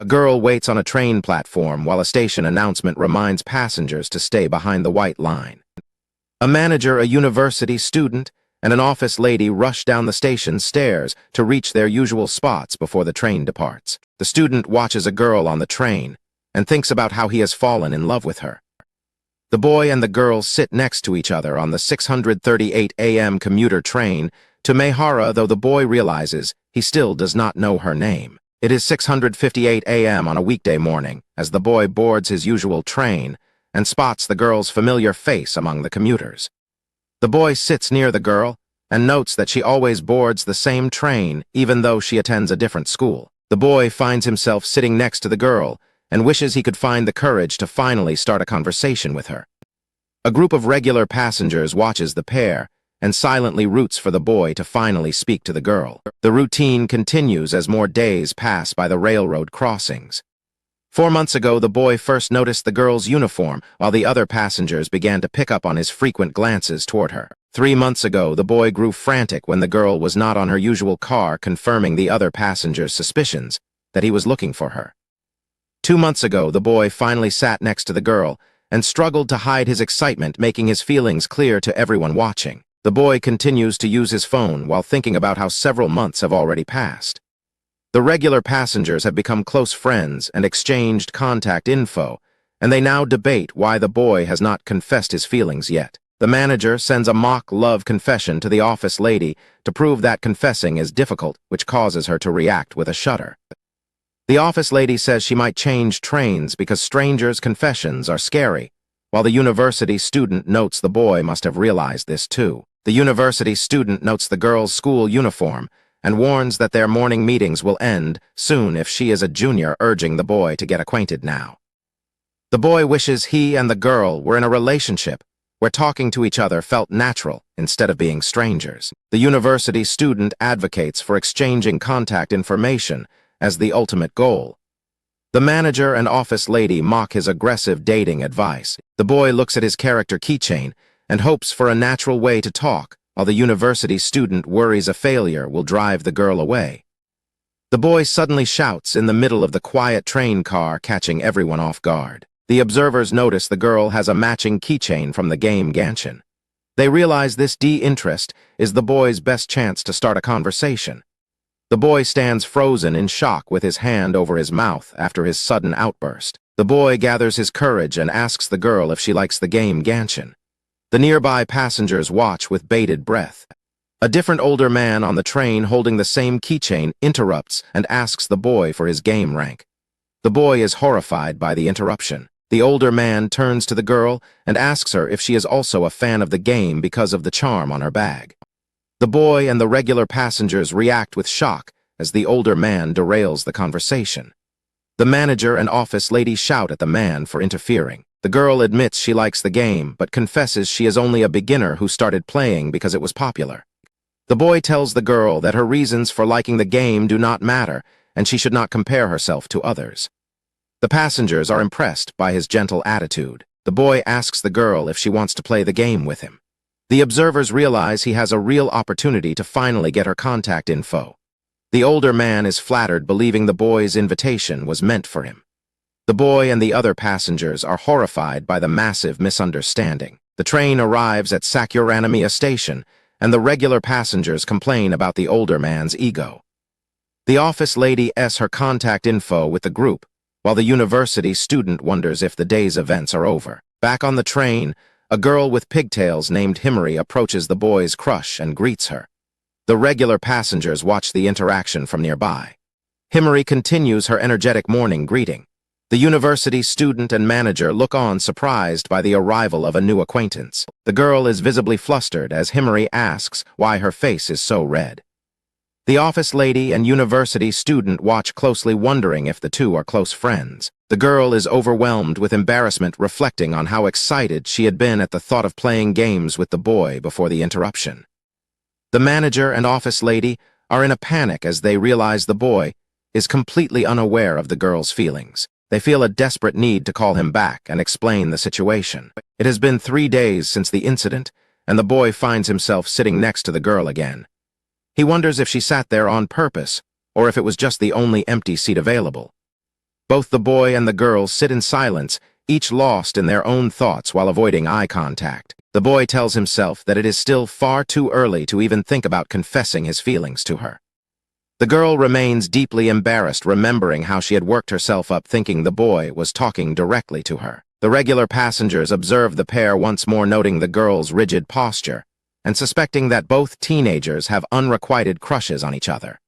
A girl waits on a train platform while a station announcement reminds passengers to stay behind the white line. A manager, a university student, and an office lady rush down the station stairs to reach their usual spots before the train departs. The student watches a girl on the train and thinks about how he has fallen in love with her. The boy and the girl sit next to each other on the 6:38 a.m. commuter train to Manhwa, though the boy realizes he still does not know her name. It is 6:58 a.m. on a weekday morning as the boy boards his usual train and spots the girl's familiar face among the commuters. The boy sits near the girl and notes that she always boards the same train even though she attends a different school. The boy finds himself sitting next to the girl and wishes he could find the courage to finally start a conversation with her. A group of regular passengers watches the pair and silently roots for the boy to finally speak to the girl. The routine continues as more days pass by the railroad crossings. 4 months ago, the boy first noticed the girl's uniform, while the other passengers began to pick up on his frequent glances toward her. 3 months ago, the boy grew frantic when the girl was not on her usual car, confirming the other passengers' suspicions that he was looking for her. 2 months ago, the boy finally sat next to the girl and struggled to hide his excitement, making his feelings clear to everyone watching. The boy continues to use his phone while thinking about how several months have already passed. The regular passengers have become close friends and exchanged contact info, and they now debate why the boy has not confessed his feelings yet. The manager sends a mock love confession to the office lady to prove that confessing is difficult, which causes her to react with a shudder. The office lady says she might change trains because strangers' confessions are scary, while the university student notes the boy must have realized this too. The university student notes the girl's school uniform and warns that their morning meetings will end soon if she is a junior, urging the boy to get acquainted now. The boy wishes he and the girl were in a relationship where talking to each other felt natural instead of being strangers. The university student advocates for exchanging contact information as the ultimate goal. The manager and office lady mock his aggressive dating advice. The boy looks at his character keychain and hopes for a natural way to talk, while the university student worries a failure will drive the girl away. The boy suddenly shouts in the middle of the quiet train car, catching everyone off guard. The observers notice the girl has a matching keychain from the game Genshin. They realize this de-interest is the boy's best chance to start a conversation. The boy stands frozen in shock with his hand over his mouth after his sudden outburst. The boy gathers his courage and asks the girl if she likes the game Genshin. The nearby passengers watch with bated breath. A different older man on the train holding the same keychain interrupts and asks the boy for his game rank. The boy is horrified by the interruption. The older man turns to the girl and asks her if she is also a fan of the game because of the charm on her bag. The boy and the regular passengers react with shock as the older man derails the conversation. The manager and office lady shout at the man for interfering. The girl admits she likes the game, but confesses she is only a beginner who started playing because it was popular. The boy tells the girl that her reasons for liking the game do not matter, and she should not compare herself to others. The passengers are impressed by his gentle attitude. The boy asks the girl if she wants to play the game with him. The observers realize he has a real opportunity to finally get her contact info. The older man is flattered, believing the boy's invitation was meant for him. The boy and the other passengers are horrified by the massive misunderstanding. The train arrives at Yuraretemasu station, and the regular passengers complain about the older man's ego. The office lady asks her contact info with the group, while the university student wonders if the day's events are over. Back on the train, a girl with pigtails named Himari approaches the boy's crush and greets her. The regular passengers watch the interaction from nearby. Himari continues her energetic morning greeting. The university student and manager look on, surprised by the arrival of a new acquaintance. The girl is visibly flustered as Himari asks why her face is so red. The office lady and university student watch closely, wondering if the two are close friends. The girl is overwhelmed with embarrassment, reflecting on how excited she had been at the thought of playing games with the boy before the interruption. The manager and office lady are in a panic as they realize the boy is completely unaware of the girl's feelings. They feel a desperate need to call him back and explain the situation. It has been 3 days since the incident, and the boy finds himself sitting next to the girl again. He wonders if she sat there on purpose, or if it was just the only empty seat available. Both the boy and the girl sit in silence, each lost in their own thoughts while avoiding eye contact. The boy tells himself that it is still far too early to even think about confessing his feelings to her. The girl remains deeply embarrassed, remembering how she had worked herself up thinking the boy was talking directly to her. The regular passengers observe the pair once more, noting the girl's rigid posture and suspecting that both teenagers have unrequited crushes on each other.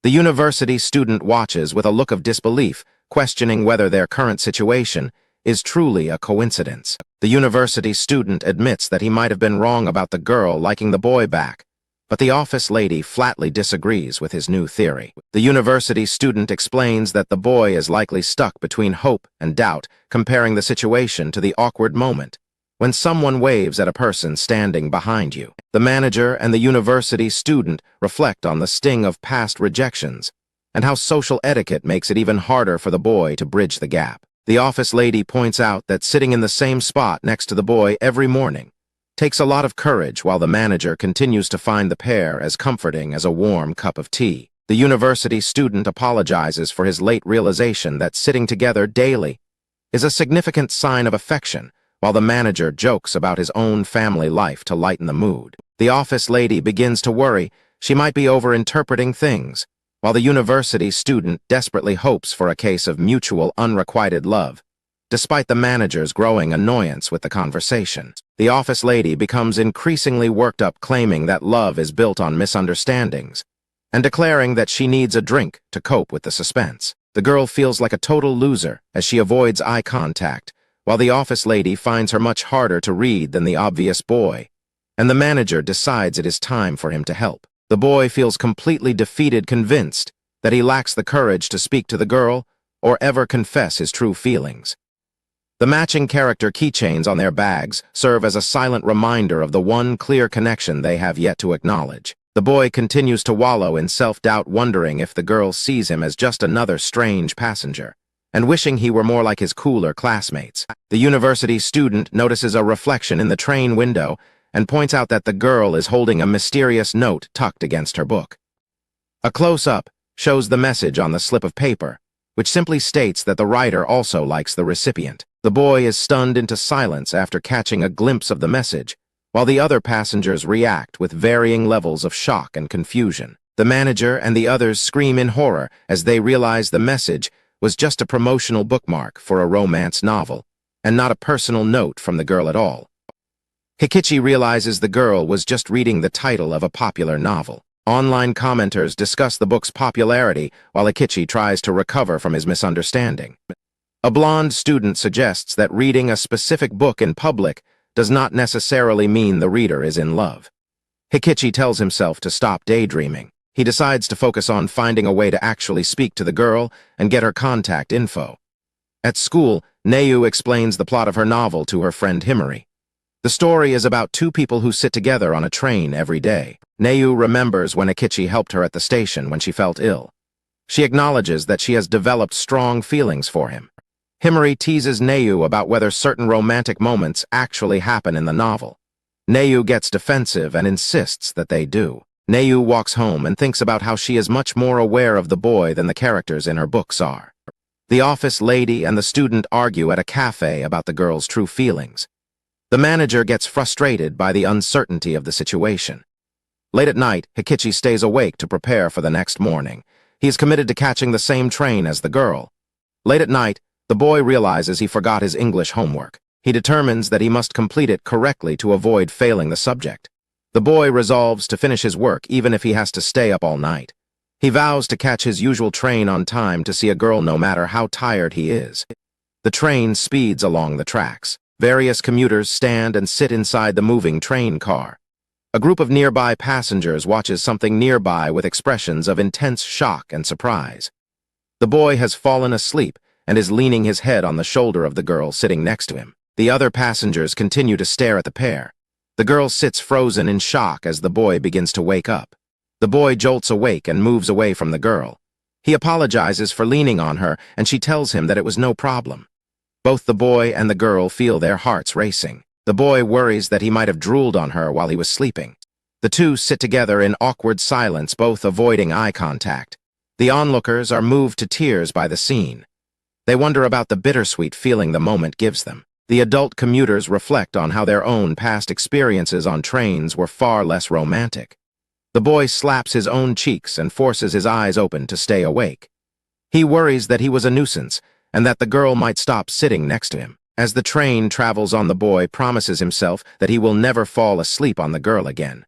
The university student watches with a look of disbelief, questioning whether their current situation is truly a coincidence. The university student admits that he might have been wrong about the girl liking the boy back, but the office lady flatly disagrees with his new theory. The university student explains that the boy is likely stuck between hope and doubt, comparing the situation to the awkward moment when someone waves at a person standing behind you. The manager and the university student reflect on the sting of past rejections and how social etiquette makes it even harder for the boy to bridge the gap. The office lady points out that sitting in the same spot next to the boy every morning takes a lot of courage, while the manager continues to find the pair as comforting as a warm cup of tea. The university student apologizes for his late realization that sitting together daily is a significant sign of affection, while the manager jokes about his own family life to lighten the mood. The office lady begins to worry she might be overinterpreting things, while the university student desperately hopes for a case of mutual unrequited love, despite the manager's growing annoyance with the conversation. The office lady becomes increasingly worked up, claiming that love is built on misunderstandings, and declaring that she needs a drink to cope with the suspense. The girl feels like a total loser as she avoids eye contact, while the office lady finds her much harder to read than the obvious boy, and the manager decides it is time for him to help. The boy feels completely defeated, convinced that he lacks the courage to speak to the girl or ever confess his true feelings. The matching character keychains on their bags serve as a silent reminder of the one clear connection they have yet to acknowledge. The boy continues to wallow in self-doubt, wondering if the girl sees him as just another strange passenger, and wishing he were more like his cooler classmates. The university student notices a reflection in the train window and points out that the girl is holding a mysterious note tucked against her book. A close-up shows the message on the slip of paper, which simply states that the writer also likes the recipient. The boy is stunned into silence after catching a glimpse of the message, while the other passengers react with varying levels of shock and confusion. The manager and the others scream in horror as they realize the message was just a promotional bookmark for a romance novel, and not a personal note from the girl at all. Hikichi realizes the girl was just reading the title of a popular novel. Online commenters discuss the book's popularity while Hikichi tries to recover from his misunderstanding. A blonde student suggests that reading a specific book in public does not necessarily mean the reader is in love. Hikichi tells himself to stop daydreaming. He decides to focus on finding a way to actually speak to the girl and get her contact info. At school, Neu explains the plot of her novel to her friend Himari. The story is about two people who sit together on a train every day. Neu remembers when Hikichi helped her at the station when she felt ill. She acknowledges that she has developed strong feelings for him. Himari teases Neu about whether certain romantic moments actually happen in the novel. Neu gets defensive and insists that they do. Neu walks home and thinks about how she is much more aware of the boy than the characters in her books are. The office lady and the student argue at a cafe about the girl's true feelings. The manager gets frustrated by the uncertainty of the situation. Late at night, Hikichi stays awake to prepare for the next morning. He is committed to catching the same train as the girl. Late at night, the boy realizes he forgot his English homework. He determines that he must complete it correctly to avoid failing the subject. The boy resolves to finish his work even if he has to stay up all night. He vows to catch his usual train on time to see a girl no matter how tired he is. The train speeds along the tracks. Various commuters stand and sit inside the moving train car. A group of nearby passengers watches something nearby with expressions of intense shock and surprise. The boy has fallen asleep and is leaning his head on the shoulder of the girl sitting next to him. The other passengers continue to stare at the pair. The girl sits frozen in shock as the boy begins to wake up. The boy jolts awake and moves away from the girl. He apologizes for leaning on her, and she tells him that it was no problem. Both the boy and the girl feel their hearts racing. The boy worries that he might have drooled on her while he was sleeping. The two sit together in awkward silence, both avoiding eye contact. The onlookers are moved to tears by the scene. They wonder about the bittersweet feeling the moment gives them. The adult commuters reflect on how their own past experiences on trains were far less romantic. The boy slaps his own cheeks and forces his eyes open to stay awake. He worries that he was a nuisance and that the girl might stop sitting next to him. As the train travels on, the boy promises himself that he will never fall asleep on the girl again.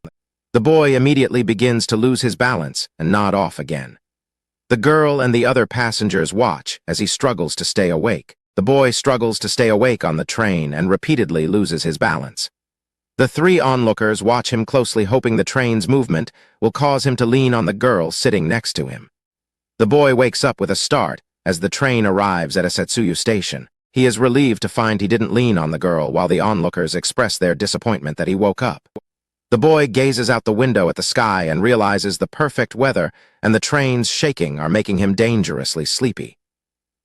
The boy immediately begins to lose his balance and nod off again. The girl and the other passengers watch as he struggles to stay awake. The boy struggles to stay awake on the train and repeatedly loses his balance. The three onlookers watch him closely, hoping the train's movement will cause him to lean on the girl sitting next to him. The boy wakes up with a start as the train arrives at a Setsuyu station. He is relieved to find he didn't lean on the girl, while the onlookers express their disappointment that he woke up. The boy gazes out the window at the sky and realizes the perfect weather and the train's shaking are making him dangerously sleepy.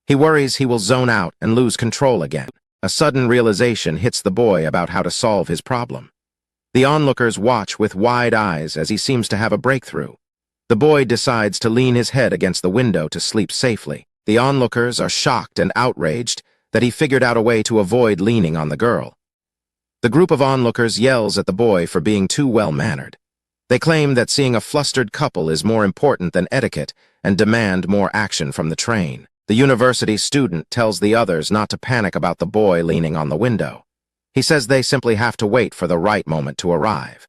He worries he will zone out and lose control again. A sudden realization hits the boy about how to solve his problem. The onlookers watch with wide eyes as he seems to have a breakthrough. The boy decides to lean his head against the window to sleep safely. The onlookers are shocked and outraged that he figured out a way to avoid leaning on the girl. The group of onlookers yells at the boy for being too well-mannered. They claim that seeing a flustered couple is more important than etiquette and demand more action from the train. The university student tells the others not to panic about the boy leaning on the window. He says they simply have to wait for the right moment to arrive.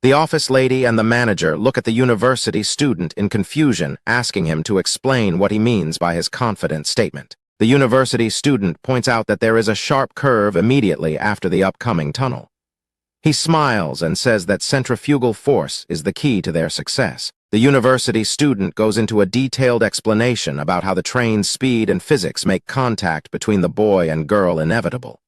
The office lady and the manager look at the university student in confusion, asking him to explain what he means by his confident statement. The university student points out that there is a sharp curve immediately after the upcoming tunnel. He smiles and says that centrifugal force is the key to their success. The university student goes into a detailed explanation about how the train's speed and physics make contact between the boy and girl inevitable.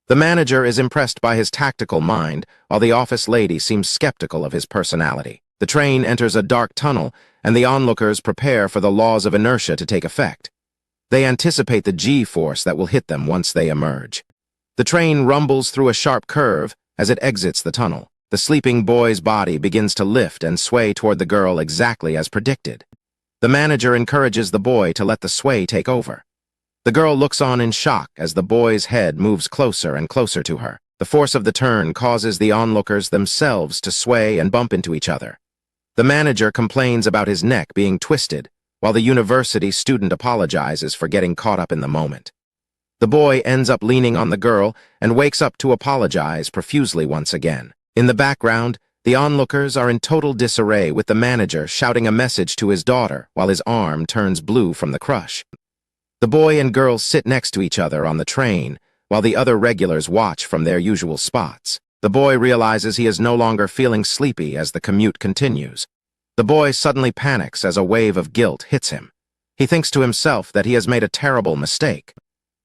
The manager is impressed by his tactical mind, while the office lady seems skeptical of his personality. The train enters a dark tunnel, and the onlookers prepare for the laws of inertia to take effect. They anticipate the G-force that will hit them once they emerge. The train rumbles through a sharp curve as it exits the tunnel. The sleeping boy's body begins to lift and sway toward the girl exactly as predicted. The manager encourages the boy to let the sway take over. The girl looks on in shock as the boy's head moves closer and closer to her. The force of the turn causes the onlookers themselves to sway and bump into each other. The manager complains about his neck being twisted, while the university student apologizes for getting caught up in the moment. The boy ends up leaning on the girl and wakes up to apologize profusely once again. In the background, the onlookers are in total disarray, with the manager shouting a message to his daughter while his arm turns blue from the crush. The boy and girl sit next to each other on the train, while the other regulars watch from their usual spots. The boy realizes he is no longer feeling sleepy as the commute continues. The boy suddenly panics as a wave of guilt hits him. He thinks to himself that he has made a terrible mistake.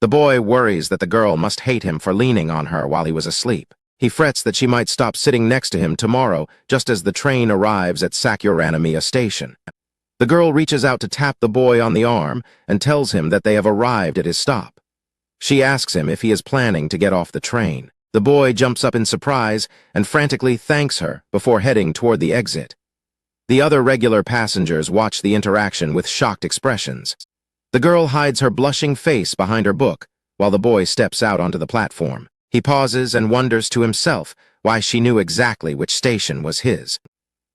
The boy worries that the girl must hate him for leaning on her while he was asleep. He frets that she might stop sitting next to him tomorrow, just as the train arrives at Yuraretemasu station. The girl reaches out to tap the boy on the arm and tells him that they have arrived at his stop. She asks him if he is planning to get off the train. The boy jumps up in surprise and frantically thanks her before heading toward the exit. The other regular passengers watch the interaction with shocked expressions. The girl hides her blushing face behind her book, while the boy steps out onto the platform. He pauses and wonders to himself why she knew exactly which station was his.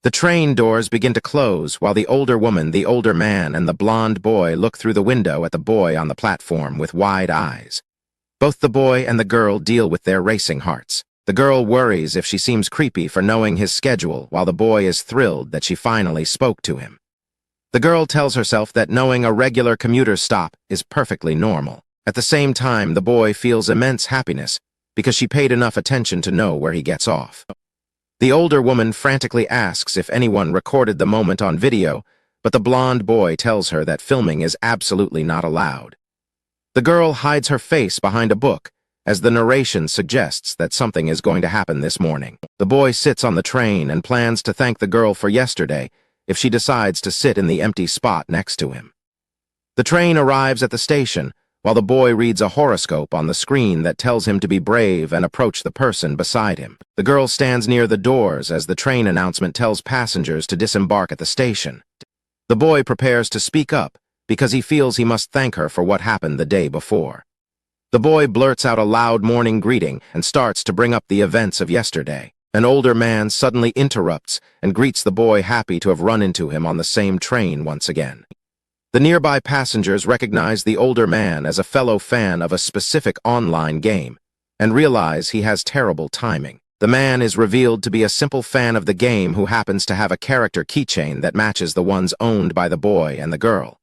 The train doors begin to close while the older woman, the older man, and the blonde boy look through the window at the boy on the platform with wide eyes. Both the boy and the girl deal with their racing hearts. The girl worries if she seems creepy for knowing his schedule, while the boy is thrilled that she finally spoke to him. The girl tells herself that knowing a regular commuter's stop is perfectly normal. At the same time, the boy feels immense happiness because she paid enough attention to know where he gets off. The older woman frantically asks if anyone recorded the moment on video, but the blonde boy tells her that filming is absolutely not allowed. The girl hides her face behind a book, as the narration suggests that something is going to happen this morning. The boy sits on the train and plans to thank the girl for yesterday if she decides to sit in the empty spot next to him. The train arrives at the station, while the boy reads a horoscope on the screen that tells him to be brave and approach the person beside him. The girl stands near the doors as the train announcement tells passengers to disembark at the station. The boy prepares to speak up because he feels he must thank her for what happened the day before. The boy blurts out a loud morning greeting and starts to bring up the events of yesterday. An older man suddenly interrupts and greets the boy, happy to have run into him on the same train once again. The nearby passengers recognize the older man as a fellow fan of a specific online game and realize he has terrible timing. The man is revealed to be a simple fan of the game who happens to have a character keychain that matches the ones owned by the boy and the girl.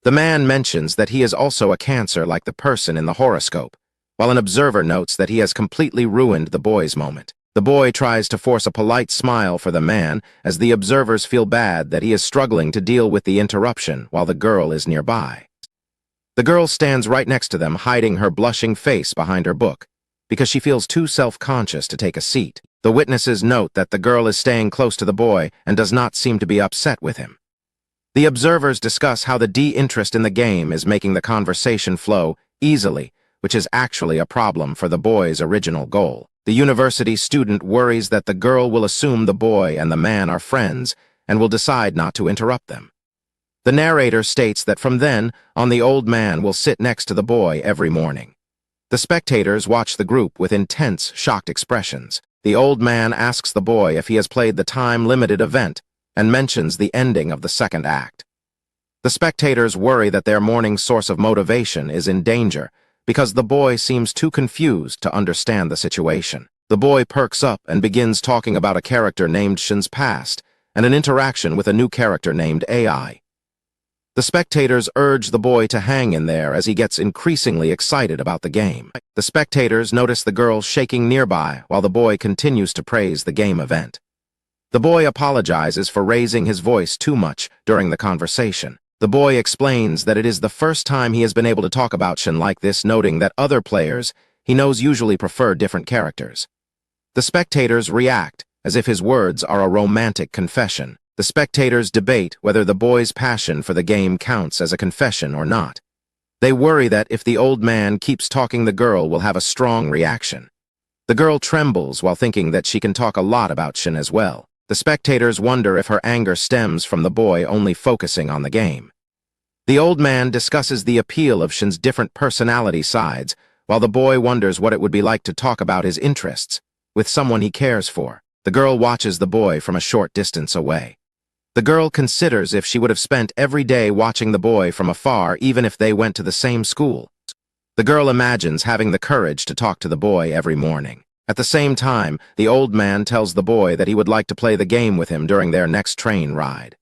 The man mentions that he is also a Cancer like the person in the horoscope, while an observer notes that he has completely ruined the boy's moment. The boy tries to force a polite smile for the man as the observers feel bad that he is struggling to deal with the interruption while the girl is nearby. The girl stands right next to them, hiding her blushing face behind her book, because she feels too self-conscious to take a seat. The witnesses note that the girl is staying close to the boy and does not seem to be upset with him. The observers discuss how the de-interest in the game is making the conversation flow easily, which is actually a problem for the boy's original goal. The university student worries that the girl will assume the boy and the man are friends and will decide not to interrupt them. The narrator states that from then on, the old man will sit next to the boy every morning. The spectators watch the group with intense, shocked expressions. The old man asks the boy if he has played the time-limited event and mentions the ending of the second act. The spectators worry that their morning source of motivation is in danger because the boy seems too confused to understand the situation. The boy perks up and begins talking about a character named Shin's past and an interaction with a new character named AI. The spectators urge the boy to hang in there as he gets increasingly excited about the game. The spectators notice the girl shaking nearby while the boy continues to praise the game event. The boy apologizes for raising his voice too much during the conversation. The boy explains that it is the first time he has been able to talk about Shin like this, noting that other players he knows usually prefer different characters. The spectators react as if his words are a romantic confession. The spectators debate whether the boy's passion for the game counts as a confession or not. They worry that if the old man keeps talking, the girl will have a strong reaction. The girl trembles while thinking that she can talk a lot about Shin as well. The spectators wonder if her anger stems from the boy only focusing on the game. The old man discusses the appeal of Shin's different personality sides, while the boy wonders what it would be like to talk about his interests with someone he cares for. The girl watches the boy from a short distance away. The girl considers if she would have spent every day watching the boy from afar, even if they went to the same school. The girl imagines having the courage to talk to the boy every morning. At the same time, the old man tells the boy that he would like to play the game with him during their next train ride.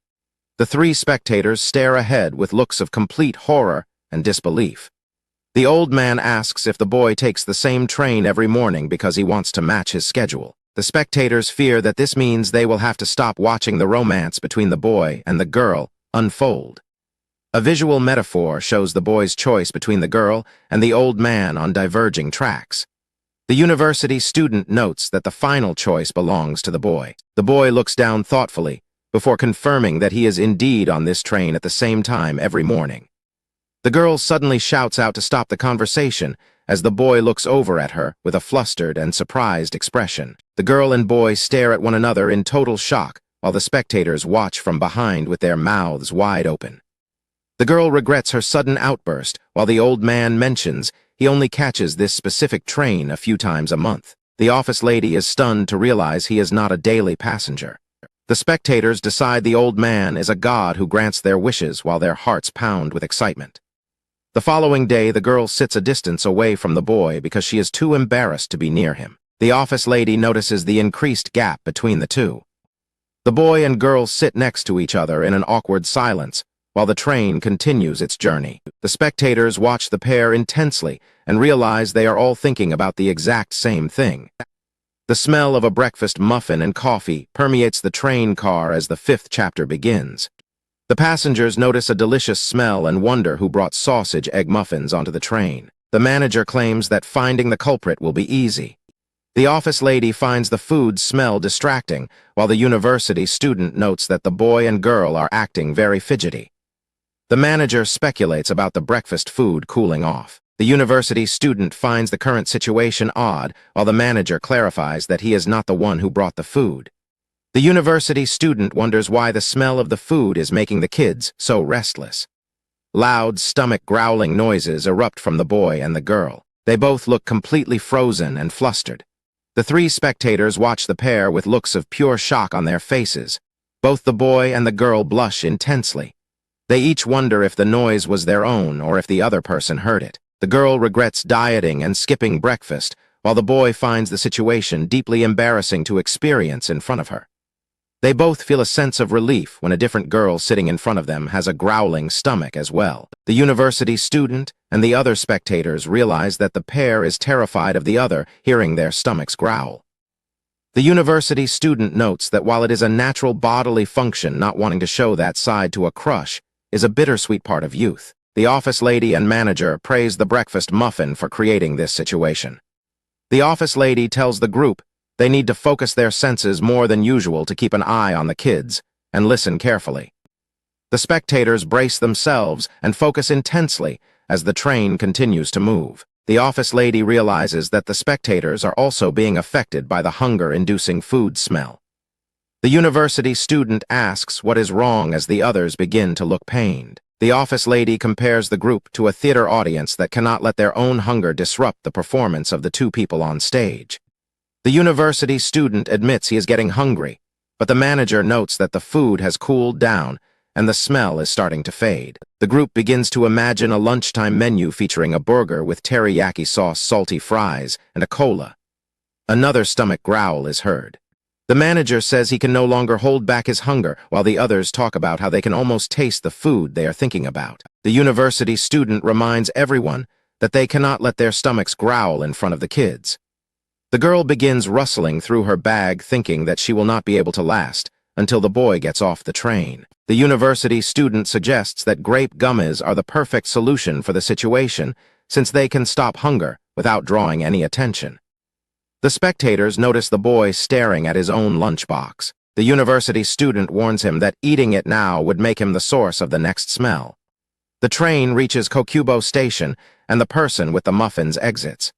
The three spectators stare ahead with looks of complete horror and disbelief. The old man asks if the boy takes the same train every morning because he wants to match his schedule. The spectators fear that this means they will have to stop watching the romance between the boy and the girl unfold. A visual metaphor shows the boy's choice between the girl and the old man on diverging tracks. The university student notes that the final choice belongs to the boy. The boy looks down thoughtfully before confirming that he is indeed on this train at the same time every morning. The girl suddenly shouts out to stop the conversation as the boy looks over at her with a flustered and surprised expression. The girl and boy stare at one another in total shock while the spectators watch from behind with their mouths wide open. The girl regrets her sudden outburst while the old man mentions he only catches this specific train a few times a month. The office lady is stunned to realize he is not a daily passenger. The spectators decide the old man is a god who grants their wishes while their hearts pound with excitement. The following day, the girl sits a distance away from the boy because she is too embarrassed to be near him. The office lady notices the increased gap between the two. The boy and girl sit next to each other in an awkward silence while the train continues its journey. The spectators watch the pair intensely and realize they are all thinking about the exact same thing. The smell of a breakfast muffin and coffee permeates the train car as the fifth chapter begins. The passengers notice a delicious smell and wonder who brought sausage egg muffins onto the train. The manager claims that finding the culprit will be easy. The office lady finds the food smell distracting, while the university student notes that the boy and girl are acting very fidgety. The manager speculates about the breakfast food cooling off. The university student finds the current situation odd, while the manager clarifies that he is not the one who brought the food. The university student wonders why the smell of the food is making the kids so restless. Loud, stomach-growling noises erupt from the boy and the girl. They both look completely frozen and flustered. The three spectators watch the pair with looks of pure shock on their faces. Both the boy and the girl blush intensely. They each wonder if the noise was their own or if the other person heard it. The girl regrets dieting and skipping breakfast, while the boy finds the situation deeply embarrassing to experience in front of her. They both feel a sense of relief when a different girl sitting in front of them has a growling stomach as well. The university student and the other spectators realize that the pair is terrified of the other hearing their stomachs growl. The university student notes that while it is a natural bodily function, not wanting to show that side to a crush is a bittersweet part of youth. The office lady and manager praise the breakfast muffin for creating this situation. The office lady tells the group they need to focus their senses more than usual to keep an eye on the kids and listen carefully. The spectators brace themselves and focus intensely as the train continues to move. The office lady realizes that the spectators are also being affected by the hunger-inducing food smell. The university student asks what is wrong as the others begin to look pained. The office lady compares the group to a theater audience that cannot let their own hunger disrupt the performance of the two people on stage. The university student admits he is getting hungry, but the manager notes that the food has cooled down and the smell is starting to fade. The group begins to imagine a lunchtime menu featuring a burger with teriyaki sauce, salty fries, and a cola. Another stomach growl is heard. The manager says he can no longer hold back his hunger, while the others talk about how they can almost taste the food they are thinking about. The university student reminds everyone that they cannot let their stomachs growl in front of the kids. The girl begins rustling through her bag, thinking that she will not be able to last until the boy gets off the train. The university student suggests that grape gummies are the perfect solution for the situation, since they can stop hunger without drawing any attention. The spectators notice the boy staring at his own lunchbox. The university student warns him that eating it now would make him the source of the next smell. The train reaches Kokubo Station, and the person with the muffins exits.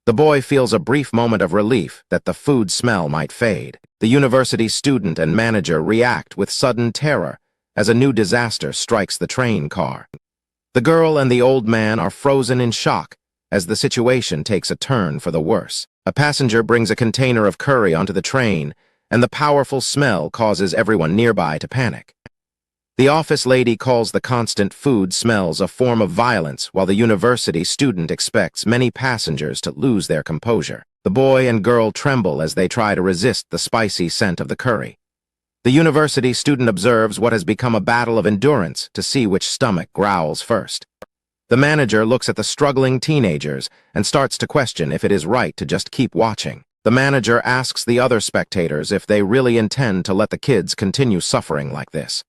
The boy feels a brief moment of relief that the food smell might fade. The university student and manager react with sudden terror as a new disaster strikes the train car. The girl and the old man are frozen in shock as the situation takes a turn for the worse. A passenger brings a container of curry onto the train, and the powerful smell causes everyone nearby to panic. The office lady calls the constant food smells a form of violence, while the university student expects many passengers to lose their composure. The boy and girl tremble as they try to resist the spicy scent of the curry. The university student observes what has become a battle of endurance to see which stomach growls first. The manager looks at the struggling teenagers and starts to question if it is right to just keep watching. The manager asks the other spectators if they really intend to let the kids continue suffering like this.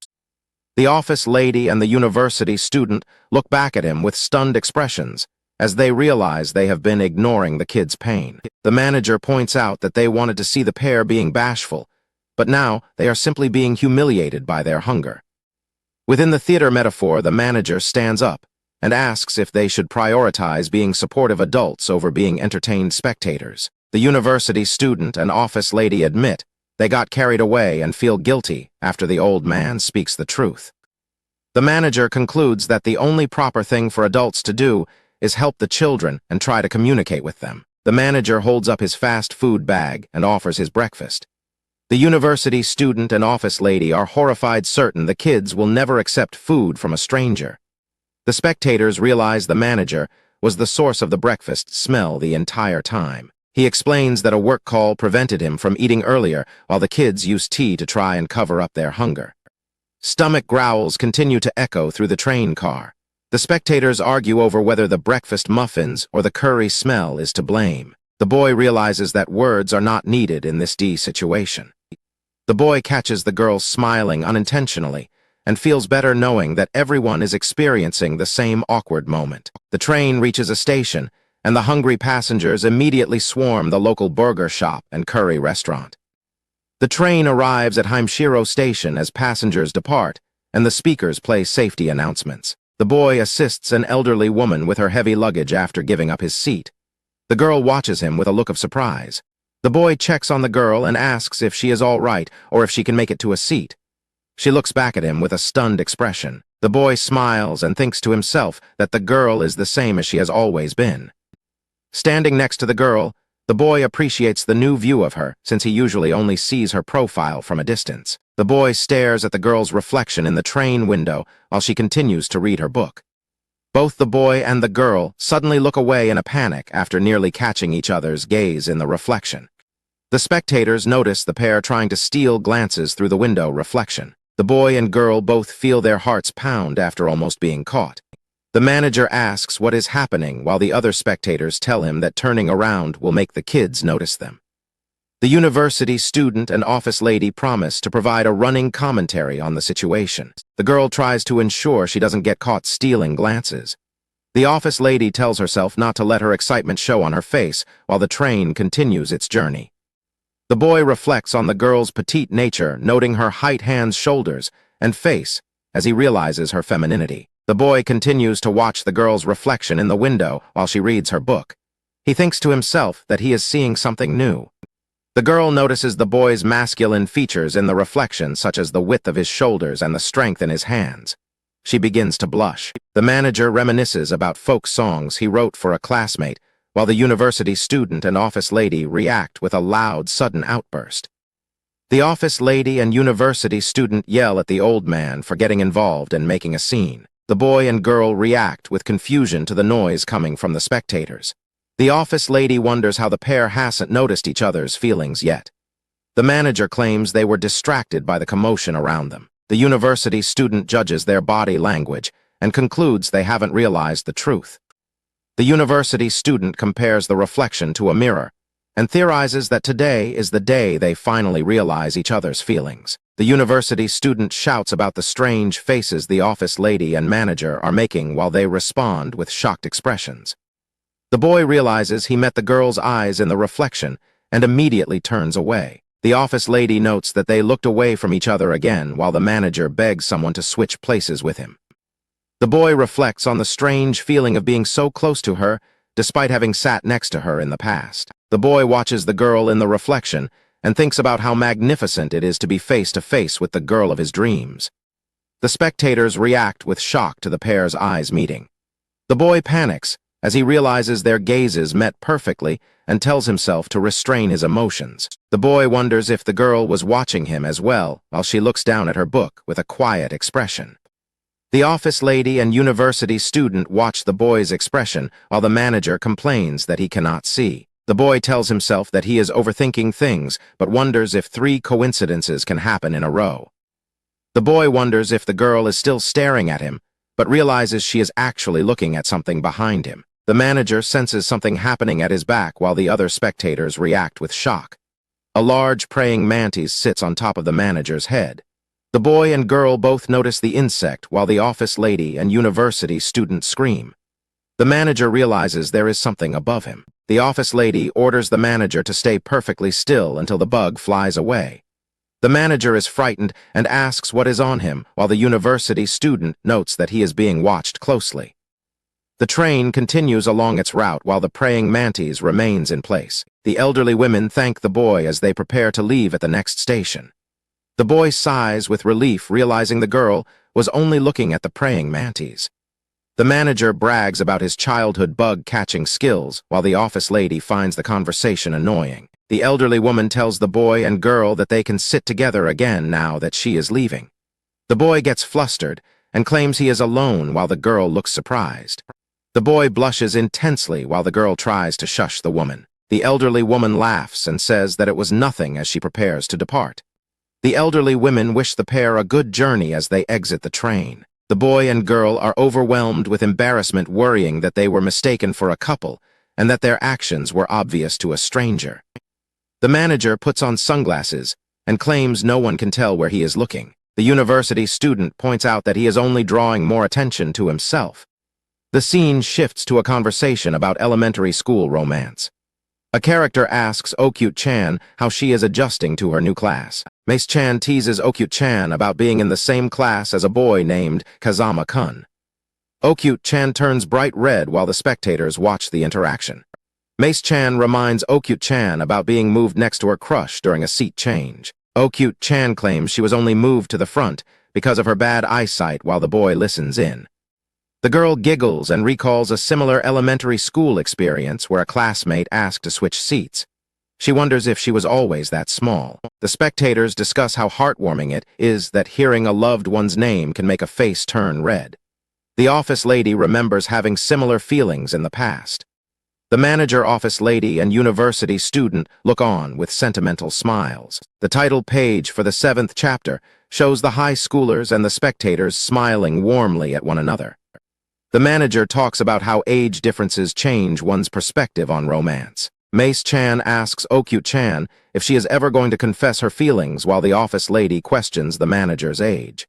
The office lady and the university student look back at him with stunned expressions as they realize they have been ignoring the kids' pain. The manager points out that they wanted to see the pair being bashful, but now they are simply being humiliated by their hunger. Within the theater metaphor, the manager stands up and asks if they should prioritize being supportive adults over being entertained spectators. The university student and office lady admit they got carried away and feel guilty after the old man speaks the truth. The manager concludes that the only proper thing for adults to do is help the children and try to communicate with them. The manager holds up his fast food bag and offers his breakfast. The university student and office lady are horrified, certain the kids will never accept food from a stranger. The spectators realize the manager was the source of the breakfast smell the entire time. He explains that a work call prevented him from eating earlier while the kids used tea to try and cover up their hunger. Stomach growls continue to echo through the train car. The spectators argue over whether the breakfast muffins or the curry smell is to blame. The boy realizes that words are not needed in this situation. The boy catches the girl smiling unintentionally and feels better knowing that everyone is experiencing the same awkward moment. The train reaches a station, and the hungry passengers immediately swarm the local burger shop and curry restaurant. The train arrives at Himeshiro Station as passengers depart, and the speakers play safety announcements. The boy assists an elderly woman with her heavy luggage after giving up his seat. The girl watches him with a look of surprise. The boy checks on the girl and asks if she is all right or if she can make it to a seat. She looks back at him with a stunned expression. The boy smiles and thinks to himself that the girl is the same as she has always been. Standing next to the girl, the boy appreciates the new view of her, since he usually only sees her profile from a distance. The boy stares at the girl's reflection in the train window while she continues to read her book. Both the boy and the girl suddenly look away in a panic after nearly catching each other's gaze in the reflection. The spectators notice the pair trying to steal glances through the window reflection. The boy and girl both feel their hearts pound after almost being caught. The manager asks what is happening while the other spectators tell him that turning around will make the kids notice them. The university student and office lady promise to provide a running commentary on the situation. The girl tries to ensure she doesn't get caught stealing glances. The office lady tells herself not to let her excitement show on her face while the train continues its journey. The boy reflects on the girl's petite nature, noting her height, hands, shoulders, and face as he realizes her femininity. The boy continues to watch the girl's reflection in the window while she reads her book. He thinks to himself that he is seeing something new. The girl notices the boy's masculine features in the reflection, such as the width of his shoulders and the strength in his hands. She begins to blush. The manager reminisces about folk songs he wrote for a classmate, while the university student and office lady react with a loud, sudden outburst. The office lady and university student yell at the old man for getting involved and making a scene. The boy and girl react with confusion to the noise coming from the spectators. The office lady wonders how the pair hasn't noticed each other's feelings yet. The manager claims they were distracted by the commotion around them. The university student judges their body language and concludes they haven't realized the truth. The university student compares the reflection to a mirror and theorizes that today is the day they finally realize each other's feelings. The university student shouts about the strange faces the office lady and manager are making while they respond with shocked expressions. The boy realizes he met the girl's eyes in the reflection and immediately turns away. The office lady notes that they looked away from each other again while the manager begs someone to switch places with him. The boy reflects on the strange feeling of being so close to her despite having sat next to her in the past. The boy watches the girl in the reflection and thinks about how magnificent it is to be face to face with the girl of his dreams. The spectators react with shock to the pair's eyes meeting. The boy panics as he realizes their gazes met perfectly and tells himself to restrain his emotions. The boy wonders if the girl was watching him as well while she looks down at her book with a quiet expression. The office lady and university student watch the boy's expression while the manager complains that he cannot see. The boy tells himself that he is overthinking things, but wonders if 3 coincidences can happen in a row. The boy wonders if the girl is still staring at him, but realizes she is actually looking at something behind him. The manager senses something happening at his back while the other spectators react with shock. A large praying mantis sits on top of the manager's head. The boy and girl both notice the insect while the office lady and university student scream. The manager realizes there is something above him. The office lady orders the manager to stay perfectly still until the bug flies away. The manager is frightened and asks what is on him, while the university student notes that he is being watched closely. The train continues along its route while the praying mantis remains in place. The elderly women thank the boy as they prepare to leave at the next station. The boy sighs with relief, realizing the girl was only looking at the praying mantis. The manager brags about his childhood bug-catching skills, while the office lady finds the conversation annoying. The elderly woman tells the boy and girl that they can sit together again now that she is leaving. The boy gets flustered and claims he is alone while the girl looks surprised. The boy blushes intensely while the girl tries to shush the woman. The elderly woman laughs and says that it was nothing as she prepares to depart. The elderly women wish the pair a good journey as they exit the train. The boy and girl are overwhelmed with embarrassment, worrying that they were mistaken for a couple and that their actions were obvious to a stranger. The manager puts on sunglasses and claims no one can tell where he is looking. The university student points out that he is only drawing more attention to himself. The scene shifts to a conversation about elementary school romance. A character asks Okyut-chan how she is adjusting to her new class. Mace-chan teases Okyut-chan about being in the same class as a boy named Kazama-kun. Okyut-chan turns bright red while the spectators watch the interaction. Mace-chan reminds Okyut-chan about being moved next to her crush during a seat change. Okyut-chan claims she was only moved to the front because of her bad eyesight while the boy listens in. The girl giggles and recalls a similar elementary school experience where a classmate asked to switch seats. She wonders if she was always that small. The spectators discuss how heartwarming it is that hearing a loved one's name can make a face turn red. The office lady remembers having similar feelings in the past. The manager, office lady, and university student look on with sentimental smiles. The title page for the 7th chapter shows the high schoolers and the spectators smiling warmly at one another. The manager talks about how age differences change one's perspective on romance. Mace-chan asks Okyu-chan if she is ever going to confess her feelings while the office lady questions the manager's age.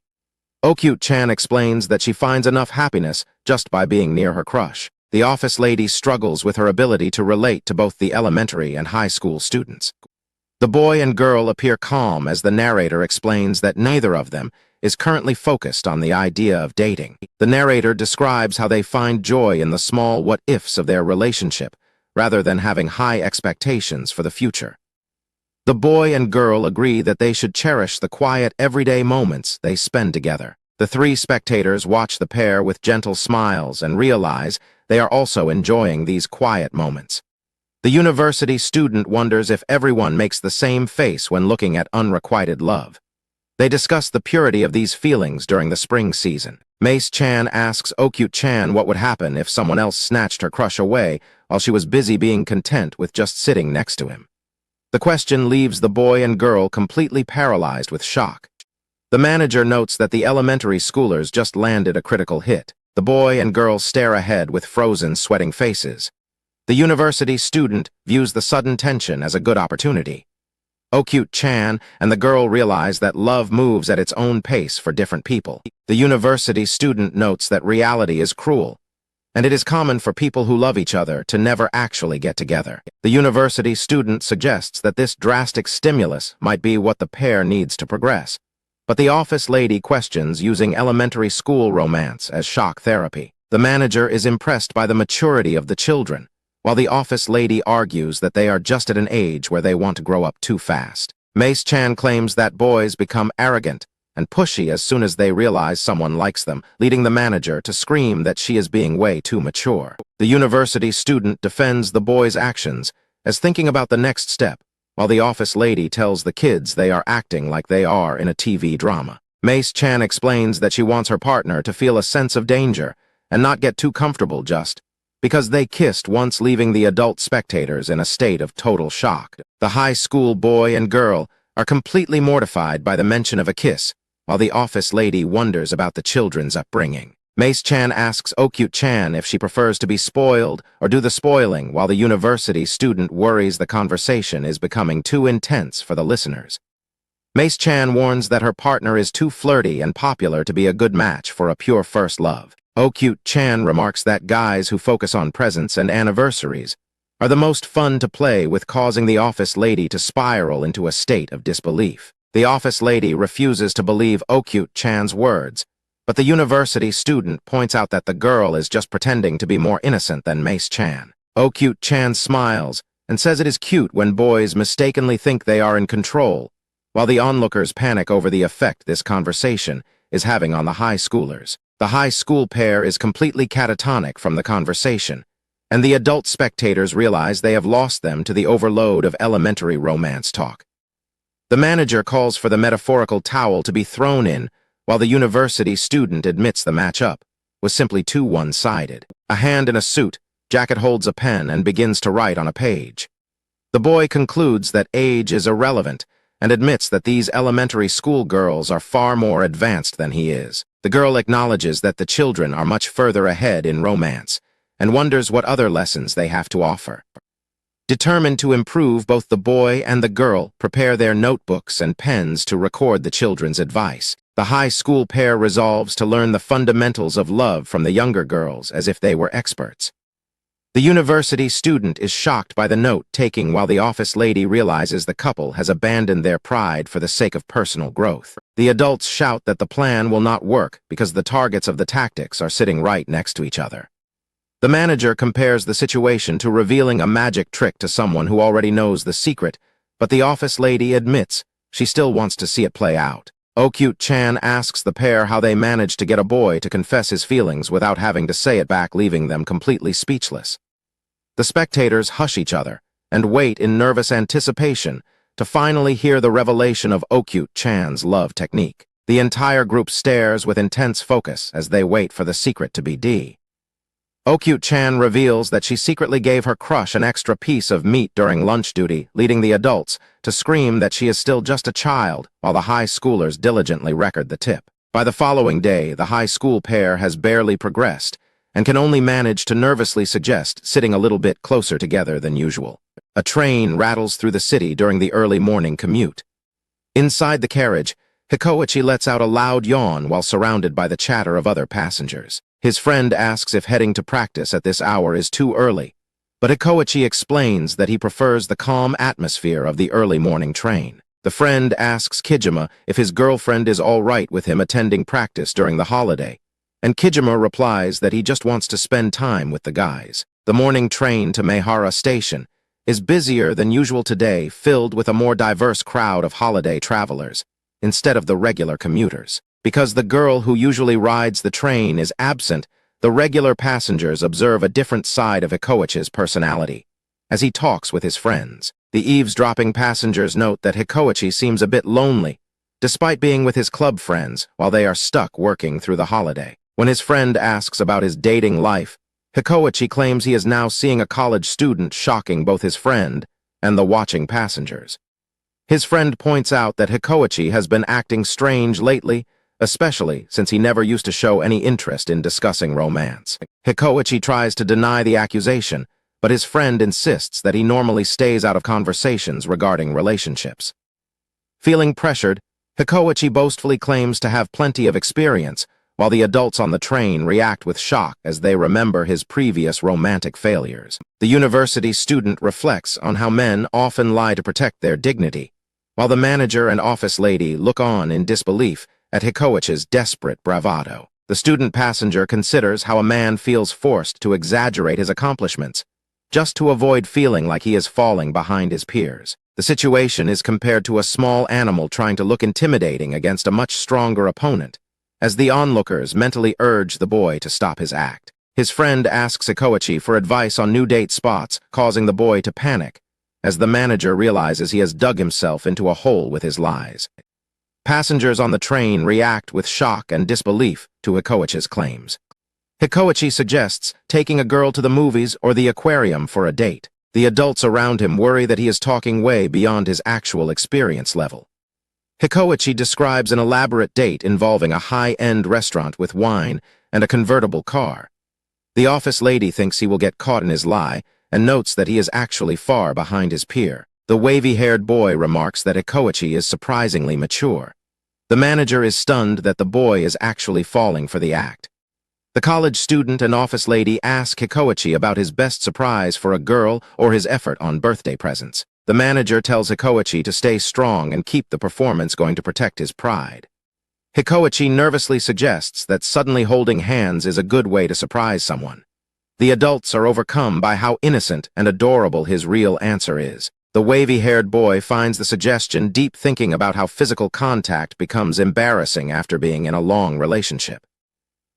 Okyu-chan explains that she finds enough happiness just by being near her crush. The office lady struggles with her ability to relate to both the elementary and high school students. The boy and girl appear calm as the narrator explains that neither of them is currently focused on the idea of dating. The narrator describes how they find joy in the small what-ifs of their relationship, rather than having high expectations for the future. The boy and girl agree that they should cherish the quiet, everyday moments they spend together. The 3 spectators watch the pair with gentle smiles and realize they are also enjoying these quiet moments. The university student wonders if everyone makes the same face when looking at unrequited love. They discuss the purity of these feelings during the spring season. Mace-chan asks Okyu-chan what would happen if someone else snatched her crush away while she was busy being content with just sitting next to him. The question leaves the boy and girl completely paralyzed with shock. The manager notes that the elementary schoolers just landed a critical hit. The boy and girl stare ahead with frozen, sweating faces. The university student views the sudden tension as a good opportunity. Okyu-chan and the girl realize that love moves at its own pace for different people. The university student notes that reality is cruel, and it is common for people who love each other to never actually get together. The university student suggests that this drastic stimulus might be what the pair needs to progress, but the office lady questions using elementary school romance as shock therapy. The manager is impressed by the maturity of the children, while the office lady argues that they are just at an age where they want to grow up too fast. Mace-chan claims that boys become arrogant and pushy as soon as they realize someone likes them, leading the manager to scream that she is being way too mature. The university student defends the boy's actions as thinking about the next step, while the office lady tells the kids they are acting like they are in a TV drama. Mace-chan explains that she wants her partner to feel a sense of danger and not get too comfortable just because they kissed once, leaving the adult spectators in a state of total shock. The high school boy and girl are completely mortified by the mention of a kiss, while the office lady wonders about the children's upbringing. Mace-chan asks Okyu-chan if she prefers to be spoiled or do the spoiling, while the university student worries the conversation is becoming too intense for the listeners. Mace-chan warns that her partner is too flirty and popular to be a good match for a pure first love. Okyu-chan remarks that guys who focus on presents and anniversaries are the most fun to play with, causing the office lady to spiral into a state of disbelief. The office lady refuses to believe Okyu-chan's words, but the university student points out that the girl is just pretending to be more innocent than Mace-chan. Okyu-chan smiles and says it is cute when boys mistakenly think they are in control, while the onlookers panic over the effect this conversation is having on the high schoolers. The high school pair is completely catatonic from the conversation, and the adult spectators realize they have lost them to the overload of elementary romance talk. The manager calls for the metaphorical towel to be thrown in, while the university student admits the match-up was simply too one-sided. A hand in a suit jacket holds a pen and begins to write on a page. The boy concludes that age is irrelevant and admits that these elementary school girls are far more advanced than he is. The girl acknowledges that the children are much further ahead in romance and wonders what other lessons they have to offer. Determined to improve, both the boy and the girl prepare their notebooks and pens to record the children's advice. The high school pair resolves to learn the fundamentals of love from the younger girls as if they were experts. The university student is shocked by the note-taking, while the office lady realizes the couple has abandoned their pride for the sake of personal growth. The adults shout that the plan will not work because the targets of the tactics are sitting right next to each other. The manager compares the situation to revealing a magic trick to someone who already knows the secret, but the office lady admits she still wants to see it play out. Okyut-chan asks the pair how they managed to get a boy to confess his feelings without having to say it back, leaving them completely speechless. The spectators hush each other and wait in nervous anticipation to finally hear the revelation of Okyut-chan's love technique. The entire group stares with intense focus as they wait for the secret to be D. Okyut-chan reveals that she secretly gave her crush an extra piece of meat during lunch duty, leading the adults to scream that she is still just a child, while the high schoolers diligently record the tip. By the following day, the high school pair has barely progressed and can only manage to nervously suggest sitting a little bit closer together than usual. A train rattles through the city during the early morning commute. Inside the carriage, Hikoichi lets out a loud yawn while surrounded by the chatter of other passengers. His friend asks if heading to practice at this hour is too early, but Hikoichi explains that he prefers the calm atmosphere of the early morning train. The friend asks Kijima if his girlfriend is all right with him attending practice during the holiday, and Kijima replies that he just wants to spend time with the guys. The morning train to Meihara Station is busier than usual today, filled with a more diverse crowd of holiday travelers, instead of the regular commuters. Because the girl who usually rides the train is absent, the regular passengers observe a different side of Hikoichi's personality as he talks with his friends. The eavesdropping passengers note that Hikoichi seems a bit lonely, despite being with his club friends while they are stuck working through the holiday. When his friend asks about his dating life, Hikoichi claims he is now seeing a college student, shocking both his friend and the watching passengers. His friend points out that Hikoichi has been acting strange lately, especially since he never used to show any interest in discussing romance. Hikoichi tries to deny the accusation, but his friend insists that he normally stays out of conversations regarding relationships. Feeling pressured, Hikoichi boastfully claims to have plenty of experience, while the adults on the train react with shock as they remember his previous romantic failures. The university student reflects on how men often lie to protect their dignity, while the manager and office lady look on in disbelief at Hikoichi's desperate bravado. The student passenger considers how a man feels forced to exaggerate his accomplishments, just to avoid feeling like he is falling behind his peers. The situation is compared to a small animal trying to look intimidating against a much stronger opponent, as the onlookers mentally urge the boy to stop his act. His friend asks Hikoichi for advice on new date spots, causing the boy to panic, as the manager realizes he has dug himself into a hole with his lies. Passengers on the train react with shock and disbelief to Hikoichi's claims. Hikoichi suggests taking a girl to the movies or the aquarium for a date. The adults around him worry that he is talking way beyond his actual experience level. Hikoichi describes an elaborate date involving a high-end restaurant with wine and a convertible car. The office lady thinks he will get caught in his lie and notes that he is actually far behind his peer. The wavy-haired boy remarks that Hikoichi is surprisingly mature. The manager is stunned that the boy is actually falling for the act. The college student and office lady ask Hikoichi about his best surprise for a girl or his effort on birthday presents. The manager tells Hikoichi to stay strong and keep the performance going to protect his pride. Hikoichi nervously suggests that suddenly holding hands is a good way to surprise someone. The adults are overcome by how innocent and adorable his real answer is. The wavy-haired boy finds the suggestion deep, thinking about how physical contact becomes embarrassing after being in a long relationship.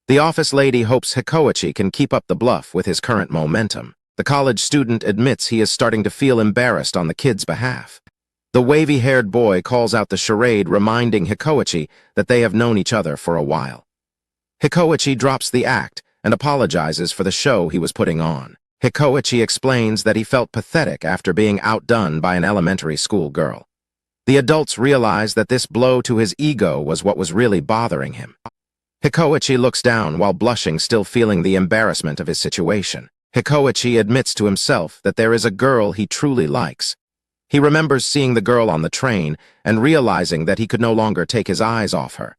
The office lady hopes Hikoichi can keep up the bluff with his current momentum. The college student admits he is starting to feel embarrassed on the kid's behalf. The wavy-haired boy calls out the charade, reminding Hikoichi that they have known each other for a while. Hikoichi drops the act and apologizes for the show he was putting on. Hikoichi explains that he felt pathetic after being outdone by an elementary school girl. The adults realize that this blow to his ego was what was really bothering him. Hikoichi looks down while blushing, still feeling the embarrassment of his situation. Hikoichi admits to himself that there is a girl he truly likes. He remembers seeing the girl on the train and realizing that he could no longer take his eyes off her.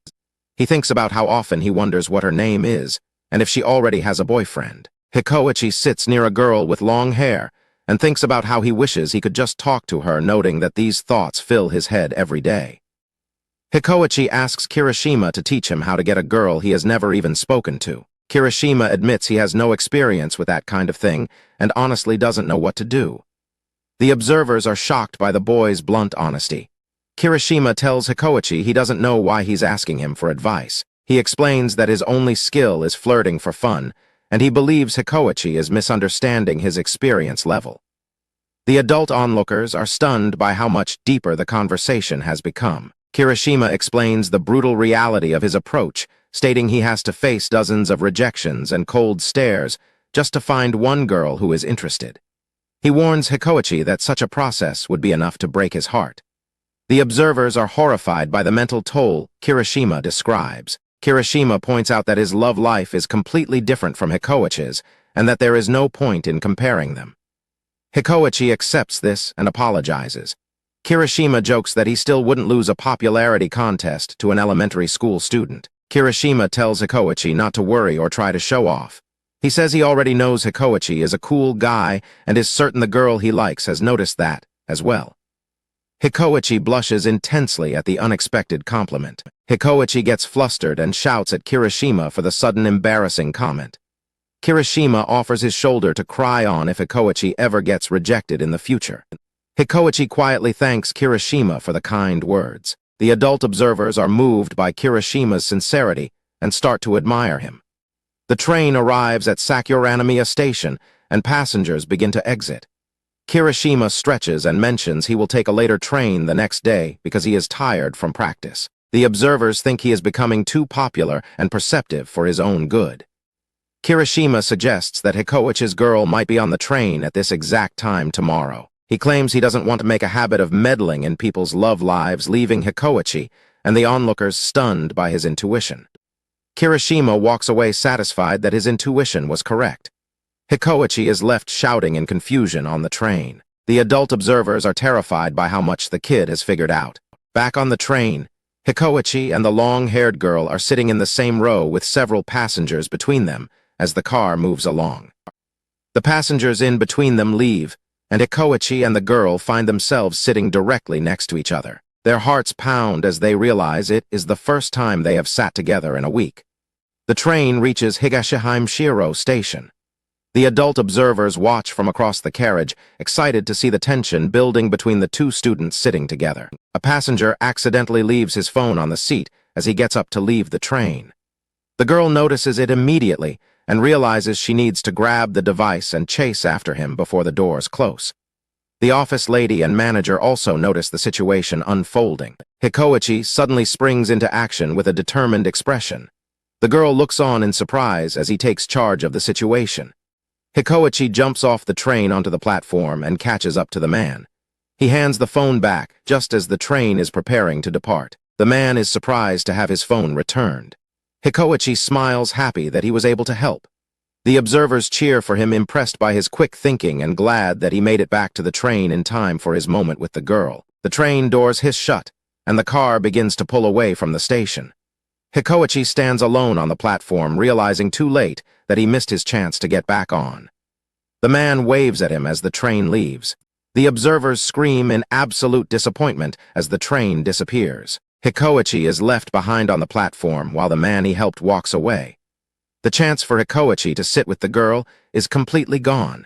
He thinks about how often he wonders what her name is and if she already has a boyfriend. Hikoichi sits near a girl with long hair and thinks about how he wishes he could just talk to her, noting that these thoughts fill his head every day. Hikoichi asks Kirishima to teach him how to get a girl he has never even spoken to. Kirishima admits he has no experience with that kind of thing and honestly doesn't know what to do. The observers are shocked by the boy's blunt honesty. Kirishima tells Hikoichi he doesn't know why he's asking him for advice. He explains that his only skill is flirting for fun, and he believes Hikoichi is misunderstanding his experience level. The adult onlookers are stunned by how much deeper the conversation has become. Kirishima explains the brutal reality of his approach, stating he has to face dozens of rejections and cold stares just to find one girl who is interested. He warns Hikoichi that such a process would be enough to break his heart. The observers are horrified by the mental toll Kirishima describes. Kirishima points out that his love life is completely different from Hikoichi's, and that there is no point in comparing them. Hikoichi accepts this and apologizes. Kirishima jokes that he still wouldn't lose a popularity contest to an elementary school student. Kirishima tells Hikoichi not to worry or try to show off. He says he already knows Hikoichi is a cool guy and is certain the girl he likes has noticed that as well. Hikoichi blushes intensely at the unexpected compliment. Hikoichi gets flustered and shouts at Kirishima for the sudden embarrassing comment. Kirishima offers his shoulder to cry on if Hikoichi ever gets rejected in the future. Hikoichi quietly thanks Kirishima for the kind words. The adult observers are moved by Kirishima's sincerity and start to admire him. The train arrives at Sakuranamiya Station, and passengers begin to exit. Kirishima stretches and mentions he will take a later train the next day because he is tired from practice. The observers think he is becoming too popular and perceptive for his own good. Kirishima suggests that Hikoichi's girl might be on the train at this exact time tomorrow. He claims he doesn't want to make a habit of meddling in people's love lives, leaving Hikoichi and the onlookers stunned by his intuition. Kirishima walks away satisfied that his intuition was correct. Hikoichi is left shouting in confusion on the train. The adult observers are terrified by how much the kid has figured out. Back on the train, Hikoichi and the long-haired girl are sitting in the same row with several passengers between them as the car moves along. The passengers in between them leave, and Hikoichi and the girl find themselves sitting directly next to each other. Their hearts pound as they realize it is the first time they have sat together in a week. The train reaches Higashihime-shiro Station. The adult observers watch from across the carriage, excited to see the tension building between the two students sitting together. A passenger accidentally leaves his phone on the seat as he gets up to leave the train. The girl notices it immediately and realizes she needs to grab the device and chase after him before the doors close. The office lady and manager also notice the situation unfolding. Hikoichi suddenly springs into action with a determined expression. The girl looks on in surprise as he takes charge of the situation. Hikoichi jumps off the train onto the platform and catches up to the man. He hands the phone back just as the train is preparing to depart. The man is surprised to have his phone returned. Hikoichi smiles happy that he was able to help. The observers cheer for him, impressed by his quick thinking and glad that he made it back to the train in time for his moment with the girl. The train doors hiss shut, and the car begins to pull away from the station. Hikoichi stands alone on the platform, realizing too late that he missed his chance to get back on. The man waves at him as the train leaves. The observers scream in absolute disappointment as the train disappears. Hikoichi is left behind on the platform while the man he helped walks away. The chance for Hikoichi to sit with the girl is completely gone.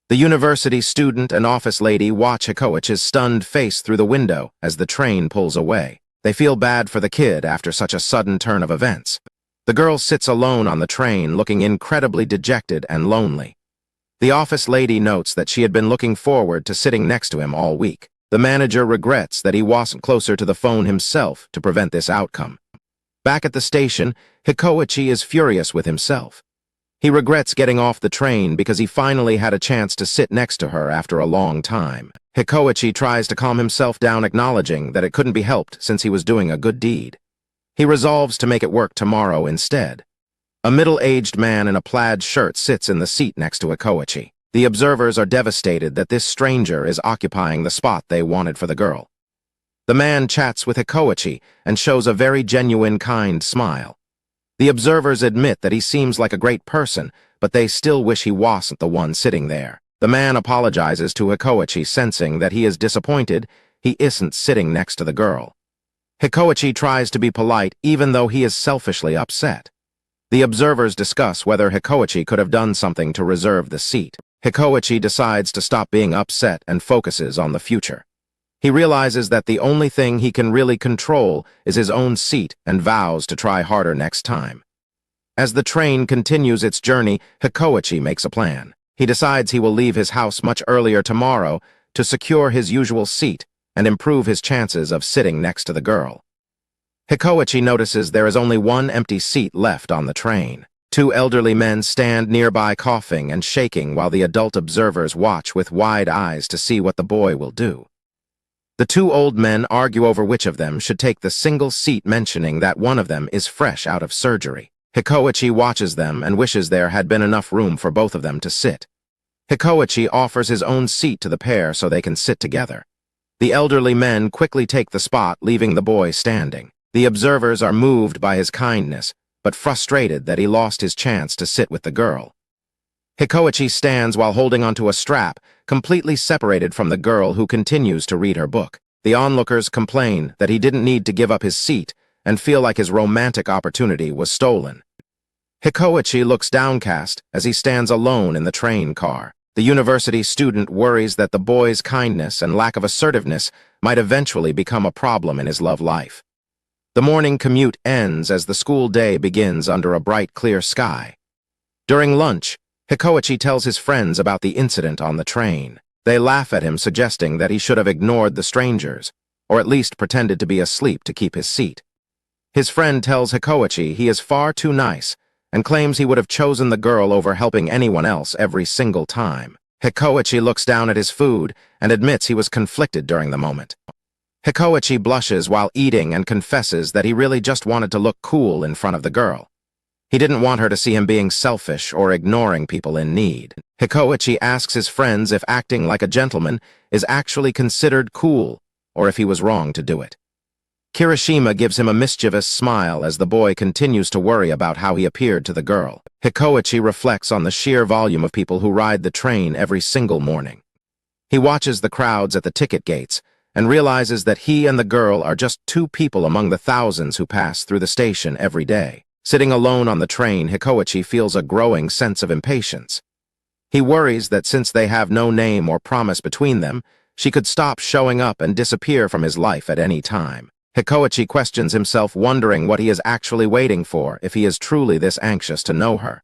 The university student and office lady watch Hikoichi's stunned face through the window as the train pulls away. They feel bad for the kid after such a sudden turn of events. The girl sits alone on the train, looking incredibly dejected and lonely. The office lady notes that she had been looking forward to sitting next to him all week. The manager regrets that he wasn't closer to the phone himself to prevent this outcome. Back at the station, Hikoichi is furious with himself. He regrets getting off the train because he finally had a chance to sit next to her after a long time. Hikoichi tries to calm himself down, acknowledging that it couldn't be helped since he was doing a good deed. He resolves to make it work tomorrow instead. A middle-aged man in a plaid shirt sits in the seat next to Hikoichi. The observers are devastated that this stranger is occupying the spot they wanted for the girl. The man chats with Hikoichi and shows a very genuine, kind smile. The observers admit that he seems like a great person, but they still wish he wasn't the one sitting there. The man apologizes to Hikoichi, sensing that he is disappointed he isn't sitting next to the girl. Hikoichi tries to be polite even though he is selfishly upset. The observers discuss whether Hikoichi could have done something to reserve the seat. Hikoichi decides to stop being upset and focuses on the future. He realizes that the only thing he can really control is his own seat and vows to try harder next time. As the train continues its journey, Hikoichi makes a plan. He decides he will leave his house much earlier tomorrow to secure his usual seat and improve his chances of sitting next to the girl. Hikoichi notices there is only one empty seat left on the train. Two elderly men stand nearby coughing and shaking while the adult observers watch with wide eyes to see what the boy will do. The two old men argue over which of them should take the single seat, mentioning that one of them is fresh out of surgery. Hikoichi watches them and wishes there had been enough room for both of them to sit. Hikoichi offers his own seat to the pair so they can sit together. The elderly men quickly take the spot, leaving the boy standing. The observers are moved by his kindness, but frustrated that he lost his chance to sit with the girl. Hikoichi stands while holding onto a strap, completely separated from the girl who continues to read her book. The onlookers complain that he didn't need to give up his seat and feel like his romantic opportunity was stolen. Hikoichi looks downcast as he stands alone in the train car. The university student worries that the boy's kindness and lack of assertiveness might eventually become a problem in his love life. The morning commute ends as the school day begins under a bright, clear sky. During lunch, Hikoichi tells his friends about the incident on the train. They laugh at him, suggesting that he should have ignored the strangers, or at least pretended to be asleep to keep his seat. His friend tells Hikoichi he is far too nice and claims he would have chosen the girl over helping anyone else every single time. Hikoichi looks down at his food and admits he was conflicted during the moment. Hikoichi blushes while eating and confesses that he really just wanted to look cool in front of the girl. He didn't want her to see him being selfish or ignoring people in need. Hikoichi asks his friends if acting like a gentleman is actually considered cool, or if he was wrong to do it. Kirishima gives him a mischievous smile as the boy continues to worry about how he appeared to the girl. Hikoichi reflects on the sheer volume of people who ride the train every single morning. He watches the crowds at the ticket gates and realizes that he and the girl are just two people among the thousands who pass through the station every day. Sitting alone on the train, Hikoichi feels a growing sense of impatience. He worries that since they have no name or promise between them, she could stop showing up and disappear from his life at any time. Hikoichi questions himself, wondering what he is actually waiting for if he is truly this anxious to know her.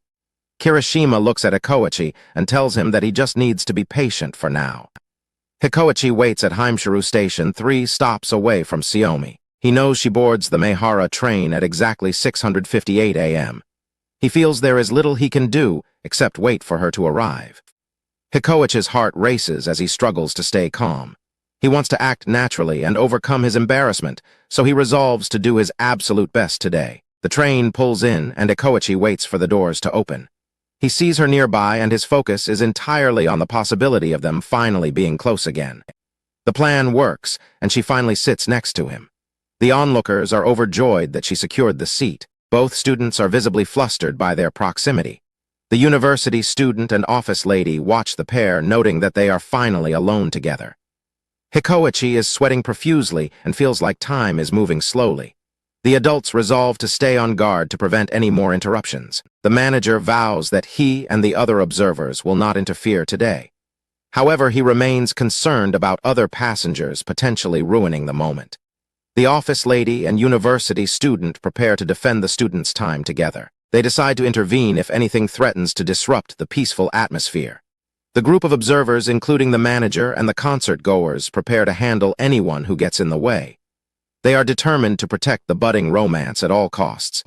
Kirishima looks at Hikoichi and tells him that he just needs to be patient for now. Hikoichi waits at Himeshuru Station, 3 stops away from Suomi. He knows she boards the Maihara train at exactly 6:58 a.m. He feels there is little he can do except wait for her to arrive. Hikoichi's heart races as he struggles to stay calm. He wants to act naturally and overcome his embarrassment, so he resolves to do his absolute best today. The train pulls in and Hikoichi waits for the doors to open. He sees her nearby and his focus is entirely on the possibility of them finally being close again. The plan works, and she finally sits next to him. The onlookers are overjoyed that she secured the seat. Both students are visibly flustered by their proximity. The university student and office lady watch the pair, noting that they are finally alone together. Hikoichi is sweating profusely and feels like time is moving slowly. The adults resolve to stay on guard to prevent any more interruptions. The manager vows that he and the other observers will not interfere today. However, he remains concerned about other passengers potentially ruining the moment. The office lady and university student prepare to defend the students' time together. They decide to intervene if anything threatens to disrupt the peaceful atmosphere. The group of observers, including the manager and the concert-goers, prepare to handle anyone who gets in the way. They are determined to protect the budding romance at all costs.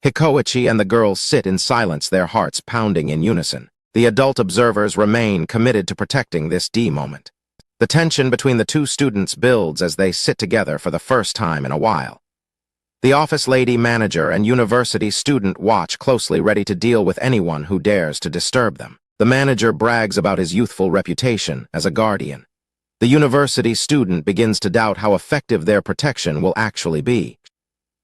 Hikoichi and the girls sit in silence, their hearts pounding in unison. The adult observers remain committed to protecting this moment. The tension between the two students builds as they sit together for the first time in a while. The office lady, manager, and university student watch closely, ready to deal with anyone who dares to disturb them. The manager brags about his youthful reputation as a guardian. The university student begins to doubt how effective their protection will actually be.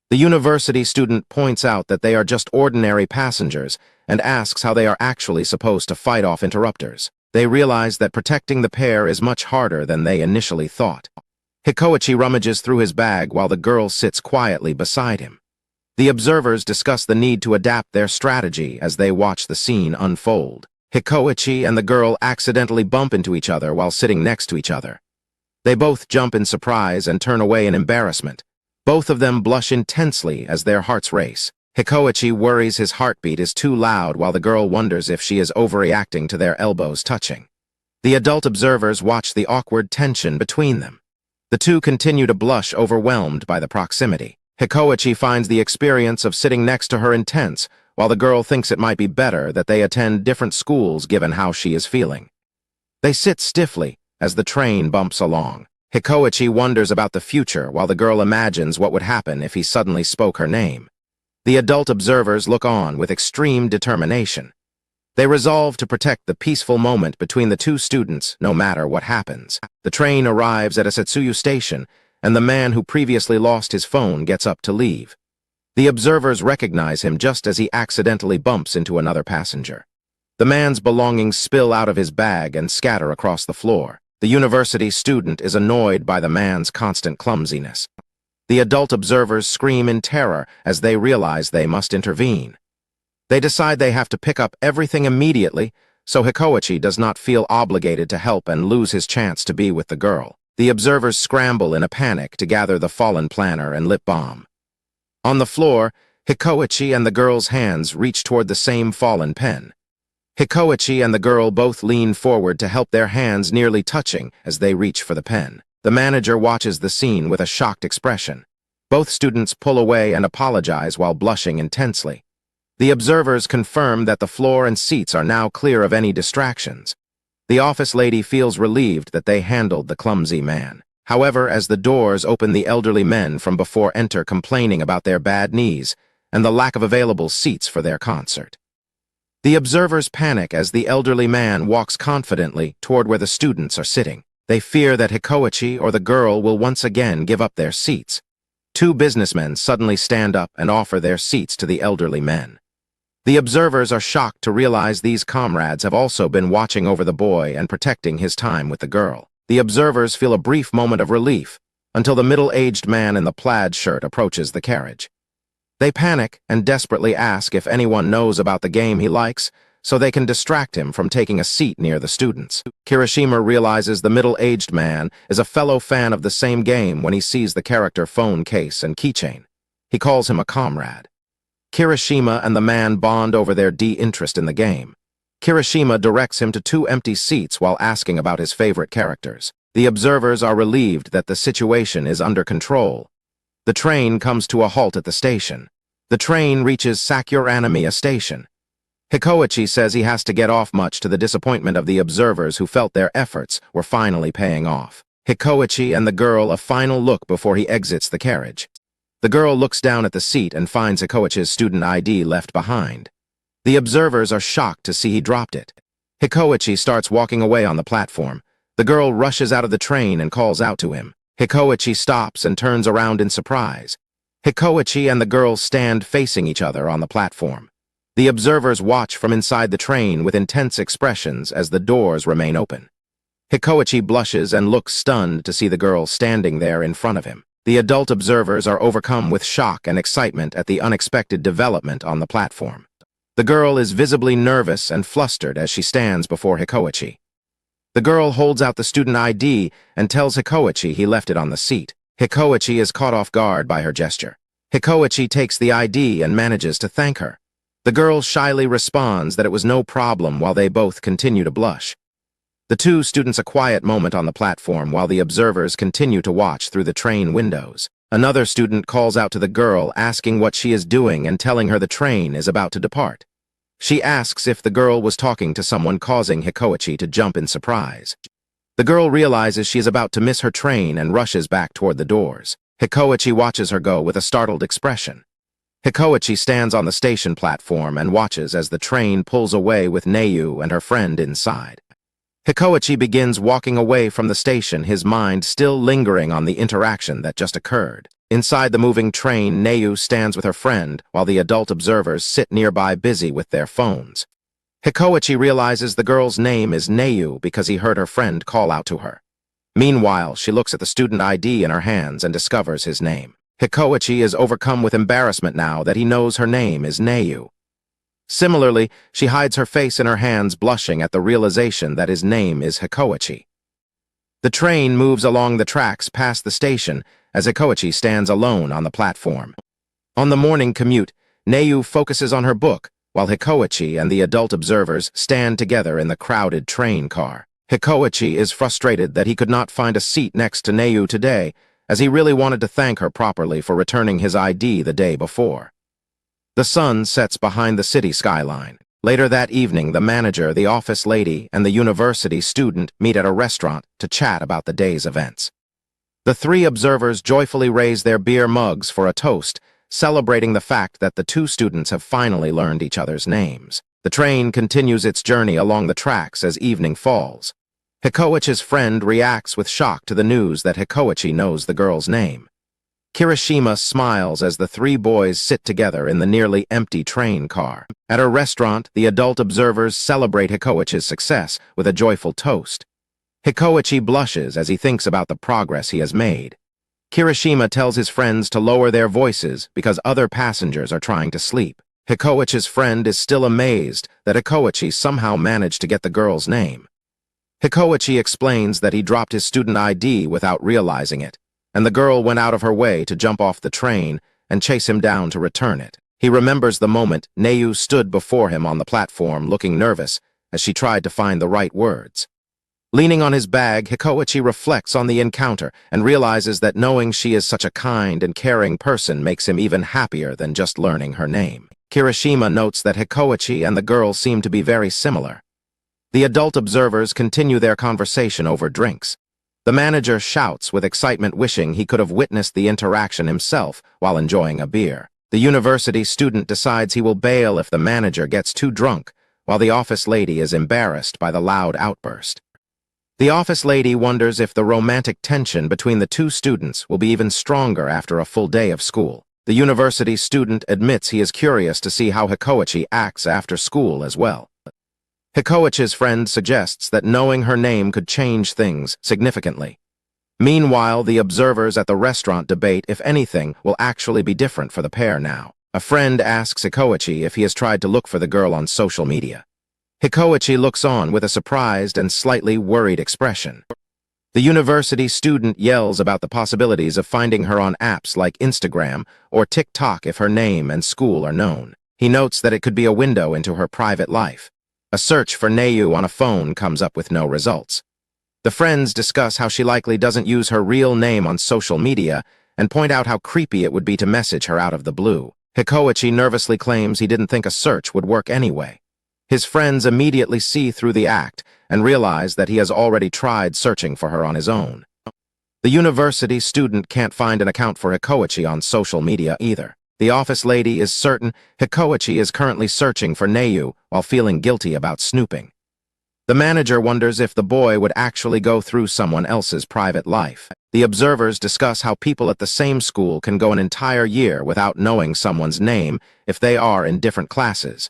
The university student points out that they are just ordinary passengers and asks how they are actually supposed to fight off interrupters. They realize that protecting the pair is much harder than they initially thought. Hikoichi rummages through his bag while the girl sits quietly beside him. The observers discuss the need to adapt their strategy as they watch the scene unfold. Hikoichi and the girl accidentally bump into each other while sitting next to each other. They both jump in surprise and turn away in embarrassment. Both of them blush intensely as their hearts race. Hikoichi worries his heartbeat is too loud while the girl wonders if she is overreacting to their elbows touching. The adult observers watch the awkward tension between them. The two continue to blush, overwhelmed by the proximity. Hikoichi finds the experience of sitting next to her intense, while the girl thinks it might be better that they attend different schools given how she is feeling. They sit stiffly as the train bumps along. Hikoichi wonders about the future while the girl imagines what would happen if he suddenly spoke her name. The adult observers look on with extreme determination. They resolve to protect the peaceful moment between the two students no matter what happens. The train arrives at a Setsuyu station, and the man who previously lost his phone gets up to leave. The observers recognize him just as he accidentally bumps into another passenger. The man's belongings spill out of his bag and scatter across the floor. The university student is annoyed by the man's constant clumsiness. The adult observers scream in terror as they realize they must intervene. They decide they have to pick up everything immediately, so Hikoichi does not feel obligated to help and lose his chance to be with the girl. The observers scramble in a panic to gather the fallen planner and lip balm. On the floor, Hikoichi and the girl's hands reach toward the same fallen pen. Hikoichi and the girl both lean forward to help, their hands nearly touching as they reach for the pen. The manager watches the scene with a shocked expression. Both students pull away and apologize while blushing intensely. The observers confirm that the floor and seats are now clear of any distractions. The office lady feels relieved that they handled the clumsy man. However, as the doors open, the elderly men from before enter, complaining about their bad knees and the lack of available seats for their concert. The observers panic as the elderly man walks confidently toward where the students are sitting. They fear that Hikoichi or the girl will once again give up their seats. Two businessmen suddenly stand up and offer their seats to the elderly men. The observers are shocked to realize these comrades have also been watching over the boy and protecting his time with the girl. The observers feel a brief moment of relief until the middle-aged man in the plaid shirt approaches the carriage. They panic and desperately ask if anyone knows about the game he likes so they can distract him from taking a seat near the students. Kirishima realizes the middle-aged man is a fellow fan of the same game when he sees the character phone case and keychain. He calls him a comrade. Kirishima and the man bond over their interest in the game. Kirishima directs him to two empty seats while asking about his favorite characters. The observers are relieved that the situation is under control. The train comes to a halt at the station. The train reaches Yuraretemasu station. Hikoichi says he has to get off, much to the disappointment of the observers who felt their efforts were finally paying off. Hikoichi and the girl a final look before he exits the carriage. The girl looks down at the seat and finds Hikoichi's student ID left behind. The observers are shocked to see he dropped it. Hikoichi starts walking away on the platform. The girl rushes out of the train and calls out to him. Hikoichi stops and turns around in surprise. Hikoichi and the girl stand facing each other on the platform. The observers watch from inside the train with intense expressions as the doors remain open. Hikoichi blushes and looks stunned to see the girl standing there in front of him. The adult observers are overcome with shock and excitement at the unexpected development on the platform. The girl is visibly nervous and flustered as she stands before Hikoichi. The girl holds out the student ID and tells Hikoichi he left it on the seat. Hikoichi is caught off guard by her gesture. Hikoichi takes the ID and manages to thank her. The girl shyly responds that it was no problem while they both continue to blush. The two students a quiet moment on the platform while the observers continue to watch through the train windows. Another student calls out to the girl, asking what she is doing and telling her the train is about to depart. She asks if the girl was talking to someone, causing Hikoichi to jump in surprise. The girl realizes she is about to miss her train and rushes back toward the doors. Hikoichi watches her go with a startled expression. Hikoichi stands on the station platform and watches as the train pulls away with Neu and her friend inside. Hikoichi begins walking away from the station, his mind still lingering on the interaction that just occurred. Inside the moving train, Neu stands with her friend while the adult observers sit nearby busy with their phones. Hikoichi realizes the girl's name is Neu because he heard her friend call out to her. Meanwhile, she looks at the student ID in her hands and discovers his name. Hikoichi is overcome with embarrassment now that he knows her name is Neu. Similarly, she hides her face in her hands, blushing at the realization that his name is Hikoichi. The train moves along the tracks past the station as Hikoichi stands alone on the platform. On the morning commute, Neu focuses on her book, while Hikoichi and the adult observers stand together in the crowded train car. Hikoichi is frustrated that he could not find a seat next to Neu today, as he really wanted to thank her properly for returning his ID the day before. The sun sets behind the city skyline. Later that evening, the manager, the office lady, and the university student meet at a restaurant to chat about the day's events. The three observers joyfully raise their beer mugs for a toast, celebrating the fact that the two students have finally learned each other's names. The train continues its journey along the tracks as evening falls. Hikoichi's friend reacts with shock to the news that Hikoichi knows the girl's name. Kirishima smiles as the three boys sit together in the nearly empty train car. At a restaurant, the adult observers celebrate Hikoichi's success with a joyful toast. Hikoichi blushes as he thinks about the progress he has made. Kirishima tells his friends to lower their voices because other passengers are trying to sleep. Hikoichi's friend is still amazed that Hikoichi somehow managed to get the girl's name. Hikoichi explains that he dropped his student ID without realizing it, and the girl went out of her way to jump off the train and chase him down to return it. He remembers the moment Neu stood before him on the platform looking nervous as she tried to find the right words. Leaning on his bag, Hikoichi reflects on the encounter and realizes that knowing she is such a kind and caring person makes him even happier than just learning her name. Kirishima notes that Hikoichi and the girl seem to be very similar. The adult observers continue their conversation over drinks. The manager shouts with excitement, wishing he could have witnessed the interaction himself while enjoying a beer. The university student decides he will bail if the manager gets too drunk, while the office lady is embarrassed by the loud outburst. The office lady wonders if the romantic tension between the two students will be even stronger after a full day of school. The university student admits he is curious to see how Hikoichi acts after school as well. Hikoichi's friend suggests that knowing her name could change things significantly. Meanwhile, the observers at the restaurant debate if anything will actually be different for the pair now. A friend asks Hikoichi if he has tried to look for the girl on social media. Hikoichi looks on with a surprised and slightly worried expression. The university student yells about the possibilities of finding her on apps like Instagram or TikTok if her name and school are known. He notes that it could be a window into her private life. A search for Neu on a phone comes up with no results. The friends discuss how she likely doesn't use her real name on social media and point out how creepy it would be to message her out of the blue. Hikoichi nervously claims he didn't think a search would work anyway. His friends immediately see through the act and realize that he has already tried searching for her on his own. The university student can't find an account for Hikoichi on social media either. The office lady is certain Hikoichi is currently searching for Neu while feeling guilty about snooping. The manager wonders if the boy would actually go through someone else's private life. The observers discuss how people at the same school can go an entire year without knowing someone's name if they are in different classes.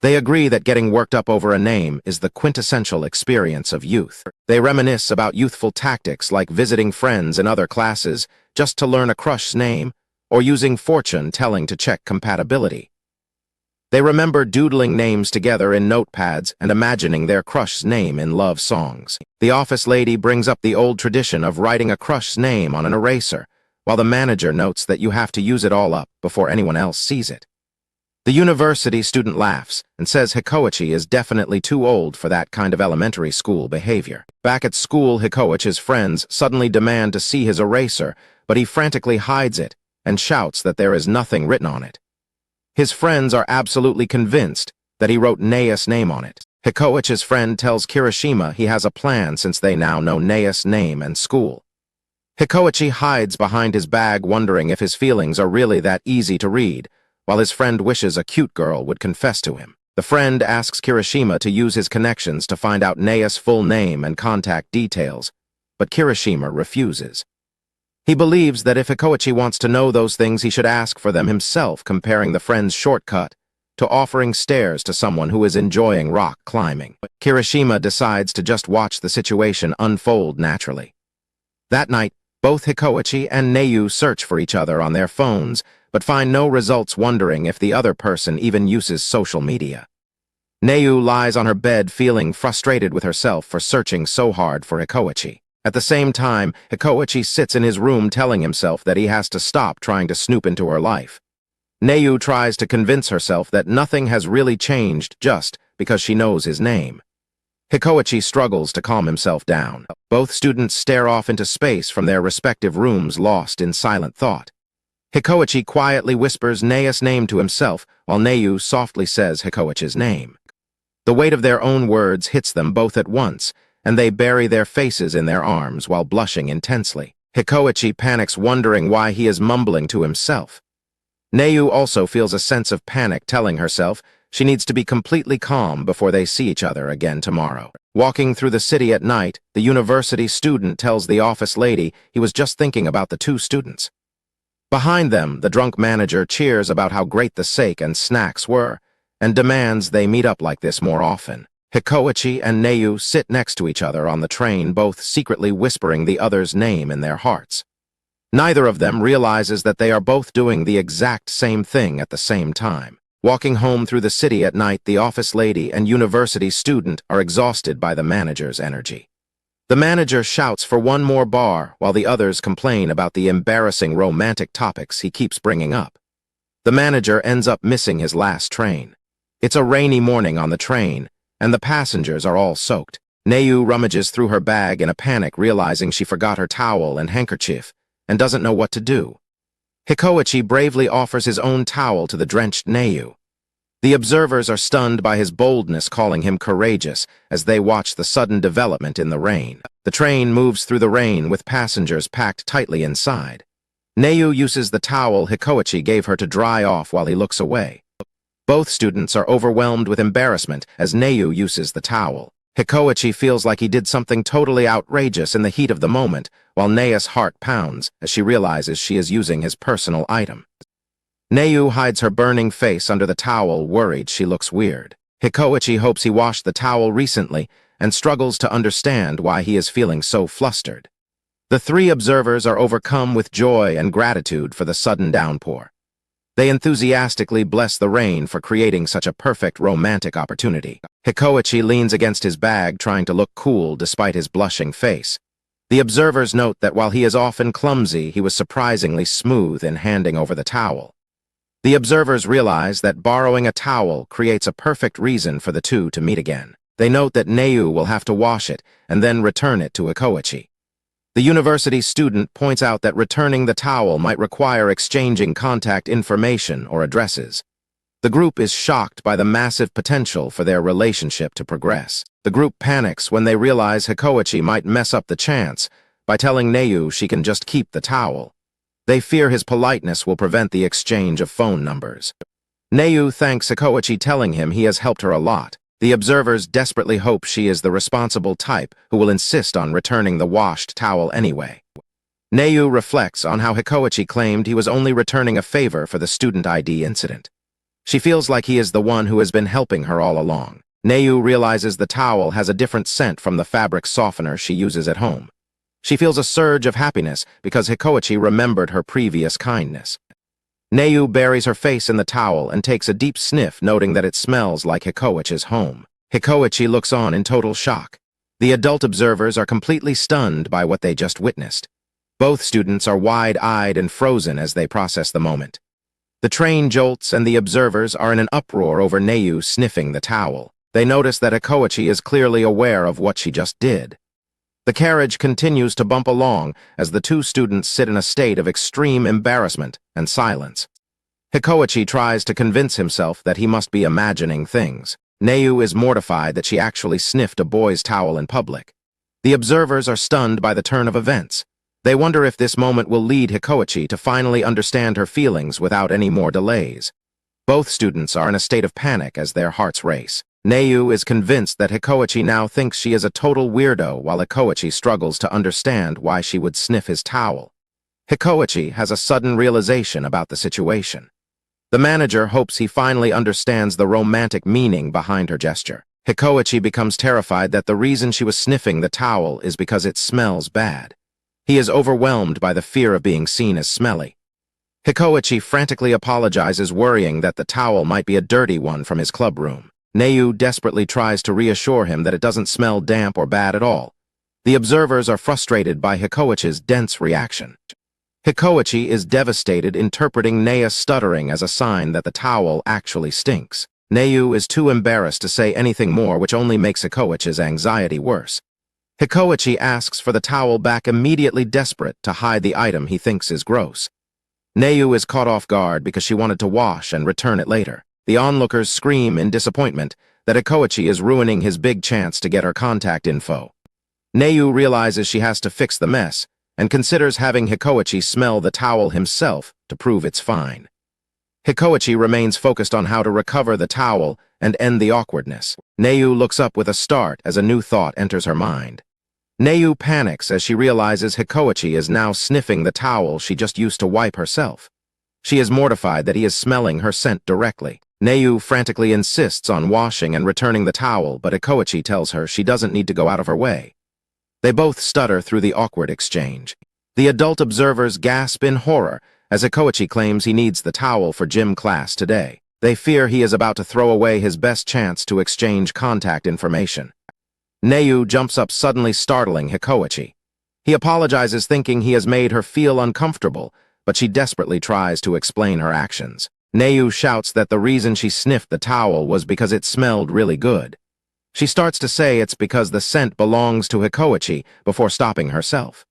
They agree that getting worked up over a name is the quintessential experience of youth. They reminisce about youthful tactics like visiting friends in other classes just to learn a crush's name, or using fortune telling to check compatibility. They remember doodling names together in notepads and imagining their crush's name in love songs. The office lady brings up the old tradition of writing a crush's name on an eraser, while the manager notes that you have to use it all up before anyone else sees it. The university student laughs and says Hikoichi is definitely too old for that kind of elementary school behavior. Back at school, Hikoichi's friends suddenly demand to see his eraser, but he frantically hides it and shouts that there is nothing written on it. His friends are absolutely convinced that he wrote Neu's name on it. Hikoichi's friend tells Kirishima he has a plan since they now know Neu's name and school. Hikoichi hides behind his bag, wondering if his feelings are really that easy to read, while his friend wishes a cute girl would confess to him. The friend asks Kirishima to use his connections to find out Neu's full name and contact details, but Kirishima refuses. He believes that if Hikoichi wants to know those things, he should ask for them himself, comparing the friend's shortcut to offering stairs to someone who is enjoying rock climbing. Kirishima decides to just watch the situation unfold naturally. That night, both Hikoichi and Neu search for each other on their phones, but find no results, wondering if the other person even uses social media. Neu lies on her bed feeling frustrated with herself for searching so hard for Hikoichi. At the same time, Hikoichi sits in his room telling himself that he has to stop trying to snoop into her life. Neyu tries to convince herself that nothing has really changed just because she knows his name. Hikoichi struggles to calm himself down. Both students stare off into space from their respective rooms, lost in silent thought. Hikoichi quietly whispers Neia's name to himself, while Neyu softly says Hikoichi's name. The weight of their own words hits them both at once, and they bury their faces in their arms while blushing intensely. Hikoichi panics, wondering why he is mumbling to himself. Neyu also feels a sense of panic, telling herself she needs to be completely calm before they see each other again tomorrow. Walking through the city at night, the university student tells the office lady he was just thinking about the two students. Behind them, the drunk manager cheers about how great the sake and snacks were, and demands they meet up like this more often. Hikoichi and Neyu sit next to each other on the train, both secretly whispering the other's name in their hearts. Neither of them realizes that they are both doing the exact same thing at the same time. Walking home through the city at night, the office lady and university student are exhausted by the manager's energy. The manager shouts for one more bar, while the others complain about the embarrassing romantic topics he keeps bringing up. The manager ends up missing his last train. It's a rainy morning on the train, and the passengers are all soaked. Neyu rummages through her bag in a panic, realizing she forgot her towel and handkerchief, and doesn't know what to do. Hikoichi bravely offers his own towel to the drenched Neyu. The observers are stunned by his boldness, calling him courageous as they watch the sudden development in the rain. The train moves through the rain with passengers packed tightly inside. Neyu uses the towel Hikoichi gave her to dry off while he looks away. Both students are overwhelmed with embarrassment as Neyu uses the towel. Hikoichi feels like he did something totally outrageous in the heat of the moment, while Neia's heart pounds as she realizes she is using his personal item. Neyu hides her burning face under the towel, worried she looks weird. Hikoichi hopes he washed the towel recently and struggles to understand why he is feeling so flustered. The three observers are overcome with joy and gratitude for the sudden downpour. They enthusiastically bless the rain for creating such a perfect romantic opportunity. Hikoichi leans against his bag, trying to look cool despite his blushing face. The observers note that while he is often clumsy, he was surprisingly smooth in handing over the towel. The observers realize that borrowing a towel creates a perfect reason for the two to meet again. They note that Neyu will have to wash it and then return it to Hikoichi. The university student points out that returning the towel might require exchanging contact information or addresses. The group is shocked by the massive potential for their relationship to progress. The group panics when they realize Hikoichi might mess up the chance by telling Neyu she can just keep the towel. They fear his politeness will prevent the exchange of phone numbers. Neyu thanks Hikoichi, telling him he has helped her a lot. The observers desperately hope she is the responsible type who will insist on returning the washed towel anyway. Neyu reflects on how Hikoichi claimed he was only returning a favor for the student ID incident. She feels like he is the one who has been helping her all along. Neyu realizes the towel has a different scent from the fabric softener she uses at home. She feels a surge of happiness because Hikoichi remembered her previous kindness. Neyu buries her face in the towel and takes a deep sniff, noting that it smells like Hikoichi's home. Hikoichi looks on in total shock. The adult observers are completely stunned by what they just witnessed. Both students are wide-eyed and frozen as they process the moment. The train jolts and the observers are in an uproar over Neyu sniffing the towel. They notice that Hikoichi is clearly aware of what she just did. The carriage continues to bump along as the two students sit in a state of extreme embarrassment and silence. Hikoichi tries to convince himself that he must be imagining things. Neyu is mortified that she actually sniffed a boy's towel in public. The observers are stunned by the turn of events. They wonder if this moment will lead Hikoichi to finally understand her feelings without any more delays. Both students are in a state of panic as their hearts race. Neyu is convinced that Hikoichi now thinks she is a total weirdo, while Hikoichi struggles to understand why she would sniff his towel. Hikoichi has a sudden realization about the situation. The manager hopes he finally understands the romantic meaning behind her gesture. Hikoichi becomes terrified that the reason she was sniffing the towel is because it smells bad. He is overwhelmed by the fear of being seen as smelly. Hikoichi frantically apologizes, worrying that the towel might be a dirty one from his club room. Neyu desperately tries to reassure him that it doesn't smell damp or bad at all. The observers are frustrated by Hikoichi's dense reaction. Hikoichi is devastated, interpreting Neia's stuttering as a sign that the towel actually stinks. Neiu is too embarrassed to say anything more, which only makes Hikoichi's anxiety worse. Hikoichi asks for the towel back, immediately desperate to hide the item he thinks is gross. Neiu is caught off guard because she wanted to wash and return it later. The onlookers scream in disappointment that Hikoichi is ruining his big chance to get her contact info. Neiu realizes she has to fix the mess and considers having Hikoichi smell the towel himself to prove it's fine. Hikoichi remains focused on how to recover the towel and end the awkwardness. Neiu looks up with a start as a new thought enters her mind. Neiu panics as she realizes Hikoichi is now sniffing the towel she just used to wipe herself. She is mortified that he is smelling her scent directly. Neiu frantically insists on washing and returning the towel, but Hikoichi tells her she doesn't need to go out of her way. They both stutter through the awkward exchange. The adult observers gasp in horror as Hikoichi claims he needs the towel for gym class today. They fear he is about to throw away his best chance to exchange contact information. Neiu jumps up, suddenly startling Hikoichi. He apologizes, thinking he has made her feel uncomfortable, but she desperately tries to explain her actions. Neiu shouts that the reason she sniffed the towel was because it smelled really good. She starts to say it's because the scent belongs to Hikoichi before stopping herself.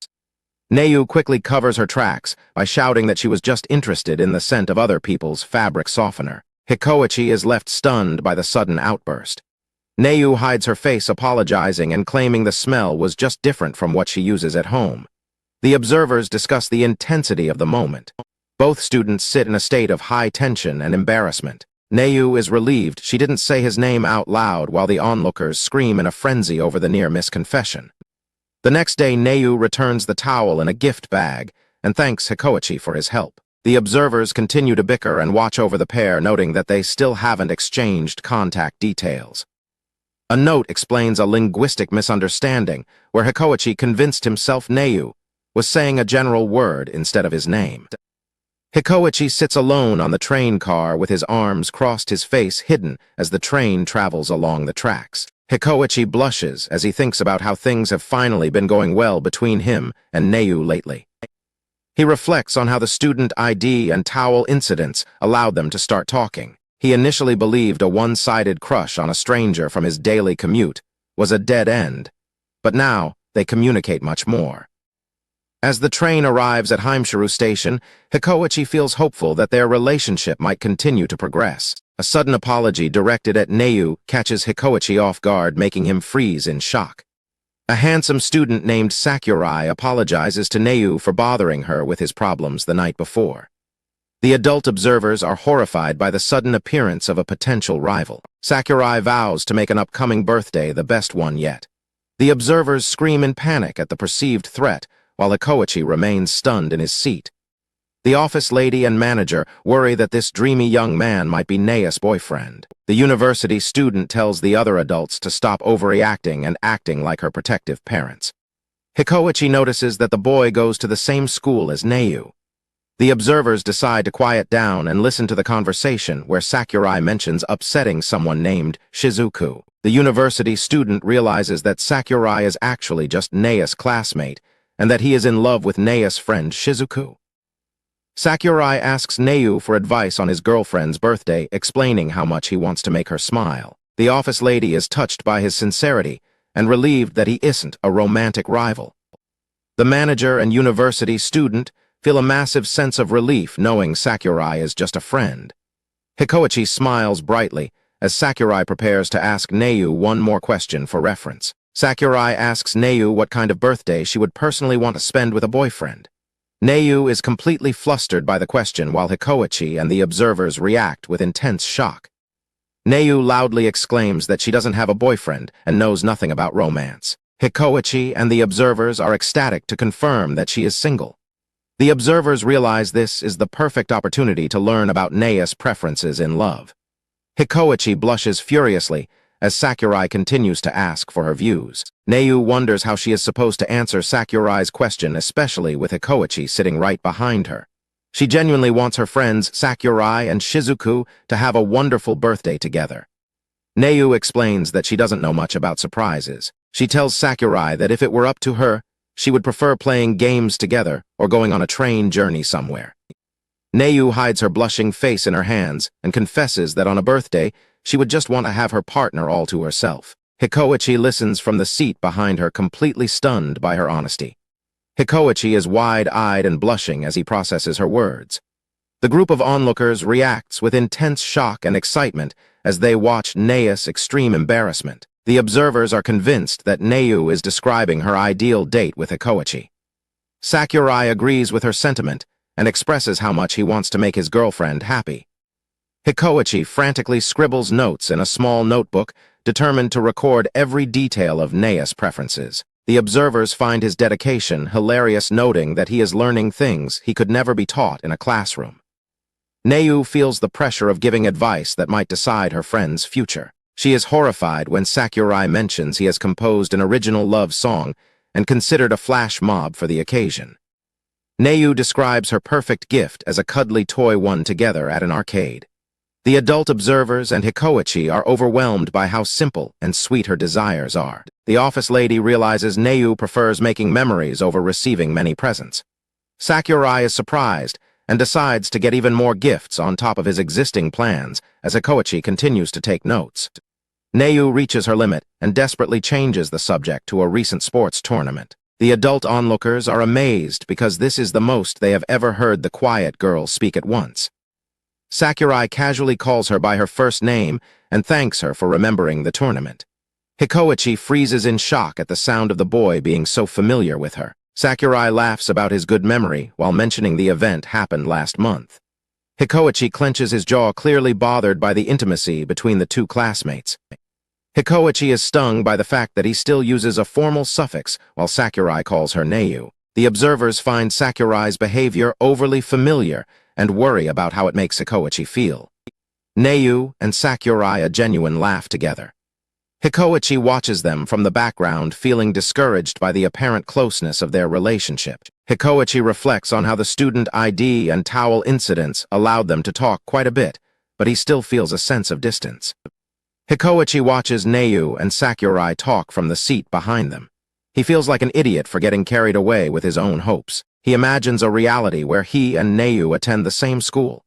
Neiu quickly covers her tracks by shouting that she was just interested in the scent of other people's fabric softener. Hikoichi is left stunned by the sudden outburst. Neiu hides her face, apologizing and claiming the smell was just different from what she uses at home. The observers discuss the intensity of the moment. Both students sit in a state of high tension and embarrassment. Neiu is relieved she didn't say his name out loud, while the onlookers scream in a frenzy over the near-miss confession. The next day, Neiu returns the towel in a gift bag and thanks Hikoichi for his help. The observers continue to bicker and watch over the pair, noting that they still haven't exchanged contact details. A note explains a linguistic misunderstanding where Hikoichi convinced himself Neiu was saying a general word instead of his name. Hikoichi sits alone on the train car with his arms crossed, his face hidden as the train travels along the tracks. Hikoichi blushes as he thinks about how things have finally been going well between him and Neiu lately. He reflects on how the student ID and towel incidents allowed them to start talking. He initially believed a one-sided crush on a stranger from his daily commute was a dead end, but now they communicate much more. As the train arrives at Heimshiro Station, Hikoichi feels hopeful that their relationship might continue to progress. A sudden apology directed at Neiu catches Hikoichi off guard, making him freeze in shock. A handsome student named Sakurai apologizes to Neiu for bothering her with his problems the night before. The adult observers are horrified by the sudden appearance of a potential rival. Sakurai vows to make an upcoming birthday the best one yet. The observers scream in panic at the perceived threat, while Hikoichi remains stunned in his seat. The office lady and manager worry that this dreamy young man might be Neia's boyfriend. The university student tells the other adults to stop overreacting and acting like her protective parents. Hikoichi notices that the boy goes to the same school as Neiu. The observers decide to quiet down and listen to the conversation where Sakurai mentions upsetting someone named Shizuku. The university student realizes that Sakurai is actually just Neia's classmate, and that he is in love with Neia's friend Shizuku. Sakurai asks Neiu for advice on his girlfriend's birthday, explaining how much he wants to make her smile. The office lady is touched by his sincerity and relieved that he isn't a romantic rival. The manager and university student feel a massive sense of relief knowing Sakurai is just a friend. Hikoichi smiles brightly as Sakurai prepares to ask Neiu one more question for reference. Sakurai asks Neiu what kind of birthday she would personally want to spend with a boyfriend. Neiu is completely flustered by the question, while Hikoichi and the observers react with intense shock. Neiu loudly exclaims that she doesn't have a boyfriend and knows nothing about romance. Hikoichi and the observers are ecstatic to confirm that she is single. The observers realize this is the perfect opportunity to learn about Neia's preferences in love. Hikoichi blushes furiously as Sakurai continues to ask for her views. Neiu wonders how she is supposed to answer Sakurai's question, especially with Hikoichi sitting right behind her. She genuinely wants her friends Sakurai and Shizuku to have a wonderful birthday together. Neiu explains that she doesn't know much about surprises. She tells Sakurai that if it were up to her, she would prefer playing games together or going on a train journey somewhere. Neu hides her blushing face in her hands and confesses that on a birthday, she would just want to have her partner all to herself. Hikoichi listens from the seat behind her, completely stunned by her honesty. Hikoichi is wide-eyed and blushing as he processes her words. The group of onlookers reacts with intense shock and excitement as they watch Neu's extreme embarrassment. The observers are convinced that Neu is describing her ideal date with Hikoichi. Sakurai agrees with her sentiment and expresses how much he wants to make his girlfriend happy. Hikoichi frantically scribbles notes in a small notebook, determined to record every detail of Neu's preferences. The observers find his dedication hilarious, noting that he is learning things he could never be taught in a classroom. Neu feels the pressure of giving advice that might decide her friend's future. She is horrified when Sakurai mentions he has composed an original love song and considered a flash mob for the occasion. Neu describes her perfect gift as a cuddly toy won together at an arcade. The adult observers and Hikoichi are overwhelmed by how simple and sweet her desires are. The office lady realizes Neu prefers making memories over receiving many presents. Sakurai is surprised and decides to get even more gifts on top of his existing plans as Hikoichi continues to take notes. Neu reaches her limit and desperately changes the subject to a recent sports tournament. The adult onlookers are amazed because this is the most they have ever heard the quiet girl speak at once. Sakurai casually calls her by her first name and thanks her for remembering the tournament. Hikoichi freezes in shock at the sound of the boy being so familiar with her. Sakurai laughs about his good memory while mentioning the event happened last month. Hikoichi clenches his jaw, clearly bothered by the intimacy between the two classmates. Hikoichi is stung by the fact that he still uses a formal suffix while Sakurai calls her Neu. The observers find Sakurai's behavior overly familiar and worry about how it makes Hikoichi feel. Neu and Sakurai a genuine laugh together. Hikoichi watches them from the background, feeling discouraged by the apparent closeness of their relationship. Hikoichi reflects on how the student ID and towel incidents allowed them to talk quite a bit, but he still feels a sense of distance. Hikoichi watches Neu and Sakurai talk from the seat behind them. He feels like an idiot for getting carried away with his own hopes. He imagines a reality where he and Neu attend the same school.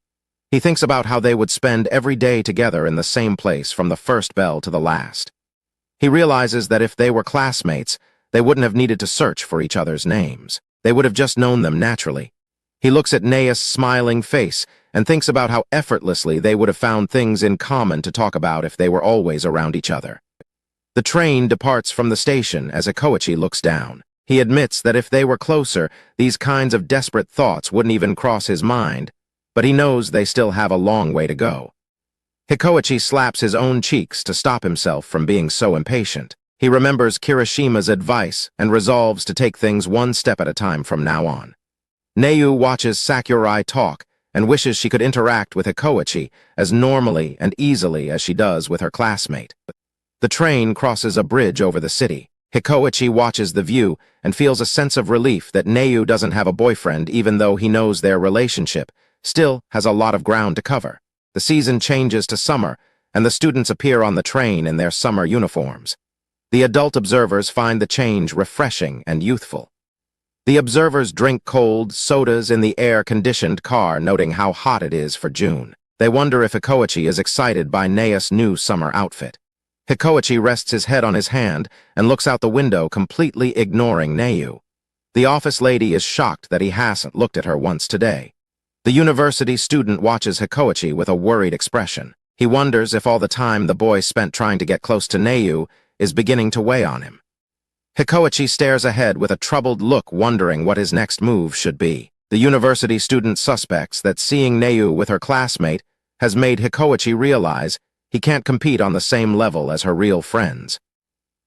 He thinks about how they would spend every day together in the same place from the first bell to the last. He realizes that if they were classmates, they wouldn't have needed to search for each other's names. They would have just known them naturally. He looks at Neu's smiling face and thinks about how effortlessly they would have found things in common to talk about if they were always around each other. The train departs from the station as Hikoichi looks down. He admits that if they were closer, these kinds of desperate thoughts wouldn't even cross his mind, but he knows they still have a long way to go. Hikoichi slaps his own cheeks to stop himself from being so impatient. He remembers Kirishima's advice and resolves to take things one step at a time from now on. Neu watches Sakurai talk and wishes she could interact with Hikoichi as normally and easily as she does with her classmate. The train crosses a bridge over the city. Hikoichi watches the view and feels a sense of relief that Neu doesn't have a boyfriend, even though he knows their relationship still has a lot of ground to cover. The season changes to summer, and the students appear on the train in their summer uniforms. The adult observers find the change refreshing and youthful. The observers drink cold sodas in the air-conditioned car, noting how hot it is for June. They wonder if Hikoichi is excited by Neu's new summer outfit. Hikoichi rests his head on his hand and looks out the window, completely ignoring Neu. The office lady is shocked that he hasn't looked at her once today. The university student watches Hikoichi with a worried expression. He wonders if all the time the boy spent trying to get close to Neu is beginning to weigh on him. Hikoichi stares ahead with a troubled look, wondering what his next move should be. The university student suspects that seeing Neu with her classmate has made Hikoichi realize he can't compete on the same level as her real friends.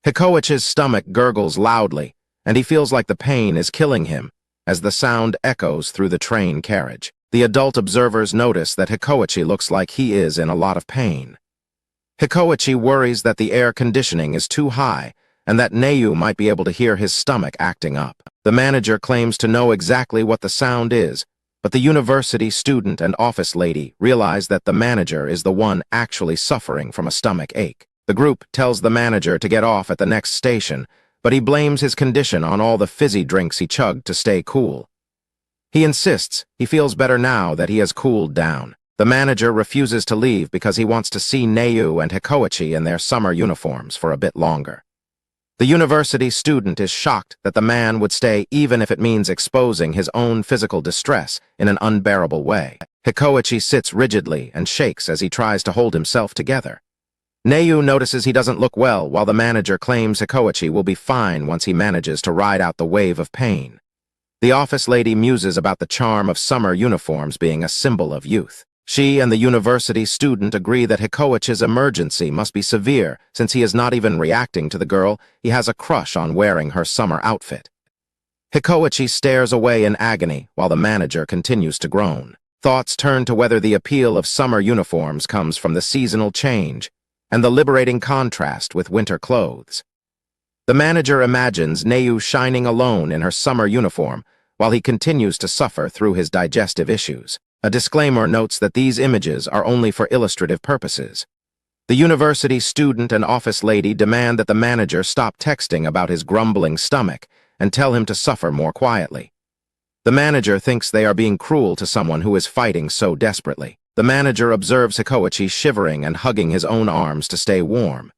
Hikoichi's stomach gurgles loudly, and he feels like the pain is killing him as the sound echoes through the train carriage. The adult observers notice that Hikoichi looks like he is in a lot of pain. Hikoichi worries that the air conditioning is too high and that Neu might be able to hear his stomach acting up. The manager claims to know exactly what the sound is, but the university student and office lady realize that the manager is the one actually suffering from a stomach ache. The group tells the manager to get off at the next station, but he blames his condition on all the fizzy drinks he chugged to stay cool. He insists he feels better now that he has cooled down. The manager refuses to leave because he wants to see Neu and Hikoichi in their summer uniforms for a bit longer. The university student is shocked that the man would stay even if it means exposing his own physical distress in an unbearable way. Hikoichi sits rigidly and shakes as he tries to hold himself together. Neu notices he doesn't look well while the manager claims Hikoichi will be fine once he manages to ride out the wave of pain. The office lady muses about the charm of summer uniforms being a symbol of youth. She and the university student agree that Hikoichi's emergency must be severe since he is not even reacting to the girl he has a crush on wearing her summer outfit. Hikoichi stares away in agony while the manager continues to groan. Thoughts turn to whether the appeal of summer uniforms comes from the seasonal change and the liberating contrast with winter clothes. The manager imagines Neu shining alone in her summer uniform while he continues to suffer through his digestive issues. A disclaimer notes that these images are only for illustrative purposes. The university student and office lady demand that the manager stop texting about his grumbling stomach and tell him to suffer more quietly. The manager thinks they are being cruel to someone who is fighting so desperately. The manager observes Hikoichi shivering and hugging his own arms to stay warm.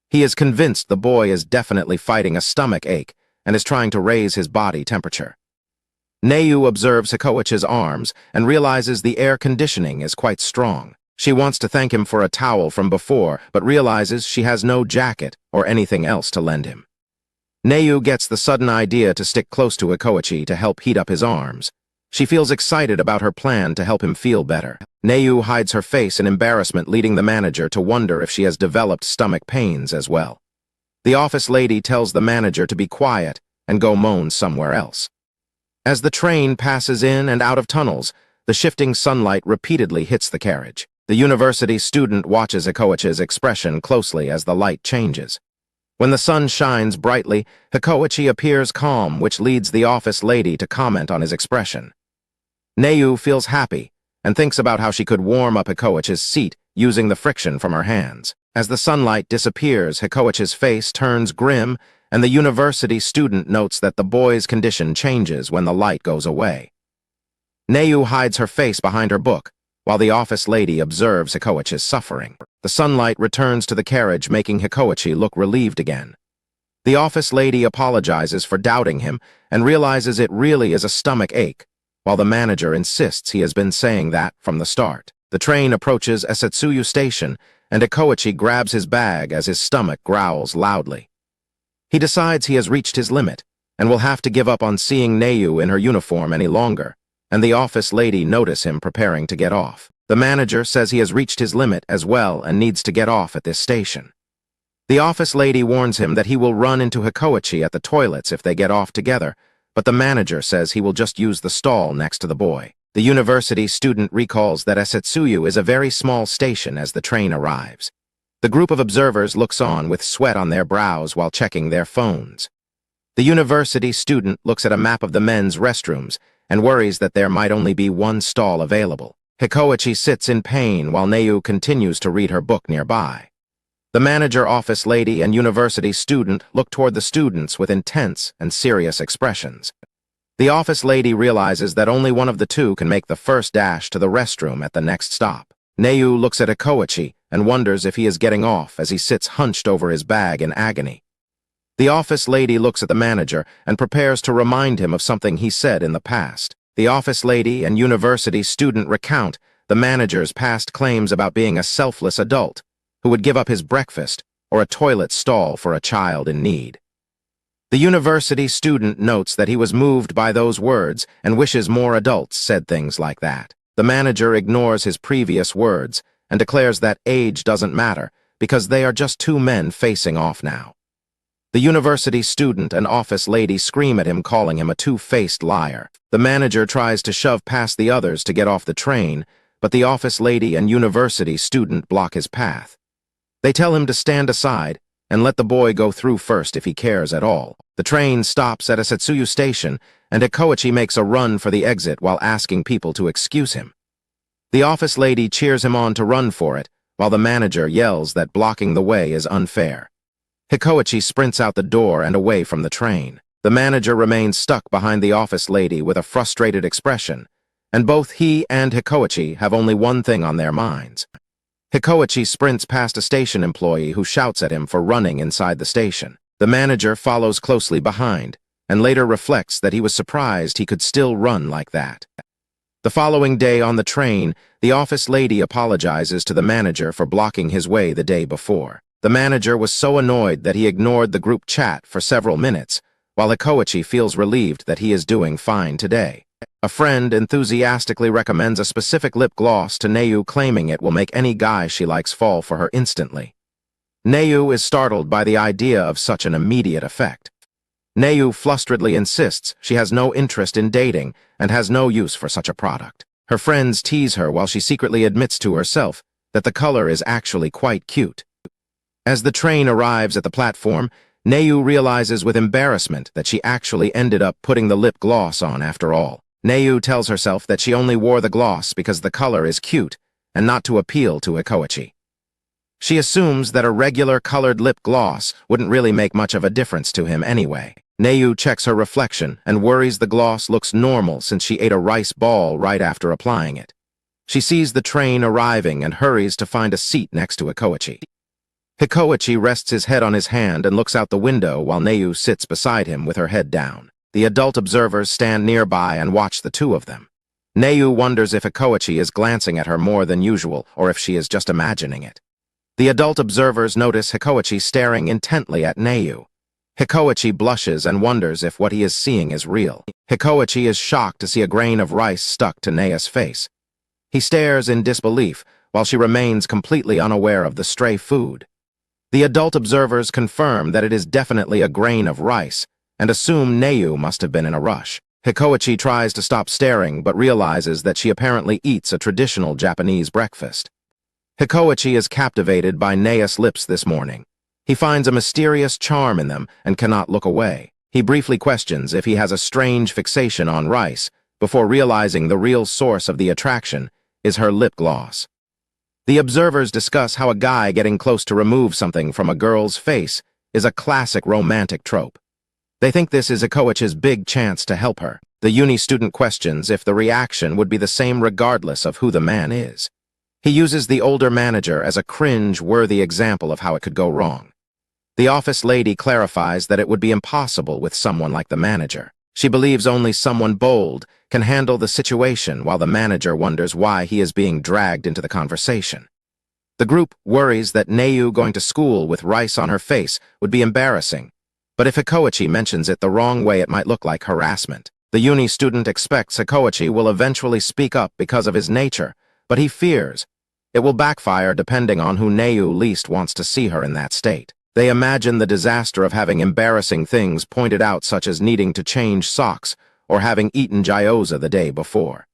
He is convinced the boy is definitely fighting a stomach ache and is trying to raise his body temperature. Neu observes Hikoichi's arms and realizes the air conditioning is quite strong. She wants to thank him for a towel from before, but realizes she has no jacket or anything else to lend him. Neu gets the sudden idea to stick close to Hikoichi to help heat up his arms. She feels excited about her plan to help him feel better. Neu hides her face in embarrassment, leading the manager to wonder if she has developed stomach pains as well. The office lady tells the manager to be quiet and go moan somewhere else. As the train passes in and out of tunnels, the shifting sunlight repeatedly hits the carriage. The university student watches Hikoichi's expression closely as the light changes. When the sun shines brightly, Hikoichi appears calm, which leads the office lady to comment on his expression. Neu feels happy and thinks about how she could warm up Hikoichi's seat using the friction from her hands. As the sunlight disappears, Hikoichi's face turns grim, and the university student notes that the boy's condition changes when the light goes away. Neu hides her face behind her book, while the office lady observes Hikoichi's suffering. The sunlight returns to the carriage, making Hikoichi look relieved again. The office lady apologizes for doubting him and realizes it really is a stomach ache, while the manager insists he has been saying that from the start. The train approaches Esetsuyu Station, and Hikoichi grabs his bag as his stomach growls loudly. He decides he has reached his limit and will have to give up on seeing Neu in her uniform any longer, and the office lady notices him preparing to get off. The manager says he has reached his limit as well and needs to get off at this station. The office lady warns him that he will run into Hikoichi at the toilets if they get off together, but the manager says he will just use the stall next to the boy. The university student recalls that Esetsuyu is a very small station as the train arrives. The group of observers looks on with sweat on their brows while checking their phones. The university student looks at a map of the men's restrooms and worries that there might only be one stall available. Hikoichi sits in pain while Neu continues to read her book nearby. The manager, office lady, and university student look toward the students with intense and serious expressions. The office lady realizes that only one of the two can make the first dash to the restroom at the next stop. Neu looks at Hikoichi and wonders if he is getting off as he sits hunched over his bag in agony. The office lady looks at the manager and prepares to remind him of something he said in the past. The office lady and university student recount the manager's past claims about being a selfless adult who would give up his breakfast or a toilet stall for a child in need. The university student notes that he was moved by those words and wishes more adults said things like that. The manager ignores his previous words and declares that age doesn't matter because they are just two men facing off now. The university student and office lady scream at him, calling him a two-faced liar. The manager tries to shove past the others to get off the train, but the office lady and university student block his path. They tell him to stand aside and let the boy go through first if he cares at all. The train stops at Esetsuyu Station, and Hikoichi makes a run for the exit while asking people to excuse him. The office lady cheers him on to run for it, while the manager yells that blocking the way is unfair. Hikoichi sprints out the door and away from the train. The manager remains stuck behind the office lady with a frustrated expression, and both he and Hikoichi have only one thing on their minds. Hikoichi sprints past a station employee who shouts at him for running inside the station. The manager follows closely behind, and later reflects that he was surprised he could still run like that. The following day on the train, the office lady apologizes to the manager for blocking his way the day before. The manager was so annoyed that he ignored the group chat for several minutes, while Hikoichi feels relieved that he is doing fine today. A friend enthusiastically recommends a specific lip gloss to Neu, claiming it will make any guy she likes fall for her instantly. Neu is startled by the idea of such an immediate effect. Neu flustredly insists she has no interest in dating and has no use for such a product. Her friends tease her while she secretly admits to herself that the color is actually quite cute. As the train arrives at the platform, Neu realizes with embarrassment that she actually ended up putting the lip gloss on after all. Neu tells herself that she only wore the gloss because the color is cute and not to appeal to Hikoichi. She assumes that a regular colored lip gloss wouldn't really make much of a difference to him anyway. Neu checks her reflection and worries the gloss looks normal since she ate a rice ball right after applying it. She sees the train arriving and hurries to find a seat next to Hikoichi. Hikoichi rests his head on his hand and looks out the window while Neu sits beside him with her head down. The adult observers stand nearby and watch the two of them. Neu wonders if Hikoichi is glancing at her more than usual or if she is just imagining it. The adult observers notice Hikoichi staring intently at Neu. Hikoichi blushes and wonders if what he is seeing is real. Hikoichi is shocked to see a grain of rice stuck to Neu's face. He stares in disbelief while she remains completely unaware of the stray food. The adult observers confirm that it is definitely a grain of rice and assume Neu must have been in a rush. Hikoichi tries to stop staring but realizes that she apparently eats a traditional Japanese breakfast. Hikoichi is captivated by Neu's lips this morning. He finds a mysterious charm in them and cannot look away. He briefly questions if he has a strange fixation on rice before realizing the real source of the attraction is her lip gloss. The observers discuss how a guy getting close to remove something from a girl's face is a classic romantic trope. They think this is Hikoichi's big chance to help her. The uni student questions if the reaction would be the same regardless of who the man is. He uses the older manager as a cringe-worthy example of how it could go wrong. The office lady clarifies that it would be impossible with someone like the manager. She believes only someone bold can handle the situation, while the manager wonders why he is being dragged into the conversation. The group worries that Neu going to school with rice on her face would be embarrassing, but if Hikoichi mentions it the wrong way, it might look like harassment. The uni student expects Hikoichi will eventually speak up because of his nature, but he fears it will backfire depending on who Neu least wants to see her in that state. They imagine the disaster of having embarrassing things pointed out, such as needing to change socks or having eaten gyoza the day before.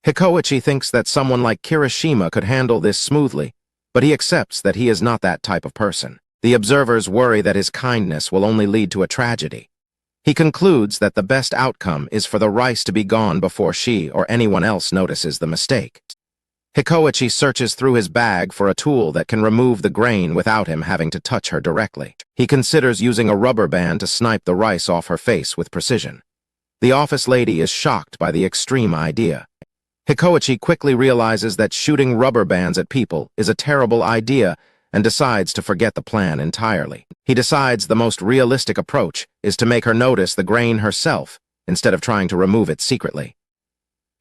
Hikoichi thinks that someone like Kirishima could handle this smoothly, but he accepts that he is not that type of person. The observers worry that his kindness will only lead to a tragedy. He concludes that the best outcome is for the rice to be gone before she or anyone else notices the mistake. Hikoichi searches through his bag for a tool that can remove the grain without him having to touch her directly. He considers using a rubber band to snipe the rice off her face with precision. The office lady is shocked by the extreme idea. Hikoichi quickly realizes that shooting rubber bands at people is a terrible idea and decides to forget the plan entirely. He decides the most realistic approach is to make her notice the grain herself instead of trying to remove it secretly.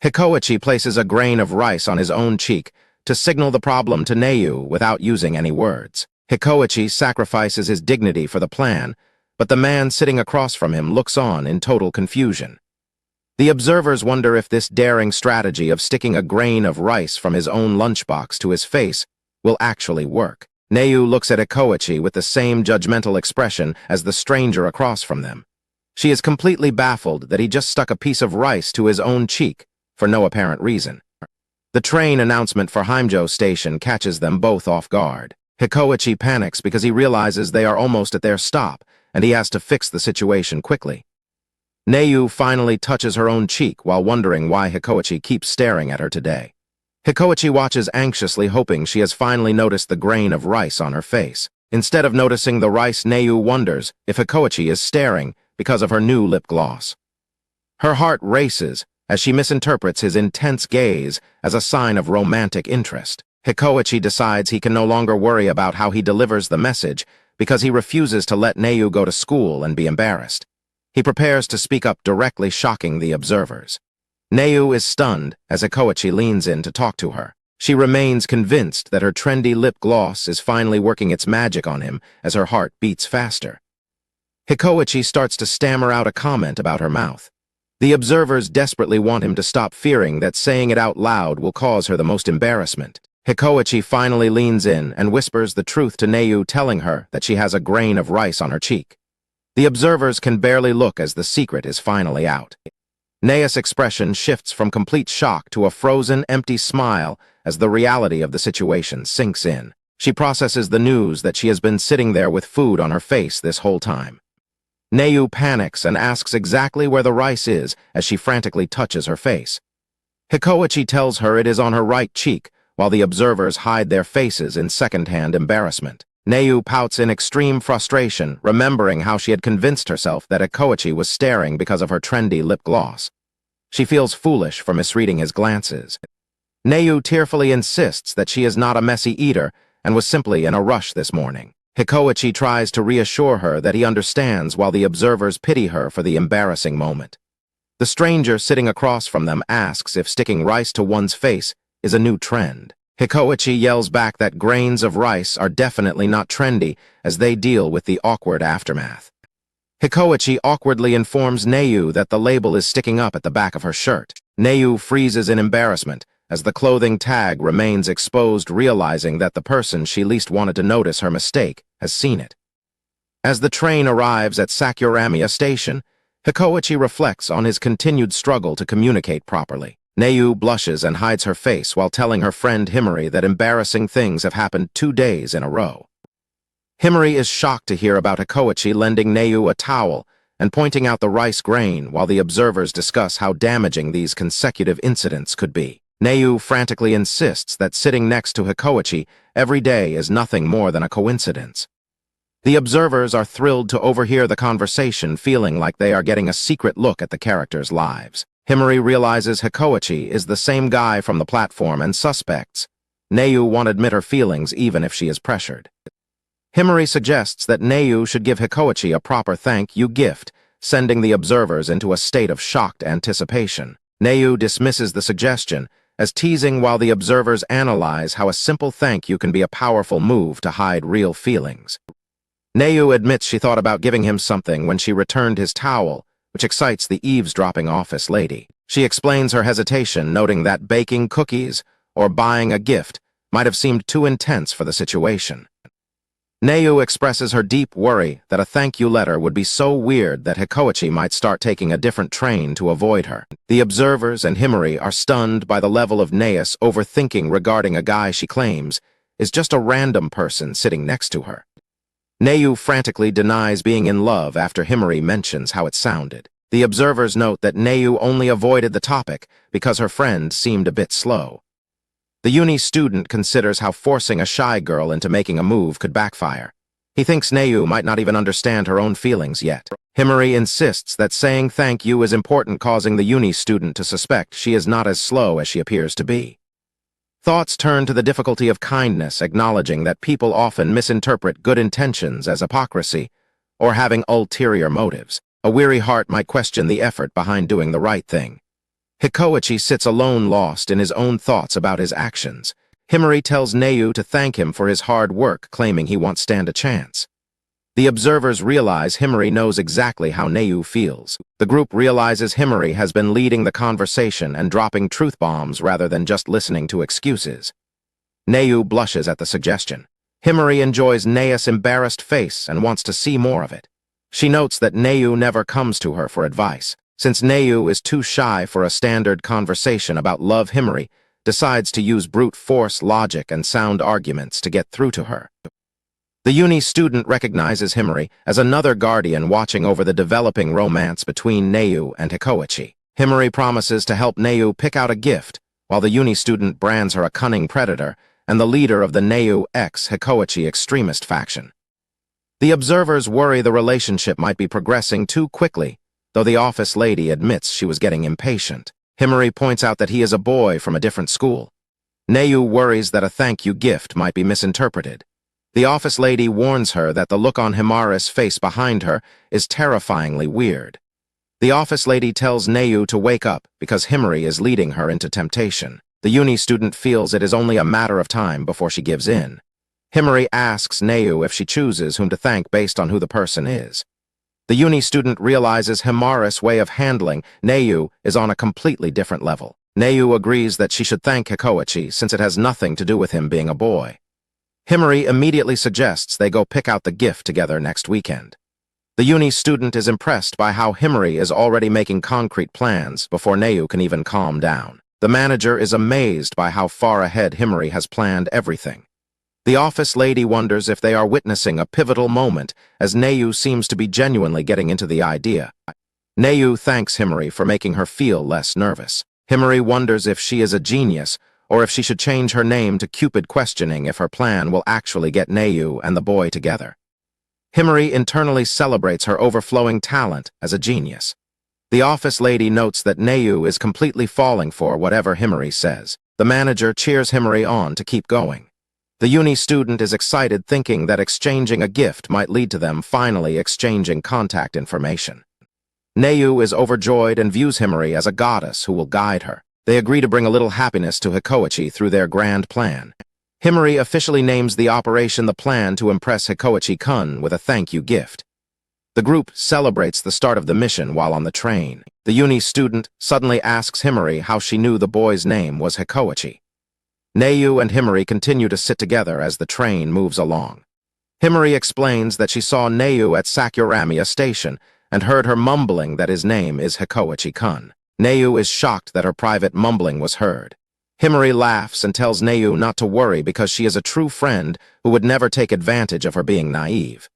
Hikoichi places a grain of rice on his own cheek to signal the problem to Neu without using any words. Hikoichi sacrifices his dignity for the plan, but the man sitting across from him looks on in total confusion. The observers wonder if this daring strategy of sticking a grain of rice from his own lunchbox to his face will actually work. Neu looks at Hikoichi with the same judgmental expression as the stranger across from them. She is completely baffled that he just stuck a piece of rice to his own cheek for no apparent reason. The train announcement for Himjo Station catches them both off guard. Hikoichi panics because he realizes they are almost at their stop, and he has to fix the situation quickly. Neu finally touches her own cheek while wondering why Hikoichi keeps staring at her today. Hikoichi watches anxiously, hoping she has finally noticed the grain of rice on her face. Instead of noticing the rice, Neyu wonders if Hikoichi is staring because of her new lip gloss. Her heart races as she misinterprets his intense gaze as a sign of romantic interest. Hikoichi decides he can no longer worry about how he delivers the message because he refuses to let Neyu go to school and be embarrassed. He prepares to speak up directly, shocking the observers. Neyu is stunned as Hikoichi leans in to talk to her. She remains convinced that her trendy lip gloss is finally working its magic on him as her heart beats faster. Hikoichi starts to stammer out a comment about her mouth. The observers desperately want him to stop, fearing that saying it out loud will cause her the most embarrassment. Hikoichi finally leans in and whispers the truth to Neyu, telling her that she has a grain of rice on her cheek. The observers can barely look as the secret is finally out. Neyu's expression shifts from complete shock to a frozen, empty smile as the reality of the situation sinks in. She processes the news that she has been sitting there with food on her face this whole time. Neyu panics and asks exactly where the rice is as she frantically touches her face. Hikoichi tells her it is on her right cheek, while the observers hide their faces in second-hand embarrassment. Neyu pouts in extreme frustration, remembering how she had convinced herself that Hikoichi was staring because of her trendy lip gloss. She feels foolish for misreading his glances. Neyu tearfully insists that she is not a messy eater and was simply in a rush this morning. Hikoichi tries to reassure her that he understands, while the observers pity her for the embarrassing moment. The stranger sitting across from them asks if sticking rice to one's face is a new trend. Hikoichi yells back that grains of rice are definitely not trendy as they deal with the awkward aftermath. Hikoichi awkwardly informs Neyu that the label is sticking up at the back of her shirt. Neyu freezes in embarrassment as the clothing tag remains exposed, realizing that the person she least wanted to notice her mistake has seen it. As the train arrives at Sakuramiya Station, Hikoichi reflects on his continued struggle to communicate properly. Neyu blushes and hides her face while telling her friend Himari that embarrassing things have happened 2 days in a row. Himari is shocked to hear about Hikoichi lending Neyu a towel and pointing out the rice grain, while the observers discuss how damaging these consecutive incidents could be. Neyu frantically insists that sitting next to Hikoichi every day is nothing more than a coincidence. The observers are thrilled to overhear the conversation, feeling like they are getting a secret look at the characters' lives. Himari realizes Hikoichi is the same guy from the platform and suspects. Neyu won't admit her feelings even if she is pressured. Himari suggests that Neyu should give Hikoichi a proper thank you gift, sending the observers into a state of shocked anticipation. Neyu dismisses the suggestion as teasing, while the observers analyze how a simple thank you can be a powerful move to hide real feelings. Neyu admits she thought about giving him something when she returned his towel, which excites the eavesdropping office lady. She explains her hesitation, noting that baking cookies or buying a gift might have seemed too intense for the situation. Neyu expresses her deep worry that a thank you letter would be so weird that Hikoichi might start taking a different train to avoid her. The observers and Himari are stunned by the level of Neyu's overthinking regarding a guy she claims is just a random person sitting next to her. Neyu frantically denies being in love after Himari mentions how it sounded. The observers note that Neyu only avoided the topic because her friend seemed a bit slow. The uni student considers how forcing a shy girl into making a move could backfire. He thinks Neyu might not even understand her own feelings yet. Himari insists that saying thank you is important, causing the uni student to suspect she is not as slow as she appears to be. Thoughts turn to the difficulty of kindness, acknowledging that people often misinterpret good intentions as hypocrisy or having ulterior motives. A weary heart might question the effort behind doing the right thing. Hikoichi sits alone, lost in his own thoughts about his actions. Himari tells Neyu to thank him for his hard work, claiming he won't stand a chance. The observers realize Himari knows exactly how Neyu feels. The group realizes Himari has been leading the conversation and dropping truth bombs rather than just listening to excuses. Neyu blushes at the suggestion. Himari enjoys Neyu's embarrassed face and wants to see more of it. She notes that Neyu never comes to her for advice. Since Neyu is too shy for a standard conversation about love, Himari decides to use brute force logic and sound arguments to get through to her. The uni student recognizes Himari as another guardian watching over the developing romance between Neyu and Hikoichi. Himari promises to help Neyu pick out a gift, while the uni student brands her a cunning predator and the leader of the Neu X Hikoichi extremist faction. The observers worry the relationship might be progressing too quickly, though the office lady admits she was getting impatient. Himari points out that he is a boy from a different school. Neu worries that a thank you gift might be misinterpreted. The office lady warns her that the look on Himari's face behind her is terrifyingly weird. The office lady tells Neu to wake up because Himari is leading her into temptation. The uni student feels it is only a matter of time before she gives in. Himari asks Neu if she chooses whom to thank based on who the person is. The uni student realizes Himari's way of handling Neu is on a completely different level. Neu agrees that she should thank Hikoichi since it has nothing to do with him being a boy. Himari immediately suggests they go pick out the gift together next weekend. The uni student is impressed by how Himari is already making concrete plans before Neu can even calm down. The manager is amazed by how far ahead Himari has planned everything. The office lady wonders if they are witnessing a pivotal moment, as Neu seems to be genuinely getting into the idea. Neu thanks Himari for making her feel less nervous. Himari wonders if she is a genius, or if she should change her name to Cupid, questioning if her plan will actually get Neu and the boy together. Himari internally celebrates her overflowing talent as a genius. The office lady notes that Neu is completely falling for whatever Himari says. The manager cheers Himari on to keep going. The uni student is excited, thinking that exchanging a gift might lead to them finally exchanging contact information. Neu is overjoyed and views Himari as a goddess who will guide her. They agree to bring a little happiness to Hikoichi through their grand plan. Himari officially names the operation the plan to impress Hikoichi-kun with a thank-you gift. The group celebrates the start of the mission while on the train. The uni student suddenly asks Himari how she knew the boy's name was Hikoichi. Neu and Himari continue to sit together as the train moves along. Himari explains that she saw Neu at Sakuramiya Station and heard her mumbling that his name is Hikoichi-kun. Neu is shocked that her private mumbling was heard. Himari laughs and tells Neu not to worry because she is a true friend who would never take advantage of her being naive.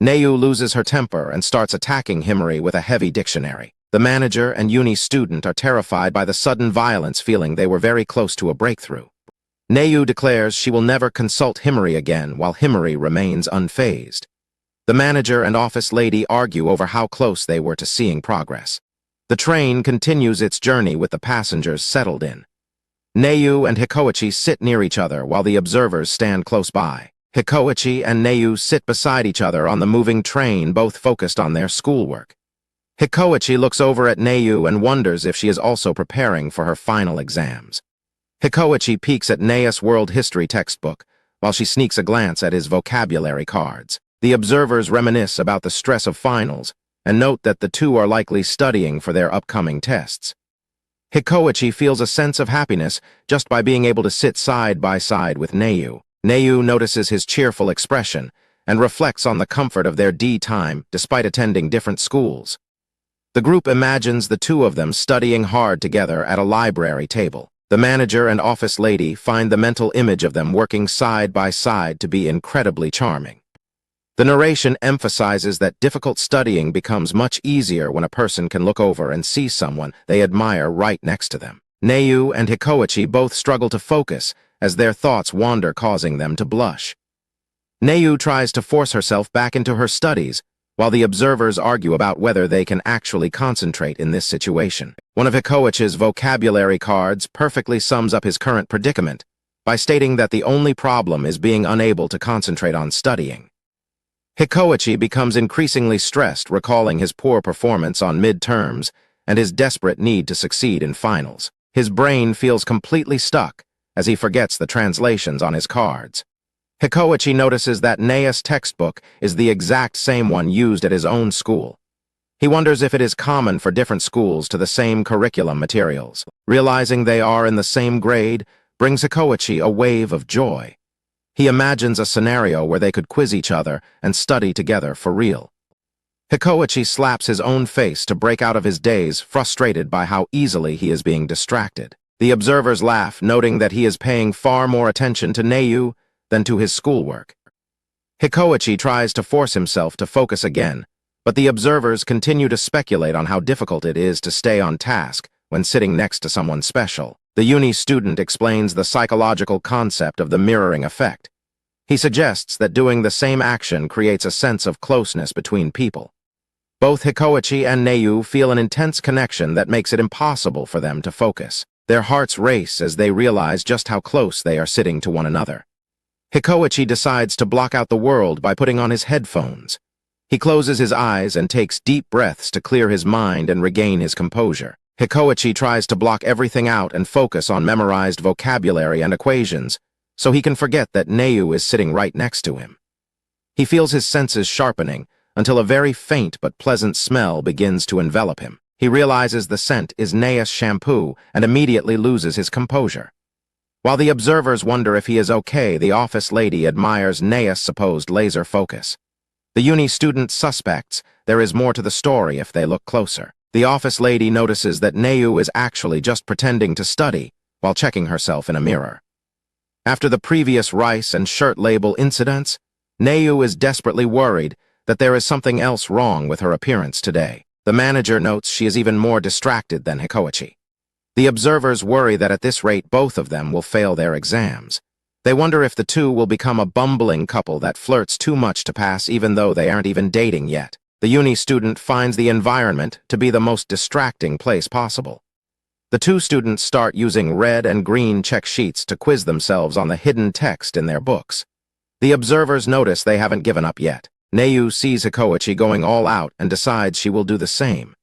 Neu loses her temper and starts attacking Himari with a heavy dictionary. The manager and uni student are terrified by the sudden violence, feeling they were very close to a breakthrough. Neu declares she will never consult Himari again, while Himari remains unfazed. The manager and office lady argue over how close they were to seeing progress. The train continues its journey with the passengers settled in. Neu and Hikoichi sit near each other while the observers stand close by. Hikoichi and Neu sit beside each other on the moving train, both focused on their schoolwork. Hikoichi looks over at Neu and wonders if she is also preparing for her final exams. Hikoichi peeks at Neu's world history textbook, while she sneaks a glance at his vocabulary cards. The observers reminisce about the stress of finals, and note that the two are likely studying for their upcoming tests. Hikoichi feels a sense of happiness just by being able to sit side by side with Neu. Neu notices his cheerful expression and reflects on the comfort of their D-time despite attending different schools. The group imagines the two of them studying hard together at a library table. The manager and office lady find the mental image of them working side by side to be incredibly charming. The narration emphasizes that difficult studying becomes much easier when a person can look over and see someone they admire right next to them. Neu and Hikoichi both struggle to focus as their thoughts wander, causing them to blush. Neu tries to force herself back into her studies, while the observers argue about whether they can actually concentrate in this situation. One of Hikoichi's vocabulary cards perfectly sums up his current predicament by stating that the only problem is being unable to concentrate on studying. Hikoichi becomes increasingly stressed, recalling his poor performance on midterms and his desperate need to succeed in finals. His brain feels completely stuck as he forgets the translations on his cards. Hikoichi notices that Neu's textbook is the exact same one used at his own school. He wonders if it is common for different schools to the same curriculum materials. Realizing they are in the same grade brings Hikoichi a wave of joy. He imagines a scenario where they could quiz each other and study together for real. Hikoichi slaps his own face to break out of his daze, frustrated by how easily he is being distracted. The observers laugh, noting that he is paying far more attention to Neu than to his schoolwork. Hikoichi tries to force himself to focus again, but the observers continue to speculate on how difficult it is to stay on task when sitting next to someone special. The uni student explains the psychological concept of the mirroring effect. He suggests that doing the same action creates a sense of closeness between people. Both Hikoichi and Neu feel an intense connection that makes it impossible for them to focus. Their hearts race as they realize just how close they are sitting to one another. Hikoichi decides to block out the world by putting on his headphones. He closes his eyes and takes deep breaths to clear his mind and regain his composure. Hikoichi tries to block everything out and focus on memorized vocabulary and equations, so he can forget that Neu is sitting right next to him. He feels his senses sharpening until a very faint but pleasant smell begins to envelop him. He realizes the scent is Neu's shampoo and immediately loses his composure. While the observers wonder if he is okay, the office lady admires Neu's supposed laser focus. The uni student suspects there is more to the story if they look closer. The office lady notices that Neu is actually just pretending to study while checking herself in a mirror. After the previous rice and shirt label incidents, Neu is desperately worried that there is something else wrong with her appearance today. The manager notes she is even more distracted than Hikoichi. The observers worry that at this rate both of them will fail their exams. They wonder if the two will become a bumbling couple that flirts too much to pass even though they aren't even dating yet. The uni student finds the environment to be the most distracting place possible. The two students start using red and green check sheets to quiz themselves on the hidden text in their books. The observers notice they haven't given up yet. Neu sees Hikoichi going all out and decides she will do the same.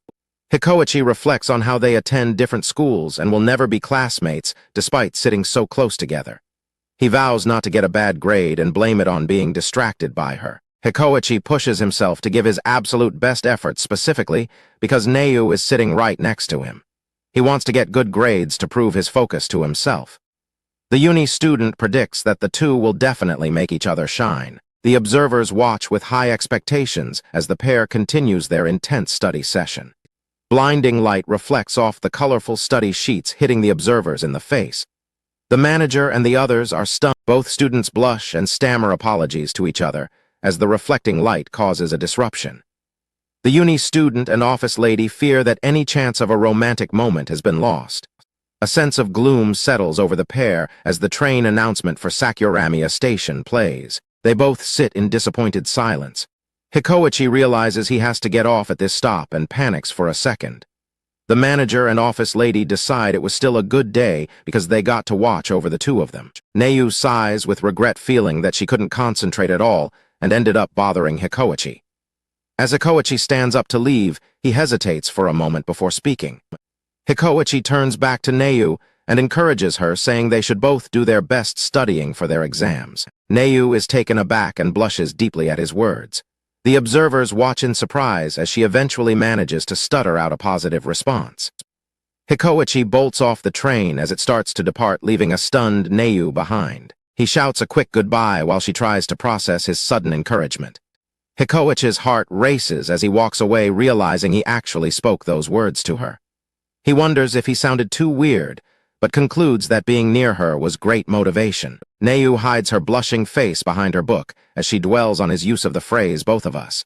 Hikoichi reflects on how they attend different schools and will never be classmates despite sitting so close together. He vows not to get a bad grade and blame it on being distracted by her. Hikoichi pushes himself to give his absolute best effort specifically because Neu is sitting right next to him. He wants to get good grades to prove his focus to himself. The uni student predicts that the two will definitely make each other shine. The observers watch with high expectations as the pair continues their intense study session. Blinding light reflects off the colorful study sheets, hitting the observers in the face. The manager and the others are stunned. Both students blush and stammer apologies to each other as the reflecting light causes a disruption. The uni student and office lady fear that any chance of a romantic moment has been lost. A sense of gloom settles over the pair as the train announcement for Sakuramiya Station plays. They both sit in disappointed silence. Hikoichi realizes he has to get off at this stop and panics for a second. The manager and office lady decide it was still a good day because they got to watch over the two of them. Neu sighs with regret, feeling that she couldn't concentrate at all and ended up bothering Hikoichi. As Hikoichi stands up to leave, he hesitates for a moment before speaking. Hikoichi turns back to Neu and encourages her, saying they should both do their best studying for their exams. Neu is taken aback and blushes deeply at his words. The observers watch in surprise as she eventually manages to stutter out a positive response. Hikoichi bolts off the train as it starts to depart, leaving a stunned Neu behind. He shouts a quick goodbye while she tries to process his sudden encouragement. Hikoichi's heart races as he walks away, realizing he actually spoke those words to her. He wonders if he sounded too weird, but concludes that being near her was great motivation. Neu hides her blushing face behind her book as she dwells on his use of the phrase "both of us."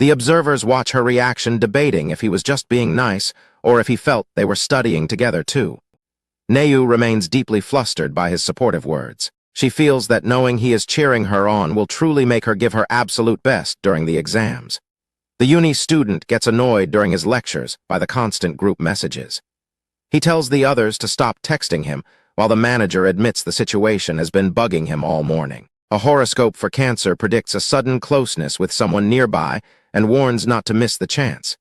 The observers watch her reaction, debating if he was just being nice or if he felt they were studying together too. Neu remains deeply flustered by his supportive words. She feels that knowing he is cheering her on will truly make her give her absolute best during the exams. The uni student gets annoyed during his lectures by the constant group messages. He tells the others to stop texting him, while the manager admits the situation has been bugging him all morning. A horoscope for Cancer predicts a sudden closeness with someone nearby and warns not to miss the chance.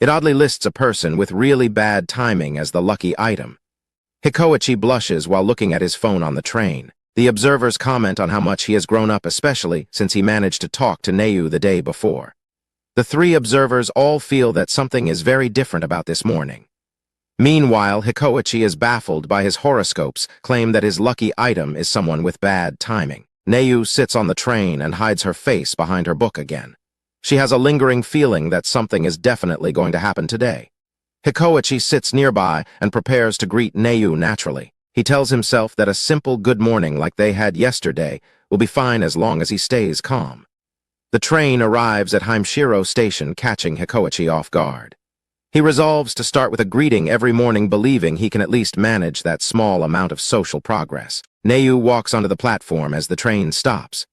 It oddly lists a person with really bad timing as the lucky item. Hikoichi blushes while looking at his phone on the train. The observers comment on how much he has grown up, especially since he managed to talk to Neu the day before. The three observers all feel that something is very different about this morning. Meanwhile, Hikoichi is baffled by his horoscopes claim that his lucky item is someone with bad timing. Neu sits on the train and hides her face behind her book again. She has a lingering feeling that something is definitely going to happen today. Hikoichi sits nearby and prepares to greet Neu naturally. He tells himself that a simple good morning like they had yesterday will be fine as long as he stays calm. The train arrives at Himeshiro Station, catching Hikoichi off guard. He resolves to start with a greeting every morning, believing he can at least manage that small amount of social progress. Neu walks onto the platform as the train stops.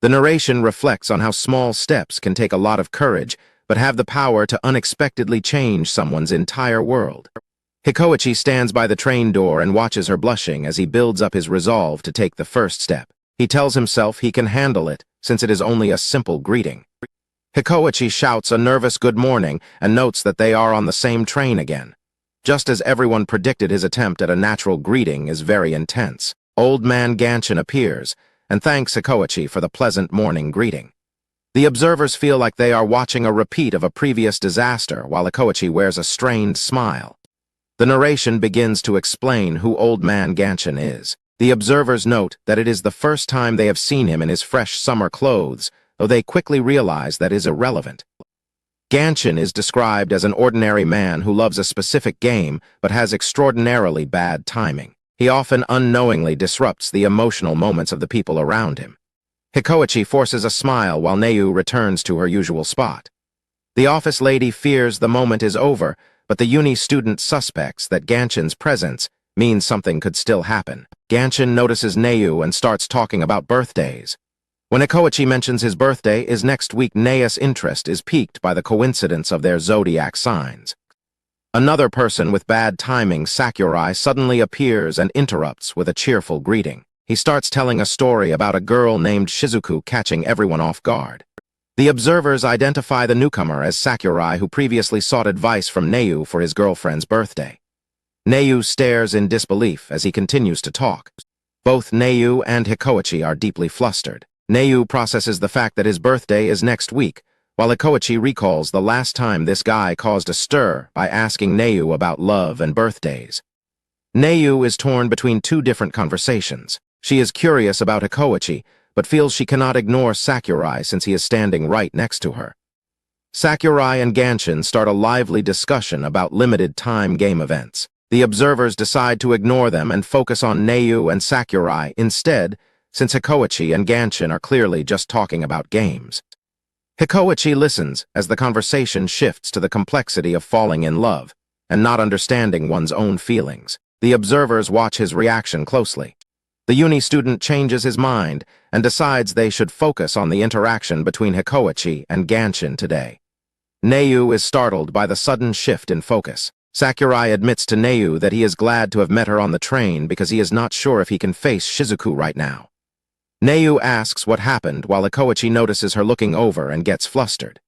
The narration reflects on how small steps can take a lot of courage, but have the power to unexpectedly change someone's entire world. Hikoichi stands by the train door and watches her blushing as he builds up his resolve to take the first step. He tells himself he can handle it, since it is only a simple greeting. Hikoichi shouts a nervous good morning and notes that they are on the same train again. Just as everyone predicted, his attempt at a natural greeting is very intense. Old man Ganshin appears and thanks Hikoichi for the pleasant morning greeting. The observers feel like they are watching a repeat of a previous disaster while Hikoichi wears a strained smile. The narration begins to explain who Old Man Ganshin is. The observers note that it is the first time they have seen him in his fresh summer clothes, though they quickly realize that is irrelevant. Ganshin is described as an ordinary man who loves a specific game but has extraordinarily bad timing. He often unknowingly disrupts the emotional moments of the people around him. Hikoichi forces a smile while Neu returns to her usual spot. The office lady fears the moment is over, but the uni student suspects that Ganshin's presence means something could still happen. Ganshin notices Neu and starts talking about birthdays. When Hikoichi mentions his birthday is next week, Neu's interest is piqued by the coincidence of their zodiac signs. Another person with bad timing, Sakurai, suddenly appears and interrupts with a cheerful greeting. He starts telling a story about a girl named Shizuku catching everyone off guard. The observers identify the newcomer as Sakurai, who previously sought advice from Neu for his girlfriend's birthday. Neu stares in disbelief as he continues to talk. Both Neu and Hikoichi are deeply flustered. Neu processes the fact that his birthday is next week, while Hikoichi recalls the last time this guy caused a stir by asking Neu about love and birthdays. Neu is torn between two different conversations. She is curious about Hikoichi, but feels she cannot ignore Sakurai since he is standing right next to her. Sakurai and Ganshin start a lively discussion about limited-time game events. The observers decide to ignore them and focus on Neu and Sakurai instead, since Hikoichi and Ganshin are clearly just talking about games. Hikoichi listens as the conversation shifts to the complexity of falling in love and not understanding one's own feelings. The observers watch his reaction closely. The uni student changes his mind and decides they should focus on the interaction between Hikoichi and Ganshin today. Neu is startled by the sudden shift in focus. Sakurai admits to Neu that he is glad to have met her on the train because he is not sure if he can face Shizuku right now. Neu asks what happened while Hikoichi notices her looking over and gets flustered.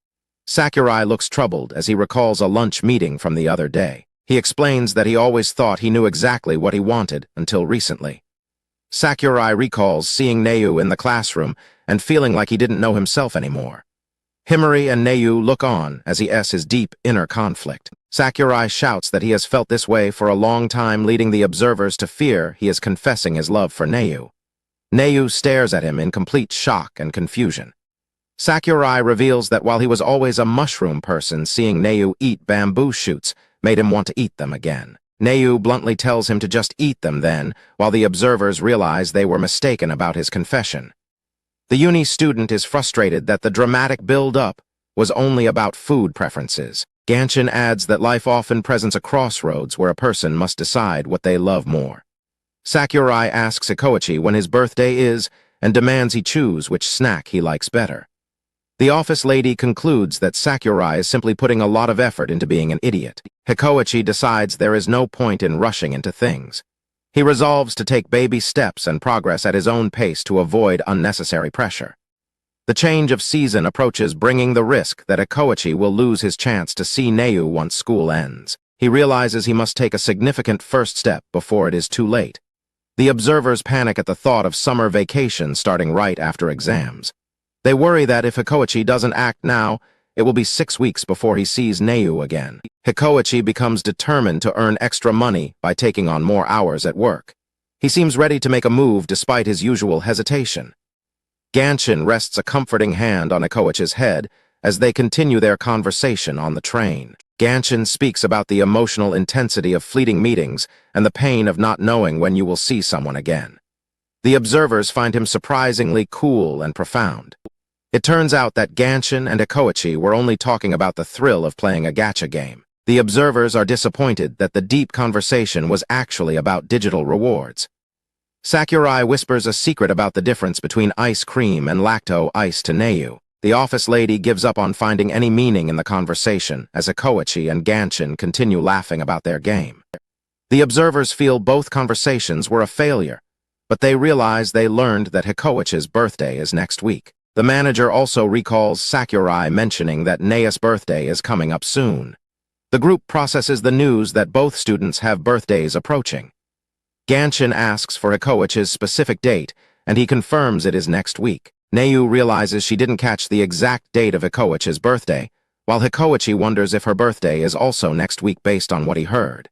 Sakurai looks troubled as he recalls a lunch meeting from the other day. He explains that he always thought he knew exactly what he wanted until recently. Sakurai recalls seeing Neu in the classroom and feeling like he didn't know himself anymore. Himari and Neu look on as he his deep inner conflict. Sakurai shouts that he has felt this way for a long time, leading the observers to fear he is confessing his love for Neu. Neu stares at him in complete shock and confusion. Sakurai reveals that while he was always a mushroom person, seeing Neu eat bamboo shoots made him want to eat them again. Neu bluntly tells him to just eat them then, while the observers realize they were mistaken about his confession. The uni student is frustrated that the dramatic build-up was only about food preferences. Ganshin adds that life often presents a crossroads where a person must decide what they love more. Sakurai asks Hikoichi when his birthday is and demands he choose which snack he likes better. The office lady concludes that Sakurai is simply putting a lot of effort into being an idiot. Hikoichi decides there is no point in rushing into things. He resolves to take baby steps and progress at his own pace to avoid unnecessary pressure. The change of season approaches, bringing the risk that Hikoichi will lose his chance to see Neu once school ends. He realizes he must take a significant first step before it is too late. The observers panic at the thought of summer vacation starting right after exams. They worry that if Hikoichi doesn't act now, it will be 6 weeks before he sees Neu again. Hikoichi becomes determined to earn extra money by taking on more hours at work. He seems ready to make a move despite his usual hesitation. Ganshin rests a comforting hand on Hikoichi's head as they continue their conversation on the train. Ganshin speaks about the emotional intensity of fleeting meetings and the pain of not knowing when you will see someone again. The observers find him surprisingly cool and profound. It turns out that Ganshin and Hikoichi were only talking about the thrill of playing a gacha game. The observers are disappointed that the deep conversation was actually about digital rewards. Sakurai whispers a secret about the difference between ice cream and lacto ice to Neu. The office lady gives up on finding any meaning in the conversation as Hikoichi and Ganshin continue laughing about their game. The observers feel both conversations were a failure, but they realize they learned that Hikoichi's birthday is next week. The manager also recalls Sakurai mentioning that Neu's birthday is coming up soon. The group processes the news that both students have birthdays approaching. Ganshin asks for Hikoichi's specific date, and he confirms it is next week. Neu realizes she didn't catch the exact date of Hikoichi's birthday, while Hikoichi wonders if her birthday is also next week based on what he heard.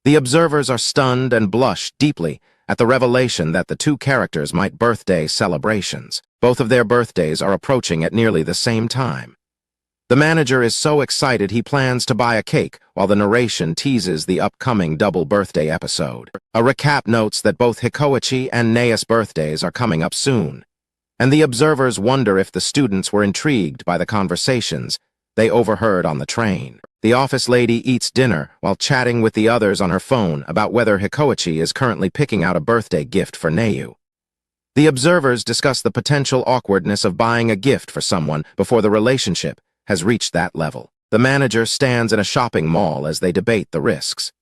The observers are stunned and blush deeply at the revelation that the two characters might birthday celebrations. Both of their birthdays are approaching at nearly the same time. The manager is so excited he plans to buy a cake while the narration teases the upcoming double birthday episode. A recap notes that both Hikoichi and Neu's birthdays are coming up soon, and the observers wonder if the students were intrigued by the conversations they overheard on the train. The office lady eats dinner while chatting with the others on her phone about whether Hikoichi is currently picking out a birthday gift for Neu. The observers discuss the potential awkwardness of buying a gift for someone before the relationship has reached that level. The manager stands in a shopping mall as they debate the risks.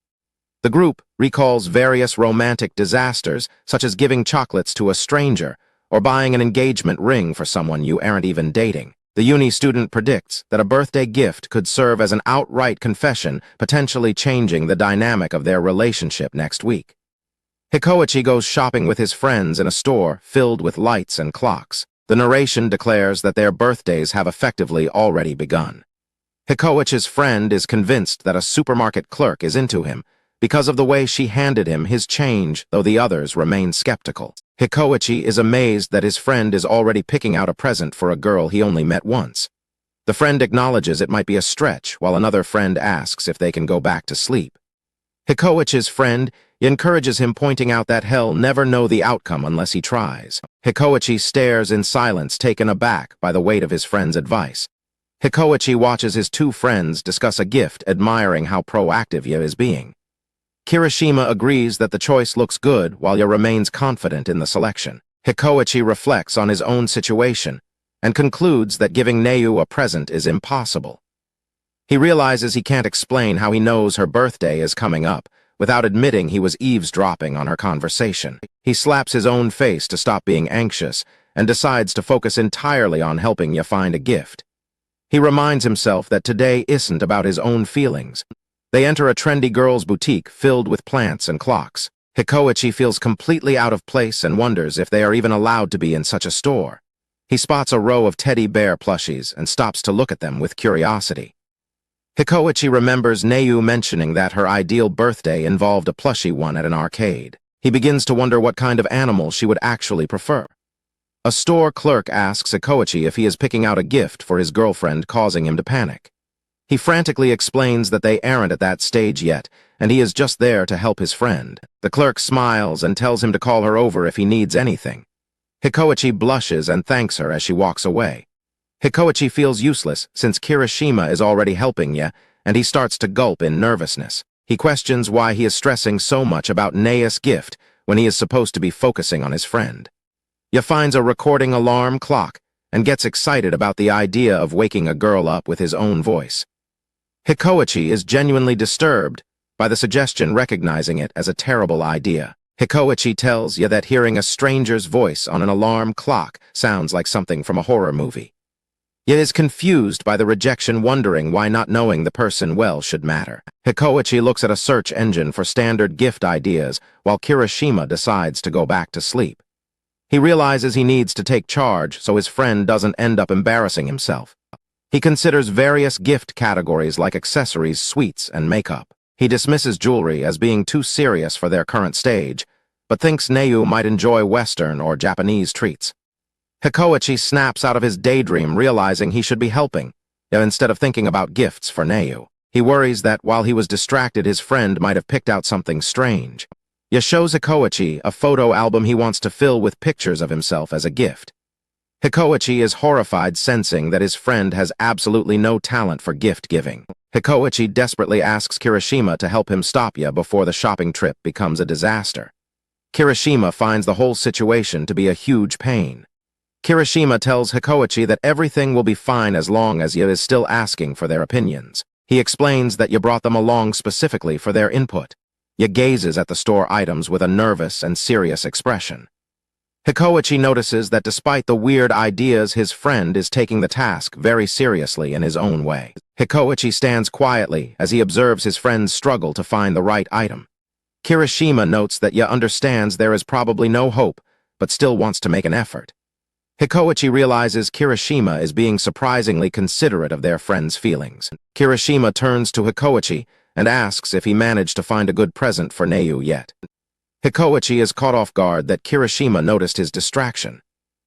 The group recalls various romantic disasters, such as giving chocolates to a stranger or buying an engagement ring for someone you aren't even dating. The uni student predicts that a birthday gift could serve as an outright confession, potentially changing the dynamic of their relationship next week. Hikoichi goes shopping with his friends in a store filled with lights and clocks. The narration declares that their birthdays have effectively already begun. Hikoichi's friend is convinced that a supermarket clerk is into him because of the way she handed him his change, though the others remain skeptical. Hikoichi is amazed that his friend is already picking out a present for a girl he only met once. The friend acknowledges it might be a stretch, while another friend asks if they can go back to sleep. Hikoichi's friend encourages him, pointing out that he'll never know the outcome unless he tries. Hikoichi stares in silence, taken aback by the weight of his friend's advice. Hikoichi watches his two friends discuss a gift, admiring how proactive Ya is being. Kirishima agrees that the choice looks good, while Ya remains confident in the selection. Hikoichi reflects on his own situation and concludes that giving Neu a present is impossible. He realizes he can't explain how he knows her birthday is coming up without admitting he was eavesdropping on her conversation. He slaps his own face to stop being anxious and decides to focus entirely on helping Ya find a gift. He reminds himself that today isn't about his own feelings. They enter a trendy girls' boutique filled with plants and clocks. Hikoichi feels completely out of place and wonders if they are even allowed to be in such a store. He spots a row of teddy bear plushies and stops to look at them with curiosity. Hikoichi remembers Neu mentioning that her ideal birthday involved a plushie one at an arcade. He begins to wonder what kind of animal she would actually prefer. A store clerk asks Hikoichi if he is picking out a gift for his girlfriend, causing him to panic. He frantically explains that they aren't at that stage yet, and he is just there to help his friend. The clerk smiles and tells him to call her over if he needs anything. Hikoichi blushes and thanks her as she walks away. Hikoichi feels useless since Kirishima is already helping Ya, and he starts to gulp in nervousness. He questions why he is stressing so much about Neu's gift when he is supposed to be focusing on his friend. Ya finds a recording alarm clock and gets excited about the idea of waking a girl up with his own voice. Hikoichi is genuinely disturbed by the suggestion, recognizing it as a terrible idea. Hikoichi tells Ya that hearing a stranger's voice on an alarm clock sounds like something from a horror movie. Ya is confused by the rejection, wondering why not knowing the person well should matter. Hikoichi looks at a search engine for standard gift ideas, while Kirishima decides to go back to sleep. He realizes he needs to take charge so his friend doesn't end up embarrassing himself. He considers various gift categories like accessories, sweets, and makeup. He dismisses jewelry as being too serious for their current stage, but thinks Neu might enjoy Western or Japanese treats. Hikoichi snaps out of his daydream, realizing he should be helping, yet instead of thinking about gifts for Neu. He worries that while he was distracted, his friend might have picked out something strange. Ya shows Hikoichi a photo album he wants to fill with pictures of himself as a gift. Hikoichi is horrified, sensing that his friend has absolutely no talent for gift-giving. Hikoichi desperately asks Kirishima to help him stop ya before the shopping trip becomes a disaster. Kirishima finds the whole situation to be a huge pain. Kirishima tells Hikoichi that everything will be fine as long as Ya is still asking for their opinions. He explains that Ya brought them along specifically for their input. Ya gazes at the store items with a nervous and serious expression. Hikoichi notices that despite the weird ideas, his friend is taking the task very seriously in his own way. Hikoichi stands quietly as he observes his friend's struggle to find the right item. Kirishima notes that Ya understands there is probably no hope, but still wants to make an effort. Hikoichi realizes Kirishima is being surprisingly considerate of their friend's feelings. Kirishima turns to Hikoichi and asks if he managed to find a good present for Neu yet. Hikoichi is caught off guard that Kirishima noticed his distraction.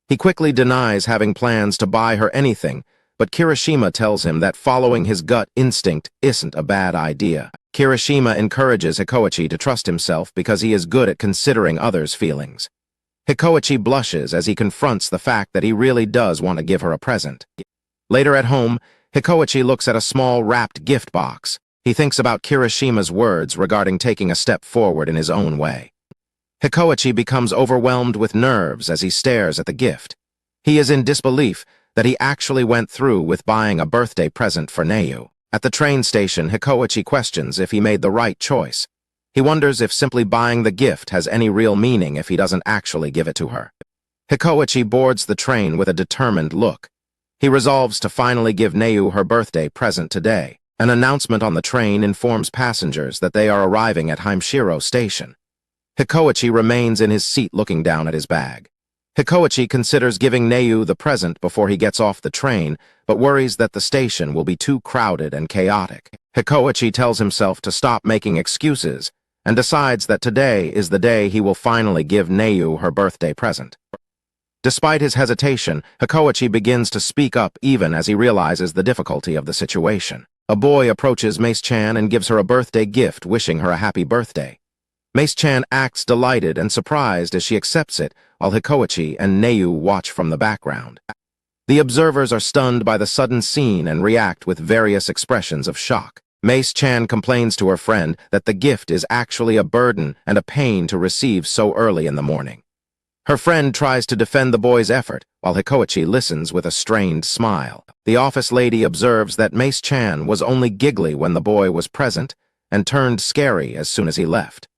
He quickly denies having plans to buy her anything, but Kirishima tells him that following his gut instinct isn't a bad idea. Kirishima encourages Hikoichi to trust himself because he is good at considering others' feelings. Hikoichi blushes as he confronts the fact that he really does want to give her a present. Later at home, Hikoichi looks at a small wrapped gift box. He thinks about Kirishima's words regarding taking a step forward in his own way. Hikoichi becomes overwhelmed with nerves as he stares at the gift. He is in disbelief that he actually went through with buying a birthday present for Neu. At the train station, Hikoichi questions if he made the right choice. He wonders if simply buying the gift has any real meaning if he doesn't actually give it to her. Hikoichi boards the train with a determined look. He resolves to finally give Neu her birthday present today. An announcement on the train informs passengers that they are arriving at Himeshiro Station. Hikoichi remains in his seat looking down at his bag. Hikoichi considers giving Neu the present before he gets off the train, but worries that the station will be too crowded and chaotic. Hikoichi tells himself to stop making excuses and decides that today is the day he will finally give Neu her birthday present. Despite his hesitation, Hikoichi begins to speak up even as he realizes the difficulty of the situation. A boy approaches Mace-chan and gives her a birthday gift, wishing her a happy birthday. Mace-chan acts delighted and surprised as she accepts it, while Hikoichi and Neu watch from the background. The observers are stunned by the sudden scene and react with various expressions of shock. Mace-chan complains to her friend that the gift is actually a burden and a pain to receive so early in the morning. Her friend tries to defend the boy's effort, while Hikoichi listens with a strained smile. The office lady observes that Mace-chan was only giggly when the boy was present and turned scary as soon as he left.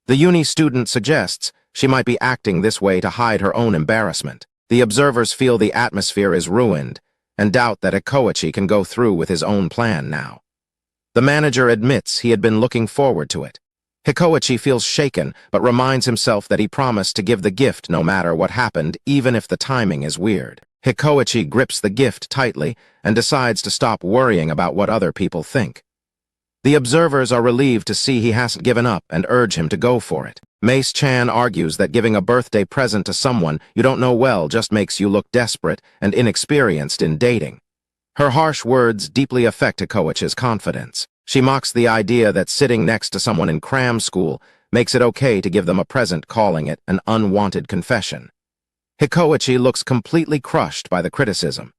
The uni student suggests she might be acting this way to hide her own embarrassment. The observers feel the atmosphere is ruined and doubt that Hikoichi can go through with his own plan now. The manager admits he had been looking forward to it. Hikoichi feels shaken, but reminds himself that he promised to give the gift no matter what happened, even if the timing is weird. Hikoichi grips the gift tightly and decides to stop worrying about what other people think. The observers are relieved to see he hasn't given up and urge him to go for it. Mace-chan argues that giving a birthday present to someone you don't know well just makes you look desperate and inexperienced in dating. Her harsh words deeply affect Hikoichi's confidence. She mocks the idea that sitting next to someone in cram school makes it okay to give them a present, calling it an unwanted confession. Hikoichi looks completely crushed by the criticism.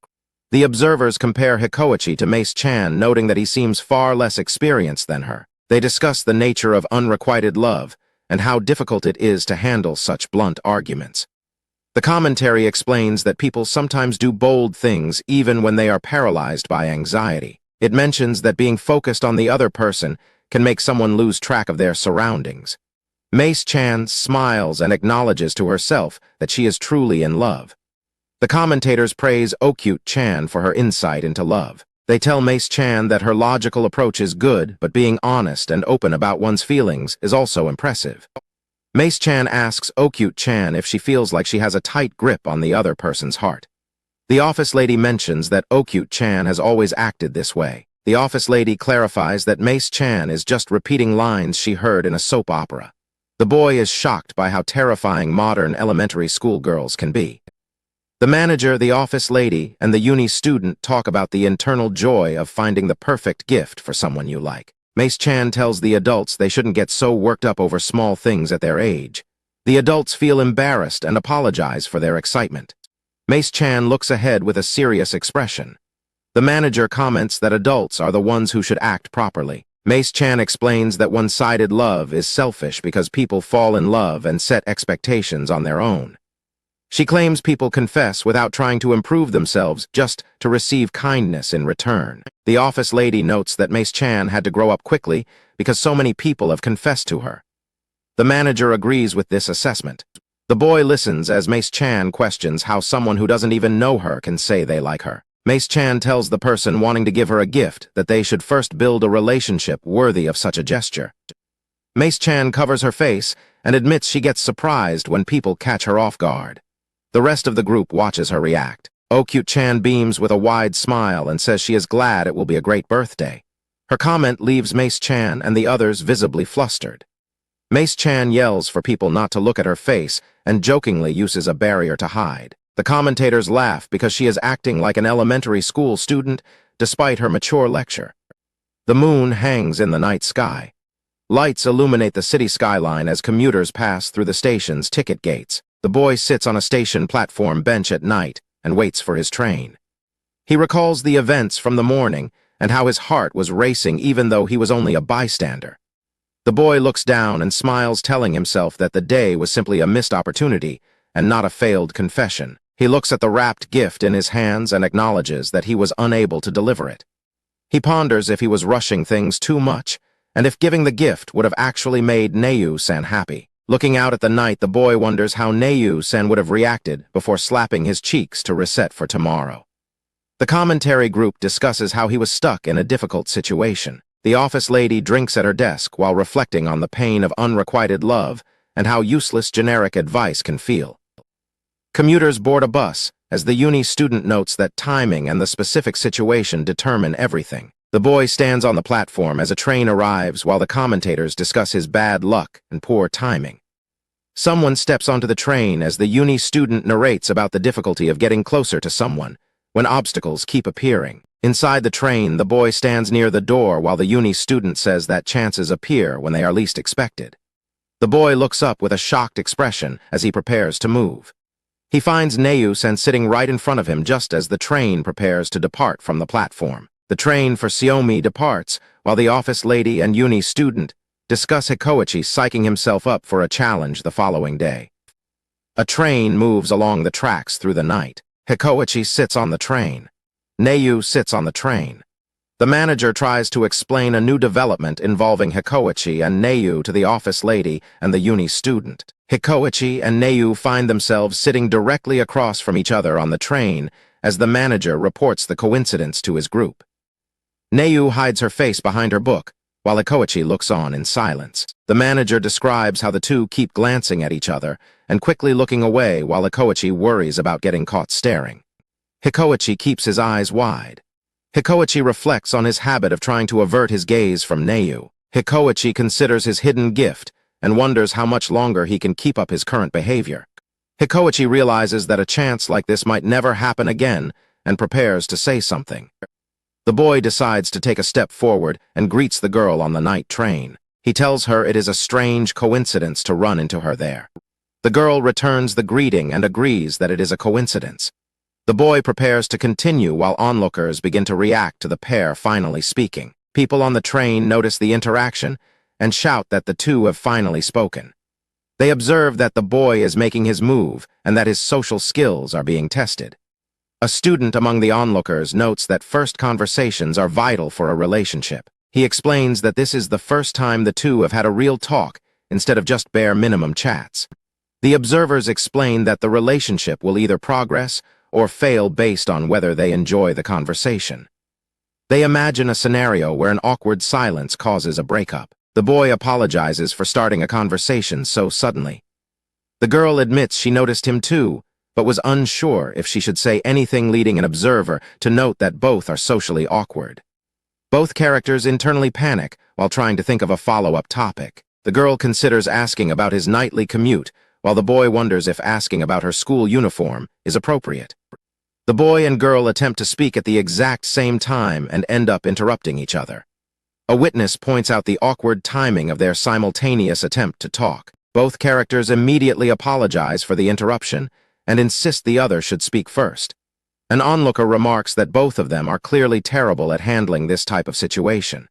The observers compare Hikoichi to Mace-chan, noting that he seems far less experienced than her. They discuss the nature of unrequited love and how difficult it is to handle such blunt arguments. The commentary explains that people sometimes do bold things even when they are paralyzed by anxiety. It mentions that being focused on the other person can make someone lose track of their surroundings. Mace-chan smiles and acknowledges to herself that she is truly in love. The commentators praise Okyute-chan for her insight into love. They tell Mace-chan that her logical approach is good, but being honest and open about one's feelings is also impressive. Mace-chan asks Okyute-chan if she feels like she has a tight grip on the other person's heart. The office lady mentions that Okyute-chan has always acted this way. The office lady clarifies that Mace-chan is just repeating lines she heard in a soap opera. The boy is shocked by how terrifying modern elementary school girls can be. The manager, the office lady, and the uni student talk about the internal joy of finding the perfect gift for someone you like. Mace-chan tells the adults they shouldn't get so worked up over small things at their age. The adults feel embarrassed and apologize for their excitement. Mace-chan looks ahead with a serious expression. The manager comments that adults are the ones who should act properly. Mace-chan explains that one-sided love is selfish because people fall in love and set expectations on their own. She claims people confess without trying to improve themselves just to receive kindness in return. The office lady notes that Mace-chan had to grow up quickly because so many people have confessed to her. The manager agrees with this assessment. The boy listens as Mace-chan questions how someone who doesn't even know her can say they like her. Mace-chan tells the person wanting to give her a gift that they should first build a relationship worthy of such a gesture. Mace-chan covers her face and admits she gets surprised when people catch her off guard. The rest of the group watches her react. Okyu-chan beams with a wide smile and says she is glad it will be a great birthday. Her comment leaves Mace-chan and the others visibly flustered. Mace-chan yells for people not to look at her face and jokingly uses a barrier to hide. The commentators laugh because she is acting like an elementary school student despite her mature lecture. The moon hangs in the night sky. Lights illuminate the city skyline as commuters pass through the station's ticket gates. The boy sits on a station platform bench at night and waits for his train. He recalls the events from the morning and how his heart was racing even though he was only a bystander. The boy looks down and smiles, telling himself that the day was simply a missed opportunity and not a failed confession. He looks at the wrapped gift in his hands and acknowledges that he was unable to deliver it. He ponders if he was rushing things too much, and if giving the gift would have actually made Nayu-san happy. Looking out at the night, the boy wonders how Nayu-san would have reacted before slapping his cheeks to reset for tomorrow. The commentary group discusses how he was stuck in a difficult situation. The office lady drinks at her desk while reflecting on the pain of unrequited love and how useless generic advice can feel. Commuters board a bus as the uni student notes that timing and the specific situation determine everything. The boy stands on the platform as a train arrives while the commentators discuss his bad luck and poor timing. Someone steps onto the train as the uni student narrates about the difficulty of getting closer to someone when obstacles keep appearing. Inside the train, the boy stands near the door while the uni student says that chances appear when they are least expected. The boy looks up with a shocked expression as he prepares to move. He finds Nayu-san sitting right in front of him just as the train prepares to depart from the platform. The train for Siomi departs, while the office lady and uni student discuss Hikoichi psyching himself up for a challenge the following day. A train moves along the tracks through the night. Hikoichi sits on the train. Nayu sits on the train. The manager tries to explain a new development involving Hikoichi and Nayu to the office lady and the uni student. Hikoichi and Nayu find themselves sitting directly across from each other on the train as the manager reports the coincidence to his group. Nayu hides her face behind her book, while Hikoichi looks on in silence. The manager describes how the two keep glancing at each other and quickly looking away while Hikoichi worries about getting caught staring. Hikoichi keeps his eyes wide. Hikoichi reflects on his habit of trying to avert his gaze from Nayu. Hikoichi considers his hidden gift and wonders how much longer he can keep up his current behavior. Hikoichi realizes that a chance like this might never happen again and prepares to say something. The boy decides to take a step forward and greets the girl on the night train. He tells her it is a strange coincidence to run into her there. The girl returns the greeting and agrees that it is a coincidence. The boy prepares to continue while onlookers begin to react to the pair finally speaking. People on the train notice the interaction and shout that the two have finally spoken. They observe that the boy is making his move and that his social skills are being tested. A student among the onlookers notes that first conversations are vital for a relationship. He explains that this is the first time the two have had a real talk instead of just bare minimum chats. The observers explain that the relationship will either progress or fail based on whether they enjoy the conversation. They imagine a scenario where an awkward silence causes a breakup. The boy apologizes for starting a conversation so suddenly. The girl admits she noticed him too, but was unsure if she should say anything, leading an observer to note that both are socially awkward. Both characters internally panic while trying to think of a follow-up topic. The girl considers asking about his nightly commute, while the boy wonders if asking about her school uniform is appropriate. The boy and girl attempt to speak at the exact same time and end up interrupting each other. A witness points out the awkward timing of their simultaneous attempt to talk. Both characters immediately apologize for the interruption and insist the other should speak first. An onlooker remarks that both of them are clearly terrible at handling this type of situation.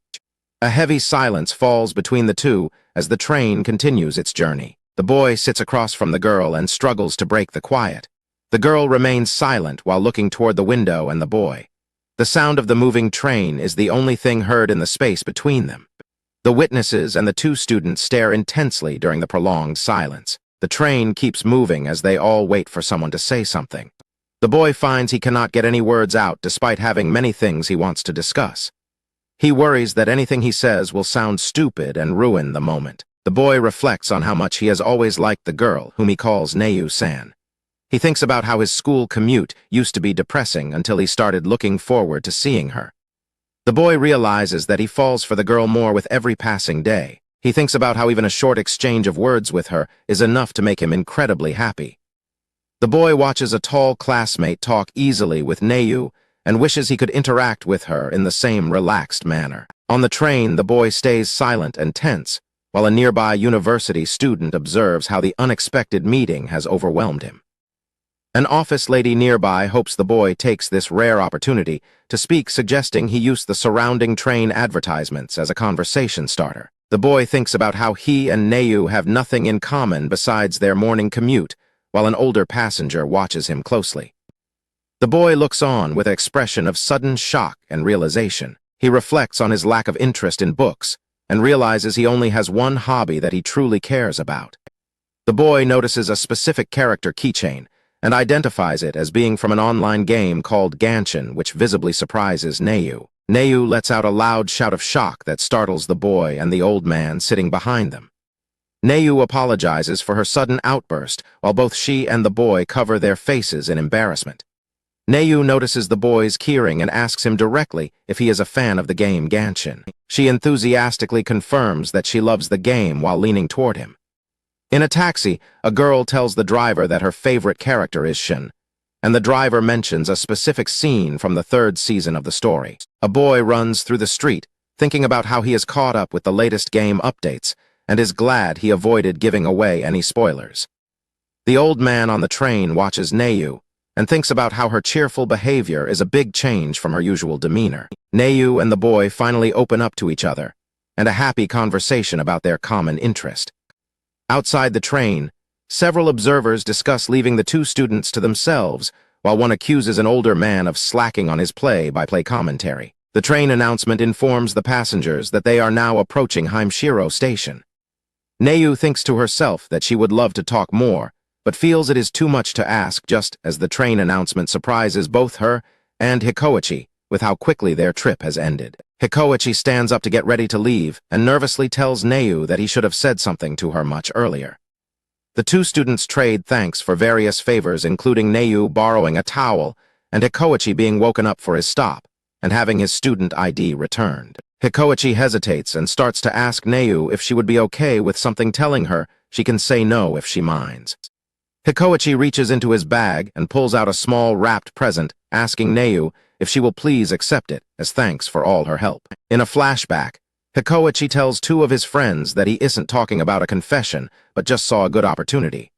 A heavy silence falls between the two as the train continues its journey. The boy sits across from the girl and struggles to break the quiet. The girl remains silent while looking toward the window and the boy. The sound of the moving train is the only thing heard in the space between them. The witnesses and the two students stare intensely during the prolonged silence. The train keeps moving as they all wait for someone to say something. The boy finds he cannot get any words out despite having many things he wants to discuss. He worries that anything he says will sound stupid and ruin the moment. The boy reflects on how much he has always liked the girl, whom he calls Nayu-san. He thinks about how his school commute used to be depressing until he started looking forward to seeing her. The boy realizes that he falls for the girl more with every passing day. He thinks about how even a short exchange of words with her is enough to make him incredibly happy. The boy watches a tall classmate talk easily with Nayu and wishes he could interact with her in the same relaxed manner. On the train, the boy stays silent and tense, while a nearby university student observes how the unexpected meeting has overwhelmed him. An office lady nearby hopes the boy takes this rare opportunity to speak, suggesting he use the surrounding train advertisements as a conversation starter. The boy thinks about how he and Nayu have nothing in common besides their morning commute, while an older passenger watches him closely. The boy looks on with an expression of sudden shock and realization. He reflects on his lack of interest in books and realizes he only has one hobby that he truly cares about. The boy notices a specific character keychain and identifies it as being from an online game called Genshin, which visibly surprises Nayu. Nayu lets out a loud shout of shock that startles the boy and the old man sitting behind them. Nayu apologizes for her sudden outburst, while both she and the boy cover their faces in embarrassment. Nayu notices the boy's keyring and asks him directly if he is a fan of the game Genshin. She enthusiastically confirms that she loves the game while leaning toward him. In a taxi, a girl tells the driver that her favorite character is Shin, and the driver mentions a specific scene from the 3rd season of the story. A boy runs through the street, thinking about how he is caught up with the latest game updates, and is glad he avoided giving away any spoilers. The old man on the train watches Nayu, and thinks about how her cheerful behavior is a big change from her usual demeanor. Nayu and the boy finally open up to each other, and a happy conversation about their common interest. Outside the train, several observers discuss leaving the two students to themselves, while one accuses an older man of slacking on his play-by-play commentary. The train announcement informs the passengers that they are now approaching Himeshiro Station. Nayu thinks to herself that she would love to talk more, but feels it is too much to ask just as the train announcement surprises both her and Hikoichi with how quickly their trip has ended. Hikoichi stands up to get ready to leave and nervously tells Nayu that he should have said something to her much earlier. The two students trade thanks for various favors, including Nayu borrowing a towel and Hikoichi being woken up for his stop and having his student ID returned. Hikoichi hesitates and starts to ask Nayu if she would be okay with something telling her she can say no if she minds. Hikoichi reaches into his bag and pulls out a small wrapped present, asking Nayu if she will please accept it as thanks for all her help. In a flashback, Hikoichi tells two of his friends that he isn't talking about a confession, but just saw a good opportunity.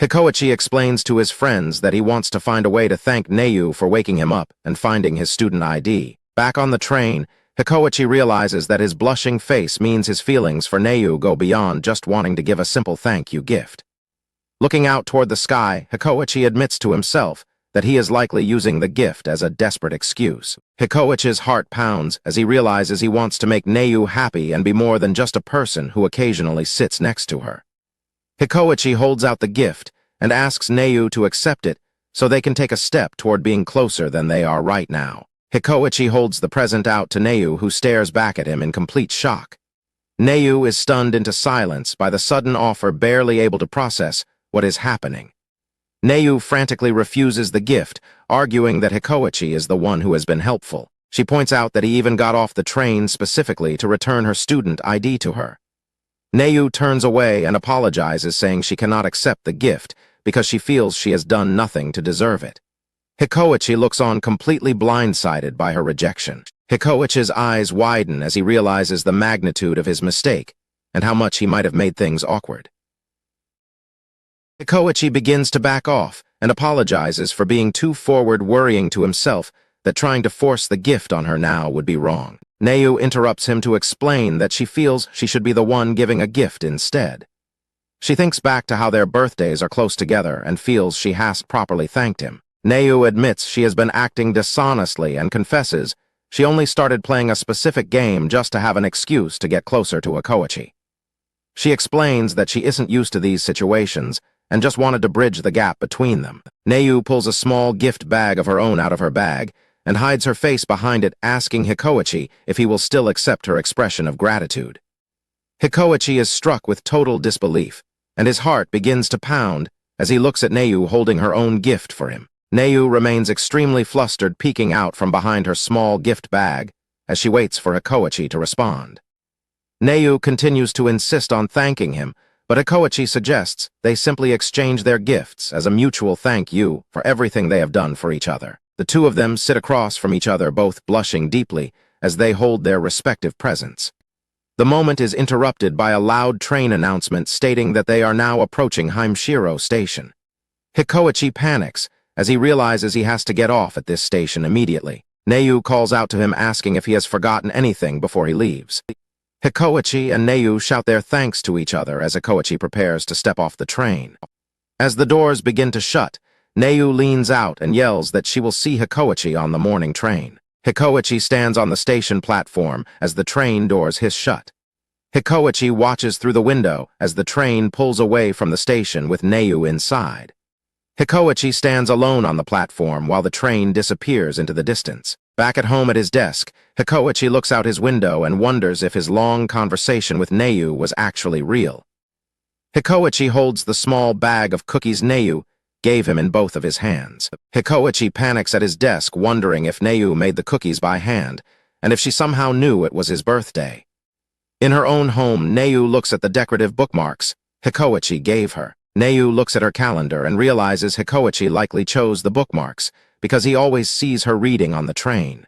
Hikoichi explains to his friends that he wants to find a way to thank Nayu for waking him up and finding his student ID. Back on the train, Hikoichi realizes that his blushing face means his feelings for Nayu go beyond just wanting to give a simple thank you gift. Looking out toward the sky, Hikoichi admits to himself that he is likely using the gift as a desperate excuse. Hikoichi's heart pounds as he realizes he wants to make Nayu happy and be more than just a person who occasionally sits next to her. Hikoichi holds out the gift and asks Nayu to accept it so they can take a step toward being closer than they are right now. Hikoichi holds the present out to Nayu, who stares back at him in complete shock. Nayu is stunned into silence by the sudden offer, barely able to process what is happening. Nayu frantically refuses the gift, arguing that Hikoichi is the one who has been helpful. She points out that he even got off the train specifically to return her student ID to her. Nayu turns away and apologizes, saying she cannot accept the gift because she feels she has done nothing to deserve it. Hikoichi looks on completely blindsided by her rejection. Hikoichi's eyes widen as he realizes the magnitude of his mistake and how much he might have made things awkward. Hikoichi begins to back off and apologizes for being too forward, worrying to himself that trying to force the gift on her now would be wrong. Neu interrupts him to explain that she feels she should be the one giving a gift instead. She thinks back to how their birthdays are close together and feels she hasn't properly thanked him. Neu admits she has been acting dishonestly and confesses she only started playing a specific game just to have an excuse to get closer to Hikoichi. She explains that she isn't used to these situations and just wanted to bridge the gap between them. Neu pulls a small gift bag of her own out of her bag and hides her face behind it, asking Hikoichi if he will still accept her expression of gratitude. Hikoichi is struck with total disbelief, and his heart begins to pound as he looks at Neu holding her own gift for him. Neu remains extremely flustered, peeking out from behind her small gift bag as she waits for Hikoichi to respond. Neu continues to insist on thanking him, but Hikoichi suggests they simply exchange their gifts as a mutual thank you for everything they have done for each other. The two of them sit across from each other, both blushing deeply as they hold their respective presents. The moment is interrupted by a loud train announcement stating that they are now approaching Himeshiro Station. Hikoichi panics as he realizes he has to get off at this station immediately. Neu calls out to him, asking if he has forgotten anything before he leaves. Hikoichi and Neu shout their thanks to each other as Hikoichi prepares to step off the train. As the doors begin to shut, Neu leans out and yells that she will see Hikoichi on the morning train. Hikoichi stands on the station platform as the train doors hiss shut. Hikoichi watches through the window as the train pulls away from the station with Neu inside. Hikoichi stands alone on the platform while the train disappears into the distance. Back at home at his desk, Hikoichi looks out his window and wonders if his long conversation with Neu was actually real. Hikoichi holds the small bag of cookies Neu gave him in both of his hands. Hikoichi panics at his desk, wondering if Neu made the cookies by hand, and if she somehow knew it was his birthday. In her own home, Neu looks at the decorative bookmarks Hikoichi gave her. Neu looks at her calendar and realizes Hikoichi likely chose the bookmarks because he always sees her reading on the train.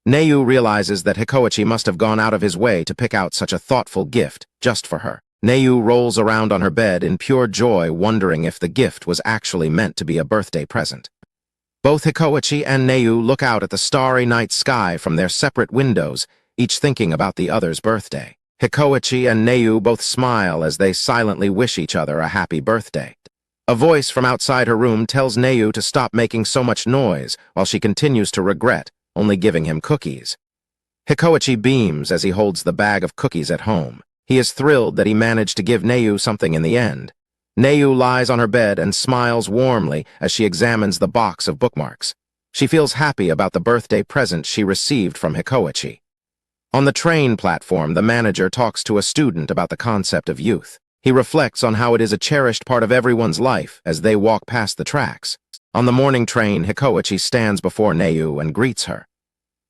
Neu realizes that Hikoichi must have gone out of his way to pick out such a thoughtful gift just for her. Neu rolls around on her bed in pure joy, wondering if the gift was actually meant to be a birthday present. Both Hikoichi and Neu look out at the starry night sky from their separate windows, each thinking about the other's birthday. Hikoichi and Neu both smile as they silently wish each other a happy birthday. A voice from outside her room tells Neu to stop making so much noise while she continues to regret only giving him cookies. Hikoichi beams as he holds the bag of cookies at home. He is thrilled that he managed to give Neu something in the end. Neu lies on her bed and smiles warmly as she examines the box of bookmarks. She feels happy about the birthday present she received from Hikoichi. On the train platform, the manager talks to a student about the concept of youth. He reflects on how it is a cherished part of everyone's life as they walk past the tracks. On the morning train, Hikoichi stands before Neu and greets her.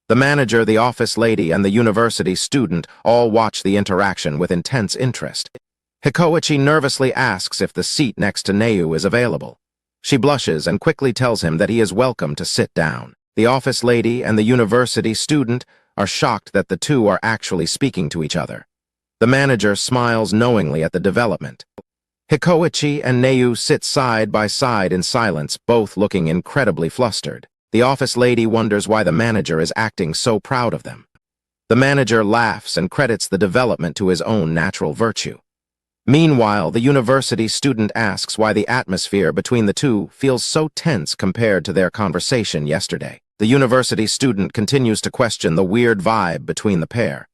The manager, the office lady, and the university student all watch the interaction with intense interest. Hikoichi nervously asks if the seat next to Neu is available. She blushes and quickly tells him that he is welcome to sit down. The office lady and the university student are shocked that the two are actually speaking to each other. The manager smiles knowingly at the development. Hikoichi and Neu sit side by side in silence, both looking incredibly flustered. The office lady wonders why the manager is acting so proud of them. The manager laughs and credits the development to his own natural virtue. Meanwhile, the university student asks why the atmosphere between the two feels so tense compared to their conversation yesterday. The university student continues to question the weird vibe between the pair.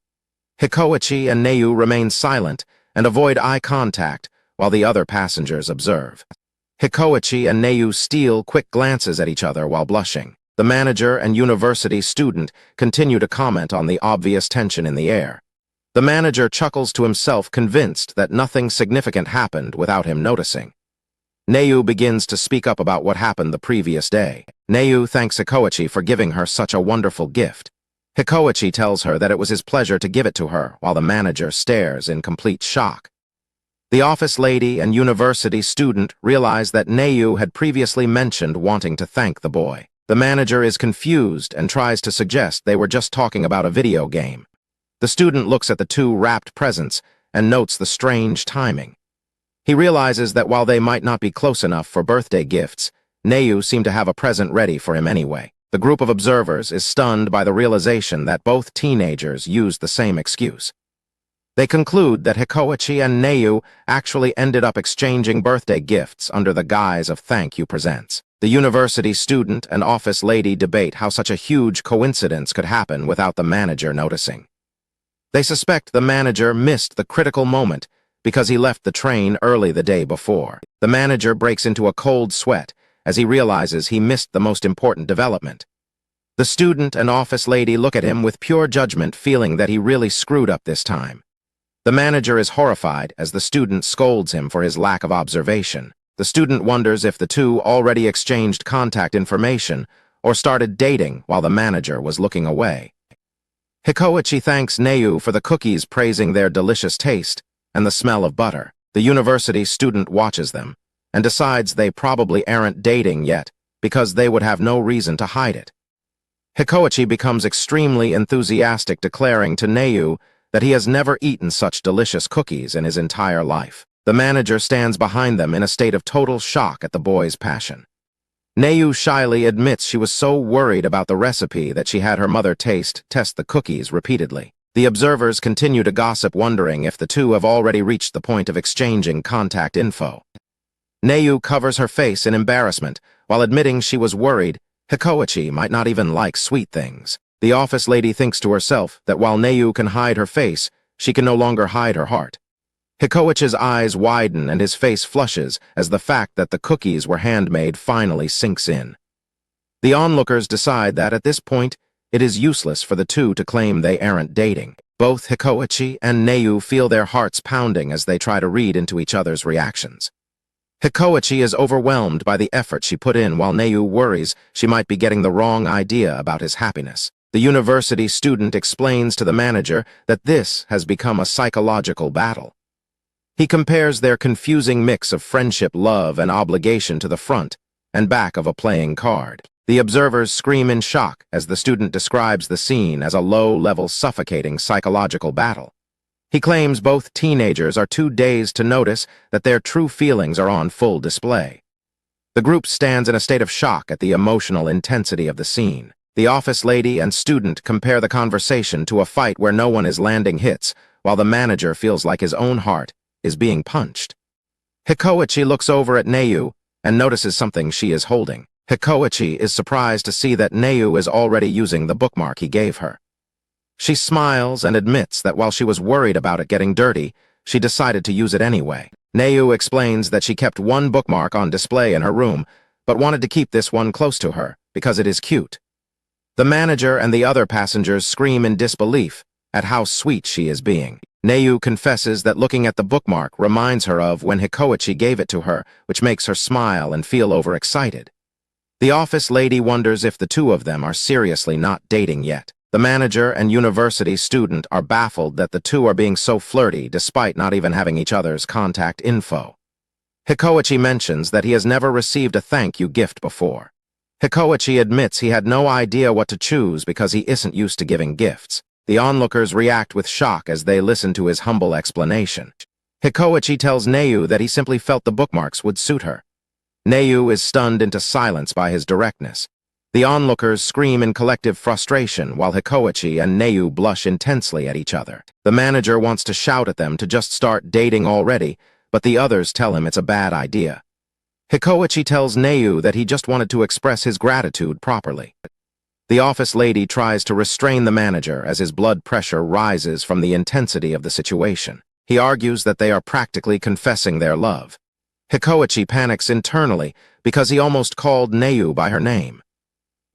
Hikoichi and Neu remain silent and avoid eye contact while the other passengers observe. Hikoichi and Neu steal quick glances at each other while blushing. The manager and university student continue to comment on the obvious tension in the air. The manager chuckles to himself, convinced that nothing significant happened without him noticing. Neu begins to speak up about what happened the previous day. Neu thanks Hikoichi for giving her such a wonderful gift. Hikoichi tells her that it was his pleasure to give it to her, while the manager stares in complete shock. The office lady and university student realize that Neu had previously mentioned wanting to thank the boy. The manager is confused and tries to suggest they were just talking about a video game. The student looks at the two wrapped presents and notes the strange timing. He realizes that while they might not be close enough for birthday gifts, Neu seemed to have a present ready for him anyway. The group of observers is stunned by the realization that both teenagers used the same excuse. They conclude that Hikoichi and Neu actually ended up exchanging birthday gifts under the guise of thank you presents. The university student and office lady debate how such a huge coincidence could happen without the manager noticing. They suspect the manager missed the critical moment because he left the train early the day before. The manager breaks into a cold sweat as he realizes he missed the most important development. The student and office lady look at him with pure judgment, feeling that he really screwed up this time. The manager is horrified as the student scolds him for his lack of observation. The student wonders if the two already exchanged contact information or started dating while the manager was looking away. Hikoichi thanks Neu for the cookies, praising their delicious taste and the smell of butter. The university student watches them and decides they probably aren't dating yet because they would have no reason to hide it. Hikoichi becomes extremely enthusiastic, declaring to Neu that he has never eaten such delicious cookies in his entire life. The manager stands behind them in a state of total shock at the boy's passion. Neu shyly admits she was so worried about the recipe that she had her mother test the cookies repeatedly. The observers continue to gossip, wondering if the two have already reached the point of exchanging contact info. Neu covers her face in embarrassment while admitting she was worried Hikoichi might not even like sweet things. The office lady thinks to herself that while Neu can hide her face, she can no longer hide her heart. Hikoichi's eyes widen and his face flushes as the fact that the cookies were handmade finally sinks in. The onlookers decide that at this point, it is useless for the two to claim they aren't dating. Both Hikoichi and Neu feel their hearts pounding as they try to read into each other's reactions. Hikoichi is overwhelmed by the effort she put in, while Neu worries she might be getting the wrong idea about his happiness. The university student explains to the manager that this has become a psychological battle. He compares their confusing mix of friendship, love, and obligation to the front and back of a playing card. The observers scream in shock as the student describes the scene as a low-level, suffocating psychological battle. He claims both teenagers are too dazed to notice that their true feelings are on full display. The group stands in a state of shock at the emotional intensity of the scene. The office lady and student compare the conversation to a fight where no one is landing hits, while the manager feels like his own heart is being punched. Hikoichi looks over at Neu and notices something she is holding. Hikoichi is surprised to see that Neu is already using the bookmark he gave her. She smiles and admits that while she was worried about it getting dirty, she decided to use it anyway. Neu explains that she kept one bookmark on display in her room, but wanted to keep this one close to her because it is cute. The manager and the other passengers scream in disbelief at how sweet she is being. Neu confesses that looking at the bookmark reminds her of when Hikoichi gave it to her, which makes her smile and feel overexcited. The office lady wonders if the two of them are seriously not dating yet. The manager and university student are baffled that the two are being so flirty despite not even having each other's contact info. Hikoichi mentions that he has never received a thank you gift before. Hikoichi admits he had no idea what to choose because he isn't used to giving gifts. The onlookers react with shock as they listen to his humble explanation. Hikoichi tells Neu that he simply felt the bookmarks would suit her. Neu is stunned into silence by his directness. The onlookers scream in collective frustration while Hikoichi and Neu blush intensely at each other. The manager wants to shout at them to just start dating already, but the others tell him it's a bad idea. Hikoichi tells Neu that he just wanted to express his gratitude properly. The office lady tries to restrain the manager as his blood pressure rises from the intensity of the situation. He argues that they are practically confessing their love. Hikoichi panics internally because he almost called Neu by her name.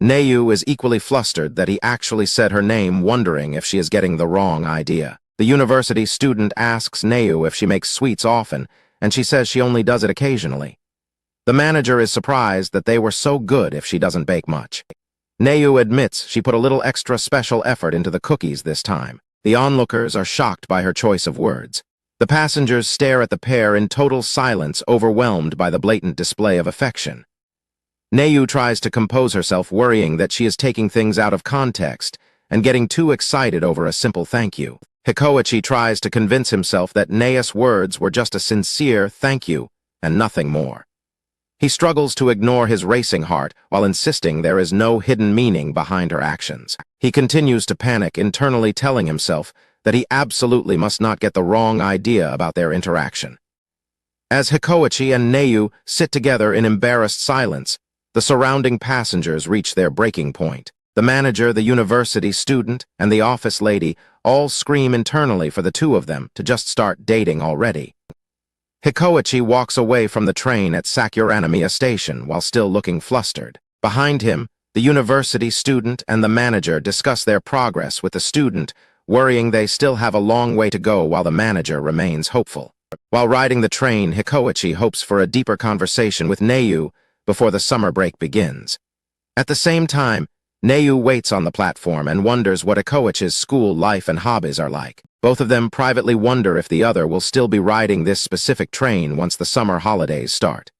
Neu is equally flustered that he actually said her name, wondering if she is getting the wrong idea. The university student asks Neu if she makes sweets often, and she says she only does it occasionally. The manager is surprised that they were so good if she doesn't bake much. Neu admits she put a little extra special effort into the cookies this time. The onlookers are shocked by her choice of words. The passengers stare at the pair in total silence, overwhelmed by the blatant display of affection. Neu tries to compose herself, worrying that she is taking things out of context and getting too excited over a simple thank you. Hikoichi tries to convince himself that Neu's words were just a sincere thank you and nothing more. He struggles to ignore his racing heart while insisting there is no hidden meaning behind her actions. He continues to panic, internally telling himself that he absolutely must not get the wrong idea about their interaction. As Hikoichi and Neu sit together in embarrassed silence, the surrounding passengers reach their breaking point. The manager, the university student, and the office lady all scream internally for the two of them to just start dating already. Hikoichi walks away from the train at Sakuranamiya station while still looking flustered. Behind him, the university student and the manager discuss their progress with the student, worrying they still have a long way to go while the manager remains hopeful. While riding the train, Hikoichi hopes for a deeper conversation with Neu before the summer break begins. At the same time, Neu waits on the platform and wonders what Hikoichi's school life and hobbies are like. Both of them privately wonder if the other will still be riding this specific train once the summer holidays start.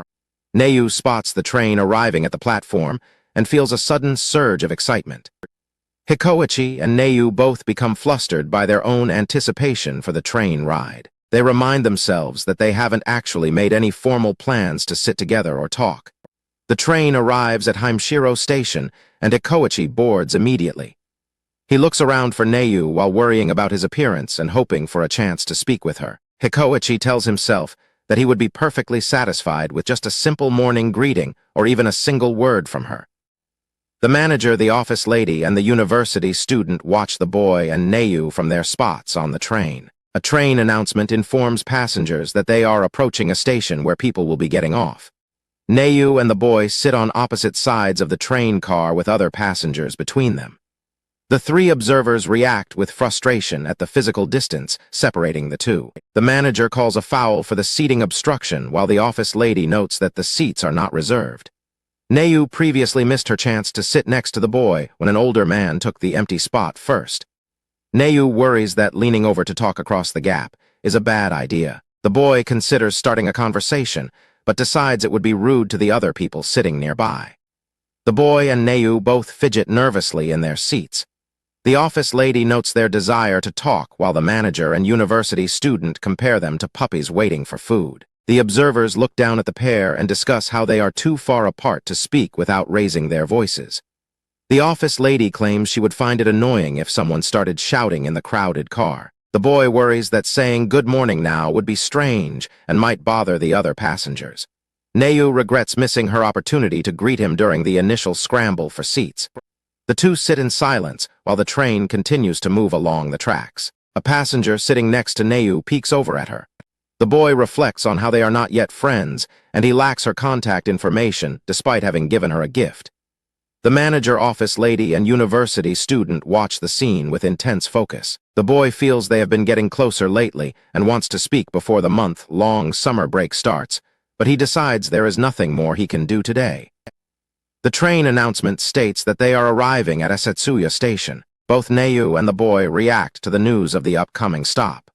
Neu spots the train arriving at the platform and feels a sudden surge of excitement. Hikoichi and Neu both become flustered by their own anticipation for the train ride. They remind themselves that they haven't actually made any formal plans to sit together or talk. The train arrives at Himeshiro Station, and Hikoichi boards immediately. He looks around for Neu while worrying about his appearance and hoping for a chance to speak with her. Hikoichi tells himself that he would be perfectly satisfied with just a simple morning greeting or even a single word from her. The manager, the office lady, and the university student watch the boy and Neu from their spots on the train. A train announcement informs passengers that they are approaching a station where people will be getting off. Neu and the boy sit on opposite sides of the train car with other passengers between them. The three observers react with frustration at the physical distance separating the two. The manager calls a foul for the seating obstruction while the office lady notes that the seats are not reserved. Neu previously missed her chance to sit next to the boy when an older man took the empty spot first. Neu worries that leaning over to talk across the gap is a bad idea. The boy considers starting a conversation, but decides it would be rude to the other people sitting nearby. The boy and Neu both fidget nervously in their seats. The office lady notes their desire to talk while the manager and university student compare them to puppies waiting for food. The observers look down at the pair and discuss how they are too far apart to speak without raising their voices. The office lady claims she would find it annoying if someone started shouting in the crowded car. The boy worries that saying good morning now would be strange and might bother the other passengers. Neu regrets missing her opportunity to greet him during the initial scramble for seats. The two sit in silence while the train continues to move along the tracks. A passenger sitting next to Neu peeks over at her. The boy reflects on how they are not yet friends, and he lacks her contact information despite having given her a gift. The manager, office lady, and university student watch the scene with intense focus. The boy feels they have been getting closer lately and wants to speak before the month-long summer break starts, but he decides there is nothing more he can do today. The train announcement states that they are arriving at Asetsuya Station. Both Neu and the boy react to the news of the upcoming stop.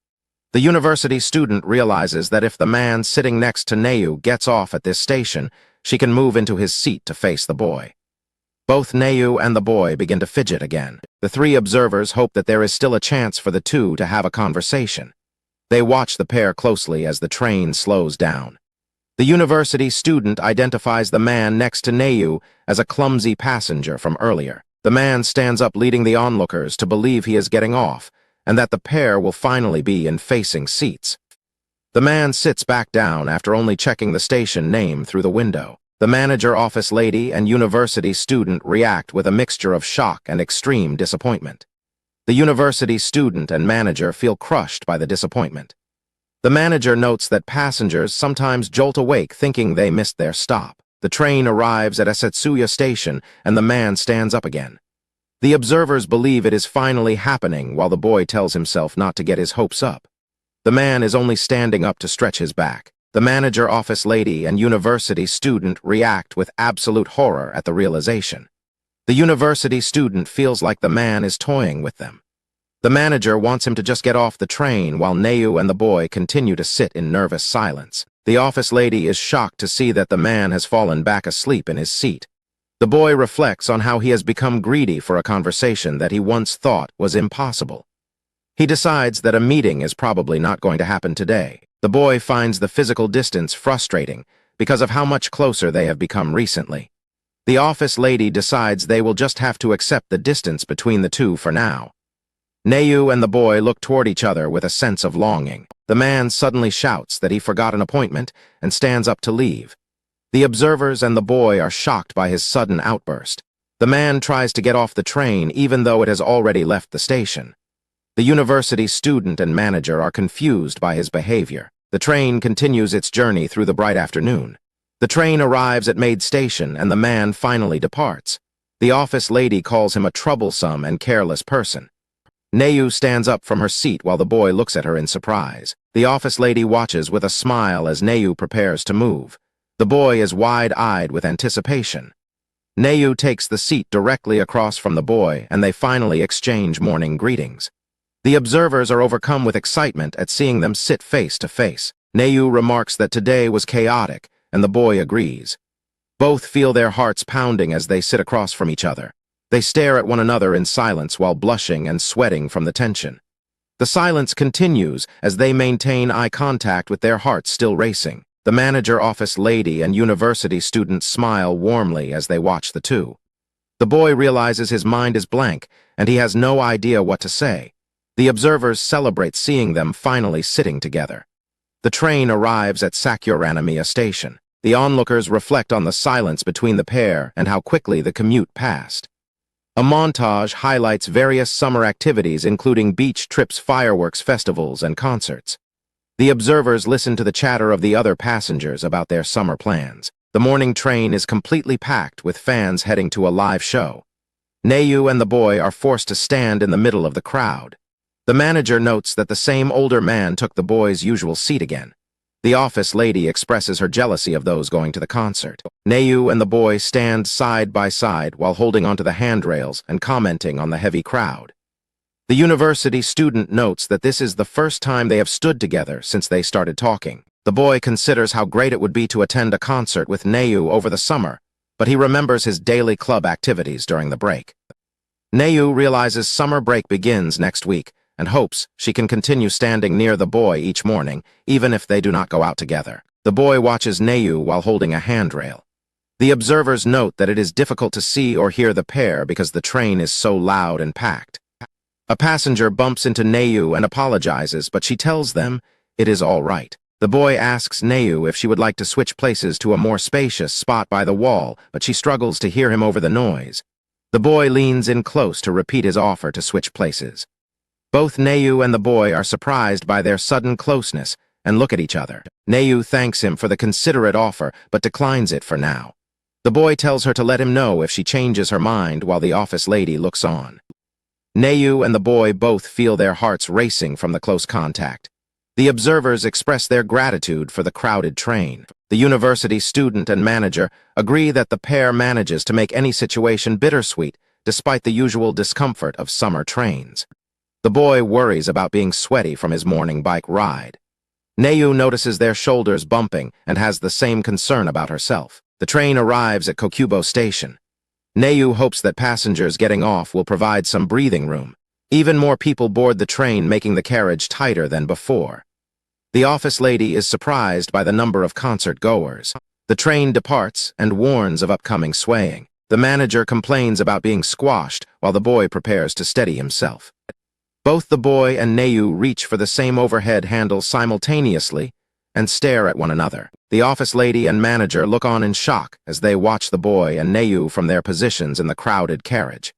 The university student realizes that if the man sitting next to Neu gets off at this station, she can move into his seat to face the boy. Both Neu and the boy begin to fidget again. The three observers hope that there is still a chance for the two to have a conversation. They watch the pair closely as the train slows down. The university student identifies the man next to Neu as a clumsy passenger from earlier. The man stands up, leading the onlookers to believe he is getting off, and that the pair will finally be in facing seats. The man sits back down after only checking the station name through the window. The manager, office lady, and university student react with a mixture of shock and extreme disappointment. The university student and manager feel crushed by the disappointment. The manager notes that passengers sometimes jolt awake thinking they missed their stop. The train arrives at Asetsuya Station, and the man stands up again. The observers believe it is finally happening while the boy tells himself not to get his hopes up. The man is only standing up to stretch his back. The manager, office lady, and university student react with absolute horror at the realization. The university student feels like the man is toying with them. The manager wants him to just get off the train while Neu and the boy continue to sit in nervous silence. The office lady is shocked to see that the man has fallen back asleep in his seat. The boy reflects on how he has become greedy for a conversation that he once thought was impossible. He decides that a meeting is probably not going to happen today. The boy finds the physical distance frustrating because of how much closer they have become recently. The office lady decides they will just have to accept the distance between the two for now. Nayu and the boy look toward each other with a sense of longing. The man suddenly shouts that he forgot an appointment and stands up to leave. The observers and the boy are shocked by his sudden outburst. The man tries to get off the train even though it has already left the station. The university student and manager are confused by his behavior. The train continues its journey through the bright afternoon. The train arrives at Maid Station and the man finally departs. The office lady calls him a troublesome and careless person. Nayu stands up from her seat while the boy looks at her in surprise. The office lady watches with a smile as Nayu prepares to move. The boy is wide-eyed with anticipation. Nayu takes the seat directly across from the boy and they finally exchange morning greetings. The observers are overcome with excitement at seeing them sit face to face. Nayu remarks that today was chaotic, and the boy agrees. Both feel their hearts pounding as they sit across from each other. They stare at one another in silence while blushing and sweating from the tension. The silence continues as they maintain eye contact with their hearts still racing. The manager, office lady, and university students smile warmly as they watch the two. The boy realizes his mind is blank, and he has no idea what to say. The observers celebrate seeing them finally sitting together. The train arrives at Yuraretemasu station. The onlookers reflect on the silence between the pair and how quickly the commute passed. A montage highlights various summer activities including beach trips, fireworks, festivals, and concerts. The observers listen to the chatter of the other passengers about their summer plans. The morning train is completely packed with fans heading to a live show. Nayu and the boy are forced to stand in the middle of the crowd. The manager notes that the same older man took the boy's usual seat again. The office lady expresses her jealousy of those going to the concert. Nayu and the boy stand side by side while holding onto the handrails and commenting on the heavy crowd. The university student notes that this is the first time they have stood together since they started talking. The boy considers how great it would be to attend a concert with Nayu over the summer, but he remembers his daily club activities during the break. Nayu realizes summer break begins next week and hopes she can continue standing near the boy each morning, even if they do not go out together. The boy watches Nayu while holding a handrail. The observers note that it is difficult to see or hear the pair because the train is so loud and packed. A passenger bumps into Nayu and apologizes, but she tells them it is all right. The boy asks Nayu if she would like to switch places to a more spacious spot by the wall, but she struggles to hear him over the noise. The boy leans in close to repeat his offer to switch places. Both Nayu and the boy are surprised by their sudden closeness and look at each other. Nayu thanks him for the considerate offer, but declines it for now. The boy tells her to let him know if she changes her mind while the office lady looks on. Nayu and the boy both feel their hearts racing from the close contact. The observers express their gratitude for the crowded train. The university student and manager agree that the pair manages to make any situation bittersweet despite the usual discomfort of summer trains. The boy worries about being sweaty from his morning bike ride. Nayu notices their shoulders bumping and has the same concern about herself. The train arrives at Kokubo Station. Nayu hopes that passengers getting off will provide some breathing room. Even more people board the train, making the carriage tighter than before. The office lady is surprised by the number of concert goers. The train departs and warns of upcoming swaying. The manager complains about being squashed while the boy prepares to steady himself. Both the boy and Nayu reach for the same overhead handle simultaneously and stare at one another. The office lady and manager look on in shock as they watch the boy and Nayu from their positions in the crowded carriage.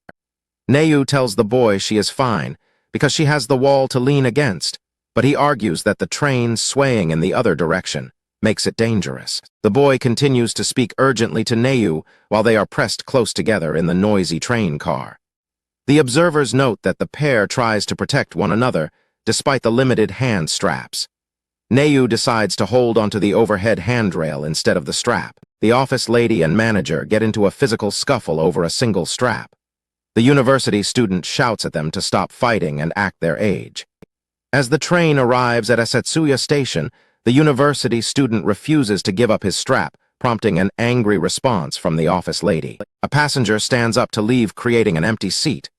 Nayu tells the boy she is fine because she has the wall to lean against, but he argues that the train swaying in the other direction makes it dangerous. The boy continues to speak urgently to Nayu while they are pressed close together in the noisy train car. The observers note that the pair tries to protect one another despite the limited hand straps. Nayu decides to hold onto the overhead handrail instead of the strap. The office lady and manager get into a physical scuffle over a single strap. The university student shouts at them to stop fighting and act their age. As the train arrives at Asura station, the university student refuses to give up his strap, prompting an angry response from the office lady. A passenger stands up to leave, creating an empty seat.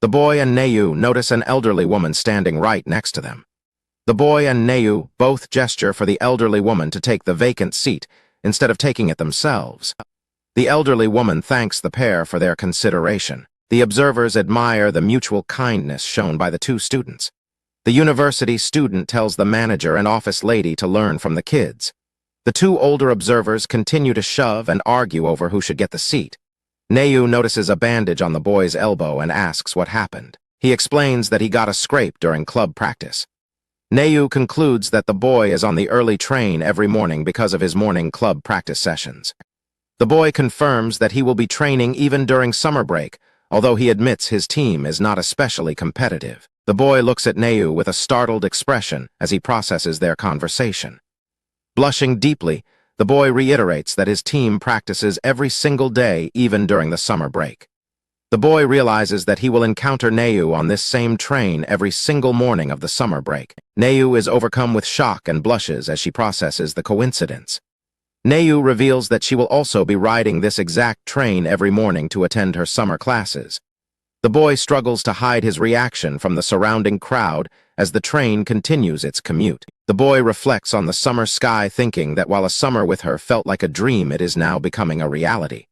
The boy and Nayu notice an elderly woman standing right next to them. The boy and Nayu both gesture for the elderly woman to take the vacant seat, instead of taking it themselves. The elderly woman thanks the pair for their consideration. The observers admire the mutual kindness shown by the two students. The university student tells the manager and office lady to learn from the kids. The two older observers continue to shove and argue over who should get the seat. Nayu notices a bandage on the boy's elbow and asks what happened. He explains that he got a scrape during club practice. Nayu concludes that the boy is on the early train every morning because of his morning club practice sessions. The boy confirms that he will be training even during summer break, although he admits his team is not especially competitive. The boy looks at Nayu with a startled expression as he processes their conversation. Blushing deeply, the boy reiterates that his team practices every single day, even during the summer break. The boy realizes that he will encounter Nayu on this same train every single morning of the summer break. Nayu is overcome with shock and blushes as she processes the coincidence. Nayu reveals that she will also be riding this exact train every morning to attend her summer classes. The boy struggles to hide his reaction from the surrounding crowd as the train continues its commute. The boy reflects on the summer sky, thinking that while a summer with her felt like a dream, it is now becoming a reality.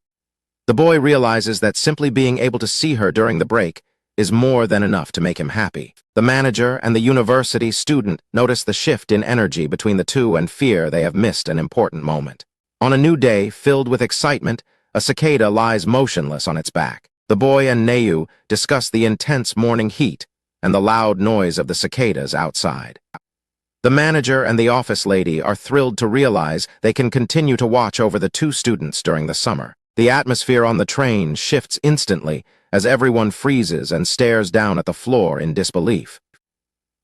The boy realizes that simply being able to see her during the break is more than enough to make him happy. The manager and the university student notice the shift in energy between the two and fear they have missed an important moment. On a new day filled with excitement, a cicada lies motionless on its back. The boy and Nayu discuss the intense morning heat and the loud noise of the cicadas outside. The manager and the office lady are thrilled to realize they can continue to watch over the two students during the summer. The atmosphere on the train shifts instantly as everyone freezes and stares down at the floor in disbelief.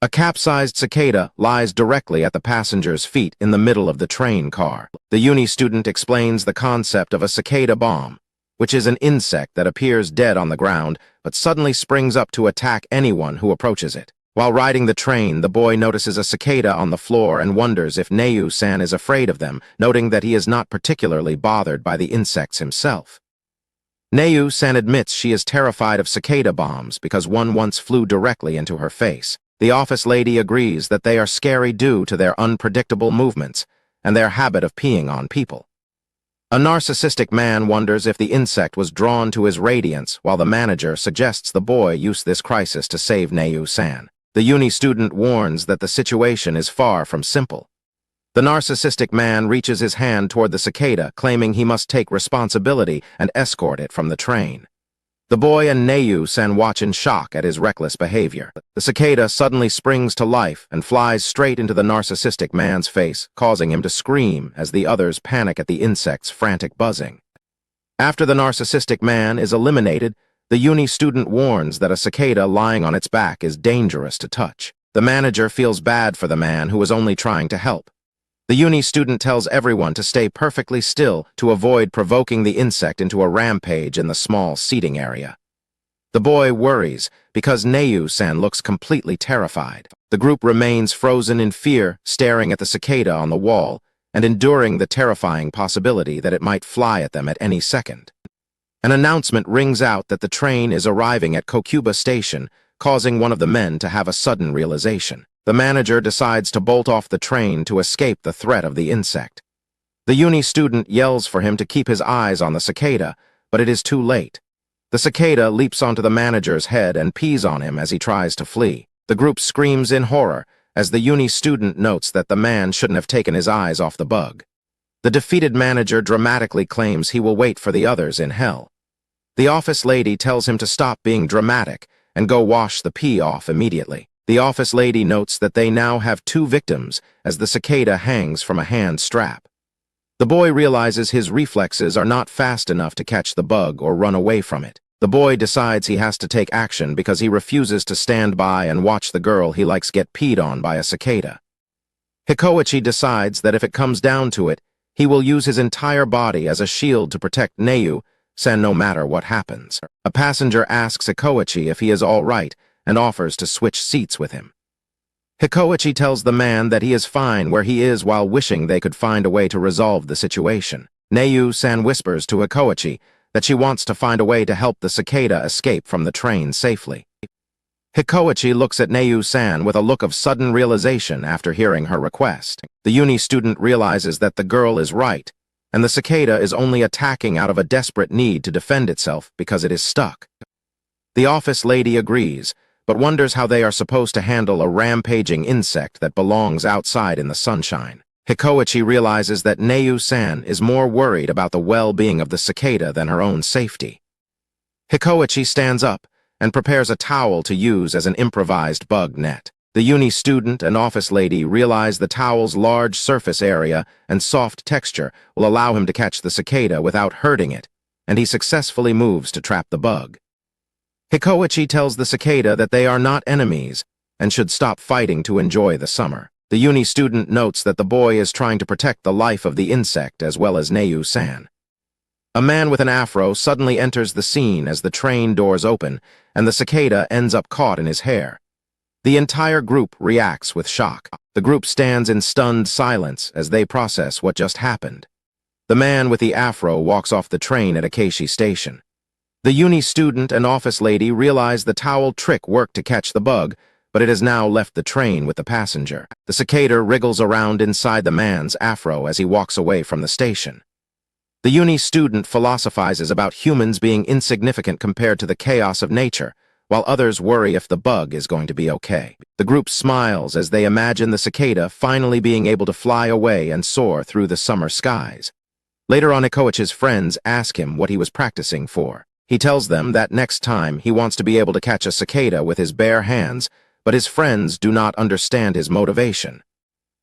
A capsized cicada lies directly at the passenger's feet in the middle of the train car. The uni student explains the concept of a cicada bomb, which is an insect that appears dead on the ground but suddenly springs up to attack anyone who approaches it. While riding the train, the boy notices a cicada on the floor and wonders if Nayu-san is afraid of them, noting that he is not particularly bothered by the insects himself. Nayu-san admits she is terrified of cicada bombs because one once flew directly into her face. The office lady agrees that they are scary due to their unpredictable movements and their habit of peeing on people. A narcissistic man wonders if the insect was drawn to his radiance, while the manager suggests the boy use this crisis to save Nayu-san. The uni student warns that the situation is far from simple. The narcissistic man reaches his hand toward the cicada, claiming he must take responsibility and escort it from the train. The boy and Nayu-san watch in shock at his reckless behavior. The cicada suddenly springs to life and flies straight into the narcissistic man's face, causing him to scream as the others panic at the insect's frantic buzzing. After the narcissistic man is eliminated, the uni student warns that a cicada lying on its back is dangerous to touch. The manager feels bad for the man who is only trying to help. The uni student tells everyone to stay perfectly still to avoid provoking the insect into a rampage in the small seating area. The boy worries because Nayu-san looks completely terrified. The group remains frozen in fear, staring at the cicada on the wall and enduring the terrifying possibility that it might fly at them at any second. An announcement rings out that the train is arriving at Kokuba Station, causing one of the men to have a sudden realization. The manager decides to bolt off the train to escape the threat of the insect. The uni student yells for him to keep his eyes on the cicada, but it is too late. The cicada leaps onto the manager's head and pees on him as he tries to flee. The group screams in horror as the uni student notes that the man shouldn't have taken his eyes off the bug. The defeated manager dramatically claims he will wait for the others in hell. The office lady tells him to stop being dramatic and go wash the pee off immediately. The office lady notes that they now have 2 victims as the cicada hangs from a hand strap. The boy realizes his reflexes are not fast enough to catch the bug or run away from it. The boy decides he has to take action because he refuses to stand by and watch the girl he likes get peed on by a cicada. Hikoichi decides that if it comes down to it, he will use his entire body as a shield to protect Nayu-san no matter what happens. A passenger asks Hikoichi if he is all right and offers to switch seats with him. Hikoichi tells the man that he is fine where he is while wishing they could find a way to resolve the situation. Nayu-san whispers to Hikoichi that she wants to find a way to help the cicada escape from the train safely. Hikoichi looks at Nayu-san with a look of sudden realization after hearing her request. The uni student realizes that the girl is right, and the cicada is only attacking out of a desperate need to defend itself because it is stuck. The office lady agrees, but wonders how they are supposed to handle a rampaging insect that belongs outside in the sunshine. Hikoichi realizes that Neu-san is more worried about the well-being of the cicada than her own safety. Hikoichi stands up and prepares a towel to use as an improvised bug net. The uni student and office lady realize the towel's large surface area and soft texture will allow him to catch the cicada without hurting it, and he successfully moves to trap the bug. Hikoichi tells the cicada that they are not enemies and should stop fighting to enjoy the summer. The uni student notes that the boy is trying to protect the life of the insect as well as Neu-san. A man with an afro suddenly enters the scene as the train doors open, and the cicada ends up caught in his hair. The entire group reacts with shock. The group stands in stunned silence as they process what just happened. The man with the afro walks off the train at Akechi Station. The uni student and office lady realize the towel trick worked to catch the bug, but it has now left the train with the passenger. The cicada wriggles around inside the man's afro as he walks away from the station. The uni student philosophizes about humans being insignificant compared to the chaos of nature, while others worry if the bug is going to be okay. The group smiles as they imagine the cicada finally being able to fly away and soar through the summer skies. Later on, Hikoichi's friends ask him what he was practicing for. He tells them that next time he wants to be able to catch a cicada with his bare hands, but his friends do not understand his motivation.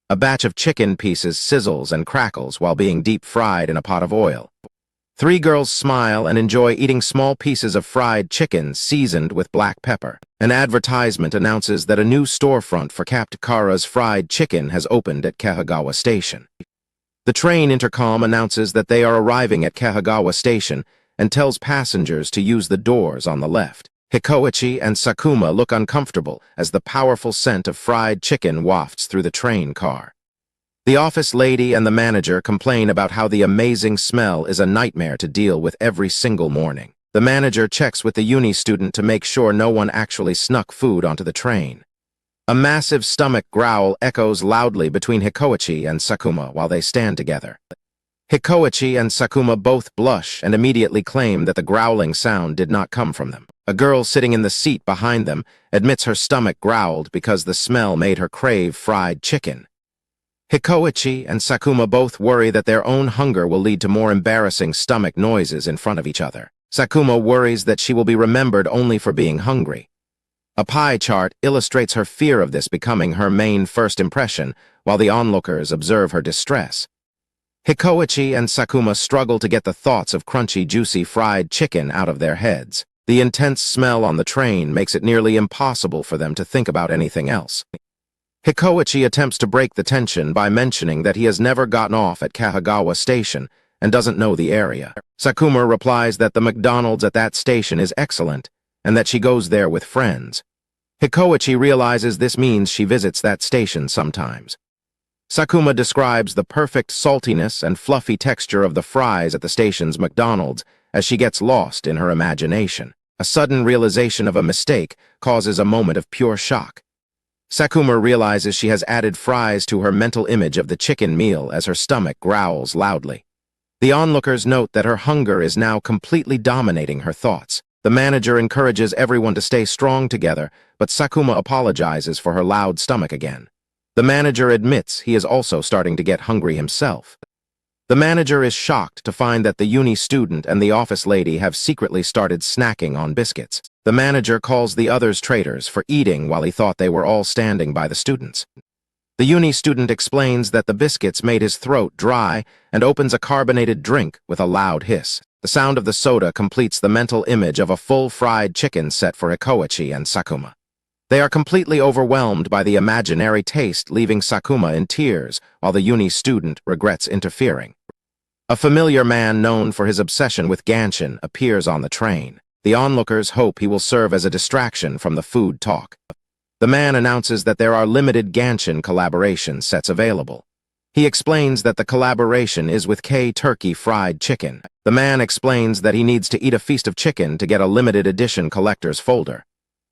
A batch of chicken pieces sizzles and crackles while being deep fried in a pot of oil. Three girls smile and enjoy eating small pieces of fried chicken seasoned with black pepper. An advertisement announces that a new storefront for Capt. Kara's fried chicken has opened at Kahagawa Station. The train intercom announces that they are arriving at Kahagawa Station and tells passengers to use the doors on the left. Hikoichi and Sakuma look uncomfortable as the powerful scent of fried chicken wafts through the train car. The office lady and the manager complain about how the amazing smell is a nightmare to deal with every single morning. The manager checks with the uni student to make sure no one actually snuck food onto the train. A massive stomach growl echoes loudly between Hikoichi and Sakuma while they stand together. Hikoichi and Sakuma both blush and immediately claim that the growling sound did not come from them. A girl sitting in the seat behind them admits her stomach growled because the smell made her crave fried chicken. Hikoichi and Sakuma both worry that their own hunger will lead to more embarrassing stomach noises in front of each other. Sakuma worries that she will be remembered only for being hungry. A pie chart illustrates her fear of this becoming her main first impression, while the onlookers observe her distress. Hikoichi and Sakuma struggle to get the thoughts of crunchy, juicy fried chicken out of their heads. The intense smell on the train makes it nearly impossible for them to think about anything else. Hikoichi attempts to break the tension by mentioning that he has never gotten off at Kahagawa Station and doesn't know the area. Sakuma replies that the McDonald's at that station is excellent and that she goes there with friends. Hikoichi realizes this means she visits that station sometimes. Sakuma describes the perfect saltiness and fluffy texture of the fries at the station's McDonald's as she gets lost in her imagination. A sudden realization of a mistake causes a moment of pure shock. Sakuma realizes she has added fries to her mental image of the chicken meal as her stomach growls loudly. The onlookers note that her hunger is now completely dominating her thoughts. The manager encourages everyone to stay strong together, but Sakuma apologizes for her loud stomach again. The manager admits he is also starting to get hungry himself. The manager is shocked to find that the uni student and the office lady have secretly started snacking on biscuits. The manager calls the others traitors for eating while he thought they were all standing by the students. The uni student explains that the biscuits made his throat dry and opens a carbonated drink with a loud hiss. The sound of the soda completes the mental image of a full fried chicken set for Hikoichi and Sakuma. They are completely overwhelmed by the imaginary taste, leaving Sakuma in tears while the uni student regrets interfering. A familiar man known for his obsession with Ganshin appears on the train. The onlookers hope he will serve as a distraction from the food talk. The man announces that there are limited Ganshin collaboration sets available. He explains that the collaboration is with K-Turkey fried chicken. The man explains that he needs to eat a feast of chicken to get a limited edition collector's folder.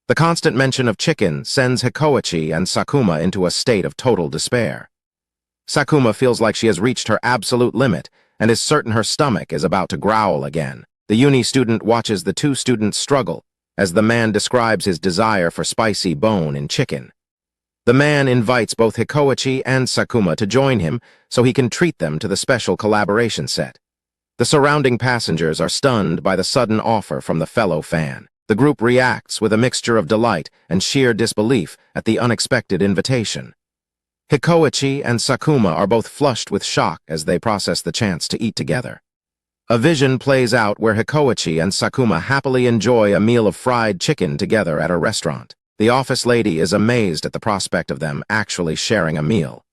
The constant mention of chicken sends Hikoichi and Sakuma into a state of total despair. Sakuma feels like she has reached her absolute limit and is certain her stomach is about to growl again. The uni student watches the two students struggle as the man describes his desire for spicy bone in chicken. The man invites both Hikoichi and Sakuma to join him so he can treat them to the special collaboration set. The surrounding passengers are stunned by the sudden offer from the fellow fan. The group reacts with a mixture of delight and sheer disbelief at the unexpected invitation. Hikoichi and Sakuma are both flushed with shock as they process the chance to eat together. A vision plays out where Hikoichi and Sakuma happily enjoy a meal of fried chicken together at a restaurant. The office lady is amazed at the prospect of them actually sharing a meal.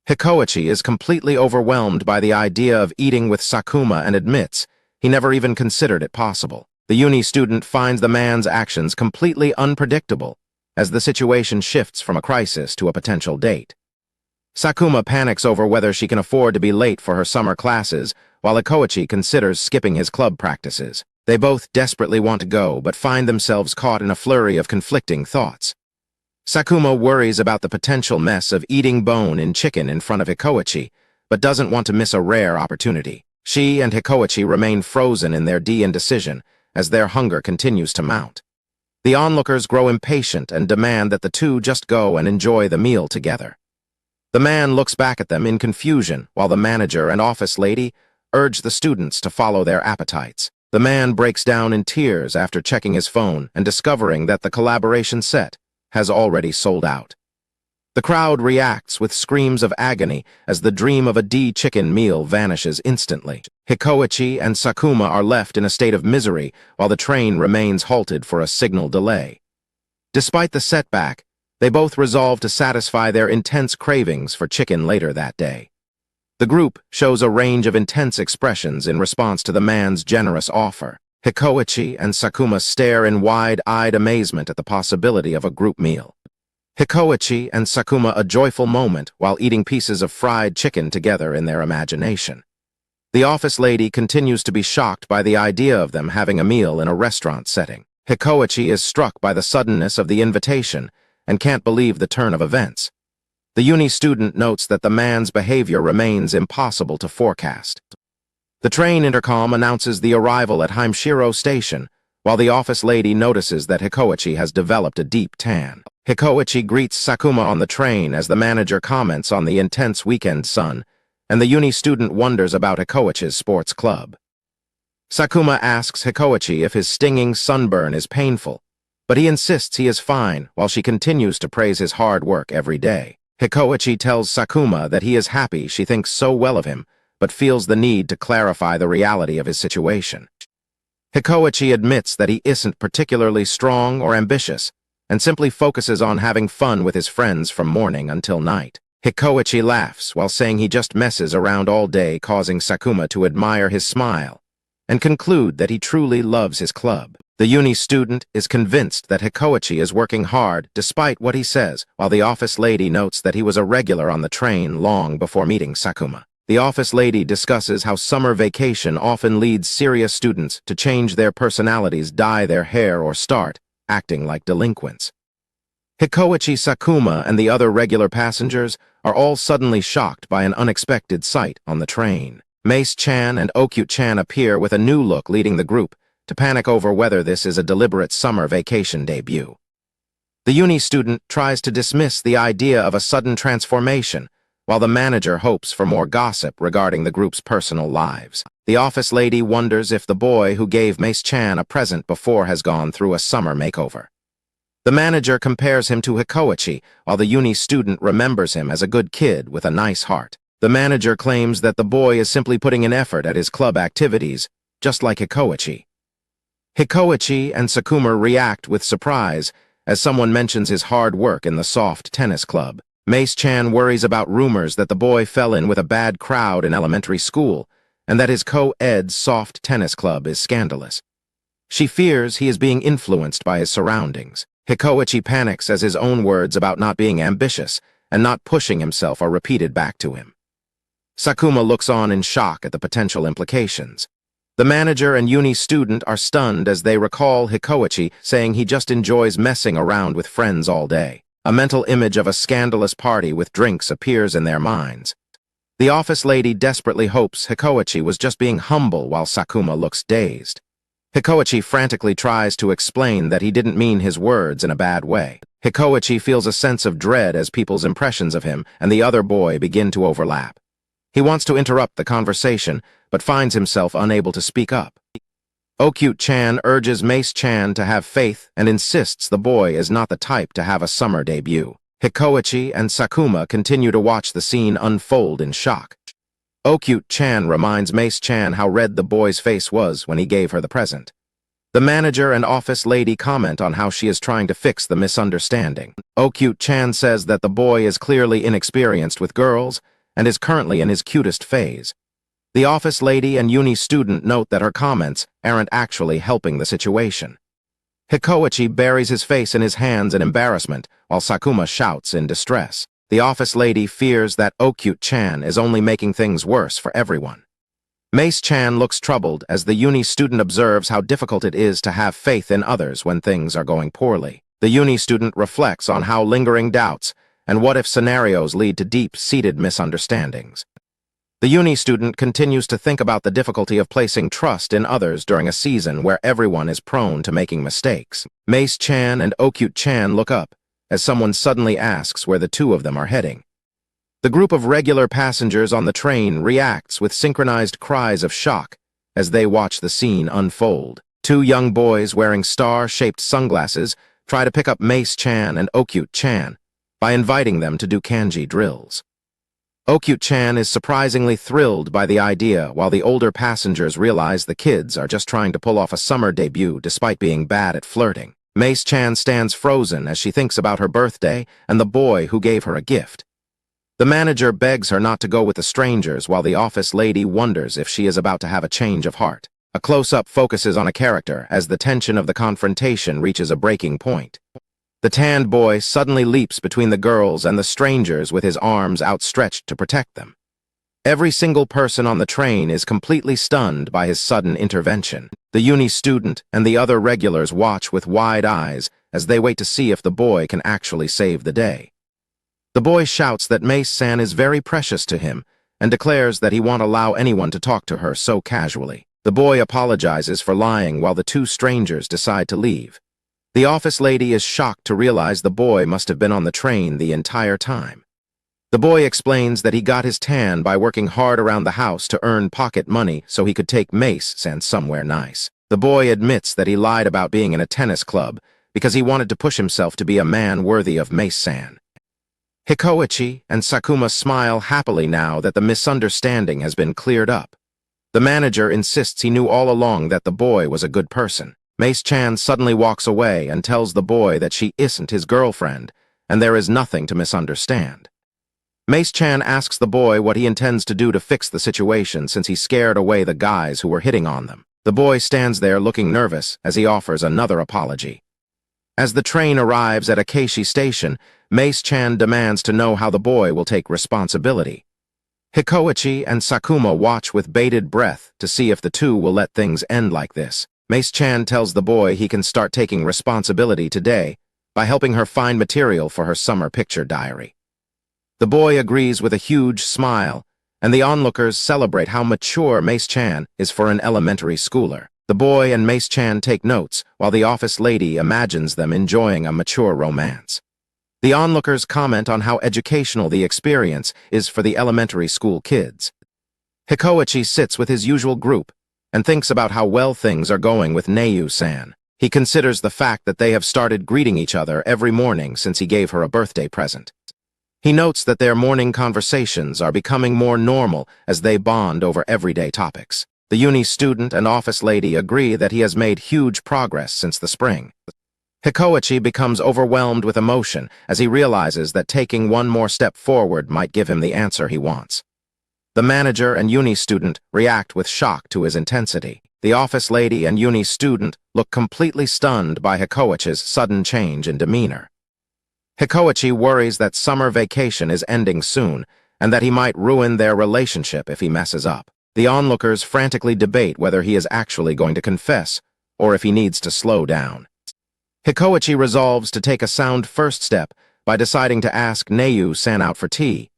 Hikoichi is completely overwhelmed by the idea of eating with Sakuma and admits he never even considered it possible. The uni student finds the man's actions completely unpredictable as the situation shifts from a crisis to a potential date. Sakuma panics over whether she can afford to be late for her summer classes, while Hikoichi considers skipping his club practices. They both desperately want to go, but find themselves caught in a flurry of conflicting thoughts. Sakuma worries about the potential mess of eating bone in chicken in front of Hikoichi, but doesn't want to miss a rare opportunity. She and Hikoichi remain frozen in their indecision as their hunger continues to mount. The onlookers grow impatient and demand that the two just go and enjoy the meal together. The man looks back at them in confusion, while the manager and office lady urge the students to follow their appetites. The man breaks down in tears after checking his phone and discovering that the collaboration set has already sold out. The crowd reacts with screams of agony as the dream of a chicken meal vanishes instantly. Hikoichi and Sakuma are left in a state of misery while the train remains halted for a signal delay. Despite the setback, they both resolve to satisfy their intense cravings for chicken later that day. The group shows a range of intense expressions in response to the man's generous offer. Hikoichi and Sakuma stare in wide-eyed amazement at the possibility of a group meal. Hikoichi and Sakuma a joyful moment while eating pieces of fried chicken together in their imagination. The office lady continues to be shocked by the idea of them having a meal in a restaurant setting. Hikoichi is struck by the suddenness of the invitation and can't believe the turn of events. The uni student notes that the man's behavior remains impossible to forecast. The train intercom announces the arrival at Himeshiro Station, while the office lady notices that Hikoichi has developed a deep tan. Hikoichi greets Sakuma on the train as the manager comments on the intense weekend sun, and the uni student wonders about Hikoichi's sports club. Sakuma asks Hikoichi if his stinging sunburn is painful, but he insists he is fine while she continues to praise his hard work every day. Hikoichi tells Sakuma that he is happy she thinks so well of him, but feels the need to clarify the reality of his situation. Hikoichi admits that he isn't particularly strong or ambitious, and simply focuses on having fun with his friends from morning until night. Hikoichi laughs while saying he just messes around all day, causing Sakuma to admire his smile, and conclude that he truly loves his club. The uni student is convinced that Hikoichi is working hard despite what he says, while the office lady notes that he was a regular on the train long before meeting Sakuma. The office lady discusses how summer vacation often leads serious students to change their personalities, dye their hair, or start acting like delinquents. Hikoichi, Sakuma, and the other regular passengers are all suddenly shocked by an unexpected sight on the train. Mace-chan and Okyu-chan appear with a new look, leading the group to panic over whether this is a deliberate summer vacation debut. The uni student tries to dismiss the idea of a sudden transformation, while the manager hopes for more gossip regarding the group's personal lives. The office lady wonders if the boy who gave Mace-chan a present before has gone through a summer makeover. The manager compares him to Hikoichi, while the uni student remembers him as a good kid with a nice heart. The manager claims that the boy is simply putting in effort at his club activities, just like Hikoichi. Hikoichi and Sakuma react with surprise as someone mentions his hard work in the soft tennis club. Mace-chan worries about rumors that the boy fell in with a bad crowd in elementary school and that his co-ed soft tennis club is scandalous. She fears he is being influenced by his surroundings. Hikoichi panics as his own words about not being ambitious and not pushing himself are repeated back to him. Sakuma looks on in shock at the potential implications. The manager and uni student are stunned as they recall Hikoichi saying he just enjoys messing around with friends all day. A mental image of a scandalous party with drinks appears in their minds. The office lady desperately hopes Hikoichi was just being humble while Sakuma looks dazed. Hikoichi frantically tries to explain that he didn't mean his words in a bad way. Hikoichi feels a sense of dread as people's impressions of him and the other boy begin to overlap. He wants to interrupt the conversation, but finds himself unable to speak up. Okyute-chan urges Mace-chan to have faith and insists the boy is not the type to have a summer debut. Hikoichi and Sakuma continue to watch the scene unfold in shock. Okyute-chan reminds Mace-chan how red the boy's face was when he gave her the present. The manager and office lady comment on how she is trying to fix the misunderstanding. Okyute-chan says that the boy is clearly inexperienced with girls and is currently in his cutest phase. The office lady and uni student note that her comments aren't actually helping the situation. Hikoichi buries his face in his hands in embarrassment, while Sakuma shouts in distress. The office lady fears that Okyute-chan is only making things worse for everyone. Mace-chan looks troubled as the uni student observes how difficult it is to have faith in others when things are going poorly. The uni student reflects on how lingering doubts and what-if scenarios lead to deep-seated misunderstandings. The uni student continues to think about the difficulty of placing trust in others during a season where everyone is prone to making mistakes. Mace-chan and Okyute-chan look up as someone suddenly asks where the two of them are heading. The group of regular passengers on the train reacts with synchronized cries of shock as they watch the scene unfold. Two young boys wearing star-shaped sunglasses try to pick up Mace-chan and Okyute-chan by inviting them to do kanji drills. Okyute-chan is surprisingly thrilled by the idea, while the older passengers realize the kids are just trying to pull off a summer debut despite being bad at flirting. Mace-chan stands frozen as she thinks about her birthday and the boy who gave her a gift. The manager begs her not to go with the strangers, while the office lady wonders if she is about to have a change of heart. A close-up focuses on a character as the tension of the confrontation reaches a breaking point. The tanned boy suddenly leaps between the girls and the strangers with his arms outstretched to protect them. Every single person on the train is completely stunned by his sudden intervention. The uni student and the other regulars watch with wide eyes as they wait to see if the boy can actually save the day. The boy shouts that Mace-san is very precious to him and declares that he won't allow anyone to talk to her so casually. The boy apologizes for lying while the two strangers decide to leave. The office lady is shocked to realize the boy must have been on the train the entire time. The boy explains that he got his tan by working hard around the house to earn pocket money so he could take Mace-san somewhere nice. The boy admits that he lied about being in a tennis club because he wanted to push himself to be a man worthy of Mace-san. Hikoichi and Sakuma smile happily now that the misunderstanding has been cleared up. The manager insists he knew all along that the boy was a good person. Mace-chan suddenly walks away and tells the boy that she isn't his girlfriend, and there is nothing to misunderstand. Mace-chan asks the boy what he intends to do to fix the situation since he scared away the guys who were hitting on them. The boy stands there looking nervous as he offers another apology. As the train arrives at Akashi Station, Mace-chan demands to know how the boy will take responsibility. Hikoichi and Sakuma watch with bated breath to see if the two will let things end like this. Mace-chan tells the boy he can start taking responsibility today by helping her find material for her summer picture diary. The boy agrees with a huge smile, and the onlookers celebrate how mature Mace-chan is for an elementary schooler. The boy and Mace-chan take notes, while the office lady imagines them enjoying a mature romance. The onlookers comment on how educational the experience is for the elementary school kids. Hikoichi sits with his usual group and thinks about how well things are going with Neu-san. He considers the fact that they have started greeting each other every morning since he gave her a birthday present. He notes that their morning conversations are becoming more normal as they bond over everyday topics. The uni student and office lady agree that he has made huge progress since the spring. Hikoichi becomes overwhelmed with emotion as he realizes that taking one more step forward might give him the answer he wants. The manager and uni student react with shock to his intensity. The office lady and uni student look completely stunned by Hikoichi's sudden change in demeanor. Hikoichi worries that summer vacation is ending soon and that he might ruin their relationship if he messes up. The onlookers frantically debate whether he is actually going to confess or if he needs to slow down. Hikoichi resolves to take a sound first step by deciding to ask Neu-san out for tea.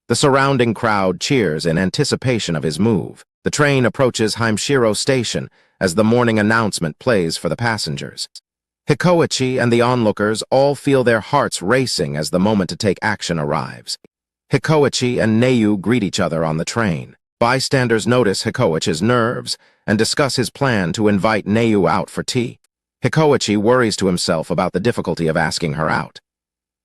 The surrounding crowd cheers in anticipation of his move. The train approaches Himeshiro Station as the morning announcement plays for the passengers. Hikoichi and the onlookers all feel their hearts racing as the moment to take action arrives. Hikoichi and Neu greet each other on the train. Bystanders notice Hikoichi's nerves and discuss his plan to invite Neu out for tea. Hikoichi worries to himself about the difficulty of asking her out.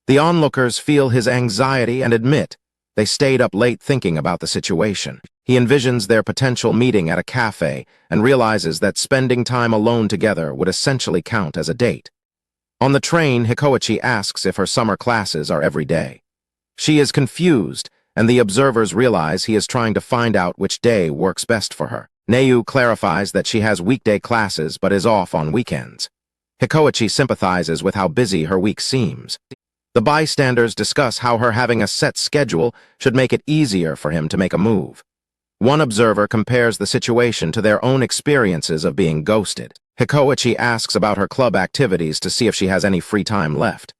The onlookers feel his anxiety and admit they stayed up late thinking about the situation. He envisions their potential meeting at a cafe and realizes that spending time alone together would essentially count as a date. On the train, Hikoichi asks if her summer classes are every day. She is confused, and the observers realize he is trying to find out which day works best for her. Neu clarifies that she has weekday classes but is off on weekends. Hikoichi sympathizes with how busy her week seems. The bystanders discuss how her having a set schedule should make it easier for him to make a move. One observer compares the situation to their own experiences of being ghosted. Hikoichi asks about her club activities to see if she has any free time left.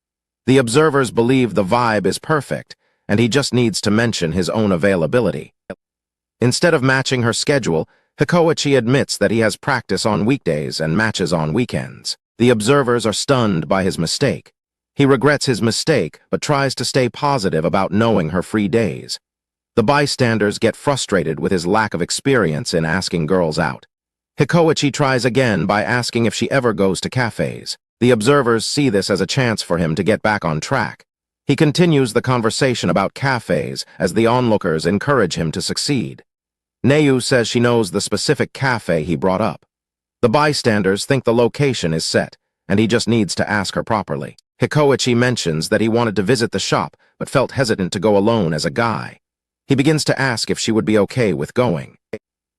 The observers believe the vibe is perfect, and he just needs to mention his own availability. Instead of matching her schedule, Hikoichi admits that he has practice on weekdays and matches on weekends. The observers are stunned by his mistake. He regrets his mistake, but tries to stay positive about knowing her free days. The bystanders get frustrated with his lack of experience in asking girls out. Hikoichi tries again by asking if she ever goes to cafes. The observers see this as a chance for him to get back on track. He continues the conversation about cafes as the onlookers encourage him to succeed. Neu says she knows the specific cafe he brought up. The bystanders think the location is set, and he just needs to ask her properly. Hikoichi mentions that he wanted to visit the shop, but felt hesitant to go alone as a guy. He begins to ask if she would be okay with going.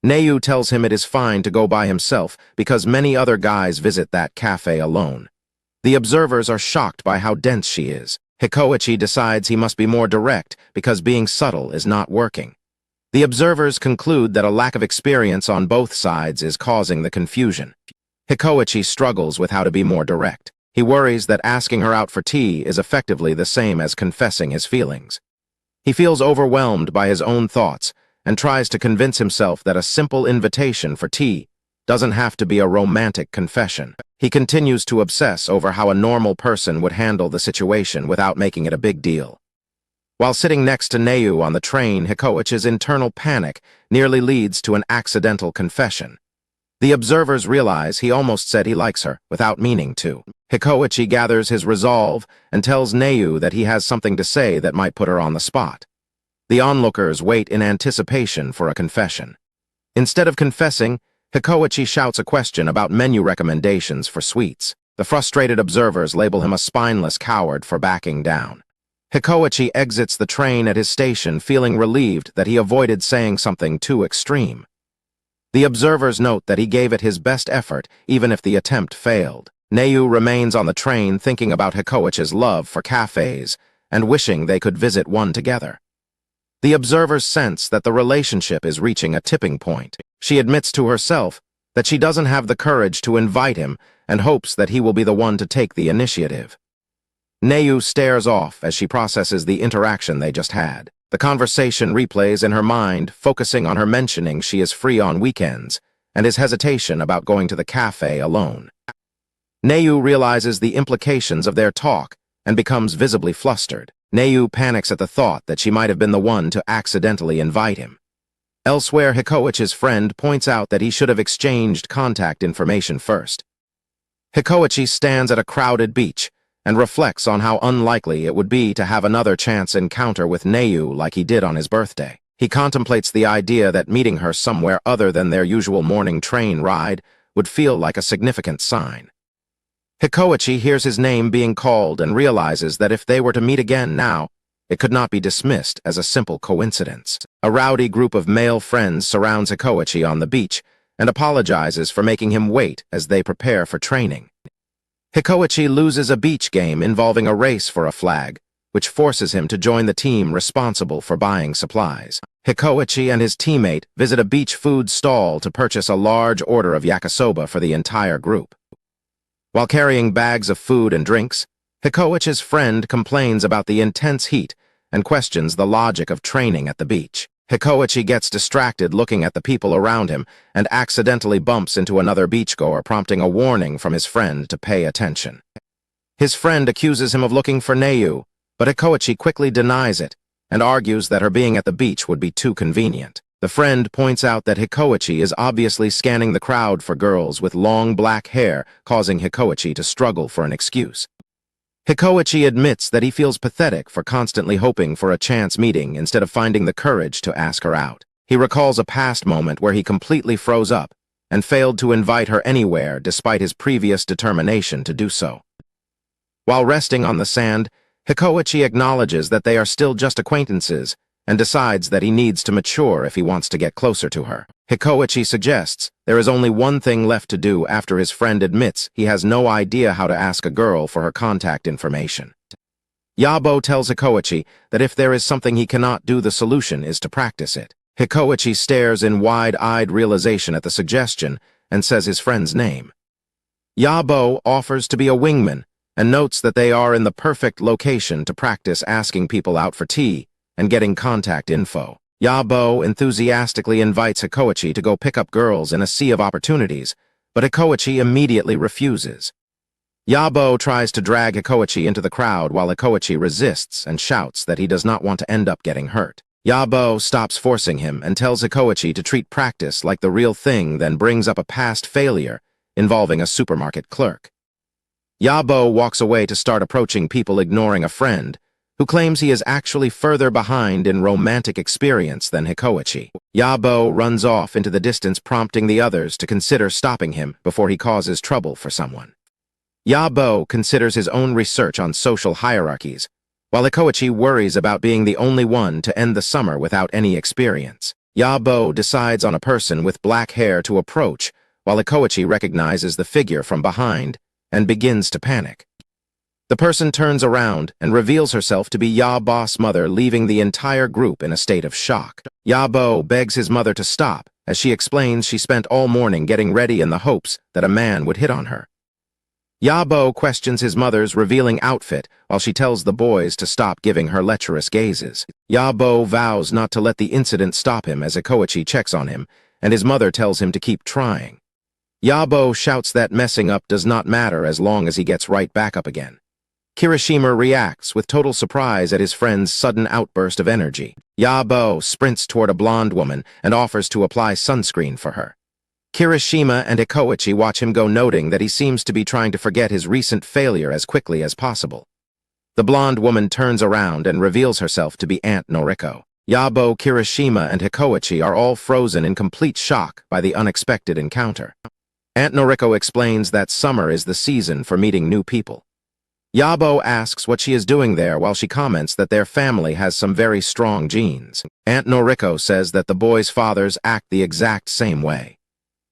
Neu tells him it is fine to go by himself because many other guys visit that cafe alone. The observers are shocked by how dense she is. Hikoichi decides he must be more direct because being subtle is not working. The observers conclude that a lack of experience on both sides is causing the confusion. Hikoichi struggles with how to be more direct. He worries that asking her out for tea is effectively the same as confessing his feelings. He feels overwhelmed by his own thoughts and tries to convince himself that a simple invitation for tea doesn't have to be a romantic confession. He continues to obsess over how a normal person would handle the situation without making it a big deal. While sitting next to Neu on the train, Hikoichi's internal panic nearly leads to an accidental confession. The observers realize he almost said he likes her without meaning to. Hikoichi gathers his resolve and tells Neu that he has something to say that might put her on the spot. The onlookers wait in anticipation for a confession. Instead of confessing, Hikoichi shouts a question about menu recommendations for sweets. The frustrated observers label him a spineless coward for backing down. Hikoichi exits the train at his station feeling relieved that he avoided saying something too extreme. The observers note that he gave it his best effort even if the attempt failed. Neu remains on the train thinking about Hikoichi's love for cafes and wishing they could visit one together. The observers sense that the relationship is reaching a tipping point. She admits to herself that she doesn't have the courage to invite him and hopes that he will be the one to take the initiative. Neu stares off as she processes the interaction they just had. The conversation replays in her mind, focusing on her mentioning she is free on weekends and his hesitation about going to the cafe alone. Neu realizes the implications of their talk and becomes visibly flustered. Neu panics at the thought that she might have been the one to accidentally invite him. Elsewhere, Hikoichi's friend points out that he should have exchanged contact information first. Hikoichi stands at a crowded beach and reflects on how unlikely it would be to have another chance encounter with Neu like he did on his birthday. He contemplates the idea that meeting her somewhere other than their usual morning train ride would feel like a significant sign. Hikoichi hears his name being called and realizes that if they were to meet again now, it could not be dismissed as a simple coincidence. A rowdy group of male friends surrounds Hikoichi on the beach and apologizes for making him wait as they prepare for training. Hikoichi loses a beach game involving a race for a flag, which forces him to join the team responsible for buying supplies. Hikoichi and his teammate visit a beach food stall to purchase a large order of yakisoba for the entire group. While carrying bags of food and drinks, Hikoichi's friend complains about the intense heat and questions the logic of training at the beach. Hikoichi gets distracted looking at the people around him and accidentally bumps into another beachgoer, prompting a warning from his friend to pay attention. His friend accuses him of looking for Neu, but Hikoichi quickly denies it and argues that her being at the beach would be too convenient. The friend points out that Hikoichi is obviously scanning the crowd for girls with long black hair, causing Hikoichi to struggle for an excuse. Hikoichi admits that he feels pathetic for constantly hoping for a chance meeting instead of finding the courage to ask her out. He recalls a past moment where he completely froze up and failed to invite her anywhere despite his previous determination to do so. While resting on the sand, Hikoichi acknowledges that they are still just acquaintances and decides that he needs to mature if he wants to get closer to her. Hikoichi suggests there is only one thing left to do after his friend admits he has no idea how to ask a girl for her contact information. Yabo tells Hikoichi that if there is something he cannot do, the solution is to practice it. Hikoichi stares in wide-eyed realization at the suggestion and says his friend's name. Yabo offers to be a wingman and notes that they are in the perfect location to practice asking people out for tea and getting contact info. Yabo enthusiastically invites Hikoichi to go pick up girls in a sea of opportunities, but Hikoichi immediately refuses. Yabo tries to drag Hikoichi into the crowd while Hikoichi resists and shouts that he does not want to end up getting hurt. Yabo stops forcing him and tells Hikoichi to treat practice like the real thing, then brings up a past failure involving a supermarket clerk. Yabo walks away to start approaching people, ignoring a friend who claims he is actually further behind in romantic experience than Hikoichi. Yabo runs off into the distance, prompting the others to consider stopping him before he causes trouble for someone. Yabo considers his own research on social hierarchies, while Hikoichi worries about being the only one to end the summer without any experience. Yabo decides on a person with black hair to approach, while Hikoichi recognizes the figure from behind and begins to panic. The person turns around and reveals herself to be Yabo's mother, leaving the entire group in a state of shock. Yabo begs his mother to stop, as she explains she spent all morning getting ready in the hopes that a man would hit on her. Yabo questions his mother's revealing outfit while she tells the boys to stop giving her lecherous gazes. Yabo vows not to let the incident stop him as Hikoichi checks on him, and his mother tells him to keep trying. Yabo shouts that messing up does not matter as long as he gets right back up again. Kirishima reacts with total surprise at his friend's sudden outburst of energy. Yabo sprints toward a blonde woman and offers to apply sunscreen for her. Kirishima and Hikoichi watch him go, noting that he seems to be trying to forget his recent failure as quickly as possible. The blonde woman turns around and reveals herself to be Aunt Noriko. Yabo, Kirishima, and Hikoichi are all frozen in complete shock by the unexpected encounter. Aunt Noriko explains that summer is the season for meeting new people. Yabo asks what she is doing there, while she comments that their family has some very strong genes. Aunt Noriko says that the boys' fathers act the exact same way.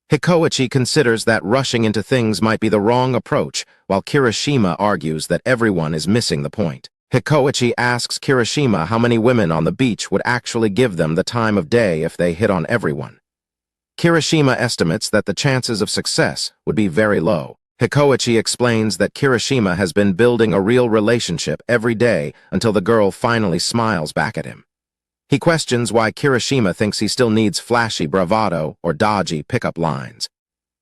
Hikoichi considers that rushing into things might be the wrong approach, while Kirishima argues that everyone is missing the point. Hikoichi asks Kirishima how many women on the beach would actually give them the time of day if they hit on everyone. Kirishima estimates that the chances of success would be very low. Hikoichi explains that Kirishima has been building a real relationship every day until the girl finally smiles back at him. He questions why Kirishima thinks he still needs flashy bravado or dodgy pickup lines.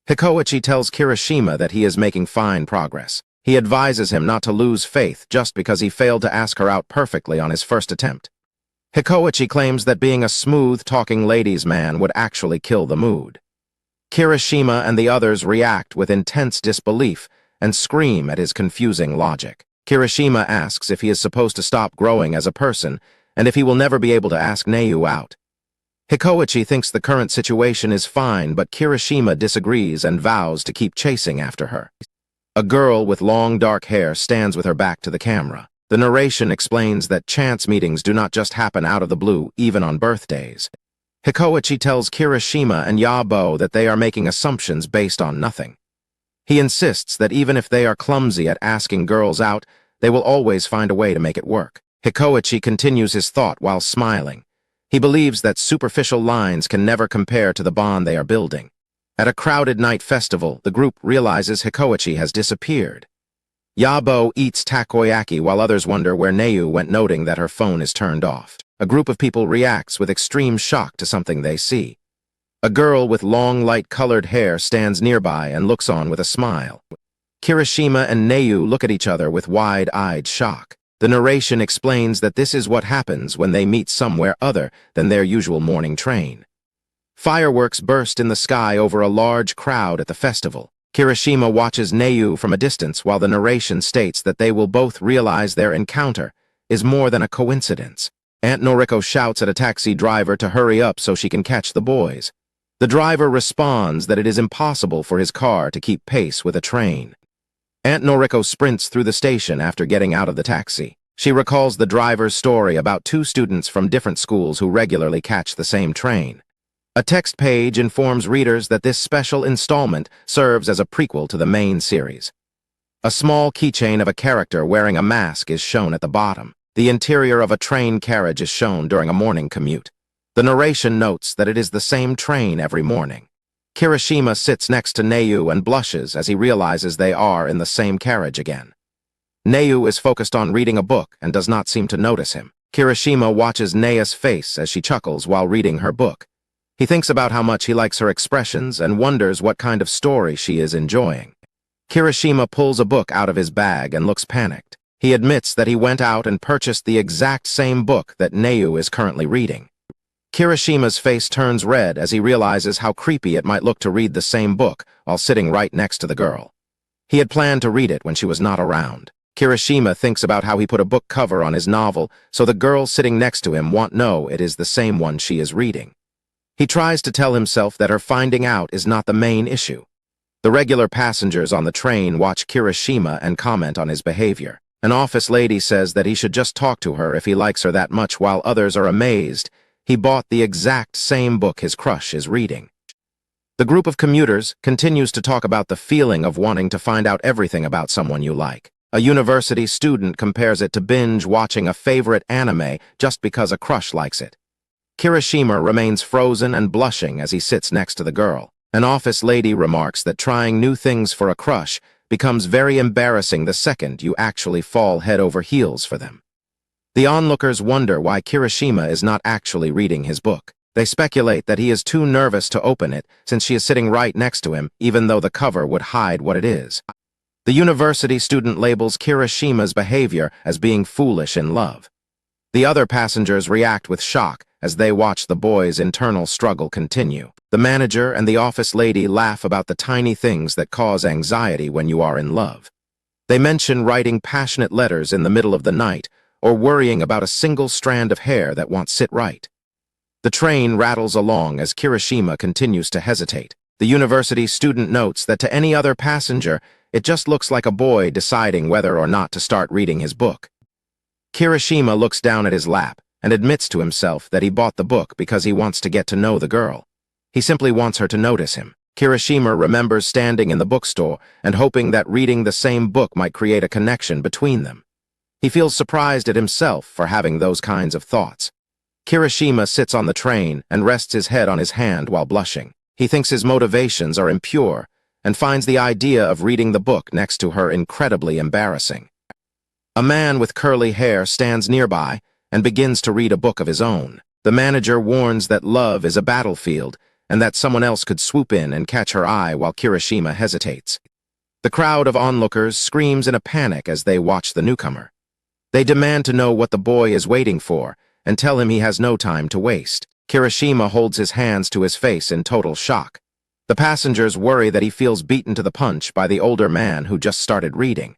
Hikoichi tells Kirishima that he is making fine progress. He advises him not to lose faith just because he failed to ask her out perfectly on his first attempt. Hikoichi claims that being a smooth-talking ladies' man would actually kill the mood. Kirishima and the others react with intense disbelief and scream at his confusing logic. Kirishima asks if he is supposed to stop growing as a person and if he will never be able to ask Neu out. Hikoichi thinks the current situation is fine, but Kirishima disagrees and vows to keep chasing after her. A girl with long dark hair stands with her back to the camera. The narration explains that chance meetings do not just happen out of the blue, even on birthdays. Hikoichi tells Kirishima and Yabo that they are making assumptions based on nothing. He insists that even if they are clumsy at asking girls out, they will always find a way to make it work. Hikoichi continues his thought while smiling. He believes that superficial lines can never compare to the bond they are building. At a crowded night festival, the group realizes Hikoichi has disappeared. Yabo eats takoyaki while others wonder where Neu went, noting that her phone is turned off. A group of people reacts with extreme shock to something they see. A girl with long, light-colored hair stands nearby and looks on with a smile. Kirishima and Neu look at each other with wide-eyed shock. The narration explains that this is what happens when they meet somewhere other than their usual morning train. Fireworks burst in the sky over a large crowd at the festival. Kirishima watches Neu from a distance while the narration states that they will both realize their encounter is more than a coincidence. Aunt Noriko shouts at a taxi driver to hurry up so she can catch the boys. The driver responds that it is impossible for his car to keep pace with a train. Aunt Noriko sprints through the station after getting out of the taxi. She recalls the driver's story about two students from different schools who regularly catch the same train. A text page informs readers that this special installment serves as a prequel to the main series. A small keychain of a character wearing a mask is shown at the bottom. The interior of a train carriage is shown during a morning commute. The narration notes that it is the same train every morning. Kirishima sits next to Neu and blushes as he realizes they are in the same carriage again. Neu is focused on reading a book and does not seem to notice him. Kirishima watches Neu's face as she chuckles while reading her book. He thinks about how much he likes her expressions and wonders what kind of story she is enjoying. Kirishima pulls a book out of his bag and looks panicked. He admits that he went out and purchased the exact same book that Neu is currently reading. Kirishima's face turns red as he realizes how creepy it might look to read the same book while sitting right next to the girl. He had planned to read it when she was not around. Kirishima thinks about how he put a book cover on his novel so the girl sitting next to him won't know it is the same one she is reading. He tries to tell himself that her finding out is not the main issue. The regular passengers on the train watch Kirishima and comment on his behavior. An office lady says that he should just talk to her if he likes her that much, while others are amazed he bought the exact same book his crush is reading. The group of commuters continues to talk about the feeling of wanting to find out everything about someone you like. A university student compares it to binge watching a favorite anime just because a crush likes it. Kirishima remains frozen and blushing as he sits next to the girl. An office lady remarks that trying new things for a crush becomes very embarrassing the second you actually fall head over heels for them. The onlookers wonder why Kirishima is not actually reading his book. They speculate that he is too nervous to open it since she is sitting right next to him, even though the cover would hide what it is. The university student labels Kirishima's behavior as being foolish in love. The other passengers react with shock as they watch the boys' internal struggle continue. The manager and the office lady laugh about the tiny things that cause anxiety when you are in love. They mention writing passionate letters in the middle of the night or worrying about a single strand of hair that won't sit right. The train rattles along as Kirishima continues to hesitate. The university student notes that to any other passenger, it just looks like a boy deciding whether or not to start reading his book. Kirishima looks down at his lap and admits to himself that he bought the book because he wants to get to know the girl. He simply wants her to notice him. Kirishima remembers standing in the bookstore and hoping that reading the same book might create a connection between them. He feels surprised at himself for having those kinds of thoughts. Kirishima sits on the train and rests his head on his hand while blushing. He thinks his motivations are impure and finds the idea of reading the book next to her incredibly embarrassing. A man with curly hair stands nearby and begins to read a book of his own. The manager warns that love is a battlefield and that someone else could swoop in and catch her eye while Kirishima hesitates. The crowd of onlookers screams in a panic as they watch the newcomer. They demand to know what the boy is waiting for and tell him he has no time to waste. Kirishima holds his hands to his face in total shock. The passengers worry that he feels beaten to the punch by the older man who just started reading.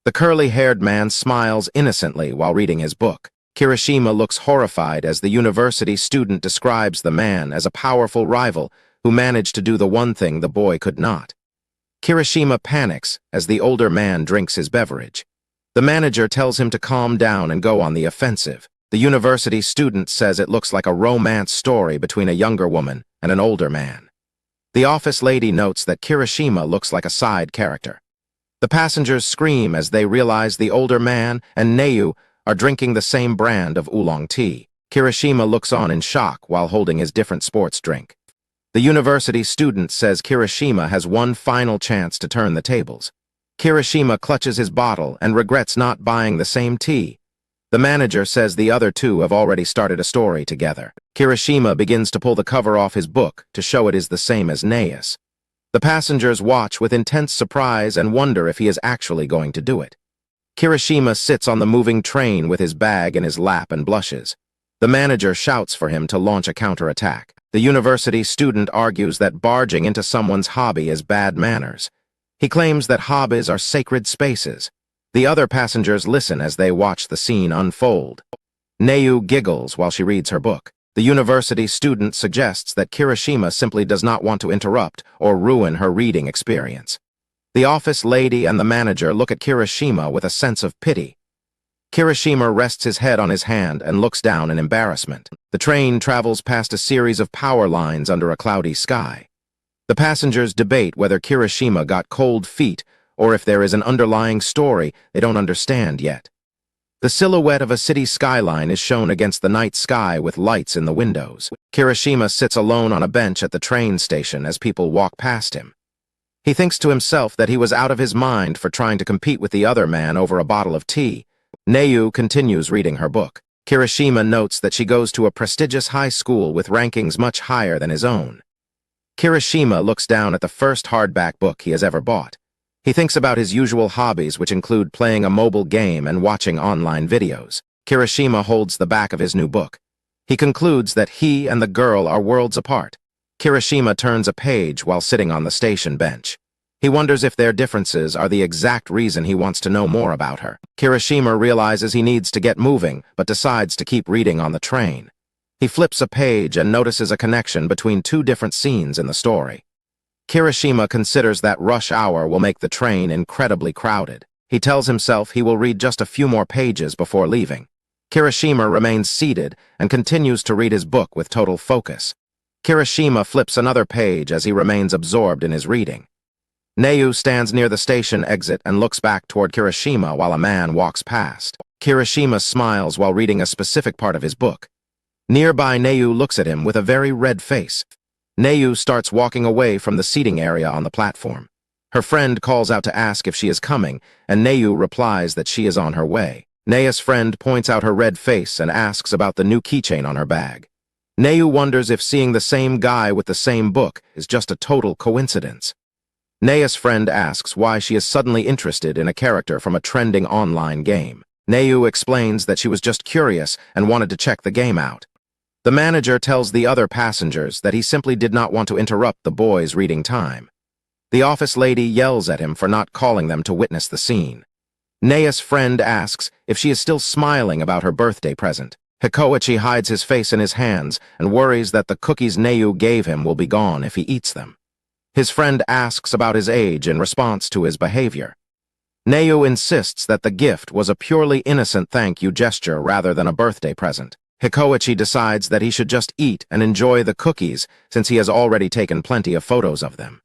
The curly-haired man smiles innocently while reading his book. Kirishima looks horrified as the university student describes the man as a powerful rival who managed to do the one thing the boy could not. Kirishima panics as the older man drinks his beverage. The manager tells him to calm down and go on the offensive. The university student says it looks like a romance story between a younger woman and an older man. The office lady notes that Kirishima looks like a side character. The passengers scream as they realize the older man and Neu are drinking the same brand of oolong tea. Kirishima looks on in shock while holding his different sports drink. The university student says Kirishima has one final chance to turn the tables. Kirishima clutches his bottle and regrets not buying the same tea. The manager says the other two have already started a story together. Kirishima begins to pull the cover off his book to show it is the same as Nai's. The passengers watch with intense surprise and wonder if he is actually going to do it. Kirishima sits on the moving train with his bag in his lap and blushes. The manager shouts for him to launch a counterattack. The university student argues that barging into someone's hobby is bad manners. He claims that hobbies are sacred spaces. The other passengers listen as they watch the scene unfold. Neu giggles while she reads her book. The university student suggests that Kirishima simply does not want to interrupt or ruin her reading experience. The office lady and the manager look at Kirishima with a sense of pity. Kirishima rests his head on his hand and looks down in embarrassment. The train travels past a series of power lines under a cloudy sky. The passengers debate whether Kirishima got cold feet or if there is an underlying story they don't understand yet. The silhouette of a city skyline is shown against the night sky with lights in the windows. Kirishima sits alone on a bench at the train station as people walk past him. He thinks to himself that he was out of his mind for trying to compete with the other man over a bottle of tea. Neu continues reading her book. Kirishima notes that she goes to a prestigious high school with rankings much higher than his own. Kirishima looks down at the first hardback book he has ever bought. He thinks about his usual hobbies, which include playing a mobile game and watching online videos. Kirishima holds the back of his new book. He concludes that he and the girl are worlds apart. Kirishima turns a page while sitting on the station bench. He wonders if their differences are the exact reason he wants to know more about her. Kirishima realizes he needs to get moving, but decides to keep reading on the train. He flips a page and notices a connection between two different scenes in the story. Kirishima considers that rush hour will make the train incredibly crowded. He tells himself he will read just a few more pages before leaving. Kirishima remains seated and continues to read his book with total focus. Kirishima flips another page as he remains absorbed in his reading. Neu stands near the station exit and looks back toward Kirishima while a man walks past. Kirishima smiles while reading a specific part of his book. Nearby, Neu looks at him with a very red face. Neu starts walking away from the seating area on the platform. Her friend calls out to ask if she is coming, and Neu replies that she is on her way. Neu's friend points out her red face and asks about the new keychain on her bag. Neu wonders if seeing the same guy with the same book is just a total coincidence. Neu's friend asks why she is suddenly interested in a character from a trending online game. Neu explains that she was just curious and wanted to check the game out. The manager tells the other passengers that he simply did not want to interrupt the boys' reading time. The office lady yells at him for not calling them to witness the scene. Neu's friend asks if she is still smiling about her birthday present. Hikoichi hides his face in his hands and worries that the cookies Neu gave him will be gone if he eats them. His friend asks about his age in response to his behavior. Neu insists that the gift was a purely innocent thank you gesture rather than a birthday present. Hikoichi decides that he should just eat and enjoy the cookies since he has already taken plenty of photos of them.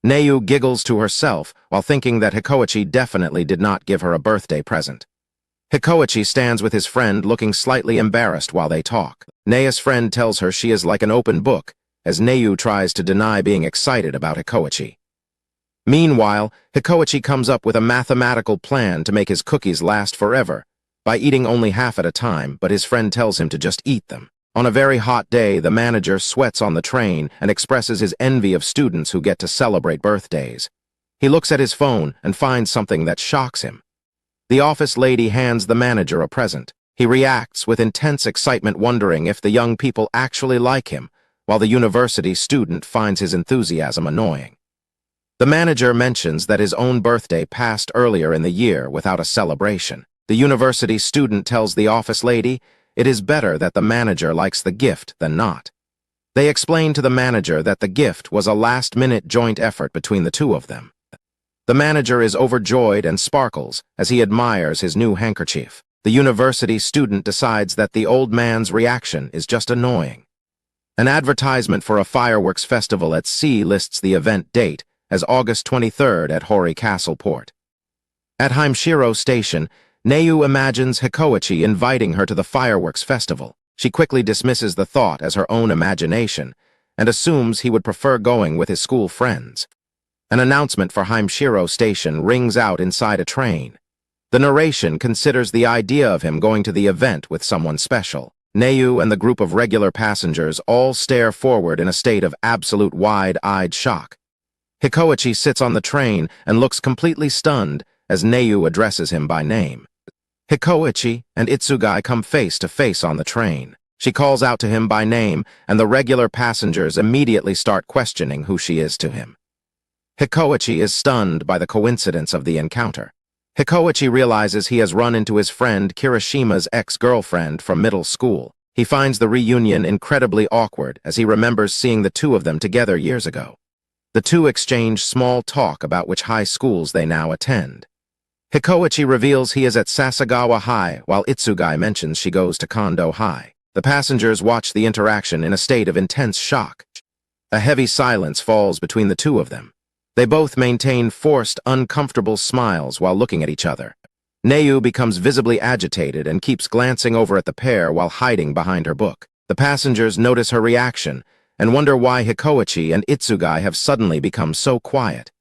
Neu giggles to herself while thinking that Hikoichi definitely did not give her a birthday present. Hikoichi stands with his friend looking slightly embarrassed while they talk. Neu's friend tells her she is like an open book, as Neu tries to deny being excited about Hikoichi. Meanwhile, Hikoichi comes up with a mathematical plan to make his cookies last forever, by eating only half at a time, but his friend tells him to just eat them. On a very hot day, the manager sweats on the train and expresses his envy of students who get to celebrate birthdays. He looks at his phone and finds something that shocks him. The office lady hands the manager a present. He reacts with intense excitement, wondering if the young people actually like him, while the university student finds his enthusiasm annoying. The manager mentions that his own birthday passed earlier in the year without a celebration. The university student tells the office lady it is better that the manager likes the gift than not. They explain to the manager that the gift was a last-minute joint effort between the two of them. The manager is overjoyed and sparkles as he admires his new handkerchief. The university student decides that the old man's reaction is just annoying. An advertisement for a fireworks festival at sea lists the event date as August 23rd at Hori Castle Port. At Himeshiro Station, Neu imagines Hikoichi inviting her to the fireworks festival. She quickly dismisses the thought as her own imagination and assumes he would prefer going with his school friends. An announcement for Himeshiro Station rings out inside a train. The narration considers the idea of him going to the event with someone special. Neu and the group of regular passengers all stare forward in a state of absolute wide-eyed shock. Hikoichi sits on the train and looks completely stunned as Neu addresses him by name. Hikoichi and Itsugai come face to face on the train. She calls out to him by name, and the regular passengers immediately start questioning who she is to him. Hikoichi is stunned by the coincidence of the encounter. Hikoichi realizes he has run into his friend Kirishima's ex-girlfriend from middle school. He finds the reunion incredibly awkward as he remembers seeing the two of them together years ago. The two exchange small talk about which high schools they now attend. Hikoichi reveals he is at Sasagawa High, while Itsugai mentions she goes to Kondo High. The passengers watch the interaction in a state of intense shock. A heavy silence falls between the two of them. They both maintain forced, uncomfortable smiles while looking at each other. Neu becomes visibly agitated and keeps glancing over at the pair while hiding behind her book. The passengers notice her reaction and wonder why Hikoichi and Itsugai have suddenly become so quiet.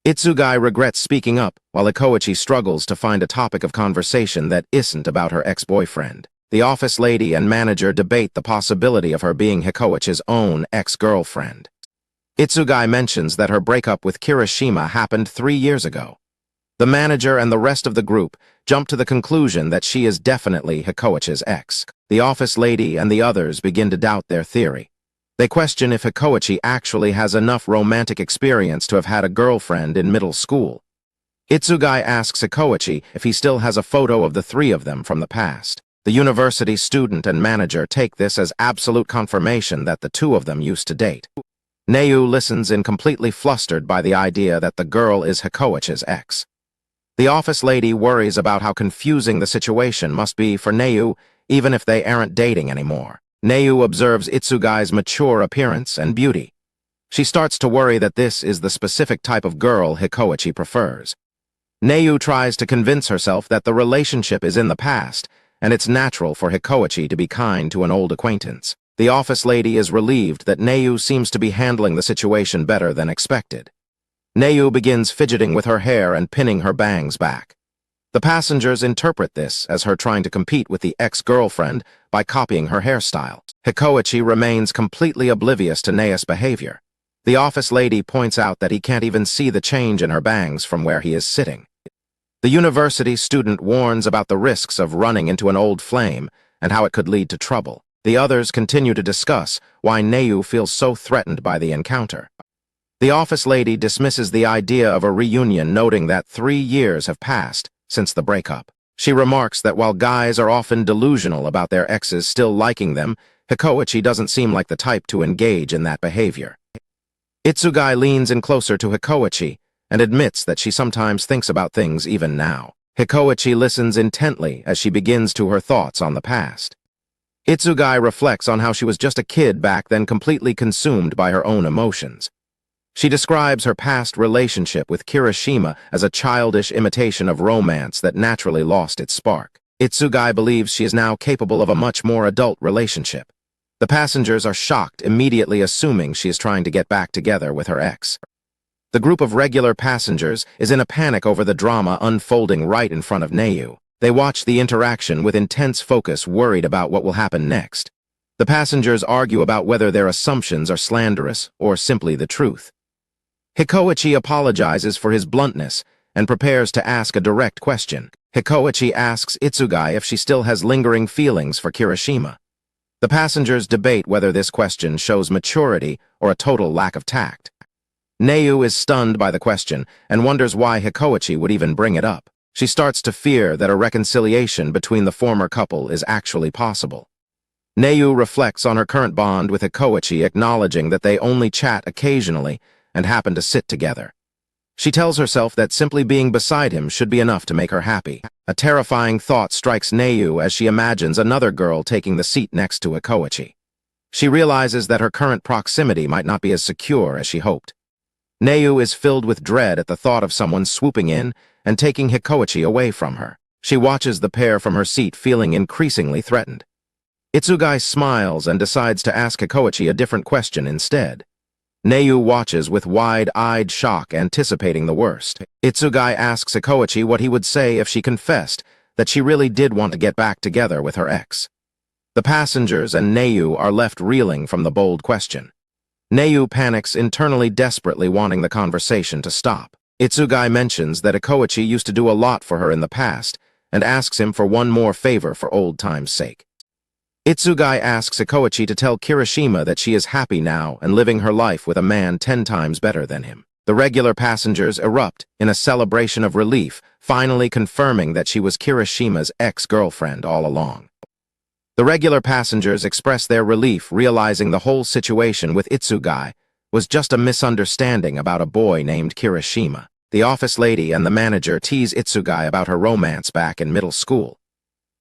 Itsugai regrets speaking up, while Hikoichi struggles to find a topic of conversation that isn't about her ex-boyfriend. The office lady and manager debate the possibility of her being Hikoichi's own ex-girlfriend. Itsugai mentions that her breakup with Kirishima happened 3 years ago. The manager and the rest of the group jump to the conclusion that she is definitely Hikoichi's ex. The office lady and the others begin to doubt their theory. They question if Hikoichi actually has enough romantic experience to have had a girlfriend in middle school. Itsugai asks Hikoichi if he still has a photo of the three of them from the past. The university student and manager take this as absolute confirmation that the two of them used to date. Neu listens in completely flustered by the idea that the girl is Hikoichi's ex. The office lady worries about how confusing the situation must be for Neu, even if they aren't dating anymore. Neu observes Itsugai's mature appearance and beauty. She starts to worry that this is the specific type of girl Hikoichi prefers. Neu tries to convince herself that the relationship is in the past, and it's natural for Hikoichi to be kind to an old acquaintance. The office lady is relieved that Neu seems to be handling the situation better than expected. Neu begins fidgeting with her hair and pinning her bangs back. The passengers interpret this as her trying to compete with the ex-girlfriend by copying her hairstyle. Hikoichi remains completely oblivious to Neu's behavior. The office lady points out that he can't even see the change in her bangs from where he is sitting. The university student warns about the risks of running into an old flame and how it could lead to trouble. The others continue to discuss why Neu feels so threatened by the encounter. The office lady dismisses the idea of a reunion, noting that 3 years have passed since the breakup. She remarks that while guys are often delusional about their exes still liking them, Hikoichi doesn't seem like the type to engage in that behavior. Itsugai leans in closer to Hikoichi and admits that she sometimes thinks about things even now. Hikoichi listens intently as she begins to her thoughts on the past. Itsugai reflects on how she was just a kid back then, completely consumed by her own emotions. She describes her past relationship with Kirishima as a childish imitation of romance that naturally lost its spark. Itsugai believes she is now capable of a much more adult relationship. The passengers are shocked, immediately assuming she is trying to get back together with her ex. The group of regular passengers is in a panic over the drama unfolding right in front of Neu. They watch the interaction with intense focus, worried about what will happen next. The passengers argue about whether their assumptions are slanderous or simply the truth. Hikoichi apologizes for his bluntness and prepares to ask a direct question. Hikoichi asks Itsugai if she still has lingering feelings for Kirishima. The passengers debate whether this question shows maturity or a total lack of tact. Neu is stunned by the question and wonders why Hikoichi would even bring it up. She starts to fear that a reconciliation between the former couple is actually possible. Neu reflects on her current bond with Hikoichi, acknowledging that they only chat occasionally and happen to sit together. She tells herself that simply being beside him should be enough to make her happy. A terrifying thought strikes Neu as she imagines another girl taking the seat next to Hikoichi. She realizes that her current proximity might not be as secure as she hoped. Neu is filled with dread at the thought of someone swooping in and taking Hikoichi away from her. She watches the pair from her seat, feeling increasingly threatened. Itsugai smiles and decides to ask Hikoichi a different question instead. Neu watches with wide-eyed shock, anticipating the worst. Itsugai asks Hikoichi what he would say if she confessed that she really did want to get back together with her ex. The passengers and Neu are left reeling from the bold question. Neu panics internally, desperately wanting the conversation to stop. Itsugai mentions that Hikoichi used to do a lot for her in the past and asks him for one more favor for old time's sake. Itsugai asks Hikoichi to tell Kirishima that she is happy now and living her life with a man 10 times better than him. The regular passengers erupt in a celebration of relief, finally confirming that she was Kirishima's ex-girlfriend all along. The regular passengers express their relief, realizing the whole situation with Itsugai was just a misunderstanding about a boy named Kirishima. The office lady and the manager tease Itsugai about her romance back in middle school.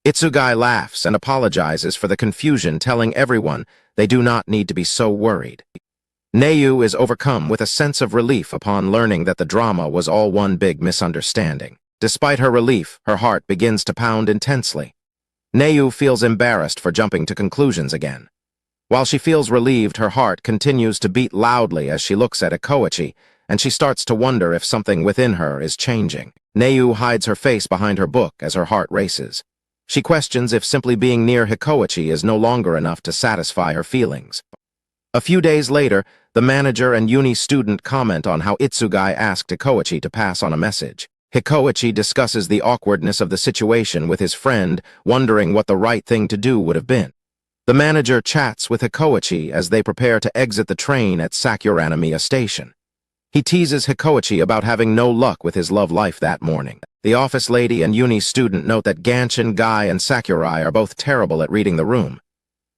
Itsugai laughs and apologizes for the confusion, telling everyone they do not need to be so worried. Neu is overcome with a sense of relief upon learning that the drama was all one big misunderstanding. Despite her relief, her heart begins to pound intensely. Neu feels embarrassed for jumping to conclusions again. While she feels relieved, her heart continues to beat loudly as she looks at Hikoichi, and she starts to wonder if something within her is changing. Neu hides her face behind her book as her heart races. She questions if simply being near Hikoichi is no longer enough to satisfy her feelings. A few days later, the manager and uni student comment on how Itsugai asked Hikoichi to pass on a message. Hikoichi discusses the awkwardness of the situation with his friend, wondering what the right thing to do would have been. The manager chats with Hikoichi as they prepare to exit the train at Sakuranamiya Station. He teases Hikoichi about having no luck with his love life that morning. The office lady and uni student note that Ganshin, Guy, and Sakurai are both terrible at reading the room.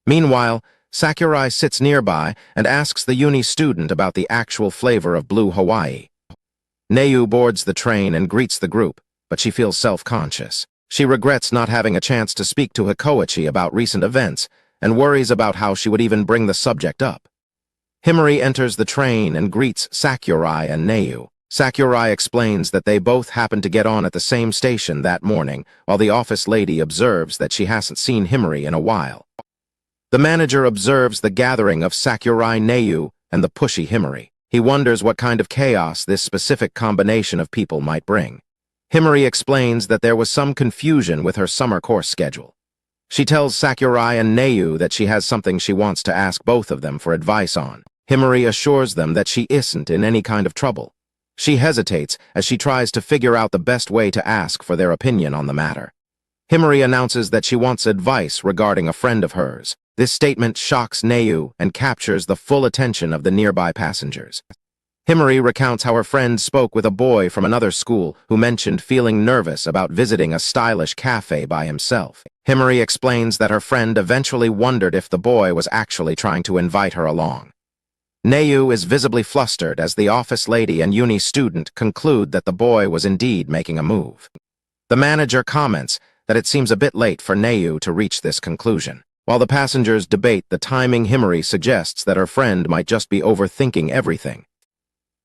Meanwhile, Sakurai sits nearby and asks the uni student about the actual flavor of blue Hawaii. Neu boards the train and greets the group, but she feels self-conscious. She regrets not having a chance to speak to Hikoichi about recent events and worries about how she would even bring the subject up. Himari enters the train and greets Sakurai and Neu. Sakurai explains that they both happened to get on at the same station that morning, while the office lady observes that she hasn't seen Himari in a while. The manager observes the gathering of Sakurai, Neu, and the pushy Himari. He wonders what kind of chaos this specific combination of people might bring. Himari explains that there was some confusion with her summer course schedule. She tells Sakurai and Neu that she has something she wants to ask both of them for advice on. Himari assures them that she isn't in any kind of trouble. She hesitates as she tries to figure out the best way to ask for their opinion on the matter. Himari announces that she wants advice regarding a friend of hers. This statement shocks Neu and captures the full attention of the nearby passengers. Himari recounts how her friend spoke with a boy from another school who mentioned feeling nervous about visiting a stylish cafe by himself. Himari explains that her friend eventually wondered if the boy was actually trying to invite her along. Neu is visibly flustered as the office lady and uni student conclude that the boy was indeed making a move. The manager comments that it seems a bit late for Neu to reach this conclusion. While the passengers debate the timing, Himari suggests that her friend might just be overthinking everything.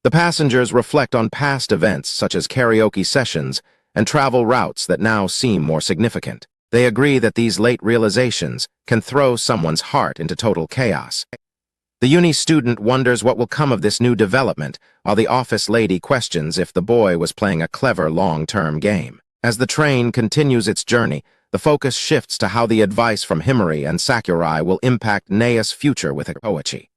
The passengers reflect on past events such as karaoke sessions and travel routes that now seem more significant. They agree that these late realizations can throw someone's heart into total chaos. The uni student wonders what will come of this new development, while the office lady questions if the boy was playing a clever long-term game. As the train continues its journey, the focus shifts to how the advice from Himari and Sakurai will impact Neu's future with Hikoichi.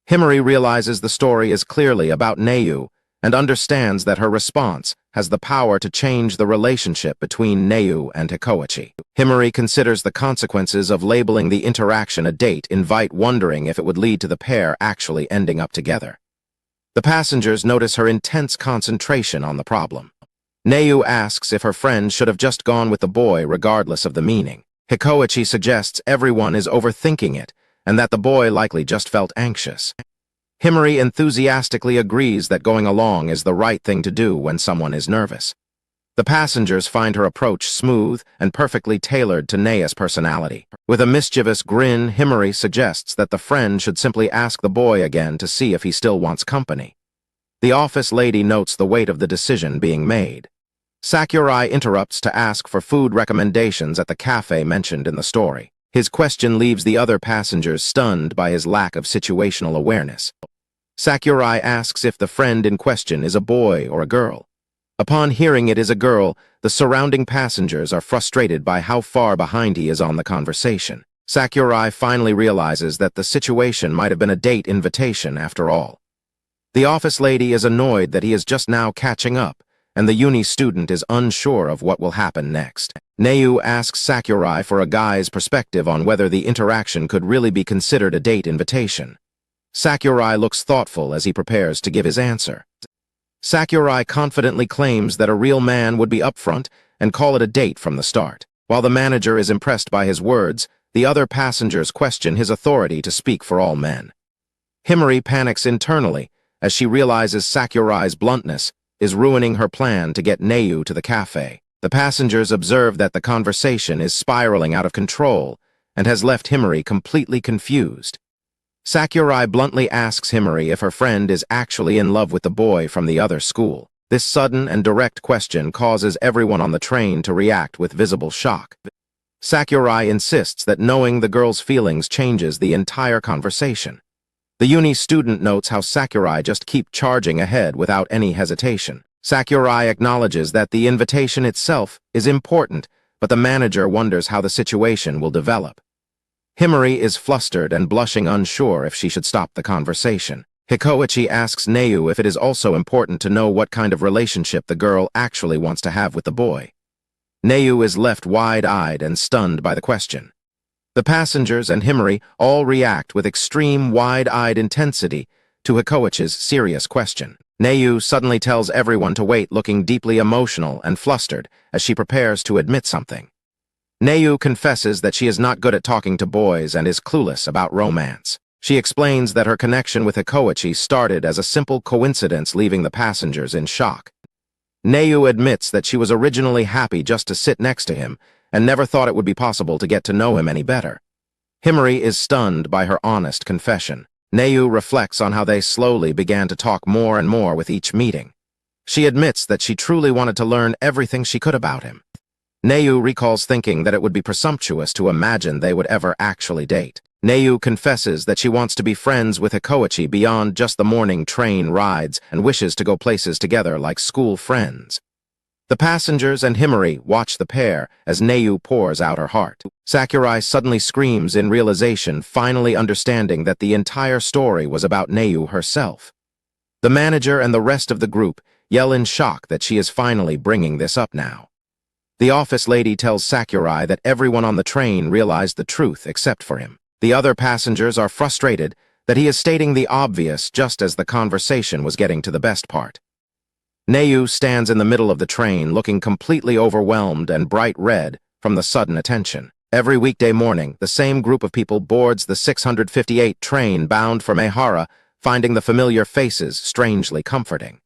Himari realizes the story is clearly about Neu and understands that her response has the power to change the relationship between Neu and Hikoichi. Himari considers the consequences of labeling the interaction a date, wondering if it would lead to the pair actually ending up together. The passengers notice her intense concentration on the problem. Neu asks if her friend should have just gone with the boy regardless of the meaning. Hikoichi suggests everyone is overthinking it and that the boy likely just felt anxious. Himari enthusiastically agrees that going along is the right thing to do when someone is nervous. The passengers find her approach smooth and perfectly tailored to Neu's personality. With a mischievous grin, Himari suggests that the friend should simply ask the boy again to see if he still wants company. The office lady notes the weight of the decision being made. Sakurai interrupts to ask for food recommendations at the cafe mentioned in the story. His question leaves the other passengers stunned by his lack of situational awareness. Sakurai asks if the friend in question is a boy or a girl. Upon hearing it is a girl, the surrounding passengers are frustrated by how far behind he is on the conversation. Sakurai finally realizes that the situation might have been a date invitation after all. The office lady is annoyed that he is just now catching up, and the uni student is unsure of what will happen next. Neu asks Sakurai for a guy's perspective on whether the interaction could really be considered a date invitation. Sakurai looks thoughtful as he prepares to give his answer. Sakurai confidently claims that a real man would be upfront and call it a date from the start. While the manager is impressed by his words, the other passengers question his authority to speak for all men. Himari panics internally as she realizes Sakurai's bluntness is ruining her plan to get Neu to the cafe. The passengers observe that the conversation is spiraling out of control and has left Himari completely confused. Sakurai bluntly asks Himari if her friend is actually in love with the boy from the other school. This sudden and direct question causes everyone on the train to react with visible shock. Sakurai insists that knowing the girl's feelings changes the entire conversation. The uni student notes how Sakurai just keeps charging ahead without any hesitation. Sakurai acknowledges that the invitation itself is important, but the manager wonders how the situation will develop. Himari is flustered and blushing, unsure if she should stop the conversation. Hikoichi asks Neu if it is also important to know what kind of relationship the girl actually wants to have with the boy. Neu is left wide-eyed and stunned by the question. The passengers and Himari all react with extreme wide-eyed intensity to Hikoichi's serious question. Neu suddenly tells everyone to wait, looking deeply emotional and flustered as she prepares to admit something. Neu confesses that she is not good at talking to boys and is clueless about romance. She explains that her connection with Hikoichi started as a simple coincidence, leaving the passengers in shock. Neu admits that she was originally happy just to sit next to him and never thought it would be possible to get to know him any better. Himari is stunned by her honest confession. Neu reflects on how they slowly began to talk more and more with each meeting. She admits that she truly wanted to learn everything she could about him. Neu recalls thinking that it would be presumptuous to imagine they would ever actually date. Neu confesses that she wants to be friends with Hikoichi beyond just the morning train rides and wishes to go places together like school friends. The passengers and Himari watch the pair as Neu pours out her heart. Sakurai suddenly screams in realization, finally understanding that the entire story was about Neu herself. The manager and the rest of the group yell in shock that she is finally bringing this up now. The office lady tells Sakurai that everyone on the train realized the truth except for him. The other passengers are frustrated that he is stating the obvious just as the conversation was getting to the best part. Neu stands in the middle of the train looking completely overwhelmed and bright red from the sudden attention. Every weekday morning, the same group of people boards the 658 train bound for Mehara, finding the familiar faces strangely comforting.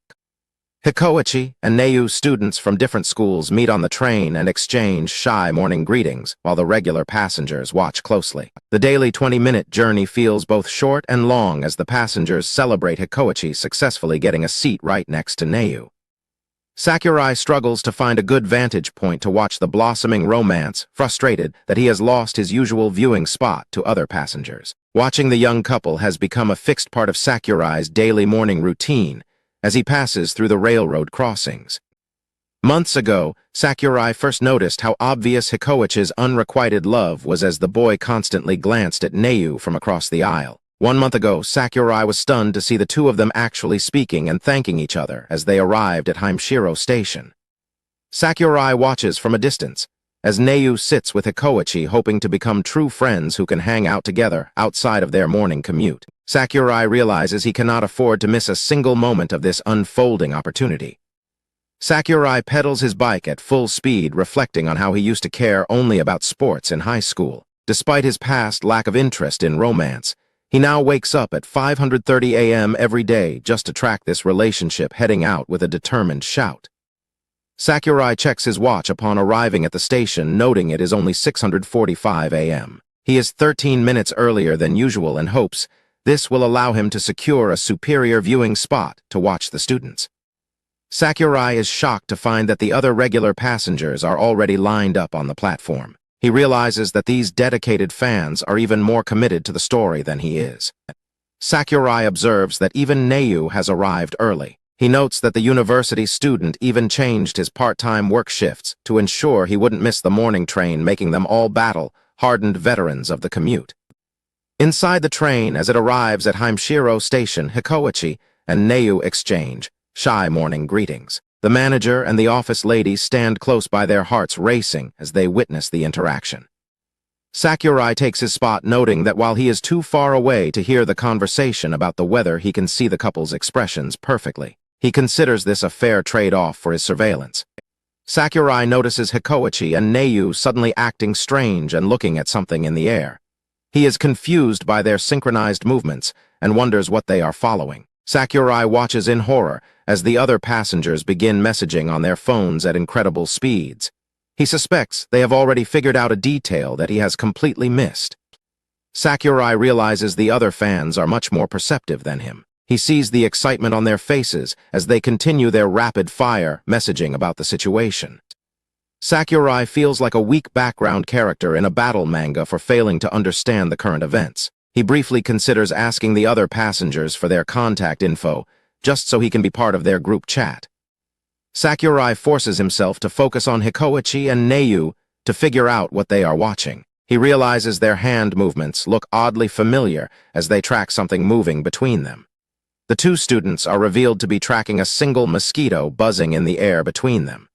Hikoichi and Neu students from different schools meet on the train and exchange shy morning greetings while the regular passengers watch closely. The daily 20-minute journey feels both short and long as the passengers celebrate Hikoichi successfully getting a seat right next to Neu. Sakurai struggles to find a good vantage point to watch the blossoming romance, frustrated that he has lost his usual viewing spot to other passengers. Watching the young couple has become a fixed part of Sakurai's daily morning routine as he passes through the railroad crossings. Months ago, Sakurai first noticed how obvious Hikoichi's unrequited love was as the boy constantly glanced at Neu from across the aisle. 1 month ago, Sakurai was stunned to see the two of them actually speaking and thanking each other as they arrived at Himeshiro Station. Sakurai watches from a distance as Neu sits with Hikoichi, hoping to become true friends who can hang out together outside of their morning commute. Sakurai realizes he cannot afford to miss a single moment of this unfolding opportunity. Sakurai pedals his bike at full speed, reflecting on how he used to care only about sports in high school. Despite his past lack of interest in romance, he now wakes up at 5:30 a.m. every day just to track this relationship, heading out with a determined shout. Sakurai checks his watch upon arriving at the station, noting it is only 6:45 a.m. He is 13 minutes earlier than usual and hopes this will allow him to secure a superior viewing spot to watch the students. Sakurai is shocked to find that the other regular passengers are already lined up on the platform. He realizes that these dedicated fans are even more committed to the story than he is. Sakurai observes that even Neu has arrived early. He notes that the university student even changed his part-time work shifts to ensure he wouldn't miss the morning train, making them all battle-hardened veterans of the commute. Inside the train, as it arrives at Haimshiro Station, Hikoichi and Neu exchange shy morning greetings. The manager and the office lady stand close by, their hearts racing as they witness the interaction. Sakurai takes his spot, noting that while he is too far away to hear the conversation about the weather, he can see the couple's expressions perfectly. He considers this a fair trade-off for his surveillance. Sakurai notices Hikoichi and Neu suddenly acting strange and looking at something in the air. He is confused by their synchronized movements and wonders what they are following. Sakurai watches in horror as the other passengers begin messaging on their phones at incredible speeds. He suspects they have already figured out a detail that he has completely missed. Sakurai realizes the other fans are much more perceptive than him. He sees the excitement on their faces as they continue their rapid-fire messaging about the situation. Sakurai feels like a weak background character in a battle manga for failing to understand the current events. He briefly considers asking the other passengers for their contact info, just so he can be part of their group chat. Sakurai forces himself to focus on Hikoichi and Neu to figure out what they are watching. He realizes their hand movements look oddly familiar as they track something moving between them. The two students are revealed to be tracking a single mosquito buzzing in the air between them.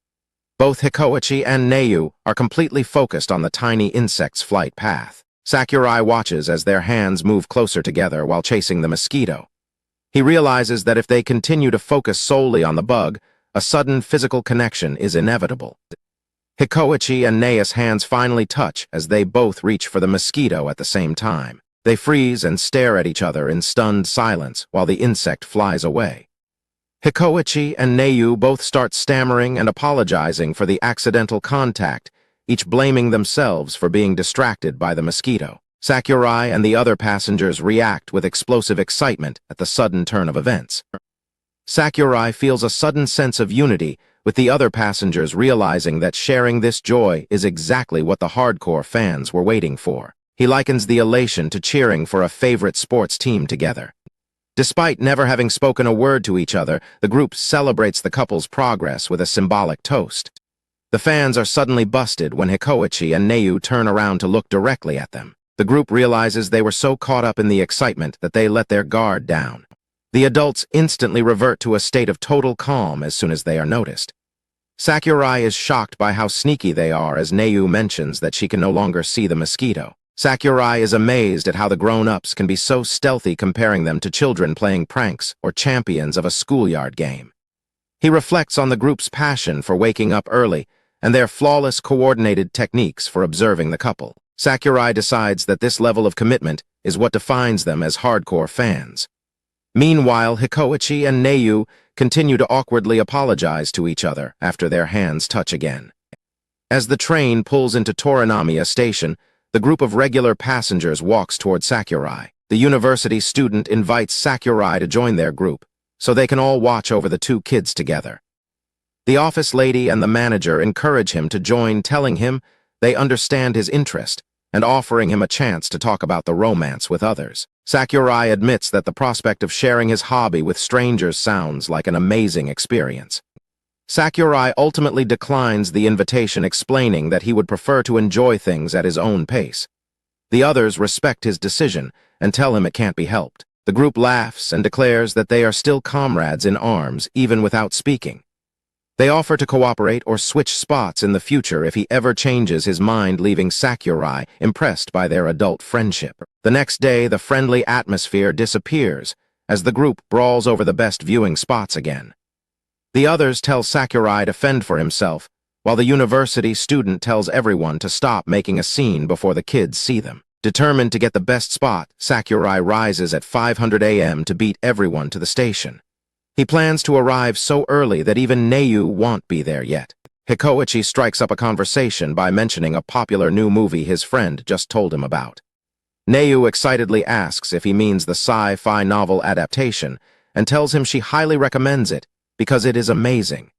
Both Hikoichi and Neu are completely focused on the tiny insect's flight path. Sakurai watches as their hands move closer together while chasing the mosquito. He realizes that if they continue to focus solely on the bug, a sudden physical connection is inevitable. Hikoichi and Neu's hands finally touch as they both reach for the mosquito at the same time. They freeze and stare at each other in stunned silence while the insect flies away. Hikoichi and Neu both start stammering and apologizing for the accidental contact, each blaming themselves for being distracted by the mosquito. Sakurai and the other passengers react with explosive excitement at the sudden turn of events. Sakurai feels a sudden sense of unity with the other passengers, realizing that sharing this joy is exactly what the hardcore fans were waiting for. He likens the elation to cheering for a favorite sports team together. Despite never having spoken a word to each other, the group celebrates the couple's progress with a symbolic toast. The fans are suddenly busted when Hikoichi and Neu turn around to look directly at them. The group realizes they were so caught up in the excitement that they let their guard down. The adults instantly revert to a state of total calm as soon as they are noticed. Sakurai is shocked by how sneaky they are as Neu mentions that she can no longer see the mosquito. Sakurai is amazed at how the grown-ups can be so stealthy, comparing them to children playing pranks or champions of a schoolyard game. He reflects on the group's passion for waking up early and their flawless coordinated techniques for observing the couple. Sakurai decides that this level of commitment is what defines them as hardcore fans. Meanwhile, Hikoichi and Neu continue to awkwardly apologize to each other after their hands touch again. As the train pulls into Toranamiya Station, the group of regular passengers walks toward Sakurai. The university student invites Sakurai to join their group, so they can all watch over the two kids together. The office lady and the manager encourage him to join, telling him they understand his interest and offering him a chance to talk about the romance with others. Sakurai admits that the prospect of sharing his hobby with strangers sounds like an amazing experience. Sakurai ultimately declines the invitation, explaining that he would prefer to enjoy things at his own pace. The others respect his decision and tell him it can't be helped. The group laughs and declares that they are still comrades in arms, even without speaking. They offer to cooperate or switch spots in the future if he ever changes his mind, leaving Sakurai impressed by their adult friendship. The next day, the friendly atmosphere disappears as the group brawls over the best viewing spots again. The others tell Sakurai to fend for himself, while the university student tells everyone to stop making a scene before the kids see them. Determined to get the best spot, Sakurai rises at 500 a.m. to beat everyone to the station. He plans to arrive so early that even Neu won't be there yet. Hikoichi strikes up a conversation by mentioning a popular new movie his friend just told him about. Neu excitedly asks if he means the sci-fi novel adaptation and tells him she highly recommends it because it is amazing.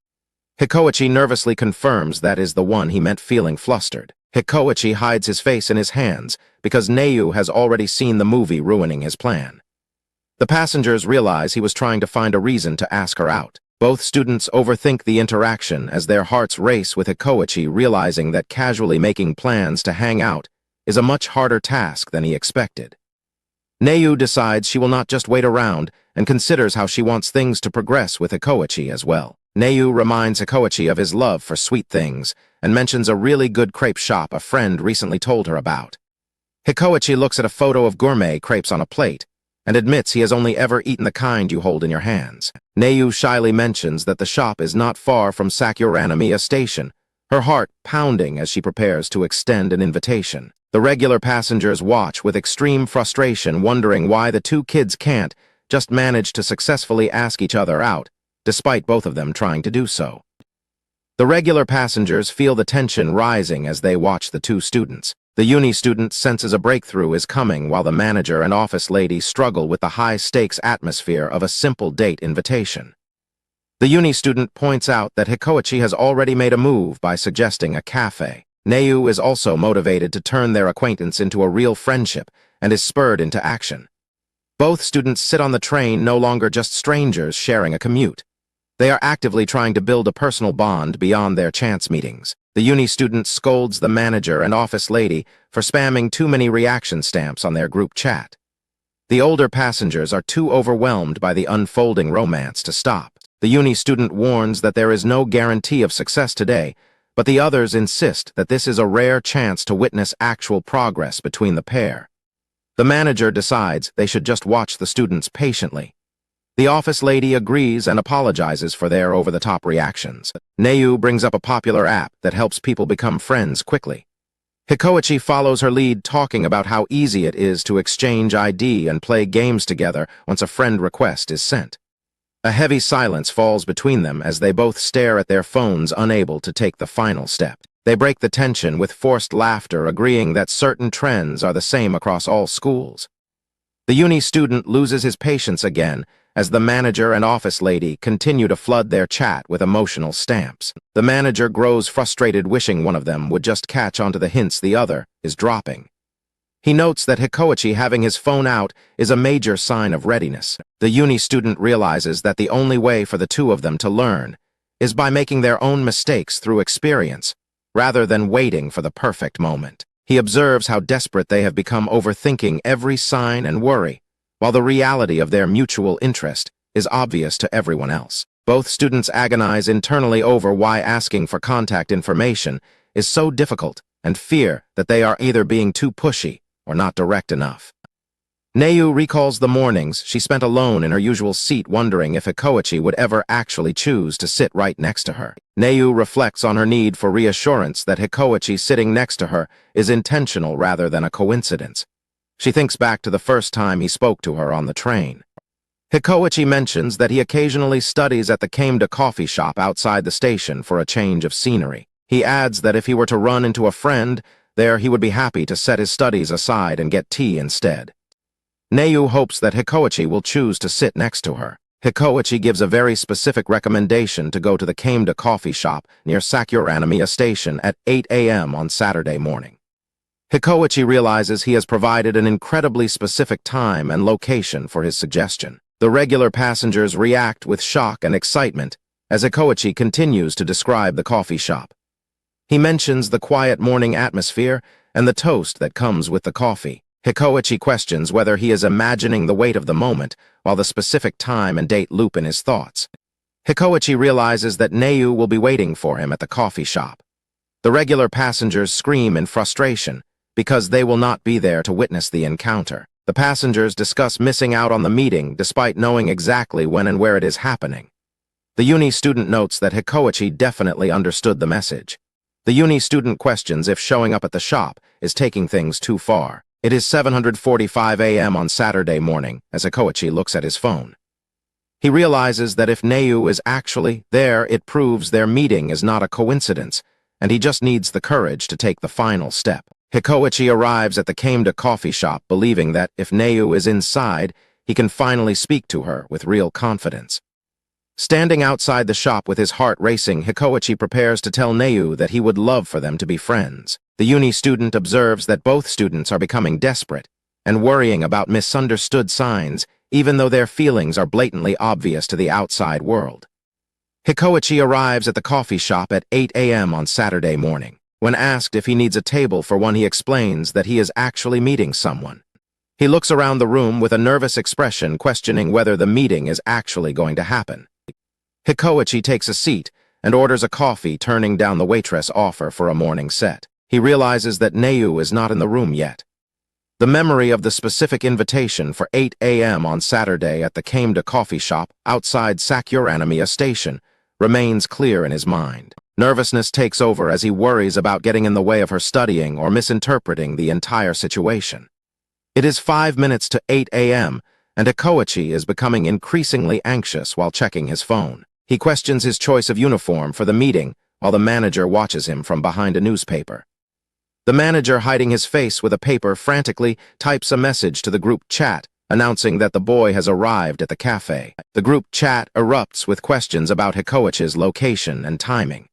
Hikoichi nervously confirms that is the one he meant, feeling flustered. Hikoichi hides his face in his hands because Neu has already seen the movie, ruining his plan. The passengers realize he was trying to find a reason to ask her out. Both students overthink the interaction as their hearts race with Hikoichi, realizing that casually making plans to hang out is a much harder task than he expected. Neu decides she will not just wait around and considers how she wants things to progress with Hikoichi as well. Neu reminds Hikoichi of his love for sweet things and mentions a really good crepe shop a friend recently told her about. Hikoichi looks at a photo of gourmet crepes on a plate and admits he has only ever eaten the kind you hold in your hands. Neu shyly mentions that the shop is not far from Yuraretemasu station, her heart pounding as she prepares to extend an invitation. The regular passengers watch with extreme frustration, wondering why the two kids can't just manage to successfully ask each other out, despite both of them trying to do so. The regular passengers feel the tension rising as they watch the two students. The uni student senses a breakthrough is coming while the manager and office lady struggle with the high-stakes atmosphere of a simple date invitation. The uni student points out that Hikoichi has already made a move by suggesting a cafe. Neu is also motivated to turn their acquaintance into a real friendship and is spurred into action. Both students sit on the train, no longer just strangers sharing a commute. They are actively trying to build a personal bond beyond their chance meetings. The uni student scolds the manager and office lady for spamming too many reaction stamps on their group chat. The older passengers are too overwhelmed by the unfolding romance to stop. The uni student warns that there is no guarantee of success today, but the others insist that this is a rare chance to witness actual progress between the pair. The manager decides they should just watch the students patiently. The office lady agrees and apologizes for their over-the-top reactions. Neu brings up a popular app that helps people become friends quickly. Hikoichi follows her lead, talking about how easy it is to exchange ID and play games together once a friend request is sent. A heavy silence falls between them as they both stare at their phones, unable to take the final step. They break the tension with forced laughter, agreeing that certain trends are the same across all schools. The uni student loses his patience again as the manager and office lady continue to flood their chat with emotional stamps. The manager grows frustrated, wishing one of them would just catch onto the hints the other is dropping. He notes that Hikoichi having his phone out is a major sign of readiness. The uni student realizes that the only way for the two of them to learn is by making their own mistakes through experience, rather than waiting for the perfect moment. He observes how desperate they have become, overthinking every sign and worry, while the reality of their mutual interest is obvious to everyone else. Both students agonize internally over why asking for contact information is so difficult and fear that they are either being too pushy or not direct enough. Neu recalls the mornings she spent alone in her usual seat, wondering if Hikoichi would ever actually choose to sit right next to her. Neu reflects on her need for reassurance that Hikoichi sitting next to her is intentional rather than a coincidence. She thinks back to the first time he spoke to her on the train. Hikoichi mentions that he occasionally studies at the Kesa coffee shop outside the station for a change of scenery. He adds that if he were to run into a friend there, he would be happy to set his studies aside and get tea instead. Neu hopes that Hikoichi will choose to sit next to her. Hikoichi gives a very specific recommendation to go to the Kesa coffee shop near Yuraretemasu station at 8 a.m. on Saturday morning. Hikoichi realizes he has provided an incredibly specific time and location for his suggestion. The regular passengers react with shock and excitement as Hikoichi continues to describe the coffee shop. He mentions the quiet morning atmosphere and the toast that comes with the coffee. Hikoichi questions whether he is imagining the weight of the moment while the specific time and date loop in his thoughts. Hikoichi realizes that Neu will be waiting for him at the coffee shop. The regular passengers scream in frustration because they will not be there to witness the encounter. The passengers discuss missing out on the meeting despite knowing exactly when and where it is happening. The uni student notes that Hikoichi definitely understood the message. The uni student questions if showing up at the shop is taking things too far. It is 7:45 a.m. on Saturday morning as Hikoichi looks at his phone. He realizes that if Neu is actually there, it proves their meeting is not a coincidence, and he just needs the courage to take the final step. Hikoichi arrives at the Kesa coffee shop, believing that if Neu is inside, he can finally speak to her with real confidence. Standing outside the shop with his heart racing, Hikoichi prepares to tell Neu that he would love for them to be friends. The uni student observes that both students are becoming desperate, and worrying about misunderstood signs, even though their feelings are blatantly obvious to the outside world. Hikoichi arrives at the coffee shop at 8 a.m. on Saturday morning. When asked if he needs a table for one, he explains that he is actually meeting someone. He looks around the room with a nervous expression, questioning whether the meeting is actually going to happen. Hikoichi takes a seat and orders a coffee, turning down the waitress' offer for a morning set. He realizes that Neu is not in the room yet. The memory of the specific invitation for 8 a.m. on Saturday at the Kameda coffee shop outside Yuraretemasu station remains clear in his mind. Nervousness takes over as he worries about getting in the way of her studying or misinterpreting the entire situation. It is 5 minutes to 8 a.m., and Hikoichi is becoming increasingly anxious while checking his phone. He questions his choice of uniform for the meeting while the manager watches him from behind a newspaper. The manager, hiding his face with a paper, frantically types a message to the group chat announcing that the boy has arrived at the cafe. The group chat erupts with questions about Hikoichi's location and timing.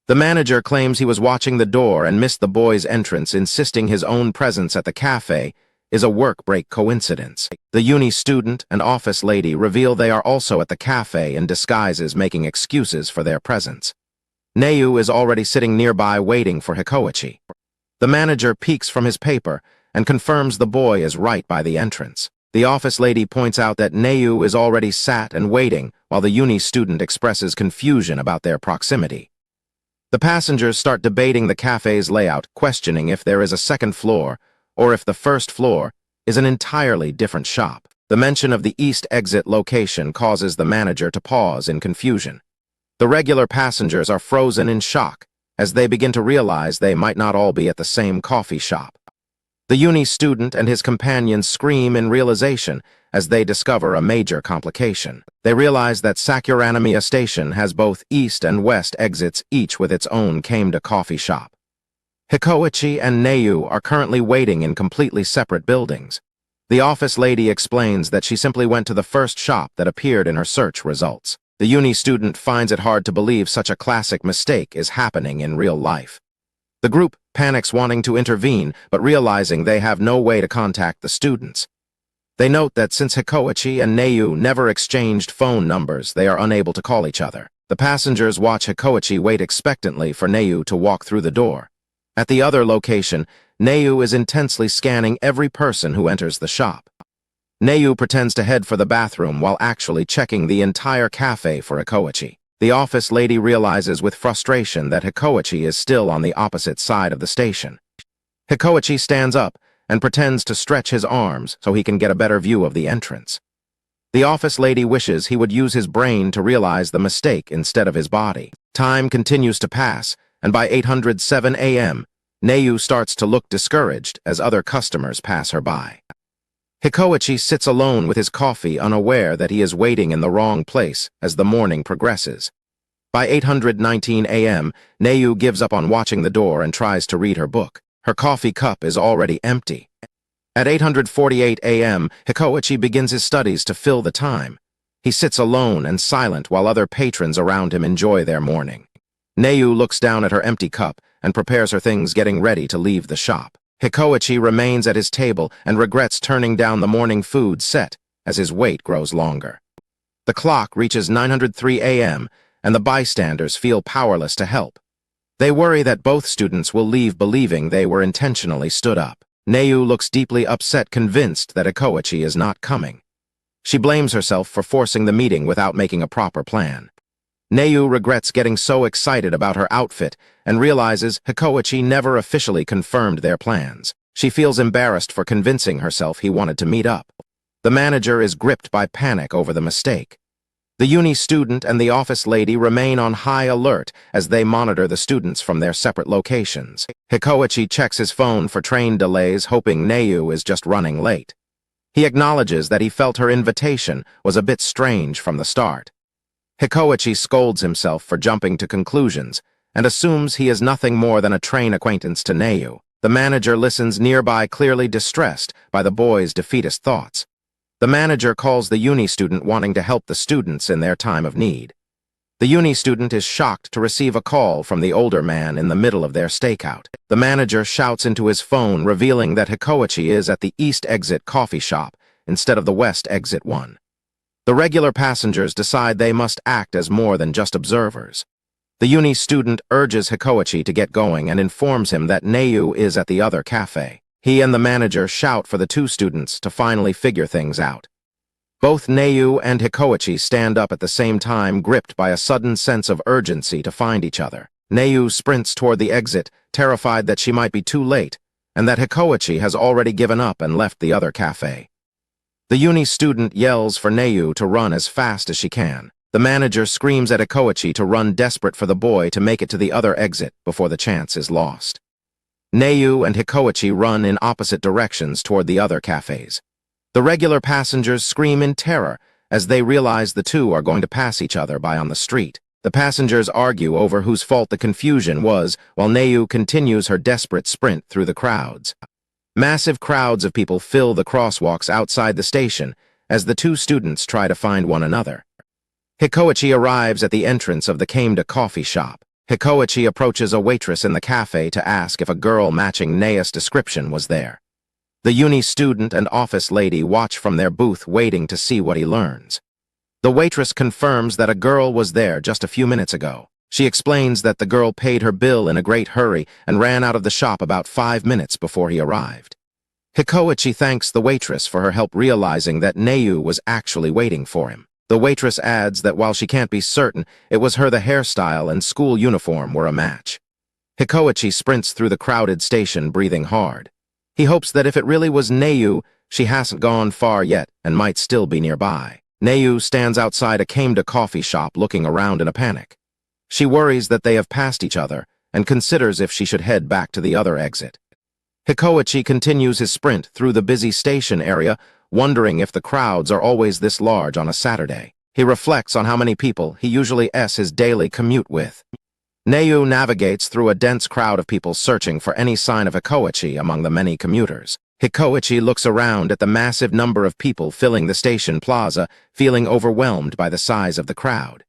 The manager claims he was watching the door and missed the boy's entrance, insisting his own presence at the cafe is a work break coincidence. The uni student and office lady reveal they are also at the cafe in disguises, making excuses for their presence. Neu is already sitting nearby waiting for Hikoichi. The manager peeks from his paper and confirms the boy is right by the entrance. The office lady points out that Neu is already sat and waiting, while the uni student expresses confusion about their proximity. The passengers start debating the cafe's layout, questioning if there is a second floor or if the first floor is an entirely different shop. The mention of the east exit location causes the manager to pause in confusion. The regular passengers are frozen in shock as they begin to realize they might not all be at the same coffee shop. The uni student and his companions scream in realization as they discover a major complication. They realize that Yuraretemasu station has both east and west exits, each with its own Kameda coffee shop. Hikoichi and Neu are currently waiting in completely separate buildings. The office lady explains that she simply went to the first shop that appeared in her search results. The uni student finds it hard to believe such a classic mistake is happening in real life. The group panics, wanting to intervene, but realizing they have no way to contact the students. They note that since Hikoichi and Neu never exchanged phone numbers, they are unable to call each other. The passengers watch Hikoichi wait expectantly for Neu to walk through the door. At the other location, Neu is intensely scanning every person who enters the shop. Neu pretends to head for the bathroom while actually checking the entire cafe for Hikoichi. The office lady realizes with frustration that Hikoichi is still on the opposite side of the station. Hikoichi stands up and pretends to stretch his arms so he can get a better view of the entrance. The office lady wishes he would use his brain to realize the mistake instead of his body. Time continues to pass, and by 8:07 a.m., Neu starts to look discouraged as other customers pass her by. Hikoichi sits alone with his coffee, unaware that he is waiting in the wrong place as the morning progresses. By 8:19 a.m., Neu gives up on watching the door and tries to read her book. Her coffee cup is already empty. At 8:48 a.m., Hikoichi begins his studies to fill the time. He sits alone and silent while other patrons around him enjoy their morning. Neu looks down at her empty cup and prepares her things, getting ready to leave the shop. Hikoichi remains at his table and regrets turning down the morning food set as his wait grows longer. The clock reaches 9:03 a.m., and the bystanders feel powerless to help. They worry that both students will leave believing they were intentionally stood up. Neu looks deeply upset, convinced that Hikoichi is not coming. She blames herself for forcing the meeting without making a proper plan. Neu regrets getting so excited about her outfit and realizes Hikoichi never officially confirmed their plans. She feels embarrassed for convincing herself he wanted to meet up. The manager is gripped by panic over the mistake. The uni student and the office lady remain on high alert as they monitor the students from their separate locations. Hikoichi checks his phone for train delays, hoping Neu is just running late. He acknowledges that he felt her invitation was a bit strange from the start. Hikoichi scolds himself for jumping to conclusions and assumes he is nothing more than a train acquaintance to Neu. The manager listens nearby, clearly distressed by the boy's defeatist thoughts. The manager calls the uni student, wanting to help the students in their time of need. The uni student is shocked to receive a call from the older man in the middle of their stakeout. The manager shouts into his phone, revealing that Hikoichi is at the east exit coffee shop, instead of the west exit one. The regular passengers decide they must act as more than just observers. The uni student urges Hikoichi to get going and informs him that Neu is at the other cafe. He and the manager shout for the two students to finally figure things out. Both Neu and Hikoichi stand up at the same time, gripped by a sudden sense of urgency to find each other. Neu sprints toward the exit, terrified that she might be too late, and that Hikoichi has already given up and left the other cafe. The uni student yells for Neu to run as fast as she can. The manager screams at Hikoichi to run, desperate for the boy to make it to the other exit before the chance is lost. Neu and Hikoichi run in opposite directions toward the other cafes. The regular passengers scream in terror as they realize the two are going to pass each other by on the street. The passengers argue over whose fault the confusion was, while Neu continues her desperate sprint through the crowds. Massive crowds of people fill the crosswalks outside the station as the two students try to find one another. Hikoichi arrives at the entrance of the Kameda coffee shop. Hikoichi approaches a waitress in the cafe to ask if a girl matching Neu's description was there. The uni student and office lady watch from their booth, waiting to see what he learns. The waitress confirms that a girl was there just a few minutes ago. She explains that the girl paid her bill in a great hurry and ran out of the shop about 5 minutes before he arrived. Hikoichi thanks the waitress for her help, realizing that Neu was actually waiting for him. The waitress adds that while she can't be certain, it was her the hairstyle and school uniform were a match. Hikoichi sprints through the crowded station, breathing hard. He hopes that if it really was Neu, she hasn't gone far yet and might still be nearby. Neu stands outside a Kameda coffee shop, looking around in a panic. She worries that they have passed each other and considers if she should head back to the other exit. Hikoichi continues his sprint through the busy station area, wondering if the crowds are always this large on a Saturday. He reflects on how many people he usually his daily commute with. Neu navigates through a dense crowd of people, searching for any sign of Hikoichi among the many commuters. Hikoichi looks around at the massive number of people filling the station plaza, feeling overwhelmed by the size of the crowd.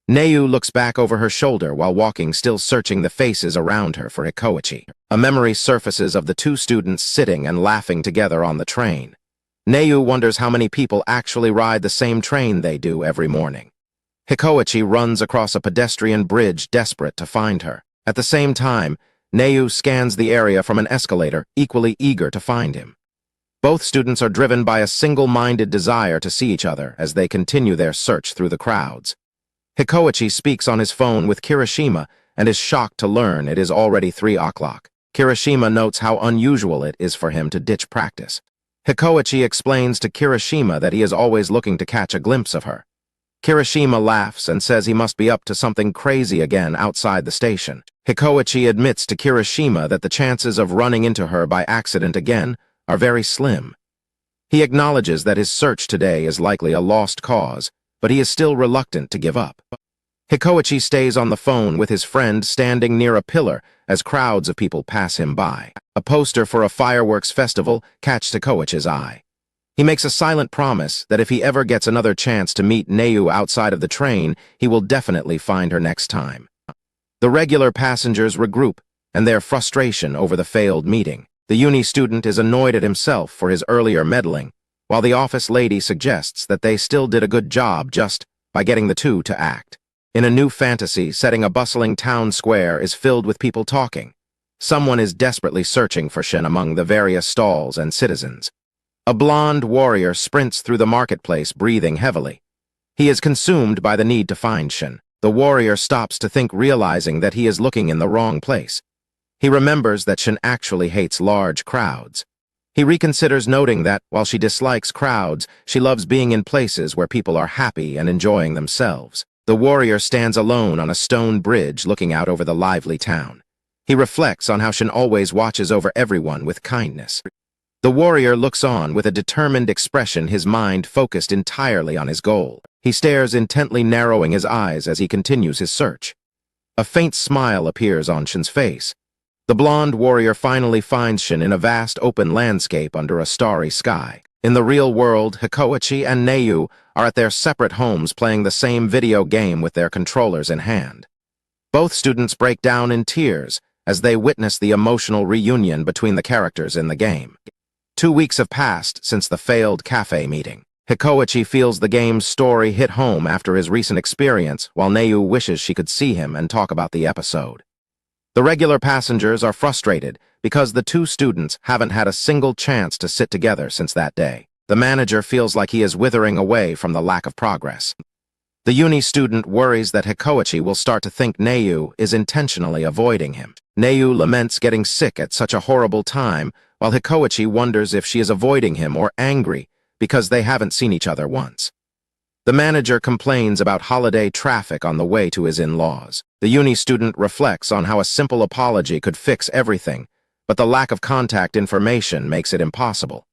Neu looks back over her shoulder while walking, still searching the faces around her for Hikoichi. A memory surfaces of the two students sitting and laughing together on the train. Neu wonders how many people actually ride the same train they do every morning. Hikoichi runs across a pedestrian bridge, desperate to find her. At the same time, Neu scans the area from an escalator, equally eager to find him. Both students are driven by a single-minded desire to see each other as they continue their search through the crowds. Hikoichi speaks on his phone with Kirishima and is shocked to learn it is already 3 o'clock. Kirishima notes how unusual it is for him to ditch practice. Hikoichi explains to Kirishima that he is always looking to catch a glimpse of her. Kirishima laughs and says he must be up to something crazy again outside the station. Hikoichi admits to Kirishima that the chances of running into her by accident again are very slim. He acknowledges that his search today is likely a lost cause, but he is still reluctant to give up. Hikoichi stays on the phone with his friend, standing near a pillar as crowds of people pass him by. A poster for a fireworks festival catches Hikoichi's eye. He makes a silent promise that if he ever gets another chance to meet Neu outside of the train, he will definitely find her next time. The regular passengers regroup, and their frustration over the failed meeting. The uni student is annoyed at himself for his earlier meddling, while the office lady suggests that they still did a good job just by getting the two to act. In a new fantasy setting, a bustling town square is filled with people talking. Someone is desperately searching for Shin among the various stalls and citizens. A blonde warrior sprints through the marketplace, breathing heavily. He is consumed by the need to find Shin. The warrior stops to think, realizing that he is looking in the wrong place. He remembers that Shin actually hates large crowds. He reconsiders, noting that, while she dislikes crowds, she loves being in places where people are happy and enjoying themselves. The warrior stands alone on a stone bridge, looking out over the lively town. He reflects on how Shin always watches over everyone with kindness. The warrior looks on with a determined expression, his mind focused entirely on his goal. He stares intently, narrowing his eyes as he continues his search. A faint smile appears on Shin's face. The blonde warrior finally finds Shin in a vast open landscape under a starry sky. In the real world, Hikoichi and Neu are at their separate homes, playing the same video game with their controllers in hand. Both students break down in tears as they witness the emotional reunion between the characters in the game. 2 weeks have passed since the failed cafe meeting. Hikoichi feels the game's story hit home after his recent experience, while Neu wishes she could see him and talk about the episode. The regular passengers are frustrated because the two students haven't had a single chance to sit together since that day. The manager feels like he is withering away from the lack of progress. The uni student worries that Hikoichi will start to think Neu is intentionally avoiding him. Neu laments getting sick at such a horrible time, while Hikoichi wonders if she is avoiding him or angry because they haven't seen each other once. The manager complains about holiday traffic on the way to his in-laws. The uni student reflects on how a simple apology could fix everything, but the lack of contact information makes it impossible.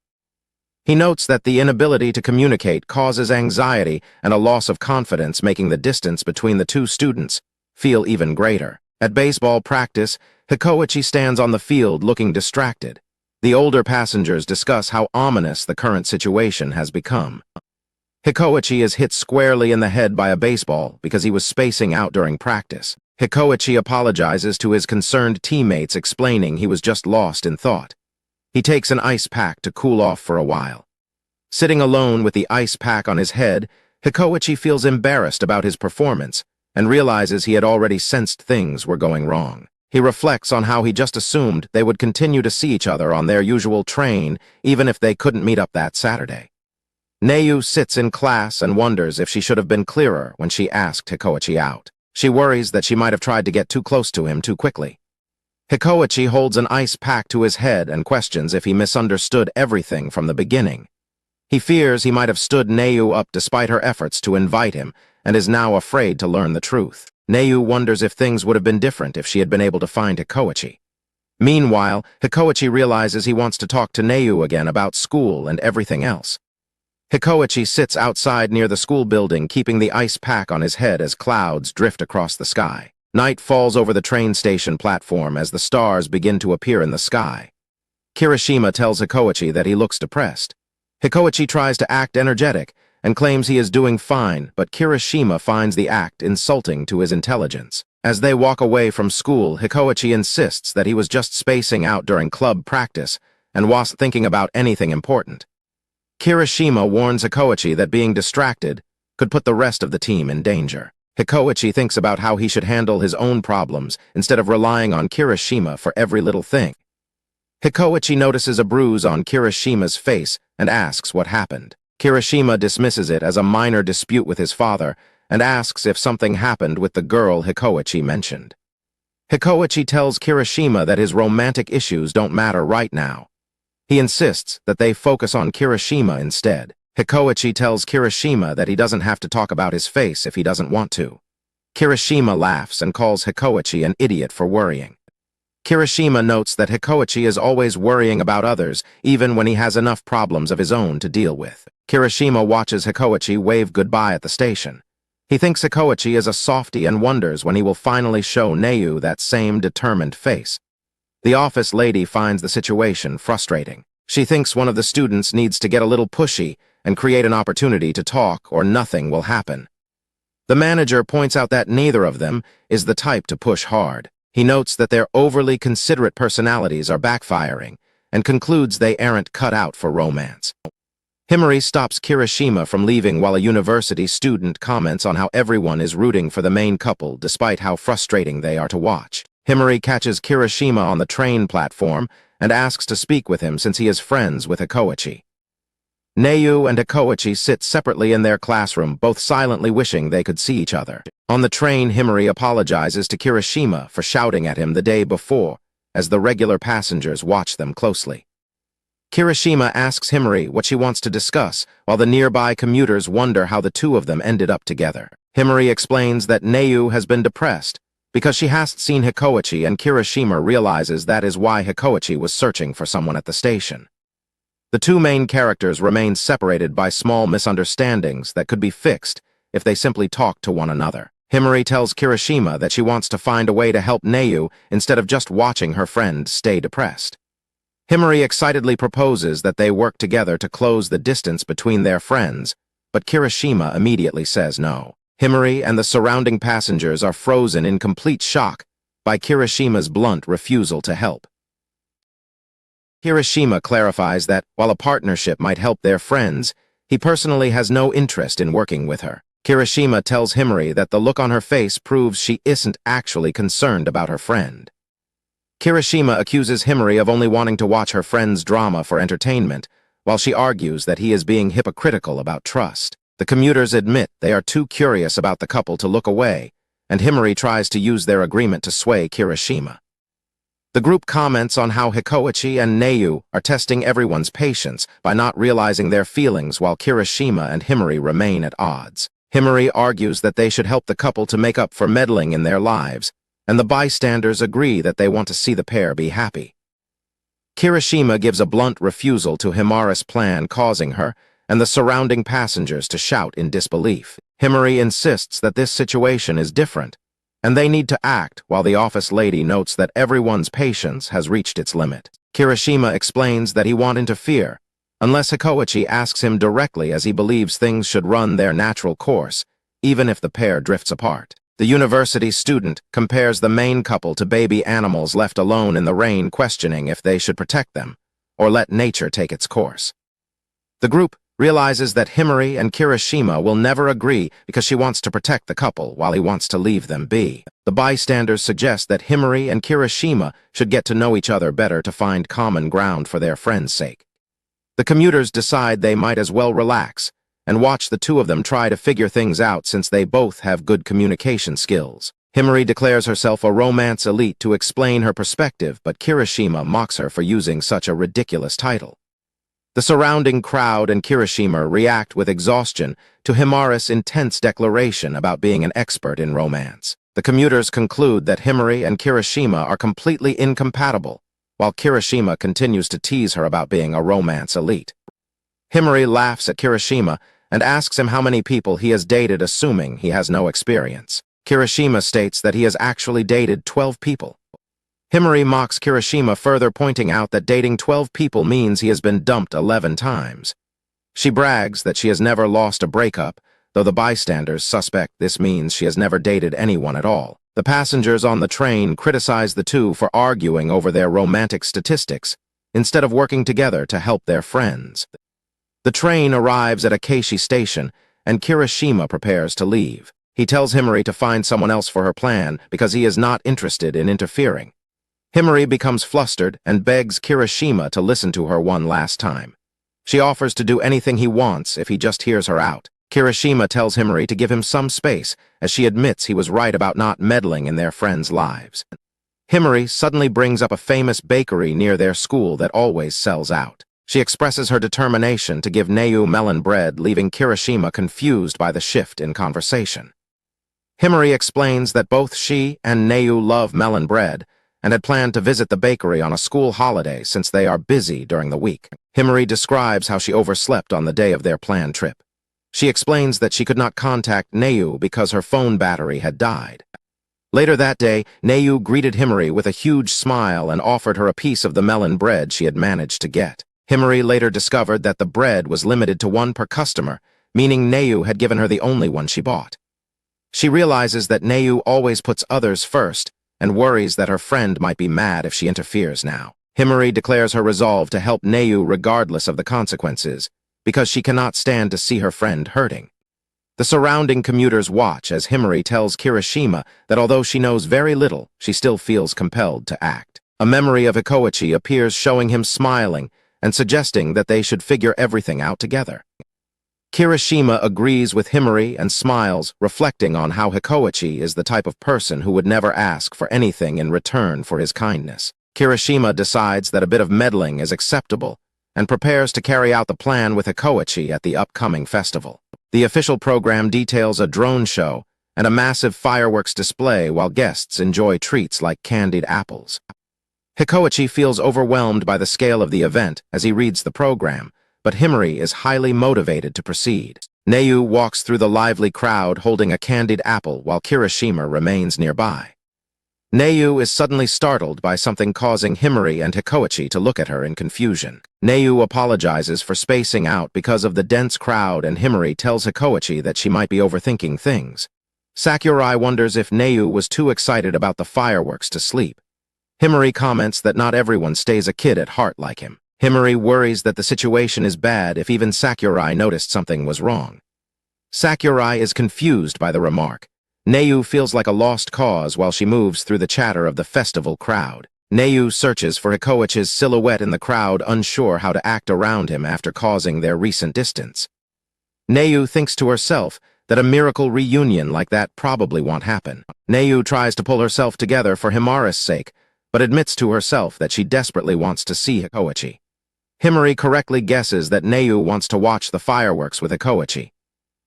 He notes that the inability to communicate causes anxiety and a loss of confidence, making the distance between the two students feel even greater. At baseball practice, Hikoichi stands on the field looking distracted. The older passengers discuss how ominous the current situation has become. Hikoichi is hit squarely in the head by a baseball because he was spacing out during practice. Hikoichi apologizes to his concerned teammates, explaining he was just lost in thought. He takes an ice pack to cool off for a while. Sitting alone with the ice pack on his head, Hikoichi feels embarrassed about his performance and realizes he had already sensed things were going wrong. He reflects on how he just assumed they would continue to see each other on their usual train, even if they couldn't meet up that Saturday. Neu sits in class and wonders if she should have been clearer when she asked Hikoichi out. She worries that she might have tried to get too close to him too quickly. Hikoichi holds an ice pack to his head and questions if he misunderstood everything from the beginning. He fears he might have stood Neu up despite her efforts to invite him and is now afraid to learn the truth. Neu wonders if things would have been different if she had been able to find Hikoichi. Meanwhile, Hikoichi realizes he wants to talk to Neu again about school and everything else. Hikoichi sits outside near the school building, keeping the ice pack on his head as clouds drift across the sky. Night falls over the train station platform as the stars begin to appear in the sky. Kirishima tells Hikoichi that he looks depressed. Hikoichi tries to act energetic and claims he is doing fine, but Kirishima finds the act insulting to his intelligence. As they walk away from school, Hikoichi insists that he was just spacing out during club practice and wasn't thinking about anything important. Kirishima warns Hikoichi that being distracted could put the rest of the team in danger. Hikoichi thinks about how he should handle his own problems instead of relying on Kirishima for every little thing. Hikoichi notices a bruise on Kirishima's face and asks what happened. Kirishima dismisses it as a minor dispute with his father and asks if something happened with the girl Hikoichi mentioned. Hikoichi tells Kirishima that his romantic issues don't matter right now. He insists that they focus on Kirishima instead. Hikoichi tells Kirishima that he doesn't have to talk about his face if he doesn't want to. Kirishima laughs and calls Hikoichi an idiot for worrying. Kirishima notes that Hikoichi is always worrying about others, even when he has enough problems of his own to deal with. Kirishima watches Hikoichi wave goodbye at the station. He thinks Hikoichi is a softie and wonders when he will finally show Neu that same determined face. The office lady finds the situation frustrating. She thinks one of the students needs to get a little pushy and create an opportunity to talk, or nothing will happen. The manager points out that neither of them is the type to push hard. He notes that their overly considerate personalities are backfiring and concludes they aren't cut out for romance. Himari stops Kirishima from leaving while a university student comments on how everyone is rooting for the main couple despite how frustrating they are to watch. Himari catches Kirishima on the train platform and asks to speak with him since he is friends with Hikoichi. Neu and Hikoichi sit separately in their classroom, both silently wishing they could see each other. On the train, Himari apologizes to Kirishima for shouting at him the day before, as the regular passengers watch them closely. Kirishima asks Himari what she wants to discuss, while the nearby commuters wonder how the two of them ended up together. Himari explains that Neu has been depressed because she hasn't seen Hikoichi, and Kirishima realizes that is why Hikoichi was searching for someone at the station. The two main characters remain separated by small misunderstandings that could be fixed if they simply talked to one another. Himari tells Kirishima that she wants to find a way to help Neu instead of just watching her friend stay depressed. Himari excitedly proposes that they work together to close the distance between their friends, but Kirishima immediately says no. Himari and the surrounding passengers are frozen in complete shock by Kirishima's blunt refusal to help. Kirishima clarifies that, while a partnership might help their friends, he personally has no interest in working with her. Kirishima tells Himari that the look on her face proves she isn't actually concerned about her friend. Kirishima accuses Himari of only wanting to watch her friend's drama for entertainment, while she argues that he is being hypocritical about trust. The commuters admit they are too curious about the couple to look away, and Himari tries to use their agreement to sway Kirishima. The group comments on how Hikoichi and Neu are testing everyone's patience by not realizing their feelings while Kirishima and Himari remain at odds. Himari argues that they should help the couple to make up for meddling in their lives, and the bystanders agree that they want to see the pair be happy. Kirishima gives a blunt refusal to Himari's plan, causing her and the surrounding passengers to shout in disbelief. Himari insists that this situation is different, and they need to act, while the office lady notes that everyone's patience has reached its limit. Kirishima explains that he won't interfere, unless Hikoichi asks him directly, as he believes things should run their natural course, even if the pair drifts apart. The university student compares the main couple to baby animals left alone in the rain, questioning if they should protect them, or let nature take its course. The group realizes that Himari and Kirishima will never agree because she wants to protect the couple while he wants to leave them be. The bystanders suggest that Himari and Kirishima should get to know each other better to find common ground for their friends' sake. The commuters decide they might as well relax and watch the two of them try to figure things out, since they both have good communication skills. Himari declares herself a romance elite to explain her perspective, but Kirishima mocks her for using such a ridiculous title. The surrounding crowd and Kirishima react with exhaustion to Himari's intense declaration about being an expert in romance. The commuters conclude that Himari and Kirishima are completely incompatible, while Kirishima continues to tease her about being a romance elite. Himari laughs at Kirishima and asks him how many people he has dated, assuming he has no experience. Kirishima states that he has actually dated 12 people. Himari mocks Kirishima, further pointing out that dating 12 people means he has been dumped 11 times. She brags that she has never lost a breakup, though the bystanders suspect this means she has never dated anyone at all. The passengers on the train criticize the two for arguing over their romantic statistics, instead of working together to help their friends. The train arrives at Akashi Station, and Kirishima prepares to leave. He tells Himari to find someone else for her plan because he is not interested in interfering. Himari becomes flustered and begs Kirishima to listen to her one last time. She offers to do anything he wants if he just hears her out. Kirishima tells Himari to give him some space, as she admits he was right about not meddling in their friends' lives. Himari suddenly brings up a famous bakery near their school that always sells out. She expresses her determination to give Neu melon bread, leaving Kirishima confused by the shift in conversation. Himari explains that both she and Neu love melon bread and had planned to visit the bakery on a school holiday since they are busy during the week. Himari describes how she overslept on the day of their planned trip. She explains that she could not contact Neu because her phone battery had died. Later that day, Neu greeted Himari with a huge smile and offered her a piece of the melon bread she had managed to get. Himari later discovered that the bread was limited to one per customer, meaning Neu had given her the only one she bought. She realizes that Neu always puts others first and worries that her friend might be mad if she interferes now. Himari declares her resolve to help Neu regardless of the consequences, because she cannot stand to see her friend hurting. The surrounding commuters watch as Himari tells Kirishima that although she knows very little, she still feels compelled to act. A memory of Hikoichi appears, showing him smiling and suggesting that they should figure everything out together. Kirishima agrees with Himari and smiles, reflecting on how Hikoichi is the type of person who would never ask for anything in return for his kindness. Kirishima decides that a bit of meddling is acceptable and prepares to carry out the plan with Hikoichi at the upcoming festival. The official program details a drone show and a massive fireworks display while guests enjoy treats like candied apples. Hikoichi feels overwhelmed by the scale of the event as he reads the program, but Himari is highly motivated to proceed. Neu walks through the lively crowd holding a candied apple while Kirishima remains nearby. Neu is suddenly startled by something, causing Himari and Hikoichi to look at her in confusion. Neu apologizes for spacing out because of the dense crowd, and Himari tells Hikoichi that she might be overthinking things. Sakurai wonders if Neu was too excited about the fireworks to sleep. Himari comments that not everyone stays a kid at heart like him. Himari worries that the situation is bad if even Sakurai noticed something was wrong. Sakurai is confused by the remark. Neu feels like a lost cause while she moves through the chatter of the festival crowd. Neu searches for Hikoichi's silhouette in the crowd, unsure how to act around him after causing their recent distance. Neu thinks to herself that a miracle reunion like that probably won't happen. Neu tries to pull herself together for Himari's sake, but admits to herself that she desperately wants to see Hikoichi. Himari correctly guesses that Neu wants to watch the fireworks with Hikoichi.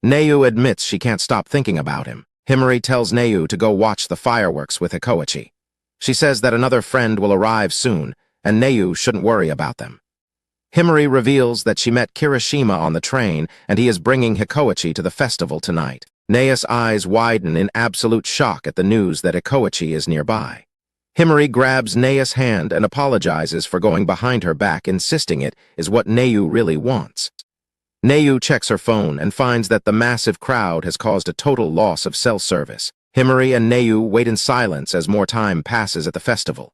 Neu admits she can't stop thinking about him. Himari tells Neu to go watch the fireworks with Hikoichi. She says that another friend will arrive soon, and Neu shouldn't worry about them. Himari reveals that she met Kirishima on the train, and he is bringing Hikoichi to the festival tonight. Neu's eyes widen in absolute shock at the news that Hikoichi is nearby. Himari grabs Neu's hand and apologizes for going behind her back, insisting it is what Neu really wants. Neu checks her phone and finds that the massive crowd has caused a total loss of cell service. Himari and Neu wait in silence as more time passes at the festival.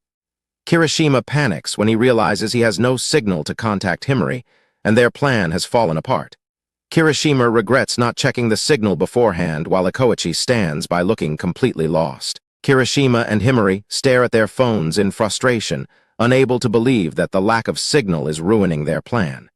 Kirishima panics when he realizes he has no signal to contact Himari, and their plan has fallen apart. Kirishima regrets not checking the signal beforehand while Hikoichi stands by looking completely lost. Kirishima and Himari stare at their phones in frustration, unable to believe that the lack of signal is ruining their plan.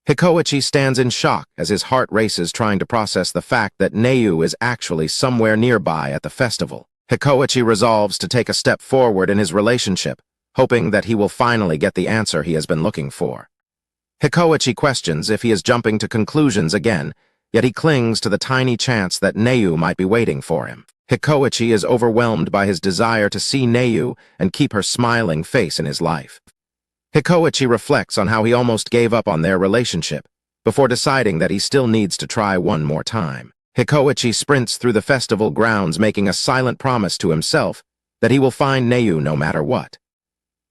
Hikoichi stands in shock as his heart races, trying to process the fact that Neu is actually somewhere nearby at the festival. Hikoichi resolves to take a step forward in his relationship, hoping that he will finally get the answer he has been looking for. Hikoichi questions if he is jumping to conclusions again, yet he clings to the tiny chance that Neu might be waiting for him. Hikoichi is overwhelmed by his desire to see Neu and keep her smiling face in his life. Hikoichi reflects on how he almost gave up on their relationship, before deciding that he still needs to try one more time. Hikoichi sprints through the festival grounds, making a silent promise to himself that he will find Neu no matter what.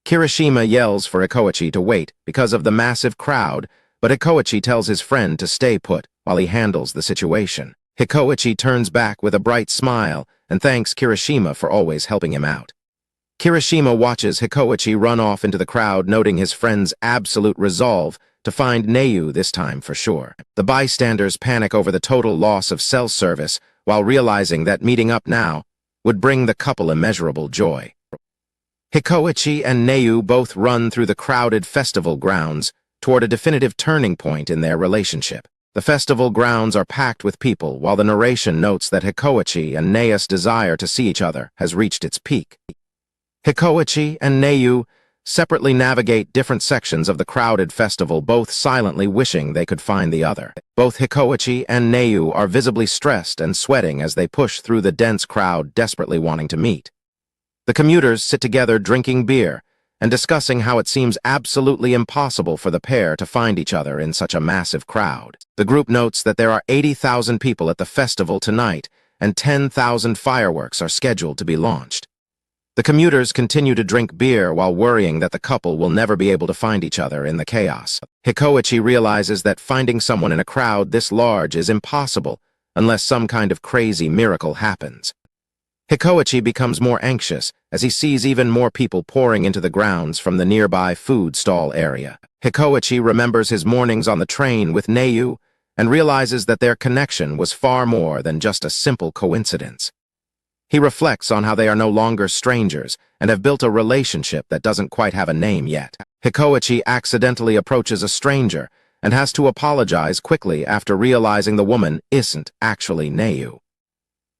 Kirishima yells for Hikoichi to wait because of the massive crowd, but Hikoichi tells his friend to stay put while he handles the situation. Hikoichi turns back with a bright smile and thanks Kirishima for always helping him out. Kirishima watches Hikoichi run off into the crowd, noting his friend's absolute resolve to find Neu this time for sure. The bystanders panic over the total loss of cell service while realizing that meeting up now would bring the couple immeasurable joy. Hikoichi and Neu both run through the crowded festival grounds toward a definitive turning point in their relationship. The festival grounds are packed with people while the narration notes that Hikoichi and Neu's desire to see each other has reached its peak. Hikoichi and Neu separately navigate different sections of the crowded festival, both silently wishing they could find the other. Both Hikoichi and Neu are visibly stressed and sweating as they push through the dense crowd, desperately wanting to meet. The commuters sit together drinking beer and discussing how it seems absolutely impossible for the pair to find each other in such a massive crowd. The group notes that there are 80,000 people at the festival tonight and 10,000 fireworks are scheduled to be launched. The commuters continue to drink beer while worrying that the couple will never be able to find each other in the chaos. Hikoichi realizes that finding someone in a crowd this large is impossible unless some kind of crazy miracle happens. Hikoichi becomes more anxious as he sees even more people pouring into the grounds from the nearby food stall area. Hikoichi remembers his mornings on the train with Neu and realizes that their connection was far more than just a simple coincidence. He reflects on how they are no longer strangers and have built a relationship that doesn't quite have a name yet. Hikoichi accidentally approaches a stranger and has to apologize quickly after realizing the woman isn't actually Neu.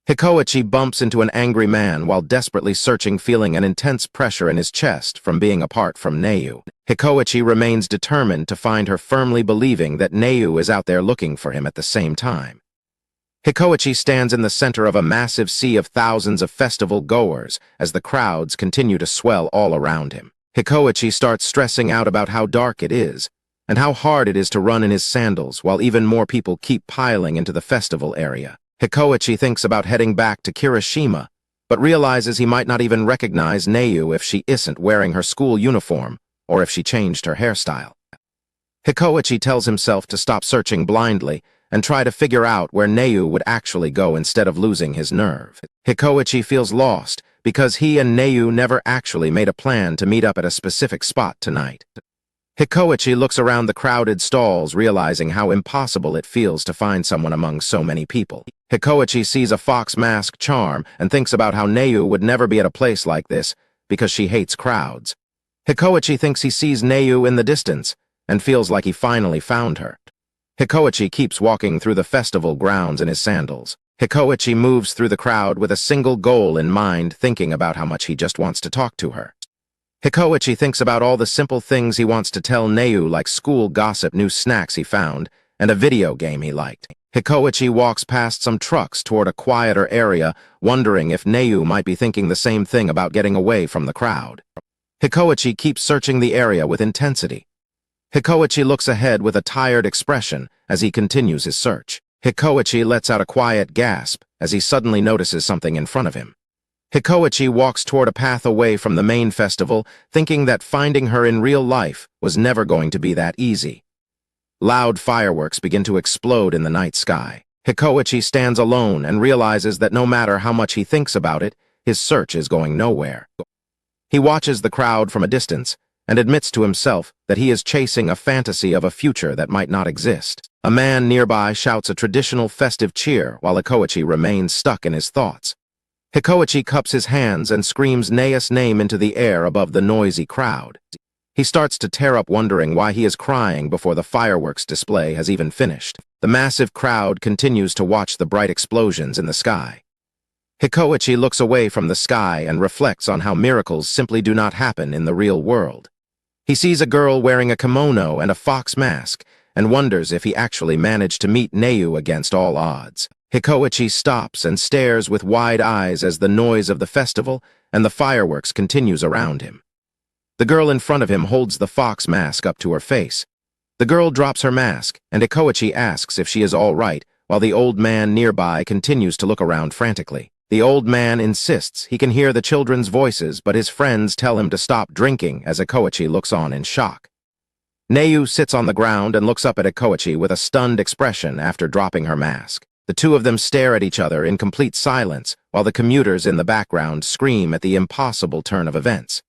Hikoichi bumps into an angry man while desperately searching, feeling an intense pressure in his chest from being apart from Neu. Hikoichi remains determined to find her, firmly believing that Neu is out there looking for him at the same time. Hikoichi stands in the center of a massive sea of thousands of festival goers as the crowds continue to swell all around him. Hikoichi starts stressing out about how dark it is and how hard it is to run in his sandals while even more people keep piling into the festival area. Hikoichi thinks about heading back to Kirishima, but realizes he might not even recognize Neu if she isn't wearing her school uniform or if she changed her hairstyle. Hikoichi tells himself to stop searching blindly and try to figure out where Neu would actually go instead of losing his nerve. Hikoichi feels lost because he and Neu never actually made a plan to meet up at a specific spot tonight. Hikoichi looks around the crowded stalls, realizing how impossible it feels to find someone among so many people. Hikoichi sees a fox mask charm and thinks about how Neu would never be at a place like this because she hates crowds. Hikoichi thinks he sees Neu in the distance and feels like he finally found her. Hikoichi keeps walking through the festival grounds in his sandals. Hikoichi moves through the crowd with a single goal in mind, thinking about how much he just wants to talk to her. Hikoichi thinks about all the simple things he wants to tell Neu, like school gossip, new snacks he found, and a video game he liked. Hikoichi walks past some trucks toward a quieter area, wondering if Neu might be thinking the same thing about getting away from the crowd. Hikoichi keeps searching the area with intensity. Hikoichi looks ahead with a tired expression as he continues his search. Hikoichi lets out a quiet gasp as he suddenly notices something in front of him. Hikoichi walks toward a path away from the main festival, thinking that finding her in real life was never going to be that easy. Loud fireworks begin to explode in the night sky. Hikoichi stands alone and realizes that no matter how much he thinks about it, his search is going nowhere. He watches the crowd from a distance and admits to himself that he is chasing a fantasy of a future that might not exist. A man nearby shouts a traditional festive cheer while Hikoichi remains stuck in his thoughts. Hikoichi cups his hands and screams Neu's name into the air above the noisy crowd. He starts to tear up, wondering why he is crying before the fireworks display has even finished. The massive crowd continues to watch the bright explosions in the sky. Hikoichi looks away from the sky and reflects on how miracles simply do not happen in the real world. He sees a girl wearing a kimono and a fox mask and wonders if he actually managed to meet Neu against all odds. Hikoichi stops and stares with wide eyes as the noise of the festival and the fireworks continues around him. The girl in front of him holds the fox mask up to her face. The girl drops her mask, and Hikoichi asks if she is all right, while the old man nearby continues to look around frantically. The old man insists he can hear the children's voices, but his friends tell him to stop drinking as Hikoichi looks on in shock. Neu sits on the ground and looks up at Hikoichi with a stunned expression after dropping her mask. The two of them stare at each other in complete silence, while the commuters in the background scream at the impossible turn of events.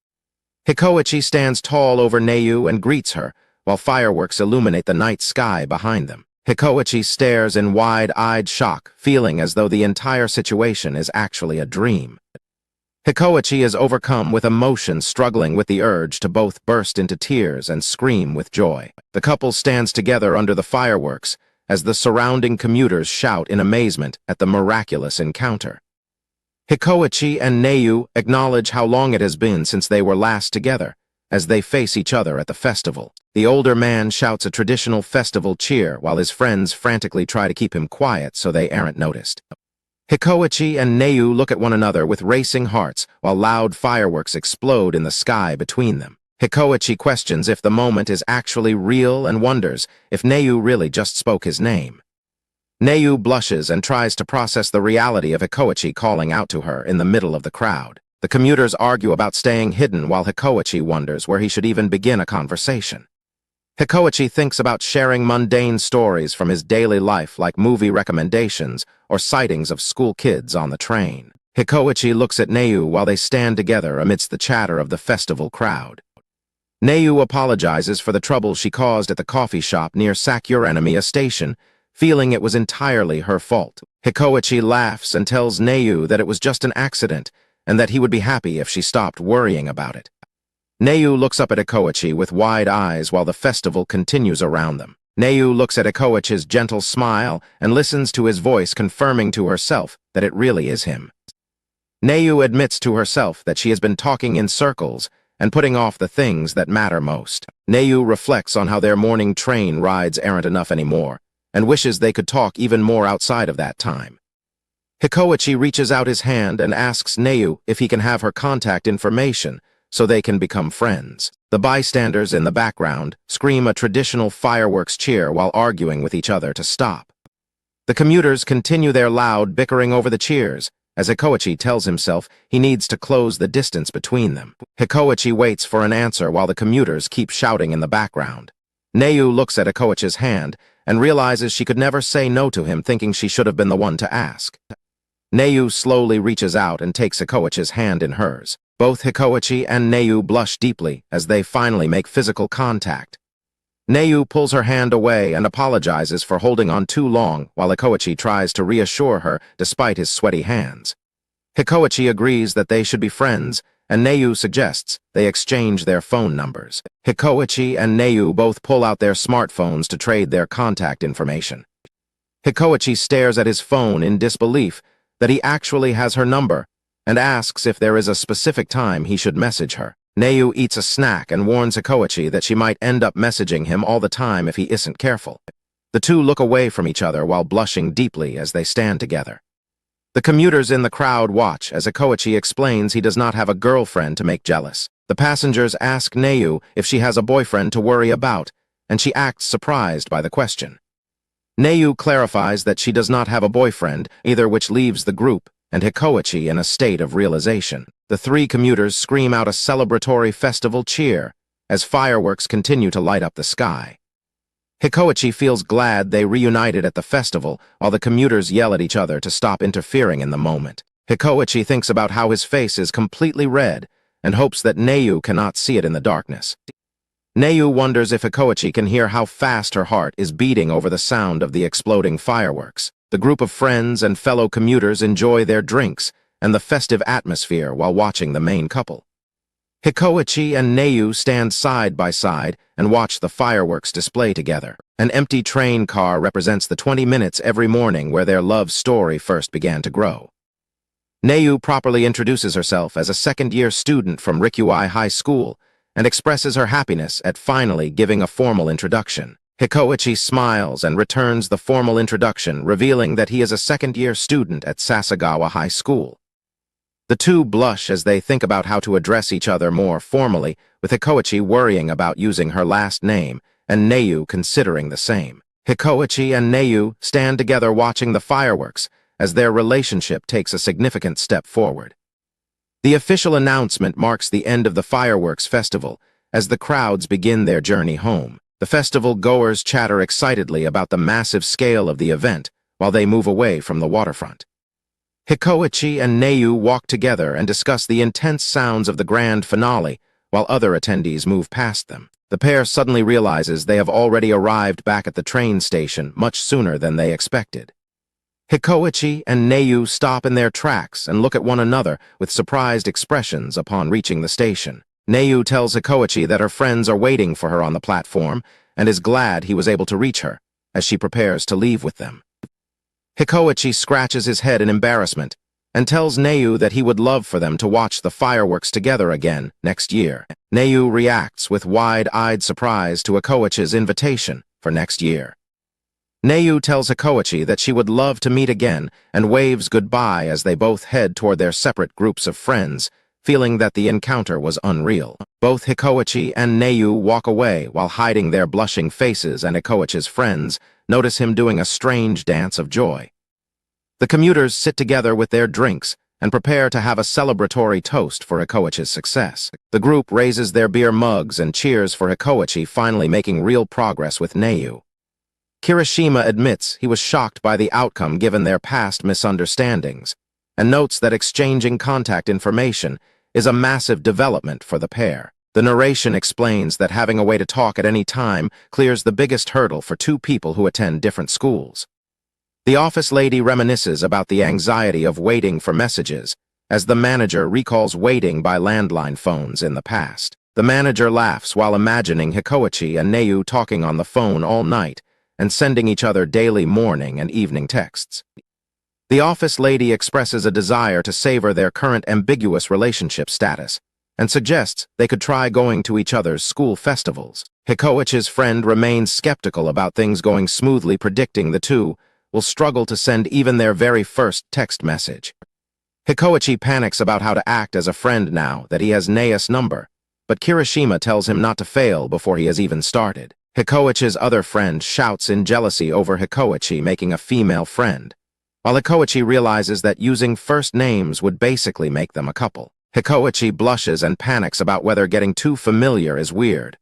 Hikoichi stands tall over Neu and greets her, while fireworks illuminate the night sky behind them. Hikoichi stares in wide-eyed shock, feeling as though the entire situation is actually a dream. Hikoichi is overcome with emotion, struggling with the urge to both burst into tears and scream with joy. The couple stands together under the fireworks, as the surrounding commuters shout in amazement at the miraculous encounter. Hikoichi and Neu acknowledge how long it has been since they were last together, as they face each other at the festival. The older man shouts a traditional festival cheer while his friends frantically try to keep him quiet so they aren't noticed. Hikoichi and Neu look at one another with racing hearts while loud fireworks explode in the sky between them. Hikoichi questions if the moment is actually real and wonders if Neu really just spoke his name. Neu blushes and tries to process the reality of Hikoichi calling out to her in the middle of the crowd. The commuters argue about staying hidden while Hikoichi wonders where he should even begin a conversation. Hikoichi thinks about sharing mundane stories from his daily life, like movie recommendations or sightings of school kids on the train. Hikoichi looks at Neu while they stand together amidst the chatter of the festival crowd. Neu apologizes for the trouble she caused at the coffee shop near Yuraretemasu station, feeling it was entirely her fault. Hikoichi laughs and tells Neu that it was just an accident and that he would be happy if she stopped worrying about it. Neu looks up at Hikoichi with wide eyes while the festival continues around them. Neu looks at Hikoichi's gentle smile and listens to his voice, confirming to herself that it really is him. Neu admits to herself that she has been talking in circles and putting off the things that matter most. Neu reflects on how their morning train rides aren't enough anymore and wishes they could talk even more outside of that time. Hikoichi reaches out his hand and asks Neu if he can have her contact information so they can become friends. The bystanders in the background scream a traditional fireworks cheer while arguing with each other to stop. The commuters continue their loud bickering over the cheers, as Hikoichi tells himself he needs to close the distance between them. Hikoichi waits for an answer while the commuters keep shouting in the background. Neu looks at Hikoichi's hand and realizes she could never say no to him, thinking she should have been the one to ask. Neu slowly reaches out and takes Hikoichi's hand in hers. Both Hikoichi and Neu blush deeply as they finally make physical contact. Neu pulls her hand away and apologizes for holding on too long while Hikoichi tries to reassure her despite his sweaty hands. Hikoichi agrees that they should be friends, and Neu suggests they exchange their phone numbers. Hikoichi and Neu both pull out their smartphones to trade their contact information. Hikoichi stares at his phone in disbelief that he actually has her number and asks if there is a specific time he should message her. Neu eats a snack and warns Hikoichi that she might end up messaging him all the time if he isn't careful. The two look away from each other while blushing deeply as they stand together. The commuters in the crowd watch as Hikoichi explains he does not have a girlfriend to make jealous. The passengers ask Neu if she has a boyfriend to worry about, and she acts surprised by the question. Neu clarifies that she does not have a boyfriend either, which leaves the group and Hikoichi in a state of realization. The three commuters scream out a celebratory festival cheer as fireworks continue to light up the sky. Hikoichi feels glad they reunited at the festival while the commuters yell at each other to stop interfering in the moment. Hikoichi thinks about how his face is completely red and hopes that Neu cannot see it in the darkness. Neu wonders if Hikoichi can hear how fast her heart is beating over the sound of the exploding fireworks. The group of friends and fellow commuters enjoy their drinks and the festive atmosphere while watching the main couple. Hikoichi and Neu stand side by side and watch the fireworks display together. An empty train car represents the 20 minutes every morning where their love story first began to grow. Neu properly introduces herself as a second-year student from Rikyui High School and expresses her happiness at finally giving a formal introduction. Hikoichi smiles and returns the formal introduction, revealing that he is a second-year student at Sasagawa High School. The two blush as they think about how to address each other more formally, with Hikoichi worrying about using her last name and Neu considering the same. Hikoichi and Neu stand together watching the fireworks as their relationship takes a significant step forward. The official announcement marks the end of the fireworks festival as the crowds begin their journey home. The festival goers chatter excitedly about the massive scale of the event while they move away from the waterfront. Hikoichi and Neu walk together and discuss the intense sounds of the grand finale while other attendees move past them. The pair suddenly realizes they have already arrived back at the train station much sooner than they expected. Hikoichi and Neu stop in their tracks and look at one another with surprised expressions upon reaching the station. Neu tells Hikoichi that her friends are waiting for her on the platform and is glad he was able to reach her as she prepares to leave with them. Hikoichi scratches his head in embarrassment and tells Neu that he would love for them to watch the fireworks together again next year. Neu reacts with wide-eyed surprise to Hikoichi's invitation for next year. Neu tells Hikoichi that she would love to meet again and waves goodbye as they both head toward their separate groups of friends, feeling that the encounter was unreal. Both Hikoichi and Neu walk away while hiding their blushing faces, and Hikoichi's friends notice him doing a strange dance of joy. The commuters sit together with their drinks and prepare to have a celebratory toast for Hikoichi's success. The group raises their beer mugs and cheers for Hikoichi finally making real progress with Neu. Kirishima admits he was shocked by the outcome given their past misunderstandings, and notes that exchanging contact information is a massive development for the pair. The narration explains that having a way to talk at any time clears the biggest hurdle for two people who attend different schools. The office lady reminisces about the anxiety of waiting for messages, as the manager recalls waiting by landline phones in the past. The manager laughs while imagining Hikoichi and Neu talking on the phone all night and sending each other daily morning and evening texts. The office lady expresses a desire to savor their current ambiguous relationship status and suggests they could try going to each other's school festivals. Hikoichi's friend remains skeptical about things going smoothly, predicting the two will struggle to send even their very first text message. Hikoichi panics about how to act as a friend now that he has Neu's number, but Kirishima tells him not to fail before he has even started. Hikoichi's other friend shouts in jealousy over Hikoichi making a female friend, while Hikoichi realizes that using first names would basically make them a couple. Hikoichi blushes and panics about whether getting too familiar is weird,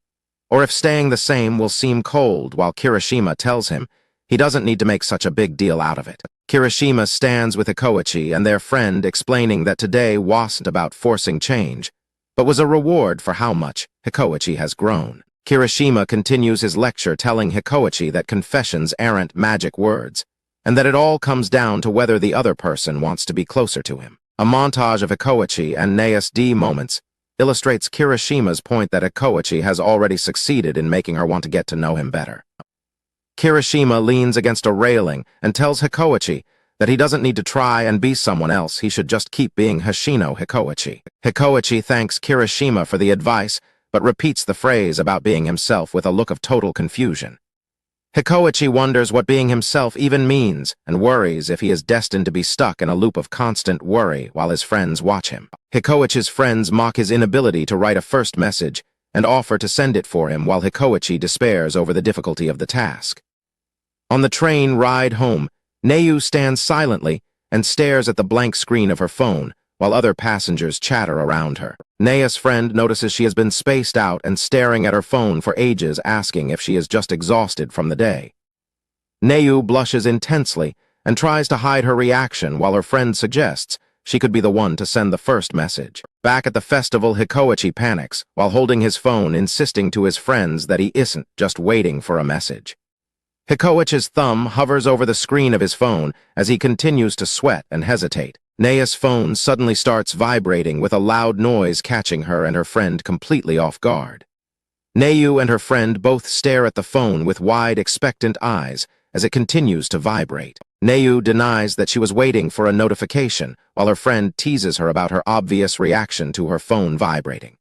or if staying the same will seem cold, while Kirishima tells him He doesn't need to make such a big deal out of it. Kirishima stands with Hikoichi and their friend, explaining that today wasn't about forcing change, but was a reward for how much Hikoichi has grown. Kirishima continues his lecture, telling Hikoichi that confessions aren't magic words, and that it all comes down to whether the other person wants to be closer to him. A montage of Hikoichi and Naes moments illustrates Kirishima's point that Hikoichi has already succeeded in making her want to get to know him better. Kirishima leans against a railing and tells Hikoichi that he doesn't need to try and be someone else, he should just keep being Hoshino Hikoichi. Hikoichi thanks Kirishima for the advice, but repeats the phrase about being himself with a look of total confusion. Hikoichi wonders what being himself even means and worries if he is destined to be stuck in a loop of constant worry while his friends watch him. Hikoichi's friends mock his inability to write a first message and offer to send it for him, while Hikoichi despairs over the difficulty of the task. On the train ride home, Neu stands silently and stares at the blank screen of her phone, while other passengers chatter around her. Nea's friend notices she has been spaced out and staring at her phone for ages, asking if she is just exhausted from the day. Neu blushes intensely and tries to hide her reaction, while her friend suggests she could be the one to send the first message. Back at the festival, Hikoichi panics while holding his phone, insisting to his friends that he isn't just waiting for a message. Hikoichi's thumb hovers over the screen of his phone as he continues to sweat and hesitate. Nea's phone suddenly starts vibrating with a loud noise, catching her and her friend completely off guard. Neu and her friend both stare at the phone with wide, expectant eyes as it continues to vibrate. Neu denies that she was waiting for a notification, while her friend teases her about her obvious reaction to her phone vibrating.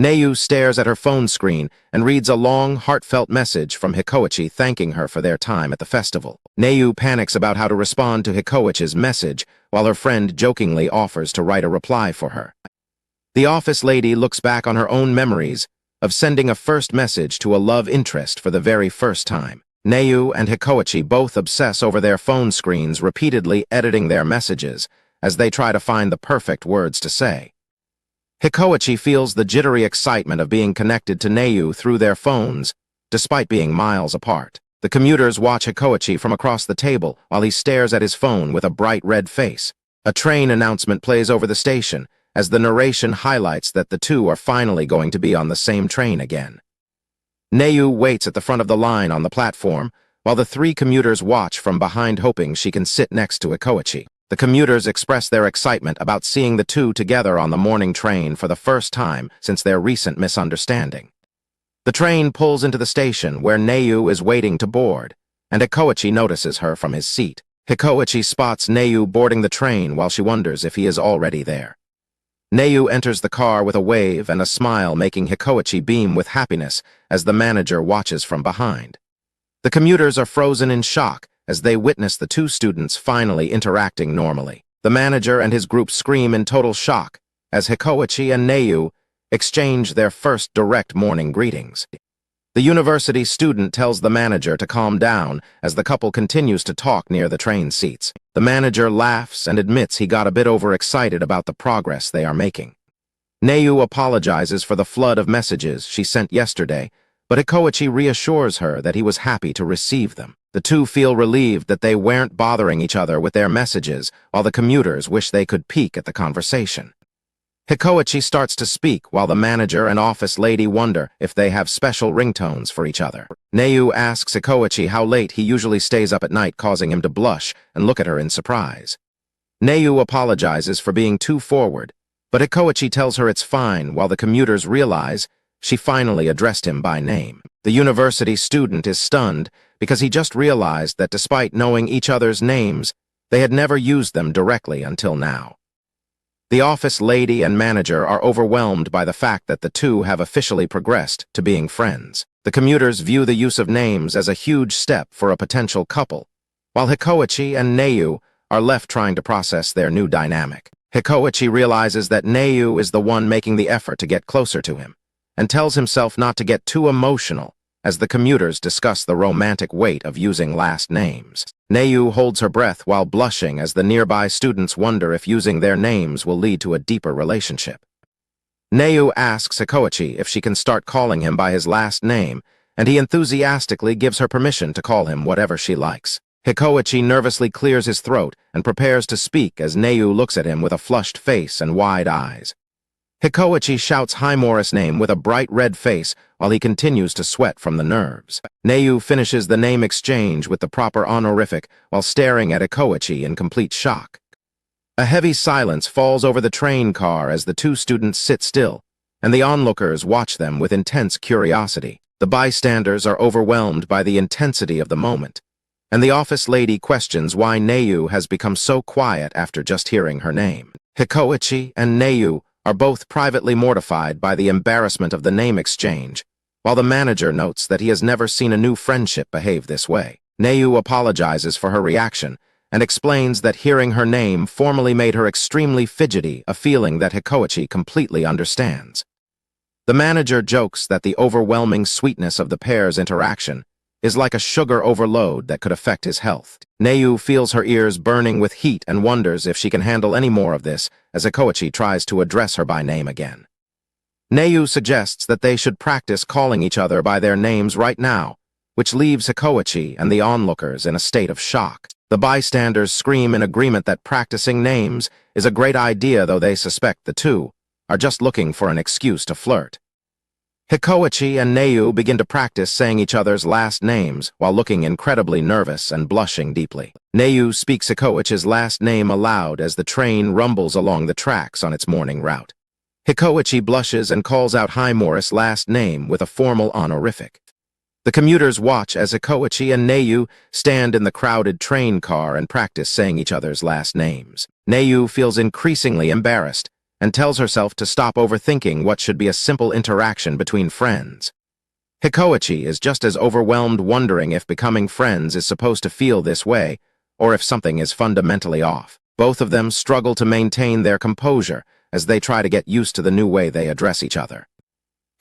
Neu stares at her phone screen and reads a long, heartfelt message from Hikoichi thanking her for their time at the festival. Neu panics about how to respond to Hikoichi's message, while her friend jokingly offers to write a reply for her. The office lady looks back on her own memories of sending a first message to a love interest for the very first time. Neu and Hikoichi both obsess over their phone screens, repeatedly editing their messages as they try to find the perfect words to say. Hikoichi feels the jittery excitement of being connected to Neu through their phones, despite being miles apart. The commuters watch Hikoichi from across the table while he stares at his phone with a bright red face. A train announcement plays over the station as the narration highlights that the two are finally going to be on the same train again. Neu waits at the front of the line on the platform, while the three commuters watch from behind, hoping she can sit next to Hikoichi. The commuters express their excitement about seeing the two together on the morning train for the first time since their recent misunderstanding. The train pulls into the station where Neu is waiting to board, and Hikoichi notices her from his seat. Hikoichi spots Neu boarding the train while she wonders if he is already there. Neu enters the car with a wave and a smile, making Hikoichi beam with happiness as the manager watches from behind. The commuters are frozen in shock as they witness the two students finally interacting normally. The manager and his group scream in total shock as Hikoichi and Neu exchange their first direct morning greetings. The university student tells the manager to calm down as the couple continues to talk near the train seats. The manager laughs and admits he got a bit overexcited about the progress they are making. Neu apologizes for the flood of messages she sent yesterday, but Hikoichi reassures her that he was happy to receive them. The two feel relieved that they weren't bothering each other with their messages, while the commuters wish they could peek at the conversation. Hikoichi starts to speak while the manager and office lady wonder if they have special ringtones for each other. Neu asks Hikoichi how late he usually stays up at night, causing him to blush and look at her in surprise. Neu apologizes for being too forward, but Hikoichi tells her it's fine, while the commuters realize she finally addressed him by name. The university student is stunned because he just realized that despite knowing each other's names, they had never used them directly until now. The office lady and manager are overwhelmed by the fact that the two have officially progressed to being friends. The commuters view the use of names as a huge step for a potential couple, while Hikoichi and Neu are left trying to process their new dynamic. Hikoichi realizes that Neu is the one making the effort to get closer to him, and tells himself not to get too emotional as the commuters discuss the romantic weight of using last names. Neu holds her breath while blushing as the nearby students wonder if using their names will lead to a deeper relationship. Neu asks Hikoichi if she can start calling him by his last name, and he enthusiastically gives her permission to call him whatever she likes. Hikoichi nervously clears his throat and prepares to speak as Neu looks at him with a flushed face and wide eyes. Hikoichi shouts Himura's name with a bright red face while he continues to sweat from the nerves. Neu finishes the name exchange with the proper honorific while staring at Hikoichi in complete shock. A heavy silence falls over the train car as the two students sit still, and the onlookers watch them with intense curiosity. The bystanders are overwhelmed by the intensity of the moment, and the office lady questions why Neu has become so quiet after just hearing her name. Hikoichi and Neu are both privately mortified by the embarrassment of the name exchange, while the manager notes that he has never seen a new friendship behave this way. Neu apologizes for her reaction and explains that hearing her name formally made her extremely fidgety, a feeling that Hikoichi completely understands. The manager jokes that the overwhelming sweetness of the pair's interaction is like a sugar overload that could affect his health. Neu feels her ears burning with heat and wonders if she can handle any more of this as Hikoichi tries to address her by name again. Neu suggests that they should practice calling each other by their names right now, which leaves Hikoichi and the onlookers in a state of shock. The bystanders scream in agreement that practicing names is a great idea, though they suspect the two are just looking for an excuse to flirt. Hikoichi and Neu begin to practice saying each other's last names while looking incredibly nervous and blushing deeply. Neu speaks Hikoichi's last name aloud as the train rumbles along the tracks on its morning route. Hikoichi blushes and calls out Himura's last name with a formal honorific. The commuters watch as Hikoichi and Neu stand in the crowded train car and practice saying each other's last names. Neu feels increasingly embarrassed and tells herself to stop overthinking what should be a simple interaction between friends. Hikoichi is just as overwhelmed, wondering if becoming friends is supposed to feel this way or if something is fundamentally off. Both of them struggle to maintain their composure as they try to get used to the new way they address each other.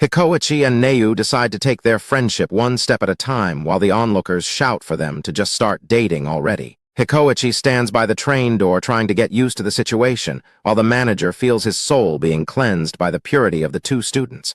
Hikoichi and Neu decide to take their friendship one step at a time while the onlookers shout for them to just start dating already. Hikoichi stands by the train door trying to get used to the situation, while the manager feels his soul being cleansed by the purity of the two students.